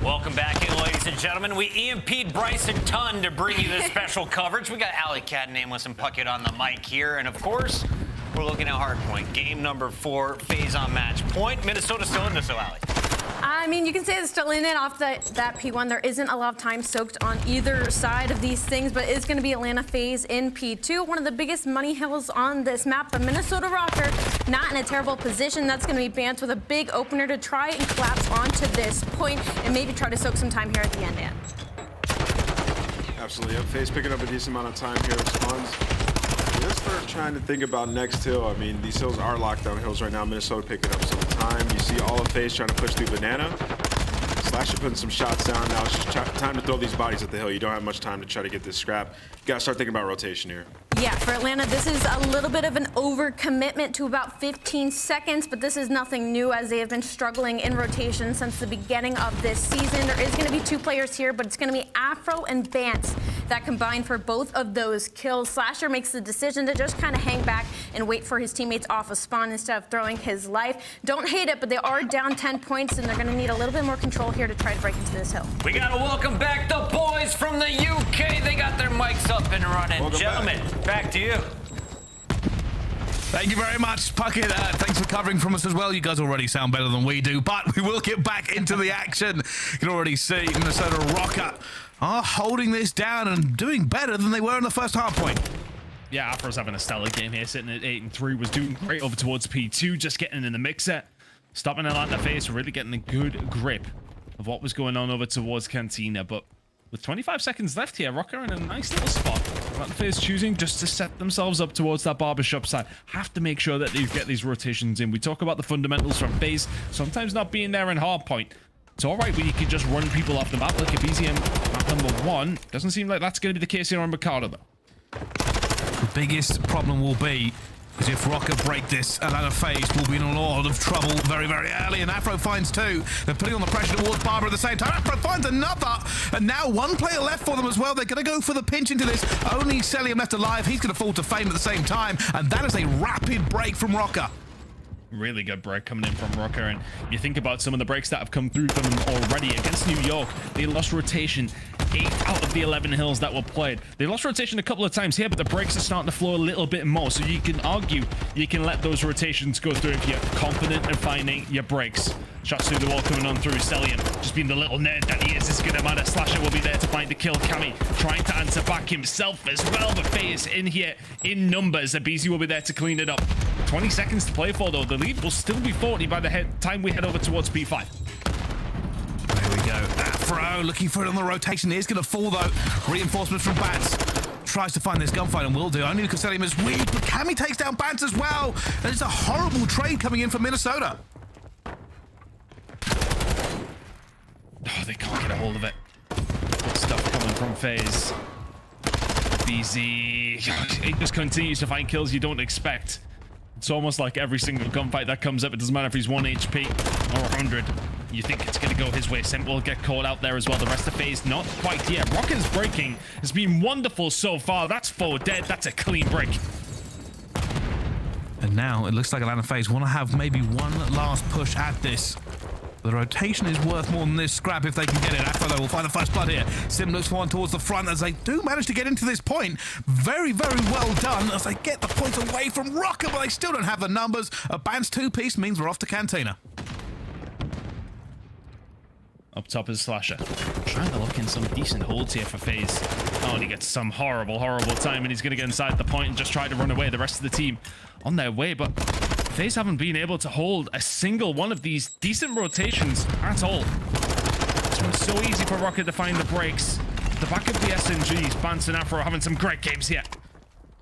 Welcome back in, ladies and gentlemen. We EMP'd Bryson Ton to bring you this special coverage. We got Alley Cat, Nameless, and Puckett on the mic here. And, of course, we're looking at Hardpoint. Game number 4, FaZe on match point. Minnesota still in this, so Alley.
I mean, you can say it's still in it off that P1. There isn't a lot of time soaked on either side of these things, but it's going to be Atlanta FaZe in P2, one of the biggest money hills on this map. But Minnesota Røkkr not in a terrible position. That's going to be Bance with a big opener to try and collapse onto this point and maybe try to soak some time here at the end, Dan.
Absolutely. Yep. FaZe picking up a decent amount of time here. Spawns. Let's start trying to think about next hill. I mean, these hills are lockdown hills right now. Minnesota picking up some time. You see all of FaZe trying to push through Banana. Slasher putting some shots down. Now it's just time to throw these bodies at the hill. You don't have much time to try to get this scrap. You got to start thinking about rotation here.
Yeah, for Atlanta, this is a little bit of an overcommitment to about 15 seconds, but this is nothing new as they have been struggling in rotation since the beginning of this season. There is going to be 2 players here, but it's going to be Afro and Bance that combine for both of those kills. Slasher makes the decision to just kind of hang back and wait for his teammates off of spawn instead of throwing his life. Don't hate it, but they are down 10 points, and they're going to need a little bit more control here to try to break into this hill.
We got to welcome back the boys from the UK. They got their mics up and running.
Welcome
Gentlemen, back to you.
Thank you very much, Puckett. Thanks for covering from us as well. You guys already sound better than we do, but we will get back into the action. You can already see Minnesota Røkkr are holding this down and doing better than they were in the first half point.
Yeah, Afro's having a stellar game here, sitting at 8-3, was doing great over towards P2, just getting in the mixer, stopping Atlanta FaZe, really getting a good grip of what was going on over towards Cantina. But with 25 seconds left here, Røkkr in a nice little spot. Atlanta FaZe choosing just to set themselves up towards that barbershop side. Have to make sure that they get these rotations in. We talk about the fundamentals from FaZe, sometimes not being there in hardpoint. It's all right when you can just run people off the map like aBeZy map number 1. Doesn't seem like that's going to be the case here on Ricardo, though.
The biggest problem will be is if Røkkr break this, Atlanta FaZe will be in a lot of trouble very, very early, and Afro finds 2. They're putting on the pressure towards Barber at the same time. Afro finds another, and now 1 player left for them as well. They're going to go for the pinch into this. Only Cellium left alive. He's going to fall to fame at the same time, and that is a rapid break from Røkkr.
Really good break coming in from Røkkr, and you think about some of the breaks that have come through from them already. Against New York, they lost rotation 8 out of the 11 hills that were played. They lost rotation a couple of times here, but the breaks are starting to flow a little bit more, so you can argue you can let those rotations go through if you're confident in finding your breaks. Shots through the wall coming on through. Cellium, just being the little nerd that he is going to matter. Slasher will be there to find the kill. Cammy trying to answer back himself as well, but FaZe in here in numbers. aBeZy will be there to clean it up. 20 seconds to play for, though. The lead will still be 40 by the time we head over towards P5.
There we go. Afro looking for it on the rotation. He is going to fall, though. Reinforcements from Bance. Tries to find this gunfight and will do. Only because Cellium is weak, but Cammy takes down Bance as well. And it's a horrible trade coming in from Minnesota.
Oh, they can't get a hold of it. Good stuff coming from FaZe. aBeZy, it just continues to find kills you don't expect. It's almost like every single gunfight that comes up, it doesn't matter if he's 1 HP or 100. You think it's going to go his way. Simp will get caught out there as well. The rest of FaZe, not quite yet. Røkkr's breaking has been wonderful so far. That's 4 dead. That's a clean break.
And now it looks like Atlanta FaZe want to have maybe one last push at this. The rotation is worth more than this scrap if they can get it. Afro, though, will find the first blood here. Simp looks for one towards the front as they do manage to get into this point. Very, very well done as they get the points away from Røkkr, but they still don't have the numbers. A Bance 2-piece means we're off to Cantina.
Up top is Slasher. Trying to look in some decent holds here for FaZe. Oh, and he gets some horrible, horrible time, and he's going to get inside the point and just try to run away. The rest of the team on their way, but FaZe haven't been able to hold a single one of these decent rotations at all. It's been so easy for Røkkr to find the breaks. The back of the SMGs, Bance and Afro having some great games here.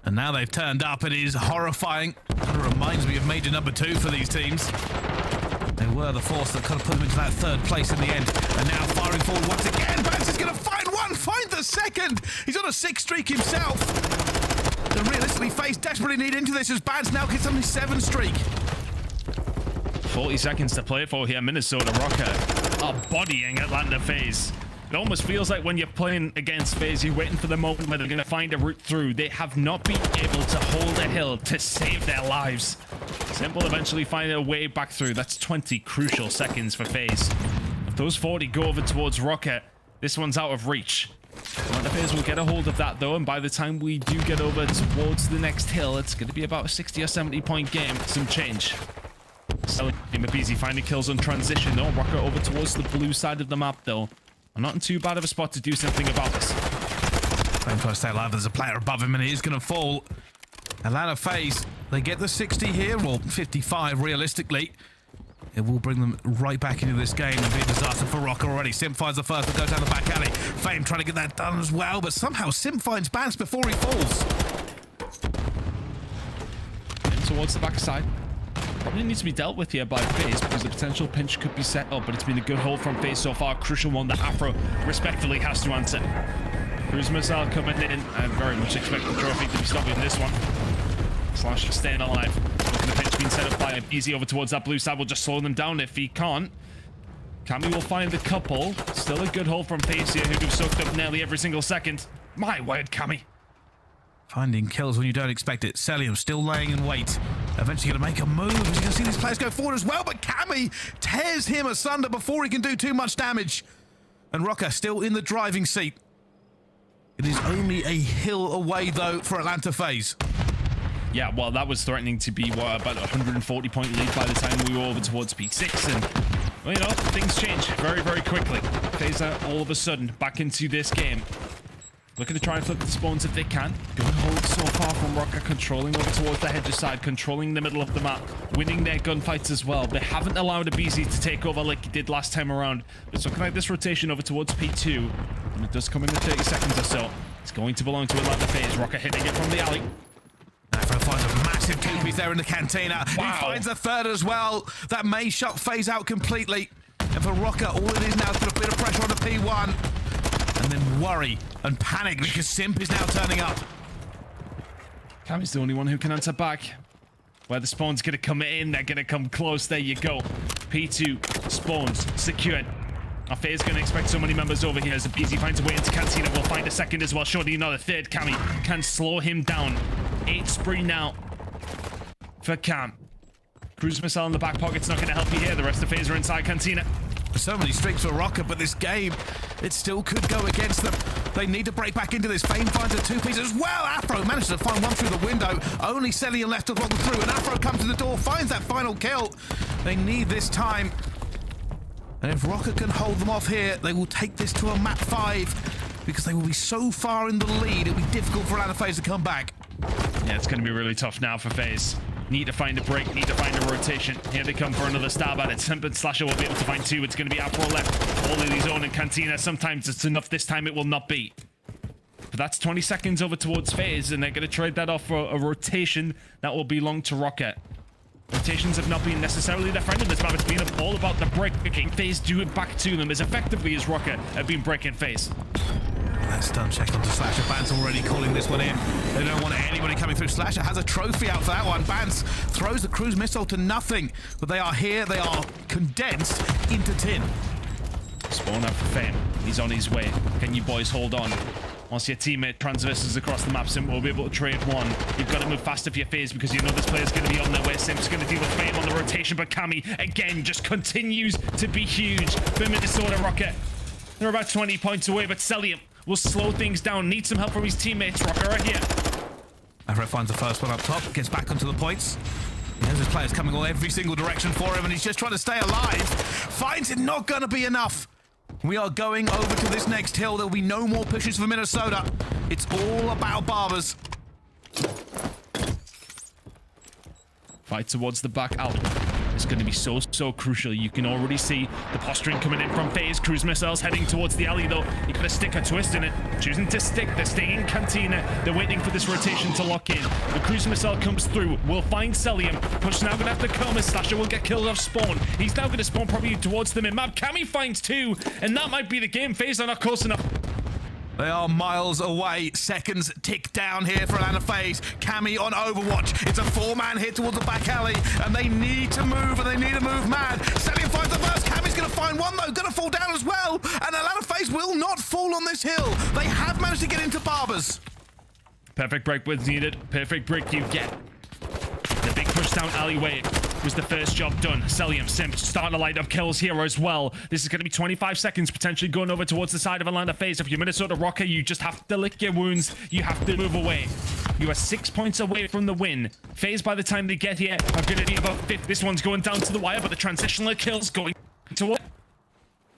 And now they've turned up. It is horrifying. Kind of reminds me of Major number 2 for these teams. They were the force that kind of put them into that 3rd place in the end. And now firing forward once again. Bance is going to find one, find the second. He's on a 6 streak himself. And realistically, FaZe desperately need into this as Bance now gets on his 7 streak.
40 seconds to play for here. Minnesota Røkkr are bodying Atlanta FaZe. It almost feels like when you're playing against FaZe, you're waiting for the moment where they're going to find a route through. They have not been able to hold a hill to save their lives. Simp will eventually find a way back through. That's 20 crucial seconds for FaZe. If those 40 go over towards Røkkr, this one's out of reach. The FaZe will get a hold of that though, and by the time we do get over towards the next hill, it's going to be about a 60 or 70 point game. Some change. Cellium and aBeZy finding kills on transition though. Røkkr over towards the blue side of the map though. Not in too bad of a spot to do something about this.
Flame tries to stay alive. There's a player above him and he is going to fall. Atlanta FaZe, they get the 60 here, or 55 realistically. It will bring them right back into this game and be a disaster for Røkkr already. Simp finds the first that goes down the back alley. Flame trying to get that done as well, but somehow Simp finds Bance before he falls.
In towards the backside. Probably needs to be dealt with here by FaZe because the potential pinch could be set up, but it's been a good hold from FaZe so far. Crucial one that Afro respectfully has to answer. Cruise missile coming in. I very much expect the trophy to be stopping this one. Slash staying alive. Looking at the pinch being set up by aBeZy over towards that blue side. Will just slow them down if he can't. Cammy will find the couple. Still a good hold from FaZe here, who have soaked up nearly every single second. My word, Cammy.
Finding kills when you don't expect it. Cellium still laying in wait. Eventually going to make a move. As you can see these players go forward as well, but Cammy tears him asunder before he can do too much damage. And Røkkr still in the driving seat. It is only a hill away though for Atlanta FaZe.
Yeah, well, that was threatening to be, what, about a 140-point lead by the time we were over towards P6. And, well, you know, things change very, very quickly. FaZe are all of a sudden back into this game. Looking to try and flip the spawns if they can. Good hold so far from Røkkr, controlling over towards the hedge side, controlling the middle of the map, winning their gunfights as well. They haven't allowed aBeZy to take over like he did last time around. But it's looking like this rotation over towards P2. And it does come in 30 seconds or so. It's going to belong to Atlanta FaZe. Røkkr hitting it from the alley.
Afro finds a massive two piece there in the cantina.
Wow.
He finds a third as well. That may shut FaZe out completely. And for Røkkr, all it is now is put a bit of pressure on the P1. And then worry and panic because Simp is now turning up.
Cammy's the only one who can answer back. Where the spawn's going to come in, they're going to come close. There you go. P2 spawns secured. Our FaZe going to expect so many members over here as aBeZy finds a way into Cantina. We'll find a second as well. Surely another third. Cammy can slow him down. 8 spree now for Cam. Cruise missile in the back pocket's not going to help you here. The rest of FaZe are inside Cantina.
So many streaks for Røkkr, but this game, it still could go against them. They need to break back into this. Fame finds a two-piece as well. Afro manages to find one through the window. Only Cellium left to throttle through, and Afro comes to the door, finds that final kill. They need this time. And if Røkkr can hold them off here, they will take this to a map 5 because they will be so far in the lead, it'll be difficult for Atlanta FaZe to come back.
Yeah, it's going to be really tough now for FaZe. Need to find a break, need to find a rotation. Here they come for another stab at it. Simp and Slasher will be able to find 2. It's going to be Afro left. All of these own in Cantina. Sometimes it's enough. This time it will not be. But that's 20 seconds over towards FaZe, and they're going to trade that off for a rotation that will belong to Røkkr. Rotations have not been necessarily their friend in this map. It's been all about the breaking. FaZe do it back to them as effectively as Røkkr have been breaking FaZe.
That stun check onto Slasher. Bance already calling this one in. They don't want anybody coming through. Slasher has a trophy out for that one. Bance throws the cruise missile to nothing. But they are here. They are condensed into tin.
Spawn out for Fame. He's on his way. Can you boys hold on? Once your teammate transverses across the map, Simp will be able to trade one. You've got to move faster for your FaZe because you know this player's going to be on their way. Simp's going to deal with Fame on the rotation, but Cammy, again, just continues to be huge for Minnesota Røkkr. They're about 20 points away, but Cellium will slow things down. Needs some help from his teammates. Røkkr right here.
Afro finds the first one up top, gets back onto the points. He knows his players coming all every single direction for him, and he's just trying to stay alive. Finds it not going to be enough. We are going over to this next hill. There'll be no more pushes for Minnesota. It's all about Barbers.
Fight towards the back out. It's going to be so crucial. You can already see the posturing coming in from FaZe. Cruise missiles heading towards the alley, though. You got a stick or twist in it. Choosing to stick. They're staying in Cantina. They're waiting for this rotation to lock in. The cruise missile comes through. We'll find Cellium. Push now going to have to come as Slasher will get killed off spawn. He's now going to spawn probably towards them in map. Cammy finds 2, and that might be the game. FaZe are not close enough.
They are miles away. Seconds tick down here for Atlanta FaZe. Cammy on Overwatch. It's a 4-man hit towards the back alley, and they need to move, and they need to move mad. Cellium finds the first. Cammy's going to find one, though. Going to fall down as well, and Atlanta FaZe will not fall on this hill. They have managed to get into Barbers.
Perfect break was needed. Perfect break you get. The big push push down alleyway was the first job done. Cellium, Simp starting to light up kills here as well. This is going to be 25 seconds, potentially going over towards the side of Atlanta FaZe. If you're Minnesota Røkkr, you just have to lick your wounds. You have to move away. You are 6 points away from the win. FaZe, by the time they get here, are going to be about 5th. This one's going down to the wire, but the transitional kills going to...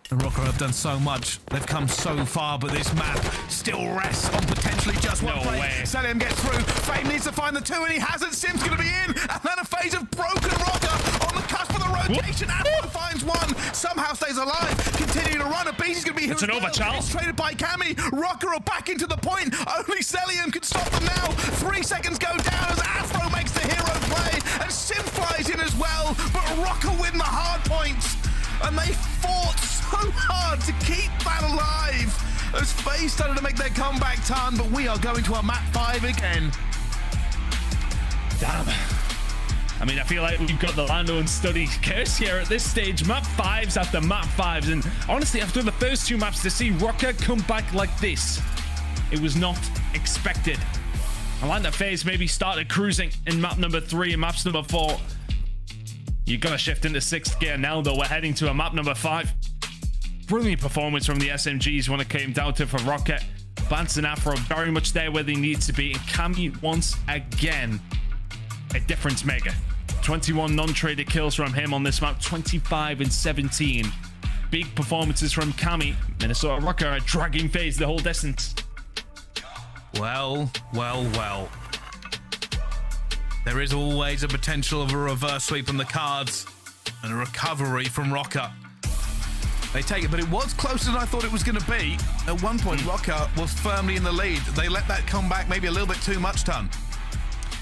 Røkkr have done so much. They've come so far, but this map still rests on potentially just one play. Cellium gets through. Fame needs to find the 2, and he hasn't. Simp's going to be in. Atlanta FaZe have broken Røkkr on the cusp of the rotation. Afro finds one. Somehow stays alive. Continue to run. aBeZy's going to be here.
It's an over, Charles.
It's traded by Cammy. Røkkr are back into the point. Only Cellium can stop them now. 3 seconds go down as Afro makes the hero play, and Simp flies in as well. But Røkkr win the hard points, and they fought so hard to keep that alive as FaZe started to make their comeback ton, but we are going to a map 5 again.
Damn. I mean, I feel like we've got the Lando and Study curse here at this stage. Map 5s after map 5s, and honestly, after the first 2 maps, to see Røkkr come back like this, it was not expected. Atlanta FaZe maybe started cruising in map number 3 and maps number 4. You're gonna shift into 6th gear now, though. We're heading to a map number 5. Brilliant performance from the SMGs when it came down to for Røkkr. Bance and Afro very much there where they need to be. And Cammy once again, a difference maker. 21 non-traded kills from him on this map, 25 and 17. Big performances from Cammy. Minnesota Røkkr are dragging FaZe the whole distance.
Well. There is always a potential of a reverse sweep on the cards and a recovery from Røkkr. They take it, but it was closer than I thought it was going to be. At one point, Røkkr was firmly in the lead. They let that come back maybe a little bit too much, Ton.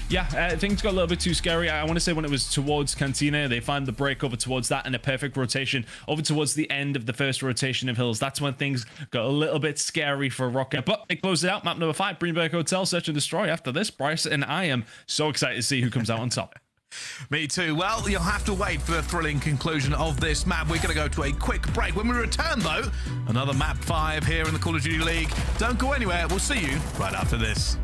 Yeah, things got a little bit too scary. I want to say when it was towards Cantina, they find the break over towards that and a perfect rotation over towards the end of the first rotation of hills. That's when things got a little bit scary for Røkkr. But they closed it out. Map number 5, Greenberg Hotel, Search and Destroy. After this, Bryce and I am so excited to see who comes out on top.
Me too. Well, you'll have to wait for the thrilling conclusion of this map. We're going to go to a quick break. When we return, though, another map 5 here in the Call of Duty League. Don't go anywhere. We'll see you right after this.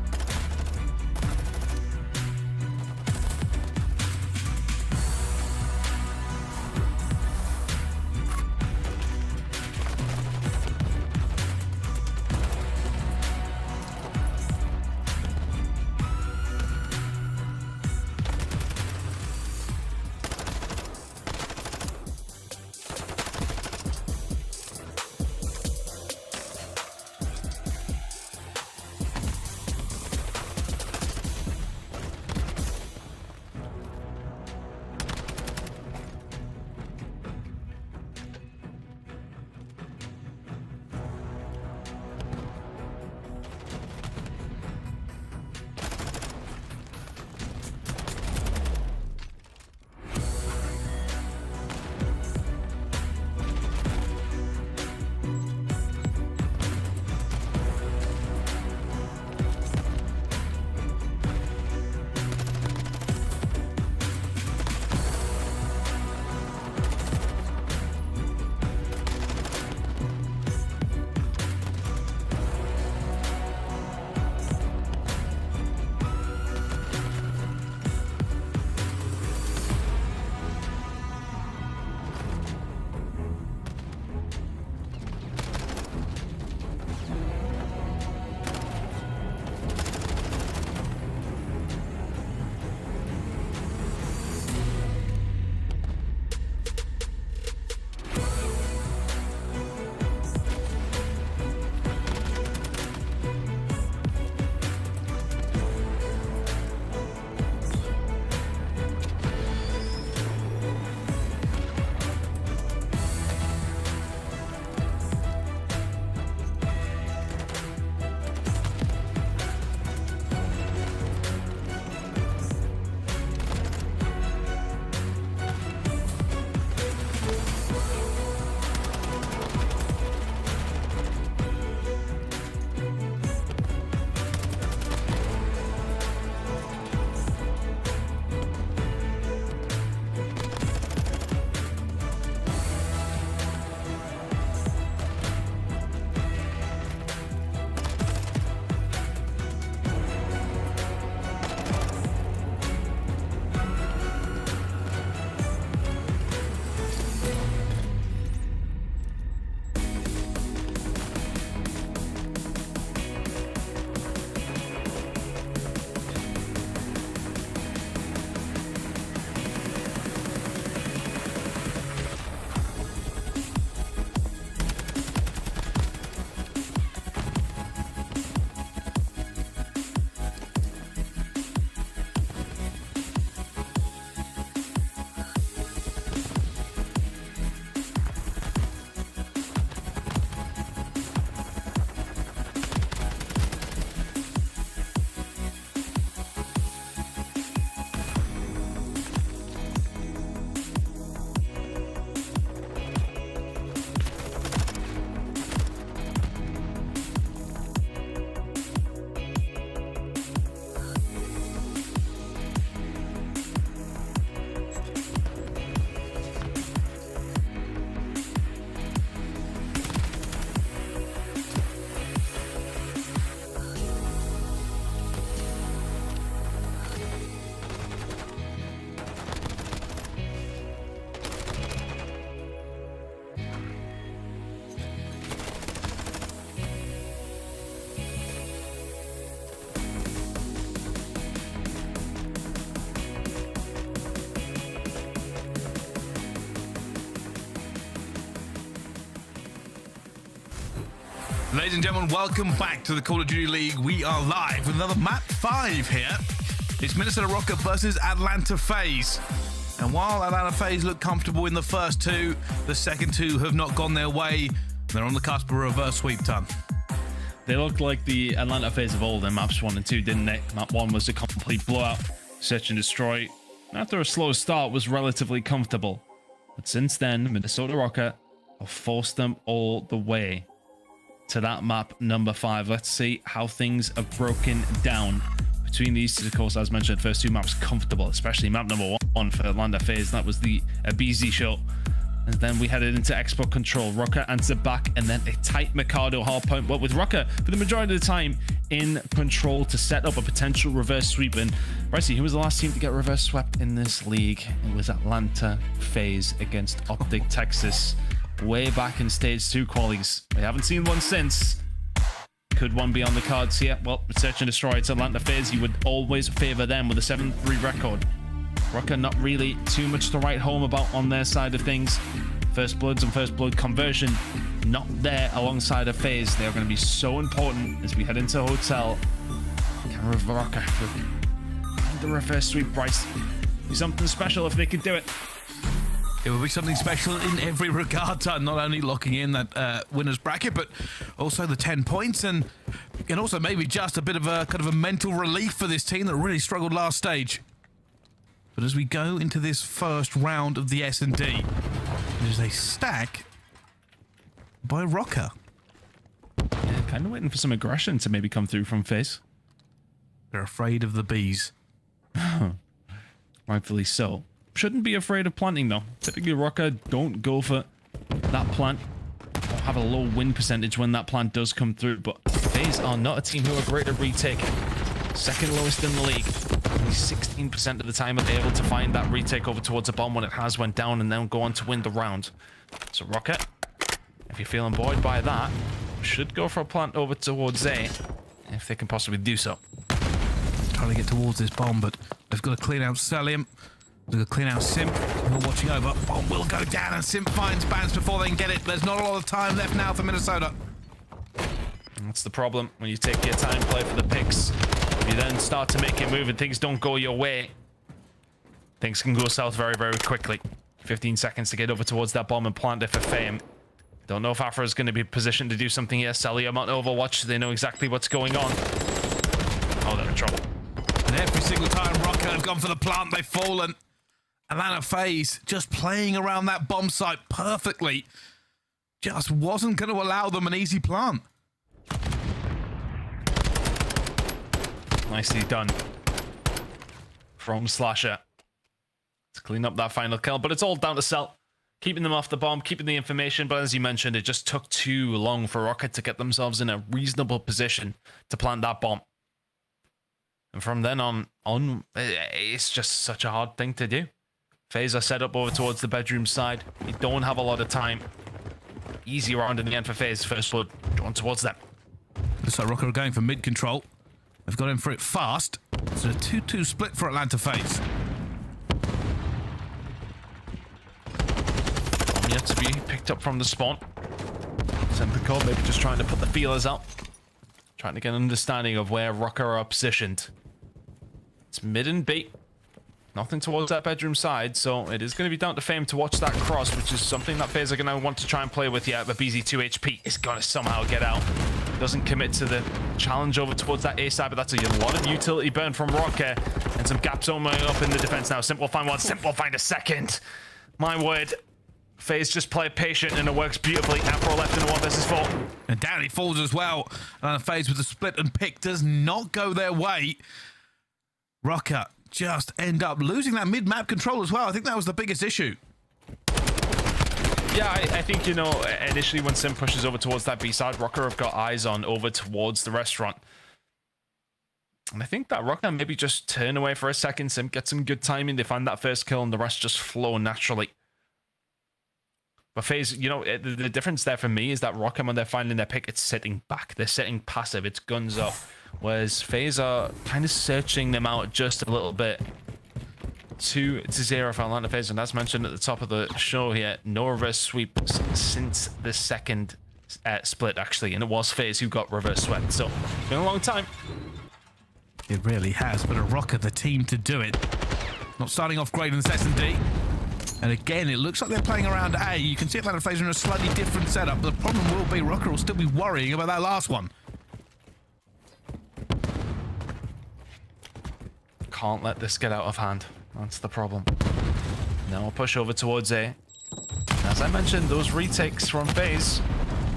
Ladies and gentlemen, welcome back to the Call of Duty League. We are live with another map 5 here. It's Minnesota Røkkr versus Atlanta FaZe. And while Atlanta FaZe look comfortable in the first two, the second two have not gone their way. They're on the cusp of a reverse sweep ton.
They looked like the Atlanta FaZe of old in maps 1 and 2, didn't they? Map 1 was a complete blowout. Search and destroy, after a slow start, was relatively comfortable. But since then, Minnesota Røkkr have forced them all the way to that map number 5. Let's see how things have broken down between these two. Of course, as mentioned, first two maps comfortable, especially map number 1 for Atlanta FaZe. That was the aBeZy show. And then we headed into export control. Røkkr answered back, and then a tight Mikado hardpoint. But with Røkkr, for the majority of the time, in control to set up a potential reverse sweep. And Brycey, who was the last team to get reverse swept in this league? It was Atlanta FaZe against OpTic Texas, way back in stage 2 qualies. We haven't seen one since. Could one be on the cards here? Well, search and destroy. It's Atlanta FaZe. You would always favor them with a 7-3 record. Røkkr not really too much to write home about on their side of things. First bloods and first blood conversion not there alongside of FaZe. They are going to be so important as we head into hotel. Can Røkkr find the reverse sweep? Bryce, be something special if they could do it.
It would be something special in every regard, not only locking in that winner's bracket, but also the 10 points, and also maybe just a bit of a kind of a mental relief for this team that really struggled last stage. But as we go into this first round of the S&D, there's a stack by Røkkr.
Yeah, kind of waiting for some aggression to maybe come through from FaZe.
They're afraid of the bees.
Rightfully so. Shouldn't be afraid of planting though. Typically Røkkr don't go for that plant. They'll have a low win percentage when that plant does come through, but FaZe are not a team who are great at retake. Second lowest in the league. Only 16% of the time are they able to find that retake over towards a bomb when it has went down and then go on to win the round. So Røkkr, if you're feeling buoyed by that, should go for a plant over towards A if they can possibly do so.
Trying to get towards this bomb, but they've got to clean out Cellium. They've got to clean out Simp. We're watching over. Bomb will go down and Simp finds Bance before they can get it. There's not a lot of time left now for Minnesota.
That's the problem when you take your time, play for the picks. If you then start to make it move and things don't go your way, things can go south very, very quickly. 15 seconds to get over towards that bomb and plant it for fame. Don't know if Afro is going to be positioned to do something here. Cellium on Overwatch. They know exactly what's going on. Oh, they're in trouble.
And every single time Røkkr have gone for the plant, they've fallen. Atlanta FaZe just playing around that bomb site perfectly. Just wasn't going to allow them an easy plant.
Nicely done from Slasher to clean up that final kill, but it's all down to Cell. Keeping them off the bomb, keeping the information, but as you mentioned, it just took too long for Røkkr to get themselves in a reasonable position to plant that bomb. And from then on, it's just such a hard thing to do. FaZe are set up over towards the bedroom side. You don't have a lot of time. Easy round in the end for FaZe. First blood drawn towards them.
Looks like Røkkr are going for mid control. They've got in for it fast. It's a 2-2 split for Atlanta FaZe.
Yet to be picked up from the spawn. Simp maybe just trying to put the feelers out. Trying to get an understanding of where Røkkr are positioned. It's mid and B. Nothing towards that bedroom side, so it is going to be down to Fame to watch that cross, which is something that FaZe are going to want to try and play with. Yeah, but aBeZy 2 HP is going to somehow get out. Doesn't commit to the challenge over towards that A side, but that's a lot of utility burn from Røkkr. And some gaps opening up in the defense now. Simp will find one, Simp will find a second. My word. FaZe just play patient and it works beautifully. Afro left in a 1v4.
And down he falls as well. And FaZe with the split and pick does not go their way. Røkkr just end up losing that mid-map control as well. I think that was the biggest issue.
Yeah, I think, you know, initially when Simp pushes over towards that B side, Røkkr have got eyes on over towards the restaurant. And I think that Røkkr maybe just turn away for a second. Simp gets some good timing. They find that first kill and the rest just flow naturally. But FaZe, you know, the difference there for me is that Røkkr, when they're finding their pick, it's sitting back. They're sitting passive. It's guns up. Whereas FaZe are kind of searching them out just a little bit. 2-0 for Atlanta FaZe. And as mentioned at the top of the show here, no reverse sweeps since the second split, actually, and it was FaZe who got reverse swept. So, it's been a long time.
It really has, but a Røkkr, the team to do it. Not starting off great in the S&D. And again, it looks like they're playing around A. You can see Atlanta FaZe are in a slightly different setup, but the problem will be Røkkr will still be worrying about that last one.
Can't let this get out of hand. That's the problem. Now we'll push over towards A. As I mentioned, those retakes from FaZe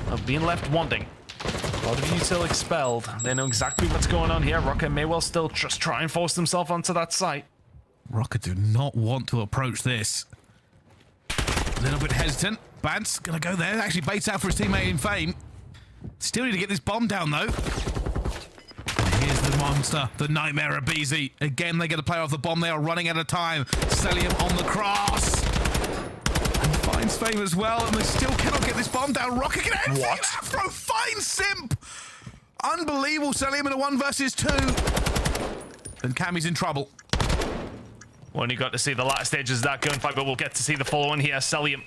have been left wanting. A lot of util expelled. They know exactly what's going on here. Røkkr may well still just try and force themselves onto that site.
Røkkr do not want to approach this. A little bit hesitant. Bance gonna go there. Actually baits out for his teammate in Fame. Still need to get this bomb down though. And here's the monster, the nightmare aBeZy. Again, they get to play off the bomb. They are running out of time. Cellium on the cross. And finds Fame as well, and they still cannot get this bomb down. Røkkr can end it. Afro finds Simp. Unbelievable. Cellium in a 1 versus 2. And Cammy's in trouble.
We only got to see the last stages of that gunfight, but we'll get to see the full one here. Cellium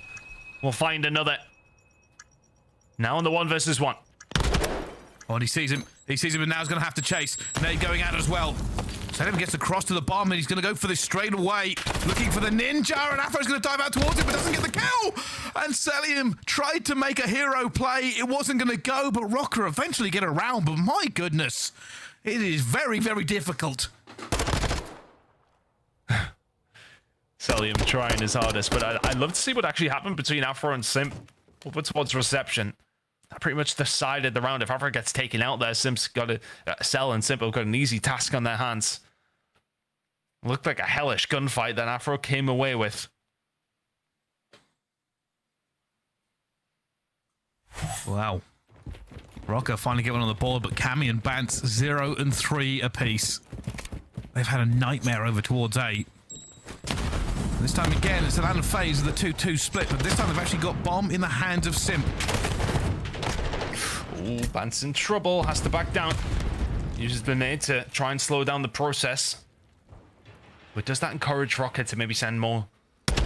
will find another. Now on the 1 versus 1.
Oh, and he sees him. He sees him, and now he's going to have to chase. Nade going out as well. Cellium gets across to the bomb, and he's going to go for this straight away. Looking for the ninja, and Afro's going to dive out towards him, but doesn't get the kill. And Cellium tried to make a hero play. It wasn't going to go, but Røkkr eventually get around. But my goodness, it is very, very difficult.
Cellium trying his hardest, but I'd love to see what actually happened between Afro and Simp over towards reception. That pretty much decided the round. If Afro gets taken out there, Simp's got to Cell and Simp have got an easy task on their hands. Looked like a hellish gunfight that Afro came away with.
Wow. Røkkr finally get one on the board, but Cammy and Bance 0 and 3 apiece. They've had a nightmare over towards A. This time again, it's Atlanta FaZe of the 2-2 split, but this time they've actually got bomb in the hands of Simp.
Ooh, Bance in trouble, has to back down. Uses the nade to try and slow down the process. But does that encourage Røkkr to maybe send more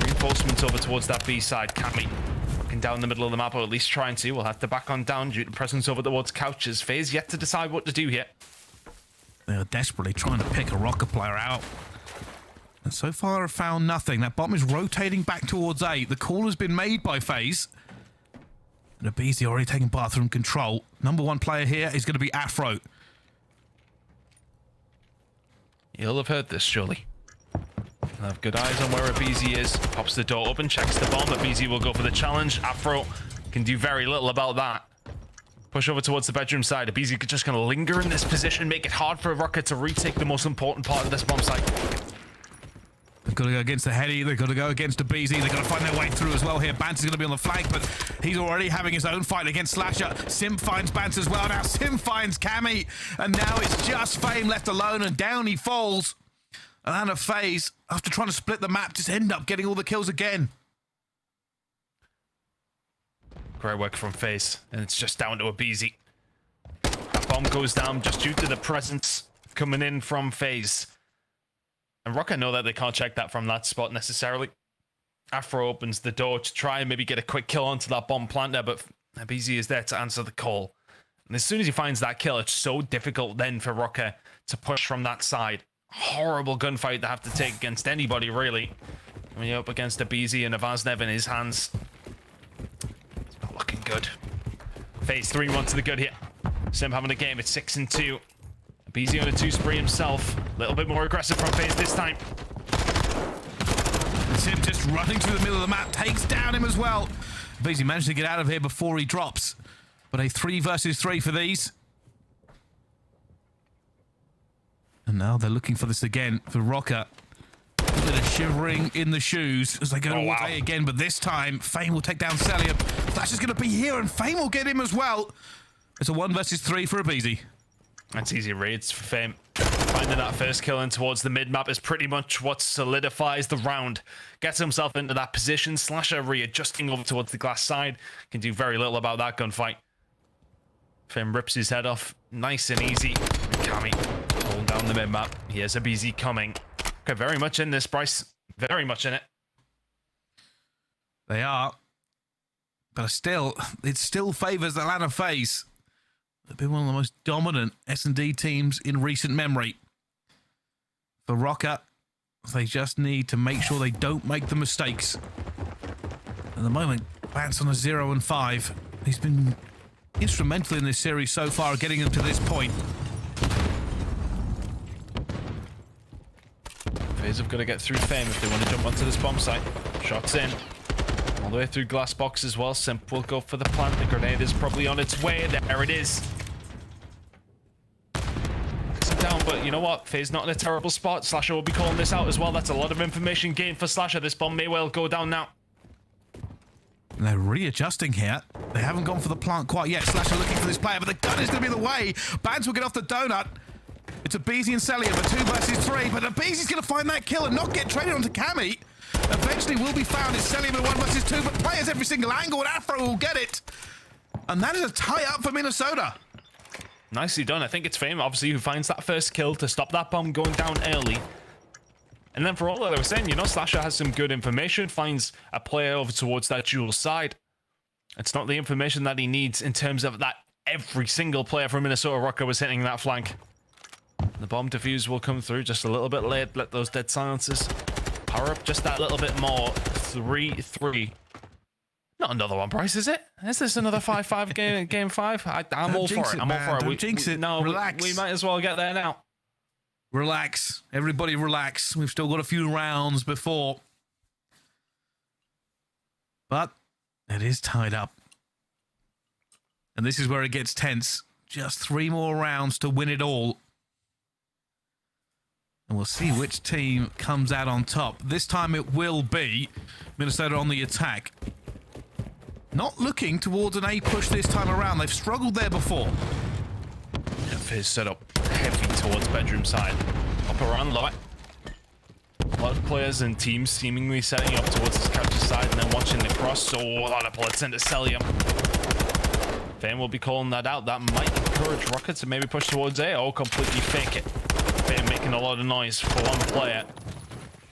reinforcements over towards that B side? Cammy looking down the middle of the map, or at least trying to. We'll have to back on down due to presence over towards couches. FaZe yet to decide what to do here.
They are desperately trying to pick a Røkkr player out. And so far have found nothing. That bomb is rotating back towards A. The call has been made by FaZe. And aBeZy already taking bathroom control. Number 1 player here is going to be Afro.
You'll have heard this, surely. I'll have good eyes on where aBeZy is. Pops the door open, checks the bomb. aBeZy will go for the challenge. Afro can do very little about that. Push over towards the bedroom side. aBeZy just going to linger in this position, make it hard for Røkkr to retake the most important part of this bomb site.
They've got to go against the Heady. They've got to go against aBeZy. They've got to find their way through as well here. Bance is going to be on the flank, but he's already having his own fight against Slasher. Simp finds Bance as well. Now Simp finds Cammy. And now it's just Fame left alone, and down he falls. Atlanta FaZe, after trying to split the map, just end up getting all the kills again.
Great work from FaZe, and it's just down to aBeZy. That bomb goes down just due to the presence coming in from FaZe. And Røkkr know that they can't check that from that spot necessarily. Afro opens the door to try and maybe get a quick kill onto that bomb plant there, but aBeZy is there to answer the call. And as soon as he finds that kill, it's so difficult then for Røkkr to push from that side. Horrible gunfight to have to take against anybody, really. When you're up against aBeZy and aBeZy in his hands. It's not looking good. FaZe 3-1 to the good here. Simp having a game, it's 6 and 2. aBeZy on a 2 spree himself. A little bit more aggressive from FaZe this time.
Simp just running through the middle of the map, takes down him as well. aBeZy managed to get out of here before he drops. But a 3 versus 3 for these. And now they're looking for this again for Røkkr. A bit of shivering in the shoes as they go all day again, but this time Fame will take down Cellium. Flash is going to be here, and Fame will get him as well. It's a 1 versus 3 for aBeZy.
That's easy raids for Fame. Finding that first kill in towards the mid-map is pretty much what solidifies the round. Gets himself into that position. Slasher readjusting over towards the glass side. Can do very little about that gunfight. Fame rips his head off. Nice and easy. Cammy hold down the mid-map. Here's aBeZy coming. Okay, very much in this, Bryce. Very much in it.
They are. But still, it still favors Atlanta FaZe. They've been one of the most dominant S&D teams in recent memory. For Røkkr, they just need to make sure they don't make the mistakes. At the moment, Bance on a 0-5. He's been instrumental in this series so far, getting them to this point.
FaZe have got to get through Fame if they want to jump onto this bomb site. Shots in. All the way through glass box as well. Simp will go for the plant. The grenade is probably on its way. There it is. Down, but you know what? FaZe not in a terrible spot. Slasher will be calling this out as well. That's a lot of information gained for Slasher. This bomb may well go down now.
And they're readjusting here. They haven't gone for the plant quite yet. Slasher looking for this player, but the gun is going to be in the way. Bance will get off the donut. It's aBeZy and Cellium, a 2 versus 3, but aBeZy's going to find that kill and not get traded onto Cammy. Eventually will be found. It's Cellium in 1 versus 2, but players every single angle, and Afro will get it. And that is a tie-up for Minnesota.
Nicely done. I think it's Fame, obviously, who finds that first kill to stop that bomb going down early. And then for all that I was saying, you know, Slasher has some good information, finds a player over towards that dual side. It's not the information that he needs in terms of that every single player from Minnesota Røkkr was hitting that flank. The bomb defuse will come through just a little bit late. Let those dead silences power up just that little bit more. 3-3. Not another one, Bryce, is it? Is this another 5-5 game 5? I'm all for it. I'm all for it.
Don't jinx it.
No,
relax.
We might as well get there now.
Relax. Everybody relax. We've still got a few rounds before. But it is tied up. And this is where it gets tense. Just 3 more rounds to win it all. And we'll see which team comes out on top. This time it will be Minnesota on the attack. Not looking towards an A push this time around. They've struggled there before.
Yeah, FaZe set up heavy towards bedroom side. Up around light. A lot of players and teams seemingly setting up towards this capture side and then watching the cross. So a lot of bullets into Cellium. Fame will be calling that out. That might encourage Røkkr to maybe push towards A or completely fake it. Fame making a lot of noise for one player.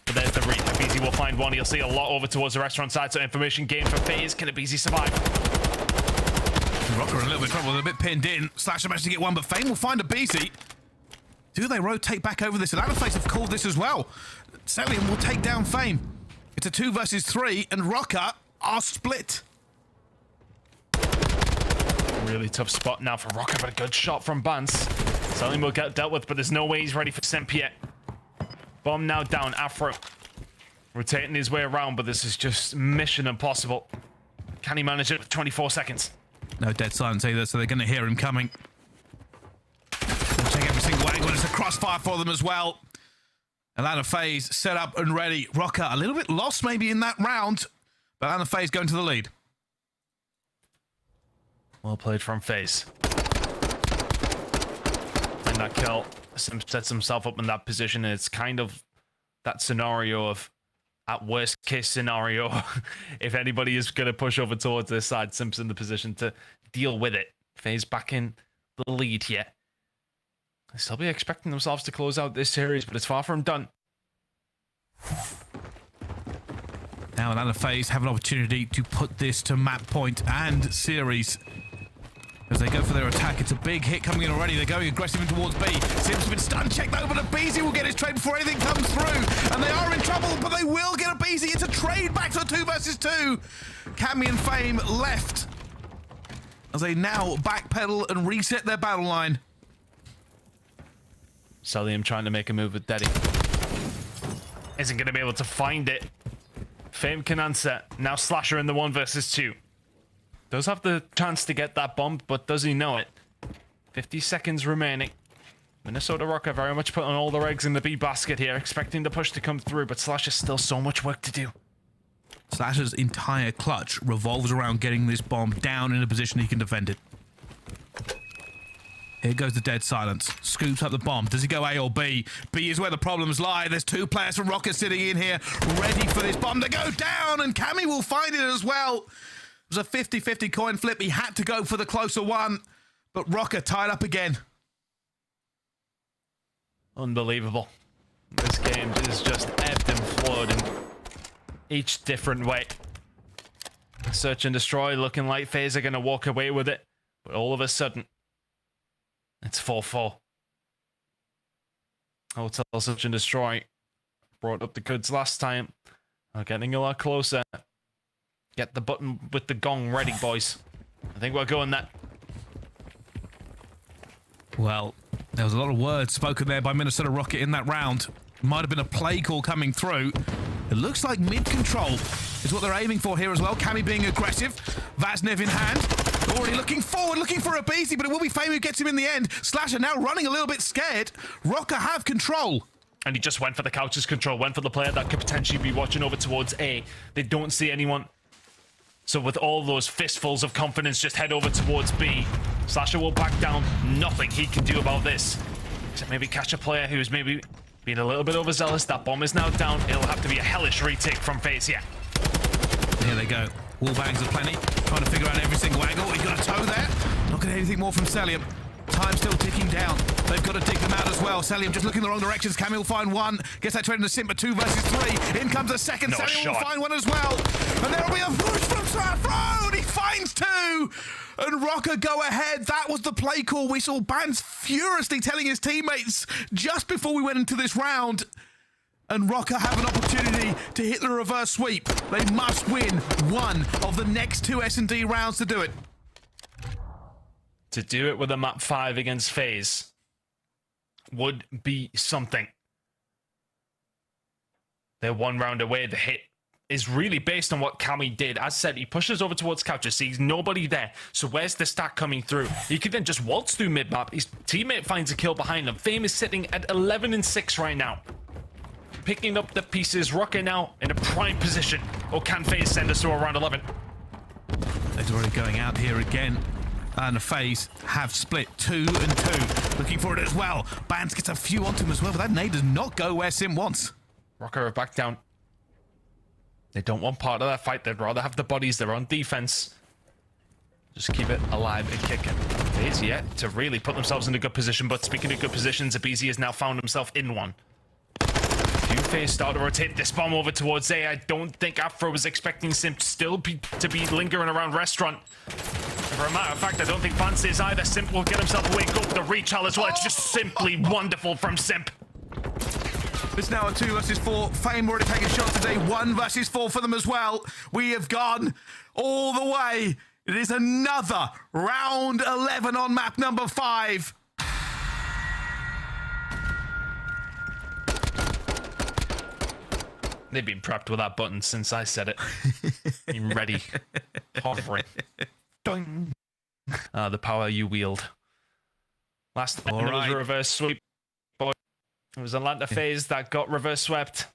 But there's the read. aBeZy will find one. He'll see a lot over towards the restaurant side. So information gained for FaZe. Can aBeZy survive?
Røkkr in a little bit of trouble. They're a bit pinned in. Slasher managed to get one, but Fame will find aBeZy. Do they rotate back over this? Atlanta FaZe have called this as well. Cellium will take down Fame. It's a 2 versus 3, and Røkkr are split.
Really tough spot now for Røkkr, but a good shot from Bance. Cellium will get dealt with, but there's no way he's ready for Simp yet. Bomb now down. Afro rotating his way around, but this is just mission impossible. Can he manage it with 24 seconds?
No dead silence either, so they're going to hear him coming. They'll check every single angle. It's a crossfire for them as well. Atlanta FaZe set up and ready. Røkkr a little bit lost maybe in that round, but Atlanta FaZe going to the lead.
Well played from FaZe. And that kill, Simp sets himself up in that position, and it's kind of that scenario of, at worst case scenario, if anybody is going to push over towards this side, Simp's in the position to deal with it. FaZe back in the lead here. They'll still be expecting themselves to close out this series, but it's far from done.
Now Atlanta FaZe have an opportunity to put this to map point and series. As they go for their attack, it's a big hit coming in already. They're going aggressive in towards B. Simp's been stun checked over, but aBeZy will get his trade before anything comes through. And they are in trouble, but they will get aBeZy. It's a trade back to a 2 versus 2. Cammy and Fame left as they now backpedal and reset their battle line.
Cellium trying to make a move with Daddy. Isn't going to be able to find it. Fame can answer. Now Slasher in the 1 versus 2. Does have the chance to get that bomb, but does he know it? 50 seconds remaining. Minnesota Røkkr very much putting all their eggs in the B basket here, expecting the push to come through, but Slasher's still so much work to do.
Slasher's entire clutch revolves around getting this bomb down in a position he can defend it. Here goes the dead silence. Scoops up the bomb. Does he go A or B? B is where the problems lie. There's 2 players from Røkkr sitting in here, ready for this bomb to go down, and Cammy will find it as well. It was a 50-50 coin flip. He had to go for the closer one, but Røkkr tied up again.
Unbelievable. This game is just ebbed and flowed in each different way. Search and destroy, looking like FaZe are going to walk away with it. But all of a sudden, it's 4-4. Hotel search and destroy. Brought up the goods last time. We're getting a lot closer. Get the button with the gong ready, boys. I think we're going there.
Well, there was a lot of words spoken there by Minnesota Røkkr in that round. Might have been a play call coming through. It looks like mid-control is what they're aiming for here as well. Cammy being aggressive. Vaznev in hand. Already looking forward, looking for aBeZy, but it will be Fame who gets him in the end. Slasher now running a little bit scared. Røkkr have control.
And he just went for the couch's control, went for the player that could potentially be watching over towards A. They don't see anyone. So with all those fistfuls of confidence, just head over towards B. Slasher will back down. Nothing he can do about this. Except maybe catch a player who's maybe being a little bit overzealous. That bomb is now down. It'll have to be a hellish retake from FaZe here.
Here they go. Wall bangs aplenty. Trying to figure out every single angle. He's got a toe there. Not going to get anything more from Cellium. Time still ticking down. They've got to dig them out as well. Cellium just looking in the wrong directions. Cammy will find one. Gets that trade into Simp, 2 versus 3. In comes the second. Cellium will find one as well. And there'll be a push from Afro. And he finds 2. And Røkkr go ahead. That was the play call. We saw Bance furiously telling his teammates just before we went into this round. And Røkkr have an opportunity to hit the reverse sweep. They must win one of the next 2 S&D rounds to do it.
To do it with a map 5 against FaZe would be something. They're 1 round away. The hit is really based on what Cammy did. As said, he pushes over towards couches, sees nobody there. So where's the stack coming through? He could then just waltz through mid-map. His teammate finds a kill behind him. Fame is sitting at 11-6 right now. Picking up the pieces. Røkkr now in a prime position. Or can FaZe send us to around 11?
They're already going out here again. And the FaZe have split 2 and 2. Looking for it as well. Bance gets a few onto him as well, but that nade does not go where Simp wants.
Røkkr are back down. They don't want part of that fight. They'd rather have the bodies. They're on defense. Just keep it alive and kicking. FaZe yet to really put themselves in a good position, but speaking of good positions, aBeZy has now found himself in one. FaZe start to rotate this bomb over towards A. I don't think Afro was expecting Simp to be lingering around restaurant. For a matter of fact, I don't think Bance is either. Simp will get himself away, go for the retell as well. It's just simply wonderful from Simp.
It's now a 2 versus 4. Fame already taking shots today. 1 versus 4 for them as well. We have gone all the way. It is another round 11 on map number 5.
They've been prepped with that button since I said it. Been ready. Hovering. Doing. The power you wield. Last time it was a reverse sweep. Boy, it was Atlanta FaZe that got reverse swept.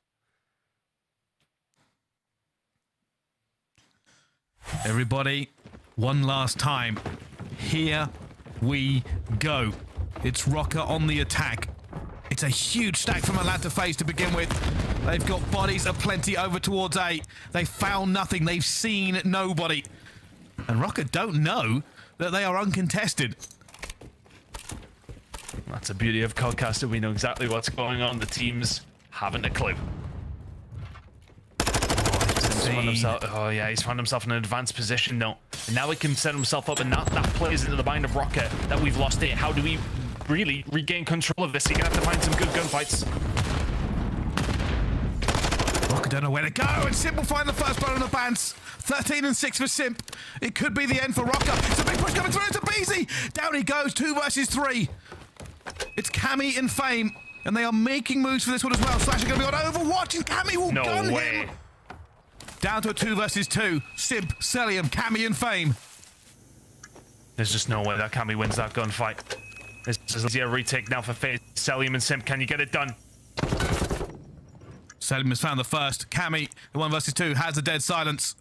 Everybody, one last time. Here we go. It's Røkkr on the attack. It's a huge stack from Atlanta FaZe to begin with. They've got bodies aplenty over towards A. They found nothing. They've seen nobody. And Røkkr don't know that they are uncontested.
That's the beauty of Codcaster. We know exactly what's going on. The teams haven't a clue. Oh yeah, he's found himself in an advanced position now. And now he can set himself up, and that plays into the mind of Røkkr that we've lost here. How do we really regain control of this? You're gonna have to find some good gunfights.
Røkkr don't know where to go, and Simp will find the first blood on the Bance. 13-6 for Simp. It could be the end for Røkkr. It's a big push coming through into aBeZy. Down he goes, 2 versus 3. It's Cammy and Fame, and they are making moves for this one as well. Slasher going to be on Overwatch, and Cammy will gun him. Down to a 2 versus 2. Simp, Cellium, Cammy, and Fame.
There's just no way that Cammy wins that gunfight. This is a retake now for FaZe. Cellium and Simp, can you get it done?
Cellium has found the first. Cammy, the 1 versus 2, has the dead silence.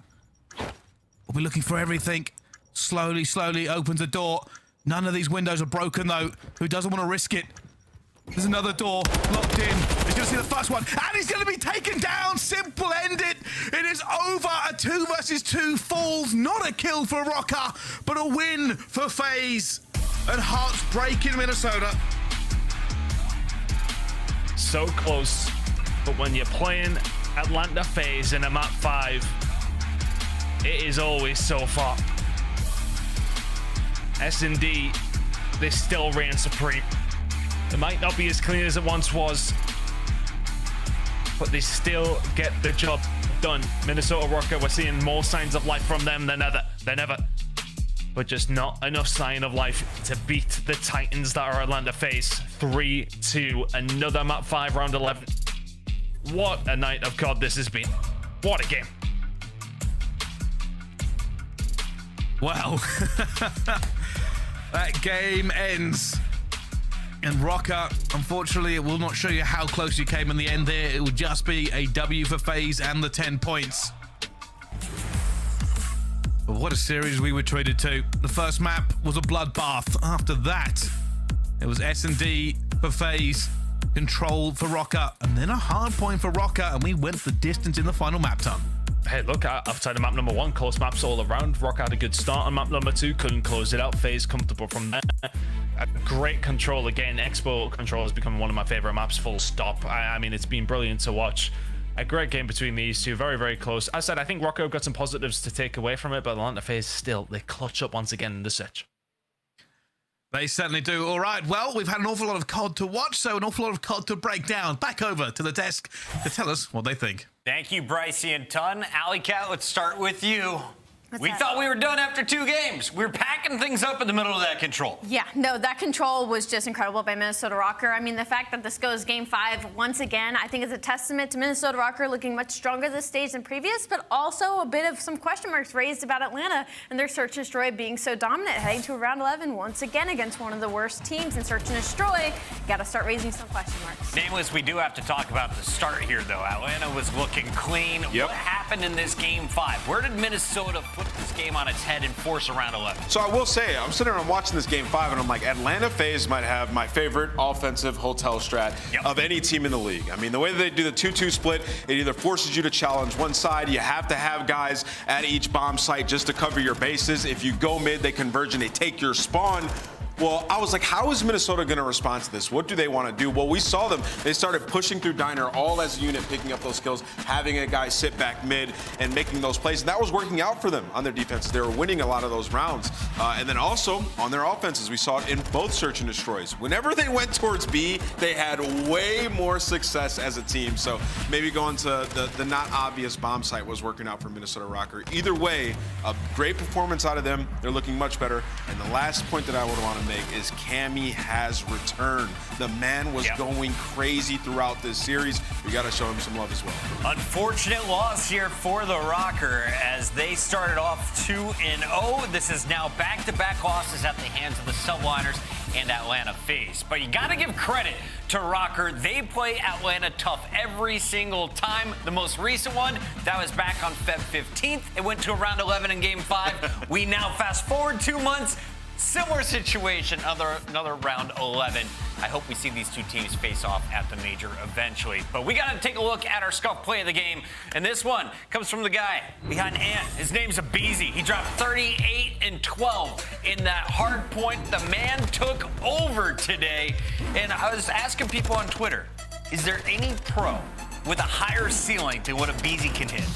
We'll be looking for everything. Slowly opens a door. None of these windows are broken, though. Who doesn't want to risk it? There's another door locked in. He's going to see the first one, and he's going to be taken down. Simp will end it. It is over. A 2 versus 2 falls. Not a kill for Røkkr, but a win for FaZe. And hearts break in Minnesota.
So close, but when you're playing Atlanta FaZe in a map 5, it is always so far. S&D, they still reign supreme. It might not be as clean as it once was, but they still get the job done. Minnesota Røkkr, we're seeing more signs of life from them than ever. But just not enough sign of life to beat the Titans that are Atlanta FaZe. 3-2, another map 5, round 11. What a night of God this has been. What a game.
Well, that game ends. And Røkkr, unfortunately, it will not show you how close you came in the end there. It will just be a W for FaZe and the 10 points. But what a series we were treated to. The first map was a bloodbath. After that, it was S&D for FaZe, control for Røkkr, and then a hard point for Røkkr, and we went the distance in the final map ton.
Hey, look, outside of map number 1, close maps all around. Røkkr had a good start on map number 2, couldn't close it out. FaZe comfortable from there. A great control again. Expo control has become one of my favorite maps, full stop. I mean, it's been brilliant to watch. A great game between these two, very, very close. As I said, I think Røkkr got some positives to take away from it, but Atlanta FaZe still, they clutch up once again in the search.
They certainly do. All right, well, we've had an awful lot of COD to watch, so an awful lot of COD to break down. Back over to the desk to tell us what they think.
Thank you, Brycey and Ton. Alley Cat, let's start with you. We thought we were done after 2 games. We were packing things up in the middle of that control.
Yeah, no, that control was just incredible by Minnesota Røkkr. I mean, the fact that this goes game 5 once again, I think is a testament to Minnesota Røkkr looking much stronger this stage than previous, but also a bit of some question marks raised about Atlanta and their Search and Destroy being so dominant, heading to round 11 once again against one of the worst teams in Search and Destroy. Got to start raising some question marks.
Nameless, we do have to talk about the start here, though. Atlanta was looking clean. What happened in this game 5? Where did Minnesota flip this game on its head and force around 11?
So I will say, I'm sitting around watching this game 5, and I'm like, Atlanta FaZe might have my favorite offensive hotel strat of any team in the league. I mean, the way that they do the 2-2 split, it either forces you to challenge one side. You have to have guys at each bomb site just to cover your bases. If you go mid, they converge and they take your spawn. Well, I was like, how is Minnesota going to respond to this? What do they want to do? Well, we saw them. They started pushing through Diner all as a unit, picking up those kills, having a guy sit back mid and making those plays. And that was working out for them on their defenses. They were winning a lot of those rounds. And then also on their offenses, we saw it in both Search and Destroys. Whenever they went towards B, they had way more success as a team. So maybe going to the not obvious bomb site was working out for Minnesota Røkkr. Either way, a great performance out of them. They're looking much better. And the last point that I would want to make is Cammy has returned. The man was going crazy throughout this series. We got to show him some love as well.
Unfortunate loss here for the Røkkr as they started off 2-0. This is now back-to-back losses at the hands of the Subliners and Atlanta FaZe. But you got to give credit to Røkkr. They play Atlanta tough every single time. The most recent one, that was back on Feb 15th. It went to around 11 in game 5. We now fast forward 2 months. Similar situation, another round 11. I hope we see these two teams face off at the major eventually. But we got to take a look at our scuff play of the game. And this one comes from the guy behind Ant. His name's aBeZy. He dropped 38 and 12 in that hard point. The man took over today. And I was asking people on Twitter, is there any pro with a higher ceiling than what aBeZy can hit?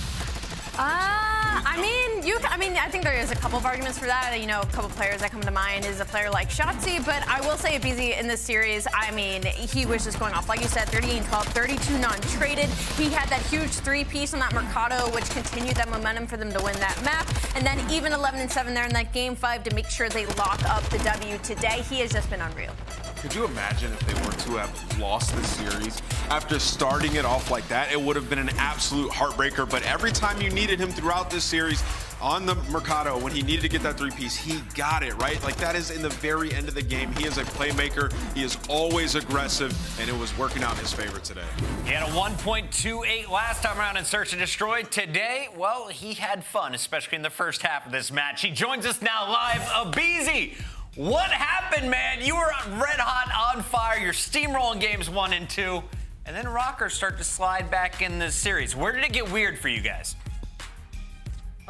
I think there is a couple of arguments for that. You know, a couple of players that come to mind is a player like Shotzzy, but I will say aBeZy in this series, I mean, he was just going off. Like you said, 38 and 12, 32 non-traded. He had that huge 3-piece on that Mercado, which continued that momentum for them to win that map. And then even 11 and 7 there in that game 5 to make sure they lock up the W today. He has just been unreal.
Could you imagine if they were to have lost this series after starting it off like that? It would have been an absolute heartbreaker. But every time you needed him throughout this series on the Mercado, when he needed to get that 3-piece, he got it, right? Like, that is in the very end of the game. He is a playmaker. He is always aggressive, and it was working out in his favor today.
He had a 1.28 last time around in Search and Destroy. Today, well, he had fun, especially in the first half of this match. He joins us now live. aBeZy, what happened, man? You were red hot, on fire. You're steamrolling games 1 and 2, and then Røkkr start to slide back in this series. Where did it get weird for you guys?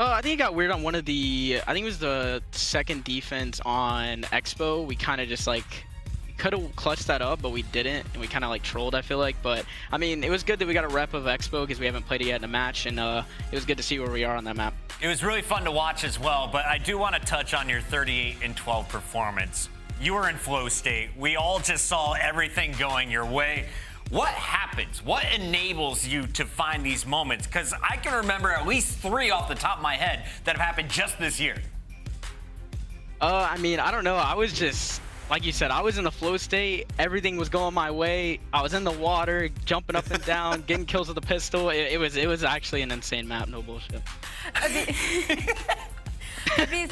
I think it got weird on one of the, I think it was the second defense on Expo. We kind of just like could have clutched that up, but we didn't, and we kind of like trolled, I feel like. But I mean, it was good that we got a rep of Expo because we haven't played it yet in a match, and it was good to see where we are on that map.
It was really fun to watch as well, but I do want to touch on your 38-12 performance. You were in flow state. We all just saw everything going your way. What happens? What enables you to find these moments? Because I can remember at least 3 off the top of my head that have happened just this year.
I mean, I don't know. I was just, like you said, I was in the flow state. Everything was going my way. I was in the water, jumping up and down, getting kills with the pistol. It was actually an insane map, no bullshit.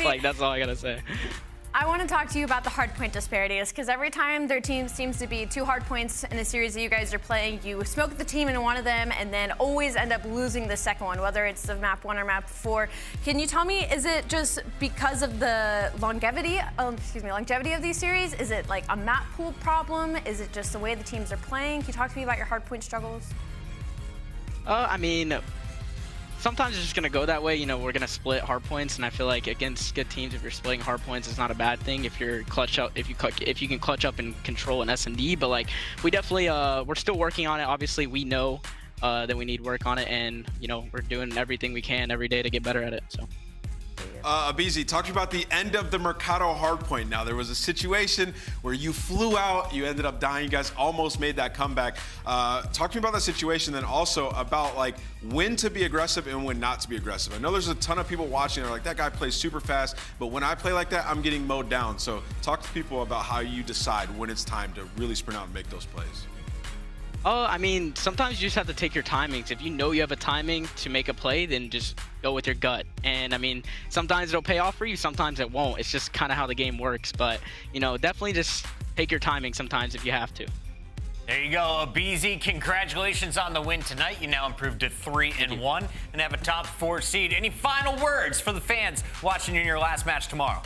Like, that's all I gotta say.
I want to talk to you about the hardpoint disparities, because every time their team seems to be 2 hardpoints in a series that you guys are playing, you smoke the team in one of them and then always end up losing the second one, whether it's the map 1 or map 4. Can you tell me, is it just because of the longevity of these series? Is it like a map pool problem? Is it just the way the teams are playing? Can you talk to me about your hardpoint struggles?
I mean, sometimes it's just gonna go that way. You know, we're gonna split hard points, and I feel like against good teams, if you're splitting hard points, it's not a bad thing. If you're clutch up, if you can clutch up and control an S&D. But like, we definitely we're still working on it. Obviously, we know that we need work on it, and you know, we're doing everything we can every day to get better at it. So.
aBeZy, talk about the end of the Mercado hardpoint. Now, there was a situation where you flew out, you ended up dying, you guys almost made that comeback. Talk to me about that situation, then also about like when to be aggressive and when not to be aggressive. I know there's a ton of people watching that are like, that guy plays super fast, but when I play like that, I'm getting mowed down. So talk to people about how you decide when it's time to really sprint out and make those plays.
I mean, sometimes you just have to take your timings. If you know you have a timing to make a play, then just go with your gut. And I mean, sometimes it'll pay off for you, sometimes it won't. It's just kind of how the game works. But, you know, definitely just take your timing sometimes if you have to.
There you go, aBeZy. Congratulations on the win tonight. You now improved to 3-1 and have a top 4 seed. Any final words for the fans watching you in your last match tomorrow?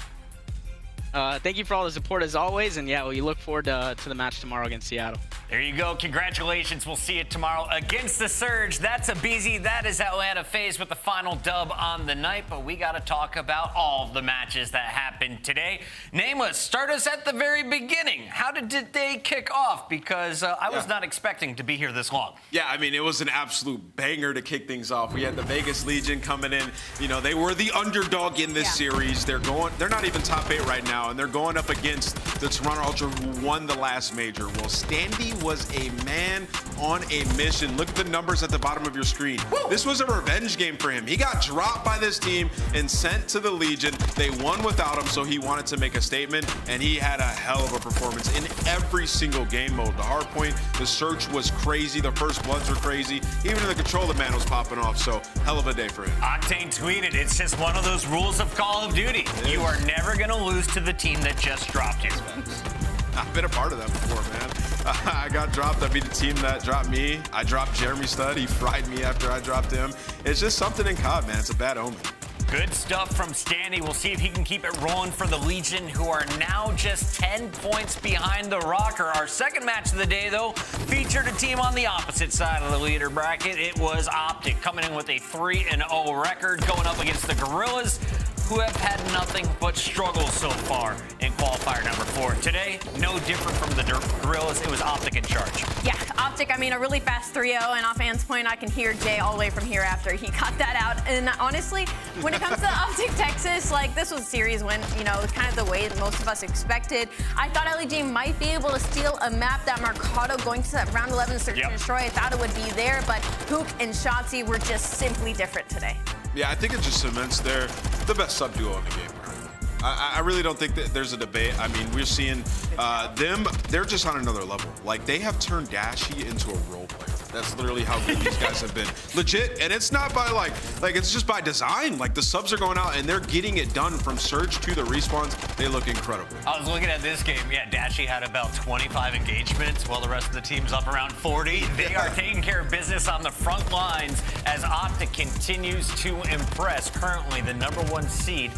Thank you for all the support as always, and yeah, we look forward to the match tomorrow against Seattle.
There you go. Congratulations. We'll see you tomorrow against the Surge. That's aBeZy. That is Atlanta FaZe with the final dub on the night, but we got to talk about all the matches that happened today. Nameless, start us at the very beginning. How did they kick off? Because I was not expecting to be here this long.
Yeah, I mean, it was an absolute banger to kick things off. We had the Vegas Legion coming in. You know, they were the underdog in this series. They're not even top 8 right now, and they're going up against the Toronto Ultra, who won the last major. Well, Standy was a man on a mission. Look at the numbers at the bottom of your screen. Woo! This was a revenge game for him. He got dropped by this team and sent to the Legion. They won without him, so he wanted to make a statement, and he had a hell of a performance in every single game mode. The hardpoint, the search was crazy. The first bloods were crazy. Even in the control, the man was popping off, so hell of a day for him.
Octane tweeted, it's just one of those rules of Call of Duty. You are never going to lose to the team that just dropped you.
I've been a part of that before, man. I got dropped. I beat the team that dropped me. I dropped Jeremy Stud. He fried me after I dropped him. It's just something in COD, man. It's a bad omen.
Good stuff from Standy. We'll see if he can keep it rolling for the Legion, who are now just 10 points behind the Røkkr. Our second match of the day, though, featured a team on the opposite side of the leader bracket. It was OpTic coming in with a 3-0 record, going up against the Guerrillas, who have had nothing but struggles so far in qualifier number 4. Today, no different from the Guerrillas. It was OpTic in charge.
Yeah, OpTic, I mean, a really fast 3-0, and off Ant's point, I can hear Jay all the way from here after he got that out. And honestly, when it comes to OpTic Texas, like, this was a series win, you know, kind of the way that most of us expected. I thought LEG might be able to steal a map that Mercado going to that round 11 search and destroy. I thought it would be there, but Huke and Shotzzy were just simply different today.
Yeah, I think it just cements they're the best sub duo in the game. I really don't think that there's a debate. I mean, we're seeing them, they're just on another level. Like, they have turned Dashy into a role player. That's literally how good these guys have been. Legit, and it's not by like it's just by design. Like, the subs are going out and they're getting it done from surge to the respawns. They look incredible.
I was looking at this game. Yeah, Dashy had about 25 engagements while the rest of the team's up around 40. They are taking care of business on the front lines as OpTic continues to impress. Currently the #1 seed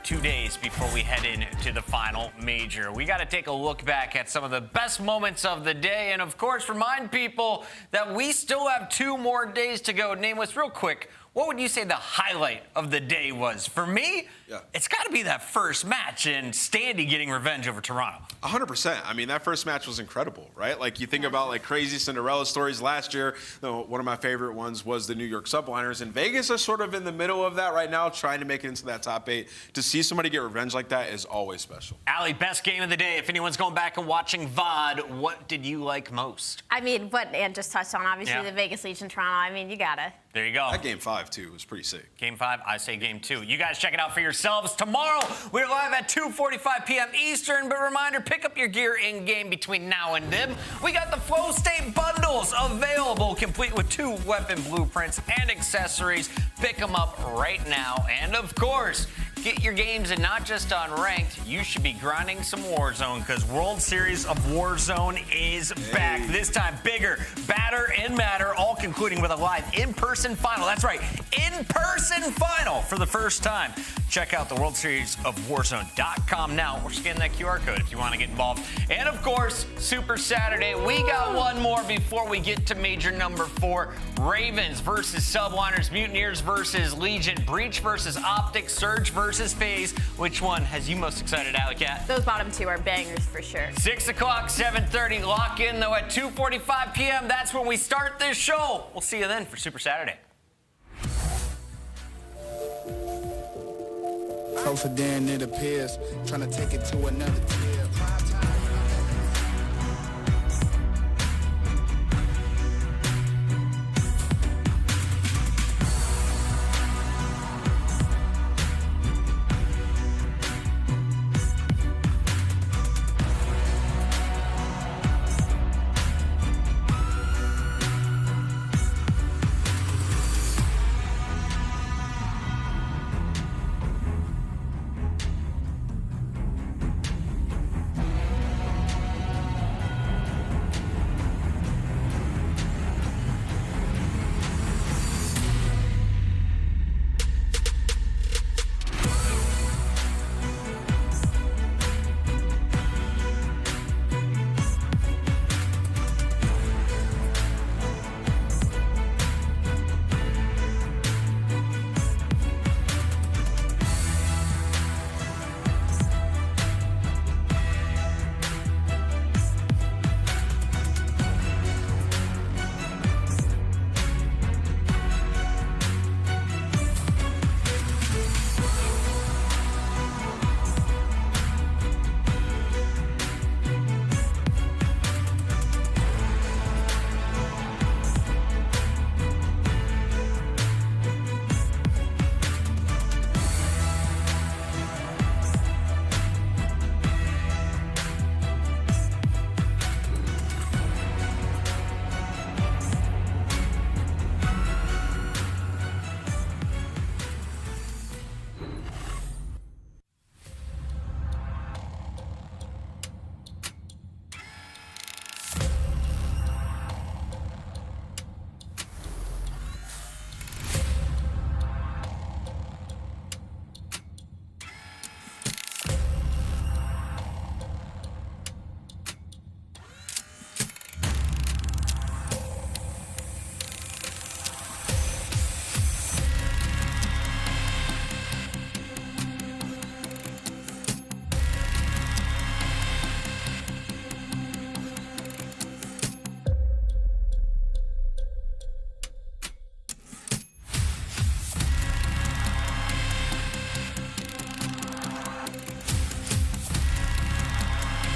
2 days before we head into the final major. We got to take a look back at some of the best moments of the day, and of course remind people that we still have 2 more days to go. Nameless, real quick, what would you say the highlight of the day was? For me, it's got to be that first match and Standy getting revenge over Toronto.
100%. I mean, that first match was incredible, right? Like, you think about, like, crazy Cinderella stories last year. One of my favorite ones was the New York Subliners, and Vegas are sort of in the middle of that right now, trying to make it into that top 8. To see somebody get revenge like that is always special.
Allie, best game of the day. If anyone's going back and watching VOD, what did you like most?
I mean, what Ann just touched on, obviously, the Vegas Legion Toronto. I mean, you gotta.
There you go.
That game 5, too, was pretty sick.
Game 5, I say game 2. You guys check it out for yourselves. Tomorrow, we're live at 2:45 p.m. Eastern, but reminder, pick up your gear in-game between now and then. We got the Flow State bundles available, complete with 2 weapon blueprints and accessories. Pick them up right now. And, of course, get your games in not just on Ranked. You should be grinding some Warzone, because World Series of Warzone is back. This time bigger, badder, and madder, all concluding with a live in-person final. That's right, in-person final for the first time. Check out the World Series of Warzone.com now, or scan that QR code if you want to get involved. And of course, Super Saturday, we got one more before we get to major number 4. Ravens versus Subliners, Mutineers versus Legion, Breach versus OpTic, Surge versus FaZe. Which one has you most excited, Alley Cat?
Those bottom 2 are bangers for sure.
6 o'clock, 7:30. Lock in, though, at 2:45 p.m. That's when we start this show. We'll see you then for Super Saturday.
Closer than it appears, trying to take it to another tier.